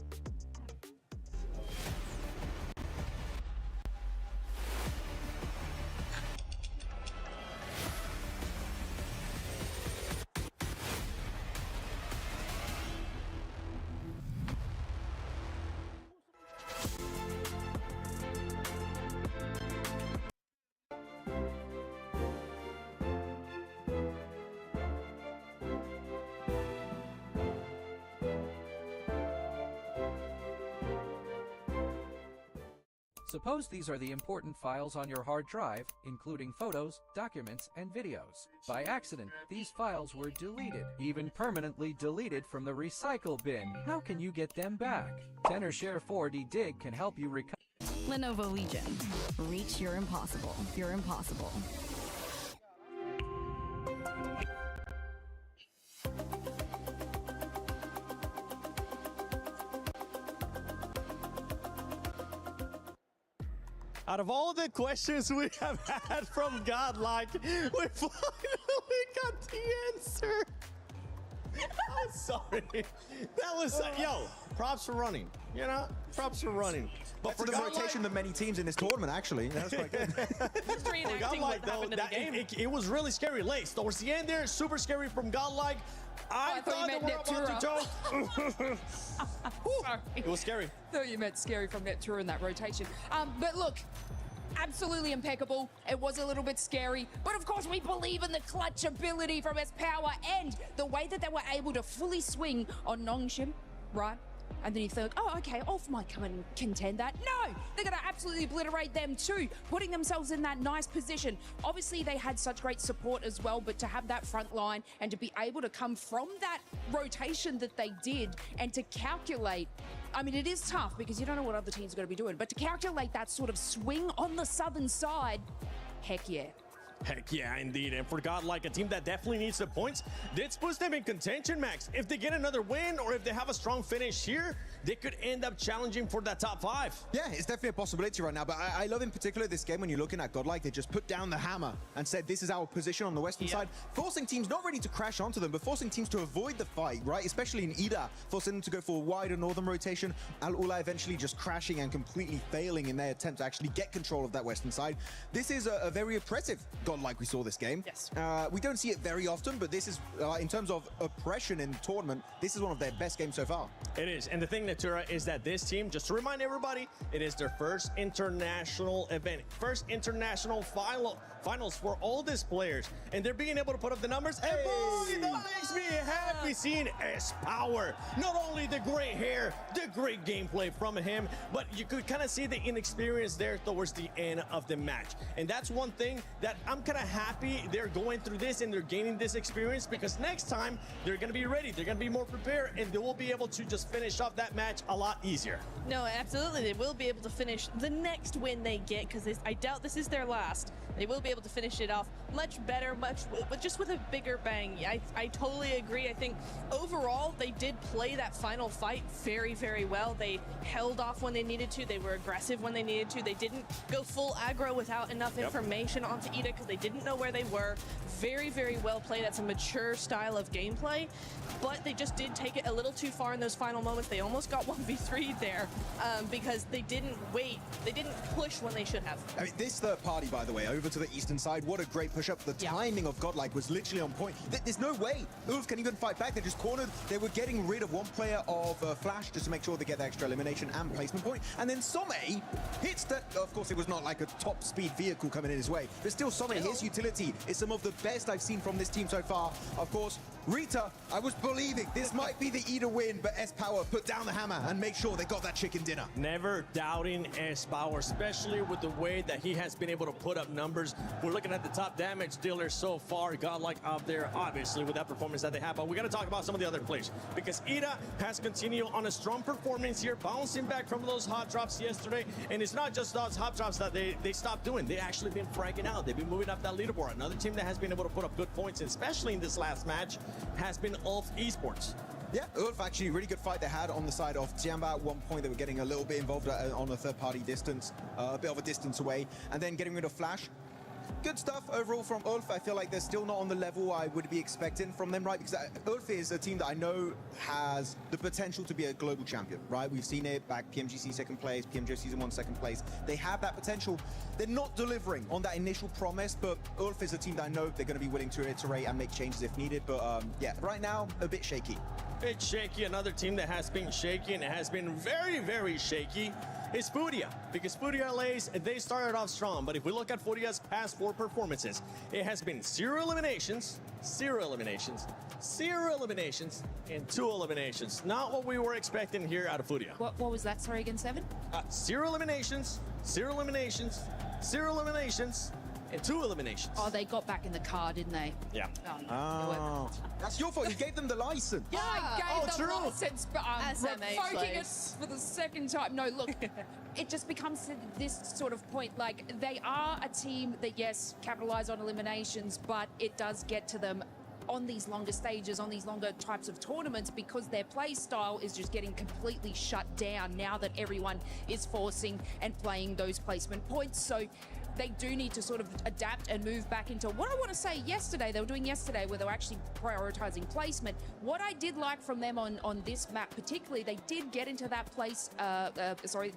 Speaker 19: Suppose these are the important files on your hard drive, including photos, documents, and videos. By accident, these files were deleted, even permanently deleted from the recycle bin. How can you get them back? TenorShare 4D Dig can help you recover.
Speaker 20: Lenovo Legion. Reach your impossible. Your impossible.
Speaker 10: Out of all the questions we have had from Godlike, we finally got the answer. I'm sorry. That was, yo, props for running. You know, props for running.
Speaker 12: But for the rotation of many teams in this tournament, actually. That was quite good.
Speaker 10: For Godlike, though, it was really scary. Lace, towards the end there, super scary from Godlike. I thought they were about to choke.
Speaker 15: Sorry.
Speaker 10: It was scary.
Speaker 15: Thought you meant scary from Neptura in that rotation. But look, absolutely impeccable. It was a little bit scary, but of course we believe in the clutch ability from his power and the way that they were able to fully swing on Nongshim, right? And then you think, oh, okay, Ulf might come and contend that. No, they're going to absolutely obliterate them too, putting themselves in that nice position. Obviously, they had such great support as well, but to have that front line and to be able to come from that rotation that they did and to calculate, I mean, it is tough because you don't know what other teams are going to be doing, but to calculate that sort of swing on the southern side, heck yeah.
Speaker 10: Heck yeah, indeed. And for Godlike, a team that definitely needs the points, this puts them in contention, Max. If they get another win or if they have a strong finish here, they could end up challenging for that top 5.
Speaker 12: Yeah, it's definitely a possibility right now, but I love in particular this game when you're looking at Godlike, they just put down the hammer and said, this is our position on the western side, forcing teams not ready to crash onto them, but forcing teams to avoid the fight, right? Especially in Ida, forcing them to go for a wider northern rotation. Al-Ula eventually just crashing and completely failing in their attempt to actually get control of that western side. This is a very impressive Godlike we saw this game.
Speaker 13: Yes.
Speaker 12: We don't see it very often, but this is, in terms of oppression in the tournament, this is one of their best games so far.
Speaker 10: It is. And the thing, Natura, is that this team, just to remind everybody, it is their first international event, first international finals for all these players. And they're being able to put up the numbers. Hey. And boy, that makes me happy seeing S Power. Not only the great hair, the great gameplay from him, but you could kind of see the inexperience there towards the end of the match. And that's one thing that I'm kind of happy they're going through this and they're gaining this experience, because next time they're going to be ready, they're going to be more prepared, and they will be able to just finish off that match a lot easier.
Speaker 13: No, absolutely. They will be able to finish the next win they get, because I doubt this is their last. They will be able to finish it off much better, but just with a bigger bang. I totally agree. I think overall they did play that final fight very, very well. They held off when they needed to. They were aggressive when they needed to. They didn't go full aggro without enough information onto Ida because they didn't know where they were. Very, very well played. That's a mature style of gameplay, but they just did take it a little too far in those final moments. They almost got 1v3'd there because they didn't wait. They didn't push when they should have.
Speaker 12: I mean, this third party, by the way, over to the eastern side, what a great push-up. The timing of Godlike was literally on point. There's no way Ulf can even fight back. They're just cornered. They were getting rid of one player of Flash just to make sure they get the extra elimination and placement point. And then Some hits that. Of course, it was not like a top speed vehicle coming in his way, but still Some, his utility is some of the best I've seen from this team so far. Of course, Rita, I was believing this might be the Eda win, but S-Power put down the hammer and make sure they got that chicken dinner.
Speaker 3: Never doubting S-Power, especially with the way that he has been able to put up numbers. We're looking at the top damage dealer so far. Godlike out there, obviously, with that performance that they have. But we got to talk about some of the other players, because Eda has continued on a strong performance here, bouncing back from those hot drops yesterday. And it's not just those hot drops that they stopped doing. They actually been fragging out. They've been moving up that leaderboard. Another team that has been able to put up good points, especially in this last match, has been Ulf Esports.
Speaker 12: Yeah, Ulf actually, really good fight they had on the side of Tiamba. At one point, they were getting a little bit involved on a third-party distance, a bit of a distance away, and then getting rid of Flash. Good stuff overall from Ulf. I feel like they're still not on the level I would be expecting from them, right? Because Ulf is a team that I know has the potential to be a global champion, right? We've seen it back PMGC second place, PMGO Season 1 second place. They have that potential. They're not delivering on that initial promise, but Ulf is a team that I know they're going to be willing to iterate and make changes if needed. But yeah, right now, a bit shaky.
Speaker 3: Bit shaky. Another team that has been shaky and has been very, very shaky is Furia, because Furia LA's, they started off strong, but if we look at Furia's past 4 performances, it has been 0 eliminations, 0 eliminations, 0 eliminations, and 2 eliminations. Not what we were expecting here out of Furia.
Speaker 15: What was that? Sorry, again, 7?
Speaker 3: 0 eliminations, 0 eliminations, 0 eliminations, and 2 eliminations.
Speaker 15: Oh, they got back in the car, didn't they?
Speaker 3: Yeah.
Speaker 12: Oh, that's your fault. You gave them the license.
Speaker 15: Yeah, I gave them the license, but
Speaker 13: SMH
Speaker 15: revoking it
Speaker 13: place.
Speaker 15: for the second time. No, look, it just becomes this sort of point. Like, they are a team that, yes, capitalize on eliminations, but it does get to them on these longer stages, on these longer types of tournaments, because their play style is just getting completely shut down now that everyone is forcing and playing those placement points. So they do need to sort of adapt and move back into what I want to say yesterday, they were doing yesterday, where they were actually prioritizing placement. What I did like from them on this map particularly, they did get into that place,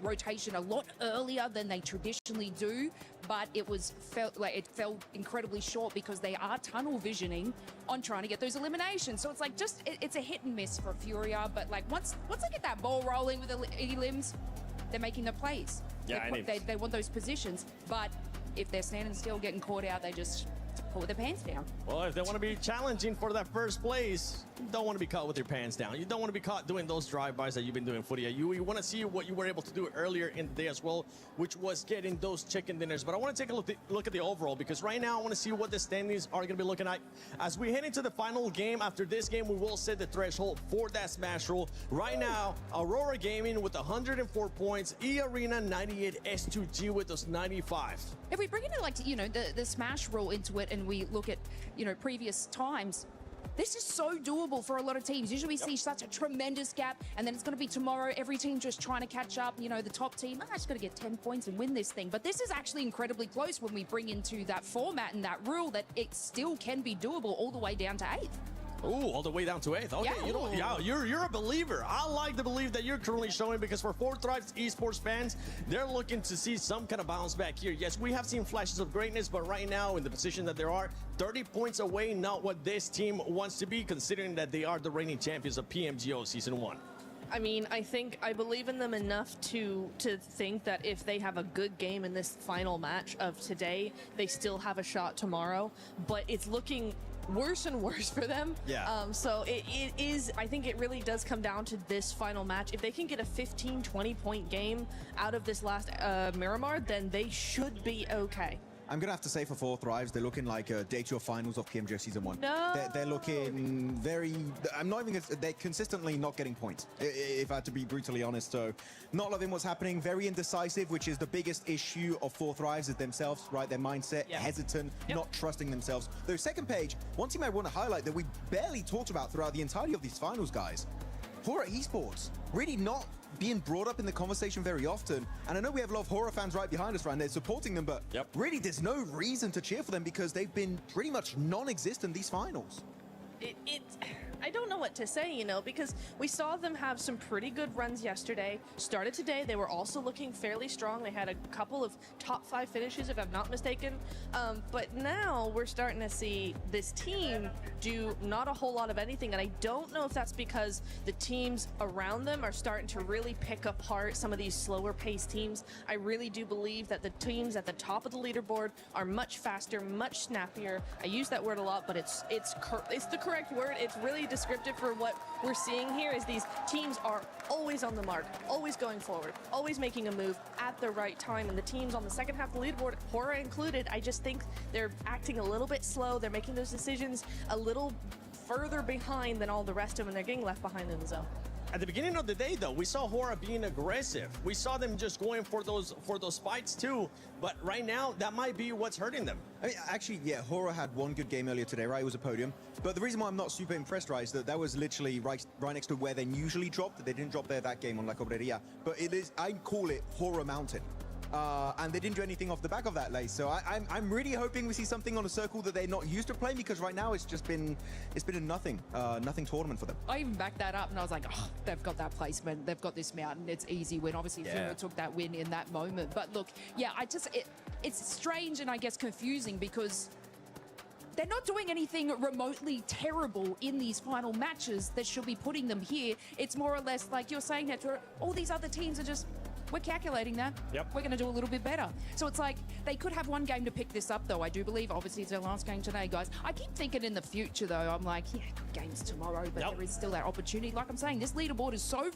Speaker 15: rotation a lot earlier than they traditionally do, but it fell incredibly short because they are tunnel visioning on trying to get those eliminations. So it's like it's a hit and miss for Furia, but like once they get that ball rolling with the elims, they're making the plays.
Speaker 3: Yeah,
Speaker 15: they want those positions, but if they're standing still, getting caught out, they just pull their pants down.
Speaker 3: Well, if they want to be challenging for that first place, you don't want to be caught with your pants down. You don't want to be caught doing those drive-bys that you've been doing, Furia. You want to see what you were able to do earlier in the day as well, which was getting those chicken dinners. But I want to take a look at the overall, because right now I want to see what the standings are going to be looking like. As we head into the final game, after this game, we will set the threshold for that Smash roll. Right now, Aurora Gaming with 104 points, E-Arena 98, S2G with those 95.
Speaker 15: If we bring in like the Smash rule into it, and we look at previous times, this is so doable for a lot of teams. Usually we see such a tremendous gap, and then it's going to be tomorrow, every team just trying to catch up. The top team, I just got to get 10 points and win this thing. But this is actually incredibly close when we bring into that format and that rule, that it still can be doable all the way down to 8th.
Speaker 3: Ooh, all the way down to 8th. Okay,
Speaker 15: yeah.
Speaker 3: You're a believer. I like the belief that you're currently showing, because for 4 Thrives esports fans, they're looking to see some kind of bounce back here. Yes, we have seen flashes of greatness, but right now in the position that there are, 30 points away, not what this team wants to be, considering that they are the reigning champions of PMGO Season 1.
Speaker 13: I mean, I believe in them enough to think that if they have a good game in this final match of today, they still have a shot tomorrow. But it's looking worse and worse for them.
Speaker 3: Yeah.
Speaker 13: So it is, I think it really does come down to this final match. If they can get a 15-20 point game out of this last Miramar, then they should be okay.
Speaker 12: I'm going to have to say for 4 Thrives, they're looking like day 2 of finals of PMGO Season 1.
Speaker 13: No.
Speaker 12: They're looking very... I'm not even... They're consistently not getting points, if I had to be brutally honest. So not loving what's happening. Very indecisive, which is the biggest issue of 4 Thrives, is themselves, right? Their mindset, hesitant, not trusting themselves. Though second page, one team I want to highlight that we barely talked about throughout the entirety of these finals, guys. 4 Esports, really not being brought up in the conversation very often. And I know we have a lot of horror fans right behind us, right? And they're supporting them, but really there's no reason to cheer for them because they've been pretty much non-existent these finals.
Speaker 13: I don't know what to say, you know, because we saw them have some pretty good runs yesterday. Started today, they were also looking fairly strong. They had a couple of top 5 finishes, if I'm not mistaken. But now we're starting to see this team do not a whole lot of anything. And I don't know if that's because the teams around them are starting to really pick apart some of these slower paced teams. I really do believe that the teams at the top of the leaderboard are much faster, much snappier. I use that word a lot, but it's the correct word. It's really descriptive for what we're seeing here is these teams are always on the mark, always going forward, always making a move at the right time. And the teams on the second half of the leaderboard, horror included, I just think they're acting a little bit slow. They're making those decisions a little further behind than all the rest of them. They're getting left behind in the zone.
Speaker 3: At the beginning of the day, though, we saw Hora being aggressive. We saw them just going for those fights too. But right now, that might be what's hurting them.
Speaker 12: I mean, actually, yeah, Hora had one good game earlier today, right? It was a podium. But the reason why I'm not super impressed, right, is that was literally right next to where they usually drop. They didn't drop there that game on La Cobreria. But it is, I call it Hora Mountain. And they didn't do anything off the back of that, Lace. So I'm really hoping we see something on a circle that they're not used to playing, because right now it's been a nothing tournament for them.
Speaker 15: I even backed that up and I was like, oh, they've got that placement, they've got this mountain, it's easy win. Obviously, Fura took that win in that moment. But look, yeah, it's strange and I guess confusing because they're not doing anything remotely terrible in these final matches that should be putting them here. It's more or less like you're saying, Hector, all these other teams are just, we're calculating that. Yep. We're going to do a little bit better. So it's like they could have one game to pick this up, though. I do believe, obviously, it's their last game today, guys. I keep thinking in the future, though, I'm like, yeah, games tomorrow, but there is still that opportunity. Like I'm saying, this leaderboard is so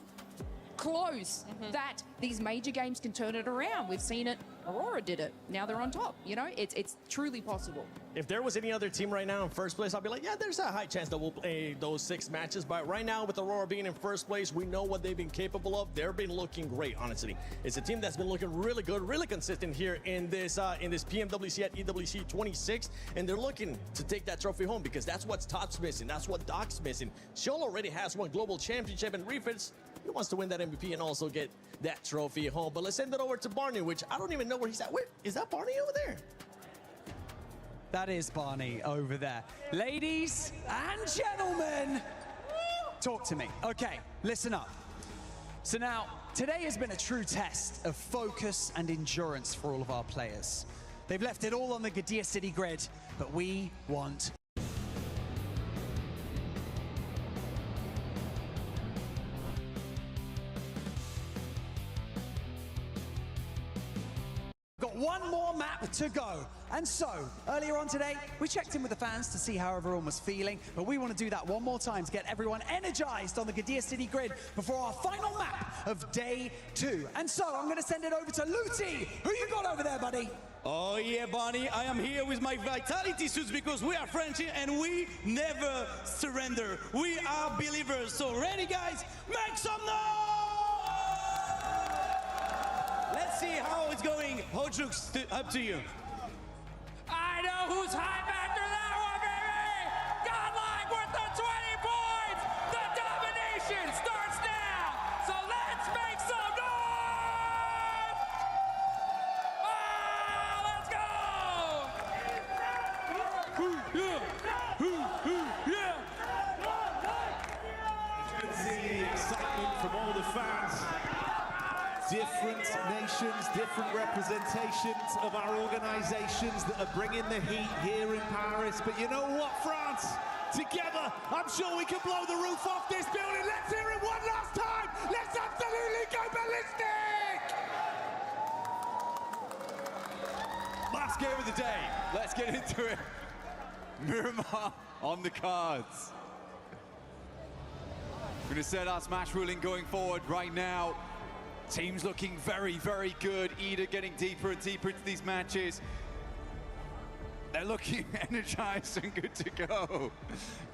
Speaker 15: close that these major games can turn it around. We've seen it. Aurora did it. Now they're on top. You know, it's truly possible.
Speaker 3: If there was any other team right now in first place, I'd be like, yeah, there's a high chance that we'll play those 6 matches. But right now, with Aurora being in first place, we know what they've been capable of. They've been looking great, honestly. It's a team that's been looking really good, really consistent here in this PMWC at EWC 26, and they're looking to take that trophy home because that's what Top's missing. That's what Doc's missing. Sheol already has one global championship, and Refits, he wants to win that MVP and also get that trophy home. But let's send it over to Barney, which I don't even know where he's at. Where is that, Barney over there?
Speaker 4: That is Barney over there. Ladies and gentlemen, talk to me. Okay, listen up. So now, today has been a true test of focus and endurance for all of our players. They've left it all on the Gadir City grid, but we want got one more map to go. And so, earlier on today, we checked in with the fans to see how everyone was feeling, but we want to do that one more time to get everyone energized on the Gadir City grid before our final map of day 2. And so, I'm going to send it over to Luti. Who you got over there, buddy?
Speaker 17: Oh yeah, Bonnie, I am here with my vitality suits because we are French and we never surrender. We are believers. So ready, guys? Make some noise! Let's see how it's going. Hojux, up to you.
Speaker 22: I know who's hype after that one, baby! Godlike with the 20 points! The domination starts now! So let's make some noise! Ah, let's go! Yeah!
Speaker 23: You can see the excitement from all the fans. Different nations, different representations of our organizations that are bringing the heat here in Paris. But you know what, France? Together, I'm sure we can blow the roof off this building. Let's hear it one last time. Let's absolutely go ballistic.
Speaker 5: Last game of the day. Let's get into it. Miramar on the cards. We're going to set our smash ruling going forward right now. Teams looking very, very good. Ida getting deeper and deeper into these matches. They're looking energized and good to go.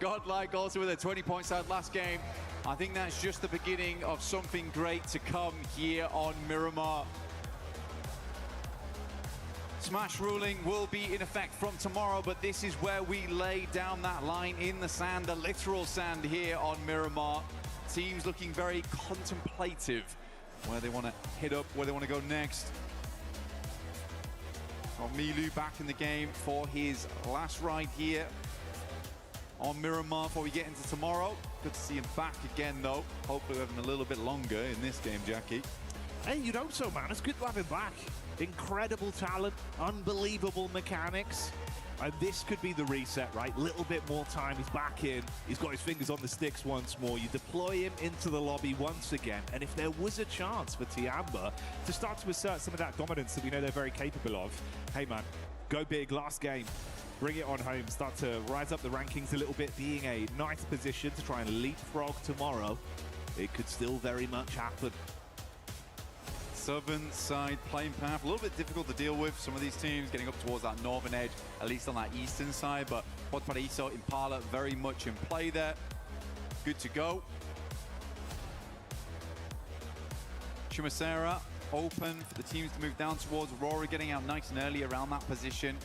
Speaker 5: Godlike also with a 20 points out last game. I think that's just the beginning of something great to come here on Miramar. Smash ruling will be in effect from tomorrow, but this is where we lay down that line in the sand, the literal sand here on Miramar. Teams looking very contemplative where they want to hit up, where they want to go next. Got Milu back in the game for his last ride here on Miramar before we get into tomorrow. Good to see him back again, though. Hopefully, we'll have him a little bit longer in this game, Jackie.
Speaker 23: Hey, you'd hope so, man. It's good to have him back. Incredible talent, unbelievable mechanics. And this could be the reset, right? Little bit more time, he's back in. He's got his fingers on the sticks once more. You deploy him into the lobby once again. And if there was a chance for Tiamba to start to assert some of that dominance that we know they're very capable of, hey, man, go big, last game. Bring it on home, start to rise up the rankings a little bit, being a nice position to try and leapfrog tomorrow. It could still very much happen.
Speaker 5: Southern side playing path, a little bit difficult to deal with. Some of these teams getting up towards that northern edge, at least on that eastern side, but Podpariso, Impala very much in play there. Good to go. Chumacera open for the teams to move down towards Aurora, getting out nice and early around that position.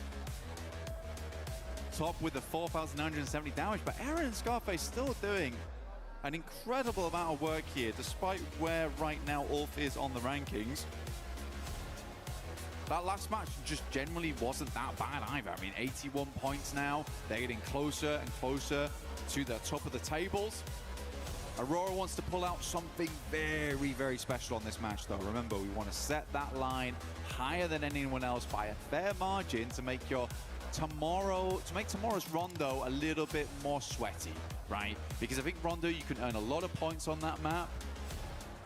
Speaker 5: Top with the 4,970 damage, but Aaron and Scarface still doing an incredible amount of work here, despite where right now Ulf is on the rankings. That last match just generally wasn't that bad either. I mean, 81 points now. They're getting closer and closer to the top of the tables. Aurora wants to pull out something very, very special on this match, though. Remember, we want to set that line higher than anyone else by a fair margin to make tomorrow's Rondo a little bit more sweaty, right? Because I think Rondo, you can earn a lot of points on that map.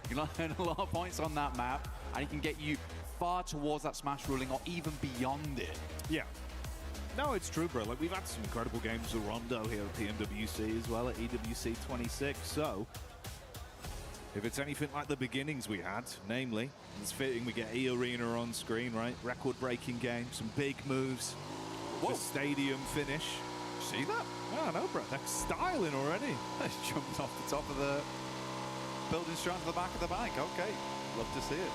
Speaker 5: You can earn a lot of points on that map, and it can get you far towards that smash ruling or even beyond it.
Speaker 23: Yeah. No, it's true, bro. Like, we've had some incredible games with Rondo here at PMWC as well, at EWC 26. So, if it's anything like the beginnings we had, namely, it's fitting we get E-Arena on screen, right? Record-breaking game, some big moves. Whoa. The stadium finish.
Speaker 5: See that?
Speaker 23: Oh, no, bro. They're styling already.
Speaker 5: It's jumped off the top of the building straight to the back of the bike. Okay. Love to see it.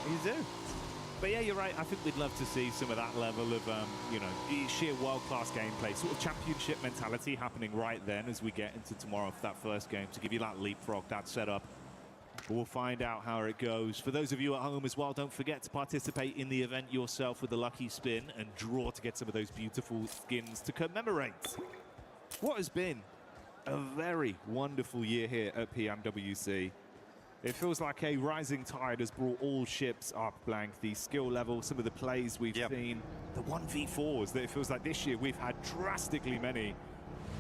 Speaker 23: You do. But yeah, you're right. I think we'd love to see some of that level of, you know, sheer world-class gameplay, sort of championship mentality happening right then as we get into tomorrow for that first game to give you that leapfrog, that setup. We'll find out how it goes. For those of you at home as well, don't forget to participate in the event yourself with a lucky spin and draw to get some of those beautiful skins to commemorate what has been a very wonderful year here at PMWC. It feels like a rising tide has brought all ships up, Blank. The skill level, some of the plays we've seen, the 1v4s that it feels like this year we've had drastically many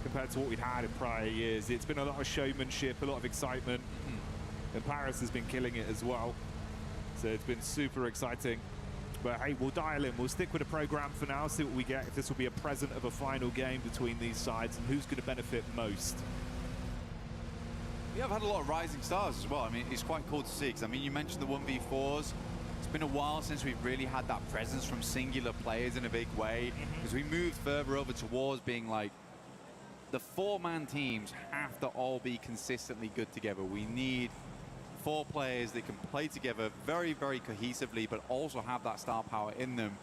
Speaker 23: compared to what we'd had in prior years. It's been a lot of showmanship, a lot of excitement. And Paris has been killing it as well. So it's been super exciting. But hey, we'll dial in. We'll stick with the program for now, see what we get. If this will be a present of a final game between these sides and who's going to benefit most.
Speaker 5: We have had a lot of rising stars as well. I mean, it's quite cool to see, because I mean, you mentioned the 1v4s. It's been a while since we've really had that presence from singular players in a big way. Because we moved further over towards being like, the four-man teams have to all be consistently good together. We need 4 players that can play together very, very cohesively, but also have that star power in them.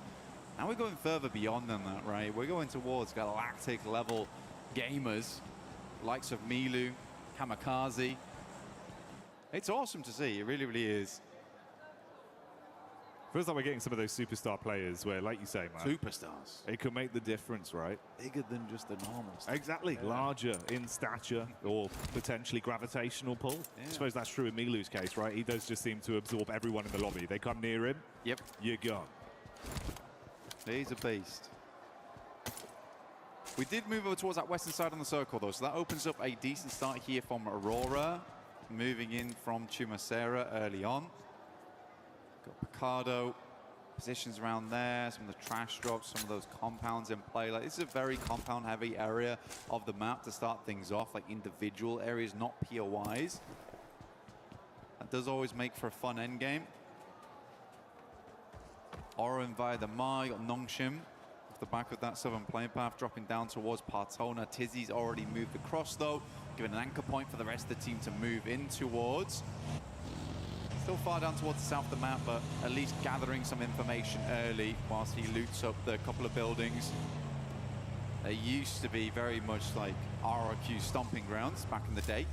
Speaker 5: Now we're going further beyond than that, right? We're going towards galactic level gamers, likes of Milu, Kamikaze. It's awesome to see. It really, really is.
Speaker 23: Feels like we're getting some of those superstar players where, like you say, man,
Speaker 5: superstars.
Speaker 23: It can make the difference, right?
Speaker 5: Bigger than just the normal stuff.
Speaker 23: Exactly. Yeah. Larger in stature or potentially gravitational pull. Yeah. I suppose that's true in Milu's case, right? He does just seem to absorb everyone in the lobby. They come near him.
Speaker 5: Yep.
Speaker 23: You're gone.
Speaker 5: He's a beast. We did move over towards that western side on the circle, though, so that opens up a decent start here from Aurora. Moving in from Chumacera early on. Got Picardo, positions around there, some of the trash drops, some of those compounds in play. Like, this is a very compound-heavy area of the map to start things off, like individual areas, not POIs. That does always make for a fun endgame. Oren via the Mar, you got Nongshim off the back of that southern plane path, dropping down towards Partona. Tizzy's already moved across, though, giving an anchor point for the rest of the team to move in towards. Still far down towards the south of the map, but at least gathering some information early whilst he loots up the couple of buildings. They used to be very much like RRQ stomping grounds back in the day.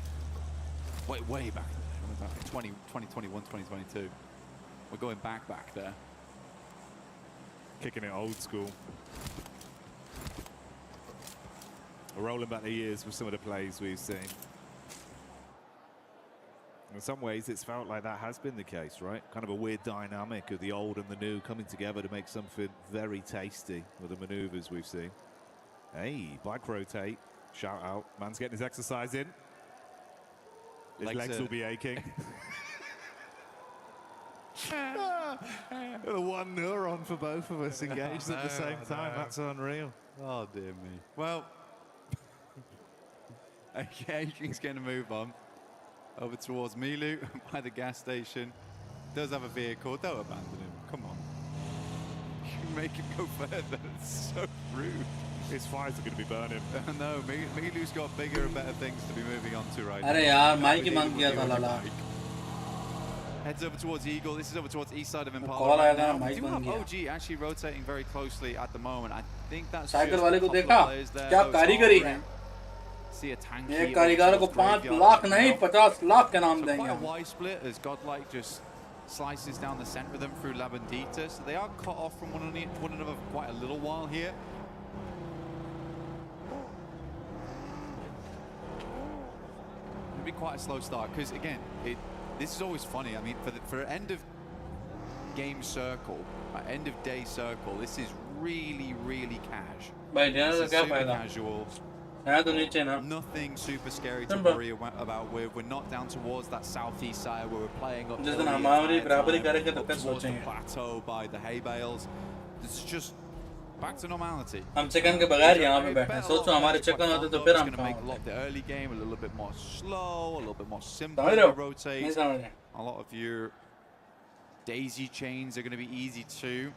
Speaker 5: Way back in the day. 2021, 2022. We're going back there.
Speaker 23: Kicking it old school. We're rolling back the years with some of the plays we've seen. In some ways, it's felt like that has been the case, right? Kind of a weird dynamic of the old and the new coming together to make something very tasty with the maneuvers we've seen. Hey, bike rotate. Shout out. Man's getting his exercise in. His legs will be aching. The one neuron for both of us engaged at the same time. That's unreal.
Speaker 5: Oh, dear me. Well, okay, he's going to move on. Over towards Milu by the gas station. Does have a vehicle. Don't abandon him. Come on. You make him go further. It's so rude.
Speaker 23: His fires are going to be burning.
Speaker 5: No, Milu's got bigger and better things to be moving on to right now.
Speaker 2: अरे यार mic ही बंद किया था लाला.
Speaker 5: Heads over towards Eagle. This is over towards east side of
Speaker 2: Call
Speaker 5: Impala right
Speaker 2: आया था,
Speaker 5: now. We
Speaker 2: mic
Speaker 5: do
Speaker 2: बंद
Speaker 5: have
Speaker 2: किया.
Speaker 5: OG actually rotating very closely at the moment. I think that's
Speaker 2: cycle
Speaker 5: just
Speaker 2: वाले
Speaker 5: a
Speaker 2: को
Speaker 5: couple of
Speaker 2: देखा
Speaker 5: players there.
Speaker 2: क्या
Speaker 5: Those
Speaker 2: कारीगरी
Speaker 5: are
Speaker 2: है.
Speaker 5: See a tanky
Speaker 2: ये
Speaker 5: over
Speaker 2: कारीगर को
Speaker 5: towards
Speaker 2: 5
Speaker 5: Graveyard
Speaker 2: लाख
Speaker 5: right
Speaker 2: नहीं
Speaker 5: now.
Speaker 2: 50 लाख के नाम
Speaker 5: So
Speaker 2: देंगे
Speaker 5: quite a
Speaker 2: हम.
Speaker 5: wide split as Godlike just slices down the center of them through Labandita. So they are cut off from one another for quite a little while here. It'll be quite a slow start because again, this is always funny. I mean, for an end of game circle, end of day circle, this is really cash.
Speaker 2: भाई
Speaker 5: This
Speaker 2: dinner
Speaker 5: is
Speaker 2: का क्या
Speaker 5: super
Speaker 2: फायदा?
Speaker 5: casual.
Speaker 2: है तो नीचे ना.
Speaker 5: Nothing super scary to
Speaker 2: Simple.
Speaker 5: worry about. We're not down towards that southeast side where we're playing up
Speaker 2: जिस
Speaker 5: hill
Speaker 2: दिन
Speaker 5: the
Speaker 2: हमारी
Speaker 5: entire
Speaker 2: बराबरी
Speaker 5: time,
Speaker 2: करेंगे तो
Speaker 5: up
Speaker 2: फिर
Speaker 5: towards the
Speaker 2: सोचेंगे.
Speaker 5: plateau by the hay bales. This is just back to normality.
Speaker 2: हम chicken के बगैर यहाँ पे बैठे हैं. सोचो हमारे चिकन होते तो फिर हम
Speaker 5: going to make
Speaker 2: कहाँ
Speaker 5: a lot of
Speaker 2: होते.
Speaker 5: the early game a little bit more slow, a little bit more simple
Speaker 2: समझ
Speaker 5: to
Speaker 2: रहे हो?
Speaker 5: rotate.
Speaker 2: नहीं समझ रहे.
Speaker 5: A lot of your daisy chains are going to be easy too.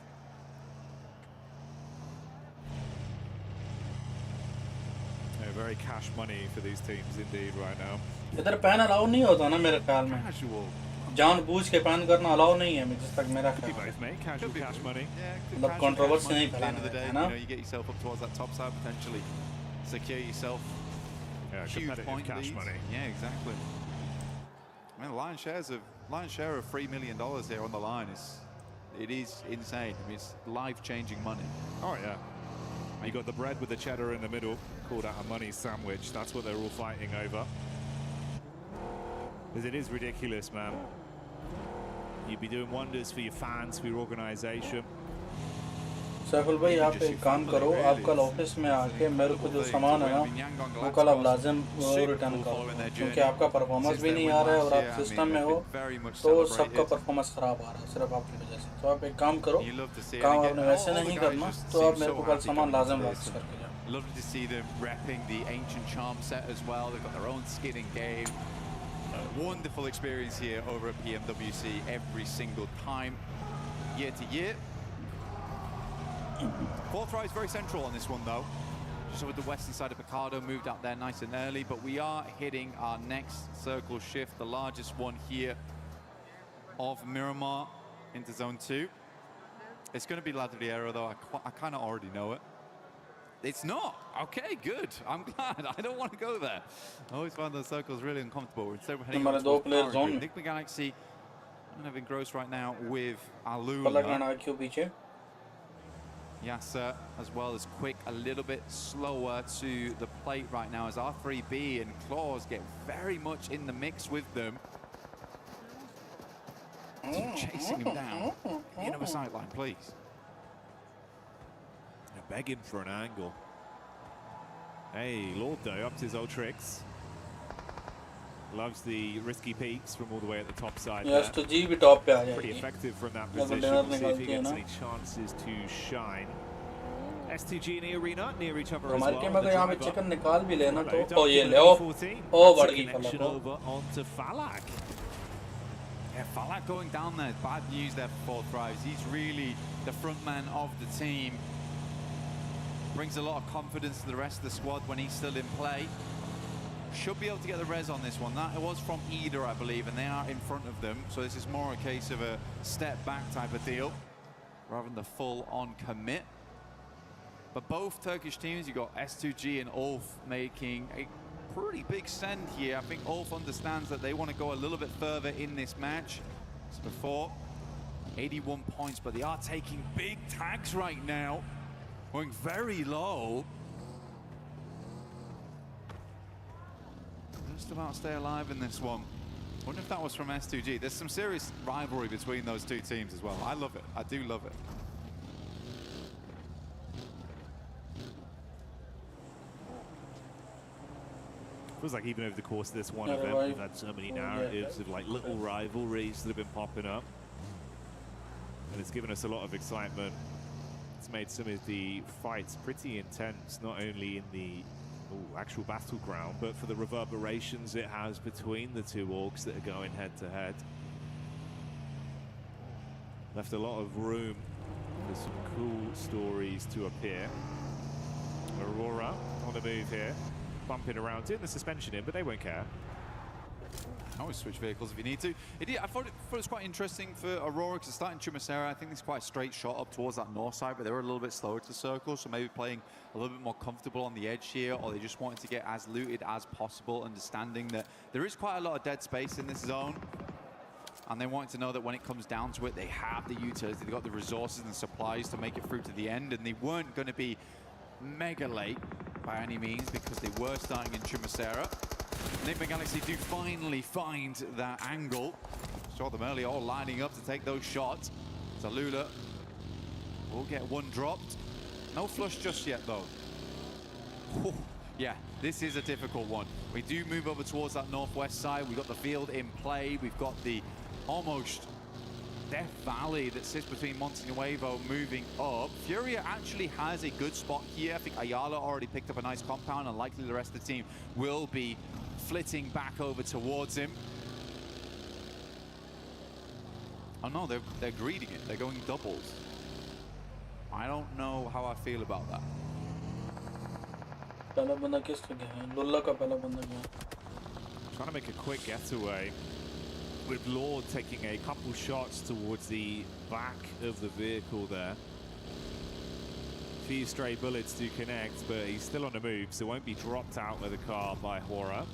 Speaker 23: Yeah, very cash money for these teams indeed right now.
Speaker 2: इधर pan allow नहीं होता ना मेरे ख्याल में.
Speaker 5: Casual.
Speaker 2: जानबूझ के पैन करना अलाउ नहीं है जिस तक मेरा ख्याल है.
Speaker 23: Both, mate. Casual cash money.
Speaker 2: मतलब कंट्रोवर्सी नहीं
Speaker 5: At the end of the
Speaker 2: फैलाना
Speaker 5: day,
Speaker 2: है
Speaker 5: you
Speaker 2: ना.
Speaker 5: know, you get yourself up towards that top side, potentially secure yourself
Speaker 23: Yeah,
Speaker 5: huge
Speaker 23: competitive
Speaker 5: point
Speaker 23: cash
Speaker 5: leads.
Speaker 23: money.
Speaker 5: Yeah, exactly. I mean, lion's share of $3 million here on the line it is insane. I mean, it's life-changing money.
Speaker 23: Oh yeah. You got the bread with the cheddar in the middle, called out a money sandwich. That's what they're all fighting over. Because it is ridiculous, man. You'd be doing wonders for your fans, for your organization.
Speaker 2: Saiful भाई आप एक काम करो, आप कल office में आके मेरे को जो सामान है ना वो कल आप लाजिम रिटर्न करो, क्योंकि आपका परफॉर्मेंस भी नहीं आ रहा है और आप सिस्टम में हो तो सबका परफॉर्मेंस खराब आ रहा है सिर्फ आपकी वजह से. तो आप एक काम करो, काम आपने वैसे नहीं करना तो आप मेरे को कल सामान लाजिम वापस करके जाओ.
Speaker 5: Lovely to see them repping the ancient charm set as well. They've got their own skin in game. A wonderful experience here over at PMWC every single time, year to year. Fourth right is very central on this one though. Just over the western side of Picardo, moved out there nice and early, but we are hitting our next circle shift, the largest one here of Miramar into zone 2. It's going to be Ladriero though, I kind of already know it. It's not. Okay, good. I'm glad. I don't want to go there. I always find those circles really uncomfortable. Instead we're heading over towards Paragon. Nick Galaxy kind of engrossed right now with Alula. Yasser, as well as Quick, a little bit slower to the plate right now as R3B and Claws get very much in the mix with them. Chasing him down. End of a sideline, please.
Speaker 23: They're begging for an angle. Hey, Lord though, up to his old tricks. Loves the risky peaks from all the way at the top side.
Speaker 2: Yes, to G भी top पे आ जाएगी.
Speaker 23: Pretty effective from that position. We'll see if he gets any chances to shine. S2G in the arena near each other as well.
Speaker 2: हमारे team अगर यहाँ पे chicken निकाल भी लेना तो ओ ये ले ओ बढ़ गई
Speaker 23: connection over onto Falak.
Speaker 5: Yeah, Falak going down there. Bad news there for Fourth Rise. He's really the front man of the team. Brings a lot of confidence to the rest of the squad when he's still in play. Should be able to get the res on this one. That was from Eder, I believe, and they are in front of them. So this is more a case of a step back type of deal rather than the full-on commit. But both Turkish teams, you've got S2G and Ulf making a pretty big send here. I think Ulf understands that they want to go a little bit further in this match. As before, 81 points, but they are taking big tags right now. Going very low. Just about stay alive in this one. Wonder if that was from S2G. There's some serious rivalry between those two teams as well. I love it. I do love it.
Speaker 23: Feels like even over the course of this one event, we've had so many narratives of like little rivalries that have been popping up. And it's given us a lot of excitement. It's made some of the fights pretty intense, not only in the actual battleground, but for the reverberations it has between the two orgs that are going head to head. Left a lot of room for some cool stories to appear. Aurora on the move here, bumping around in the suspension in, but they won't care.
Speaker 5: Always switch vehicles if you need to. I thought it was quite interesting for Aurora because starting Chumacera, I think it's quite a straight shot up towards that north side, but they were a little bit slower to circle, so maybe playing a little bit more comfortable on the edge here, or they just wanted to get as looted as possible, understanding that there is quite a lot of dead space in this zone. And they wanted to know that when it comes down to it, they have the utility, they've got the resources and supplies to make it through to the end, and they weren't going to be mega late by any means because they were starting in Chumacera. Enigma Galaxy do finally find that angle. Saw them earlier all lining up to take those shots. Tallulah will get one dropped. No flush just yet though. Whew. Yeah, this is a difficult one. We do move over towards that northwest side. We've got the field in play. We've got the almost Death Valley that sits between Monte Nuevo moving up. Furia actually has a good spot here. I think Ayala already picked up a nice compound, and likely the rest of the team will be flitting back over towards him. Oh no, they're greeting it. They're going doubles. I don't know how I feel about that.
Speaker 23: Trying to make a quick getaway, with Lord taking a couple shots towards the back of the vehicle there. Few stray bullets to connect, but he's still on the move, so won't be dropped out of the car by Hora.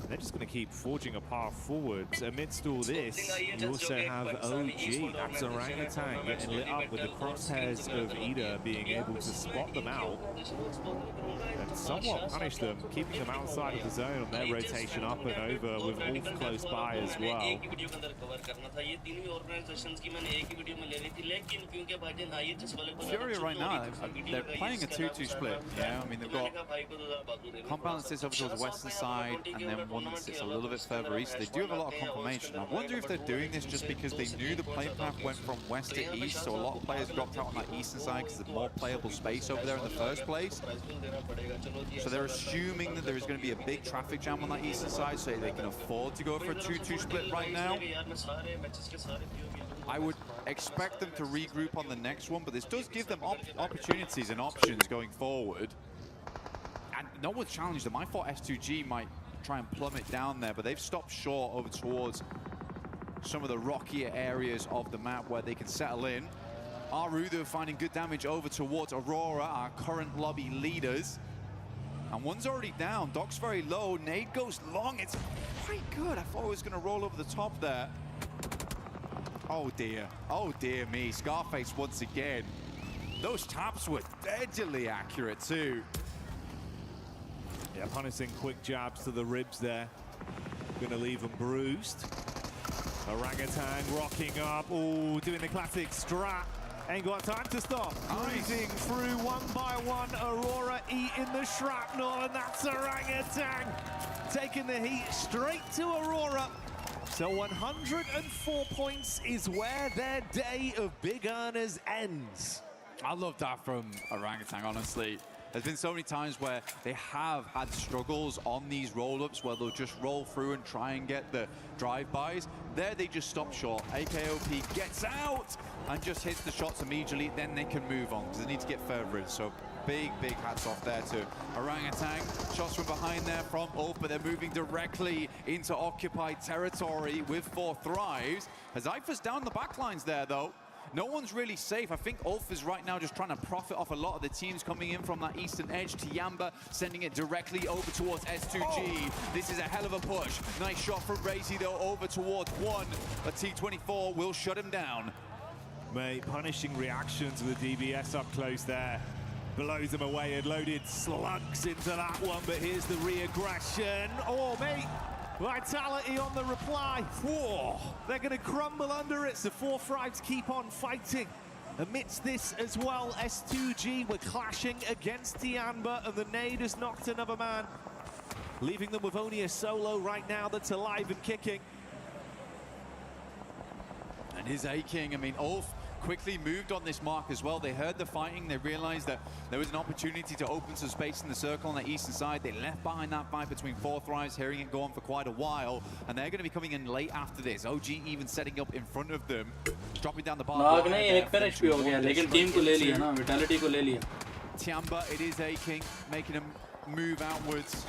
Speaker 23: And they're just going to keep forging a path forwards. Amidst all this, you also have OG, that's Orangutan, getting lit up with the crosshairs of Ida being able to spot them out and somewhat punish them, keeping them outside of the zone on their rotation up and over, with Ulf close by as well.
Speaker 5: Furia right now, they're playing a 2-2 split. Yeah, I mean, they've got compound that sits over towards the western side, and then one that sits a little bit further east. They do have a lot of confirmation. I wonder if they're doing this just because they knew the play path went from west to east, so a lot of players dropped out on that eastern side because there's more playable space over there in the first place. So they're assuming that there is going to be a big traffic jam on that eastern side, so they can afford to go for a 2-2 split right now. I would expect them to regroup on the next one, but this does give them opportunities and options going forward. And no one's challenged them. I thought S2G might try and plummet down there, but they've stopped short over towards some of the rockier areas of the map where they can settle in. Aru, though, finding good damage over towards Aurora, our current lobby leaders. And one's already down. Doc's very low. Nade goes long. It's quite good. I thought it was going to roll over the top there. Oh dear me. Scarface once again. Those taps were deadly accurate too.
Speaker 23: Yeah, punishing quick jabs to the ribs there. Gonna leave them bruised. Orangutan rocking up. Oh, doing the classic strat. Ain't got time to stop. Cruising through one by one. Aurora eating the shrapnel, and that's Orangutan taking the heat straight to Aurora. So 104 points is where their day of big earners ends.
Speaker 5: I love that from Orangutan, honestly. There's been so many times where they have had struggles on these roll-ups where they'll just roll through and try and get the drive-bys. There they just stop short. AKOP gets out and just hits the shots immediately. Then they can move on because they need to get further in. So big hats off there to Orangutan. Shots from behind there from Ulf, but they're moving directly into occupied territory with 4 thrives. As Ifa's down the backlines there though. no one's really safe. I think Ulf is right now just trying to profit off a lot of the teams coming in from that eastern edge. Tiamba sending it directly over towards S2G. This is a hell of a push. Nice shot from Razy though, over towards one. But T24 will shut him down.
Speaker 23: Mate, punishing reactions with DBS up close there. Blows them away and loaded slugs into that one, but here's the re-aggression. Oh, mate, Vitality on the reply. Whoa, they're going to crumble under it, so SAFOOPLAYS keep on fighting. Amidst this as well, S2G were clashing against Tiamba, and the nade has knocked another man, leaving them with only a solo right now that's alive and kicking.
Speaker 5: And his A-King, I mean, Ulf quickly moved on this mark as well. They heard the fighting, they realized that there was an opportunity to open some space in the circle on the eastern side. They left behind that fight between 4Thrives, hearing it go on for quite a while, and they're going to be coming in late after this. OG even setting up in front of them, dropping down the bar.
Speaker 2: नाग ने एक finish भी हो गया, लेकिन team को ले लिया ना, Vitality को ले लिया.
Speaker 5: Tiamba, it is A-King, making him move outwards.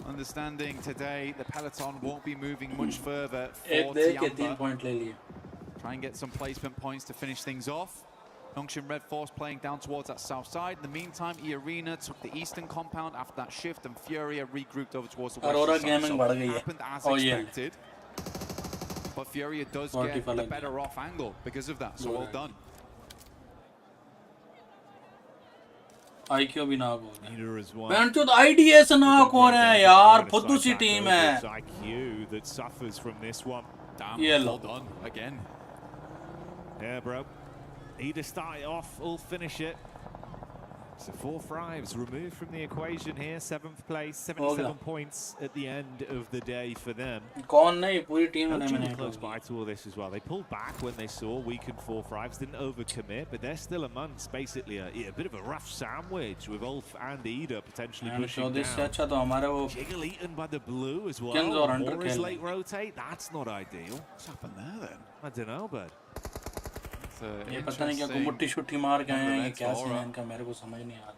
Speaker 5: Understanding today the peloton won't be moving much further for Tiamba.
Speaker 2: 3 point ले लिया.
Speaker 5: Try and get some placement points to finish things off. Junction Red Force playing down towards that south side. In the meantime, E-Arena took the eastern compound after that shift, and Furia regrouped over towards the western side. So it happened as expected. But Furia does get the better off angle because of that, so well done.
Speaker 2: IQ भी नाग हो गया.
Speaker 23: Neither as one.
Speaker 2: Man, तो IDS नाग हो रहे हैं यार. फुद्दू सी team है.
Speaker 23: IQ that suffers from this one.
Speaker 5: Damn, well done again.
Speaker 23: Yeah, bro. Either start it off or finish it. So SAFOOPLAYS removed from the equation here. 7th place, 77 points at the end of the day for them.
Speaker 2: कौन नहीं पूरी team ने
Speaker 23: मैंने close by to all this as well. They pulled back when they saw weakened SAFOOPLAYS, didn't overcommit, but they're still amongst basically a bit of a rough sandwich with Ulf and Ida potentially pushing down. Jiggle eaten by the blue as well. Morris late rotate. That's not ideal.
Speaker 5: What's happened there then?
Speaker 23: I don't know, but.
Speaker 2: ये पता नहीं क्या गुम्मटी शुट्टी मार के आए हैं क्या सीन है इनका मेरे को समझ नहीं आ रहा.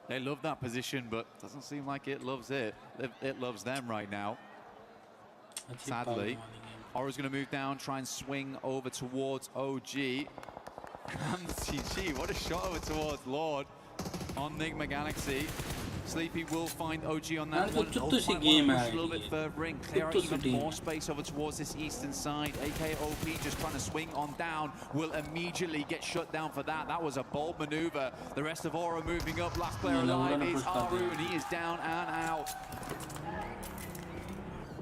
Speaker 5: They love that position, but doesn't seem like it loves it. It loves them right now. Sadly, Aura's going to move down, try and swing over towards OG. And CG, what a shot over towards Lord on Nigma Galaxy. Sleepy will find OG on that one. Push a little bit further in, clear out even more space over towards this eastern side. AKOP just trying to swing on down, will immediately get shut down for that. That was a bold maneuver. The rest of Aura moving up. Last player alive is Aru, and he is down and out.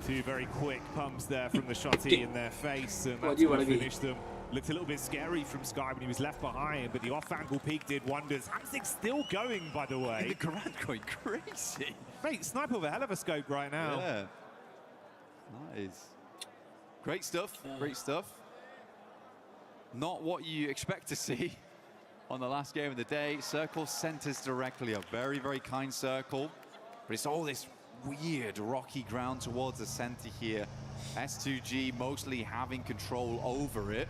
Speaker 23: Two very quick pumps there from the shotty in their face, and that's going to finish them. Looked a little bit scary from Sky when he was left behind, but the off-angle peak did wonders. Hamsik still going, by the way.
Speaker 5: The Garant going crazy.
Speaker 23: Mate, Sniper with a hell of a scope right now.
Speaker 5: Yeah. That is great stuff, great stuff. Not what you expect to see on the last game of the day. Circle centers directly, a very, very kind circle. But it's all this weird rocky ground towards the center here. S2G mostly having control over it.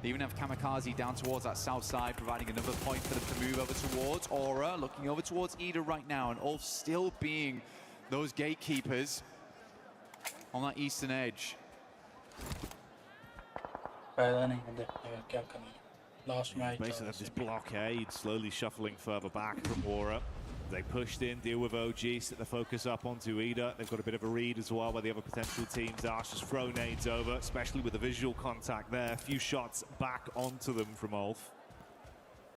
Speaker 5: They even have Kamikaze down towards that south side, providing another point for them to move over towards. Aura looking over towards Ida right now, and Ulf still being those gatekeepers on that eastern edge.
Speaker 2: Last match.
Speaker 23: Basically have this blockade slowly shuffling further back from Aura. They pushed in, deal with OG, set the focus up onto Ida. They've got a bit of a read as well where the other potential teams are. Just throw nades over, especially with the visual contact there. A few shots back onto them from Ulf.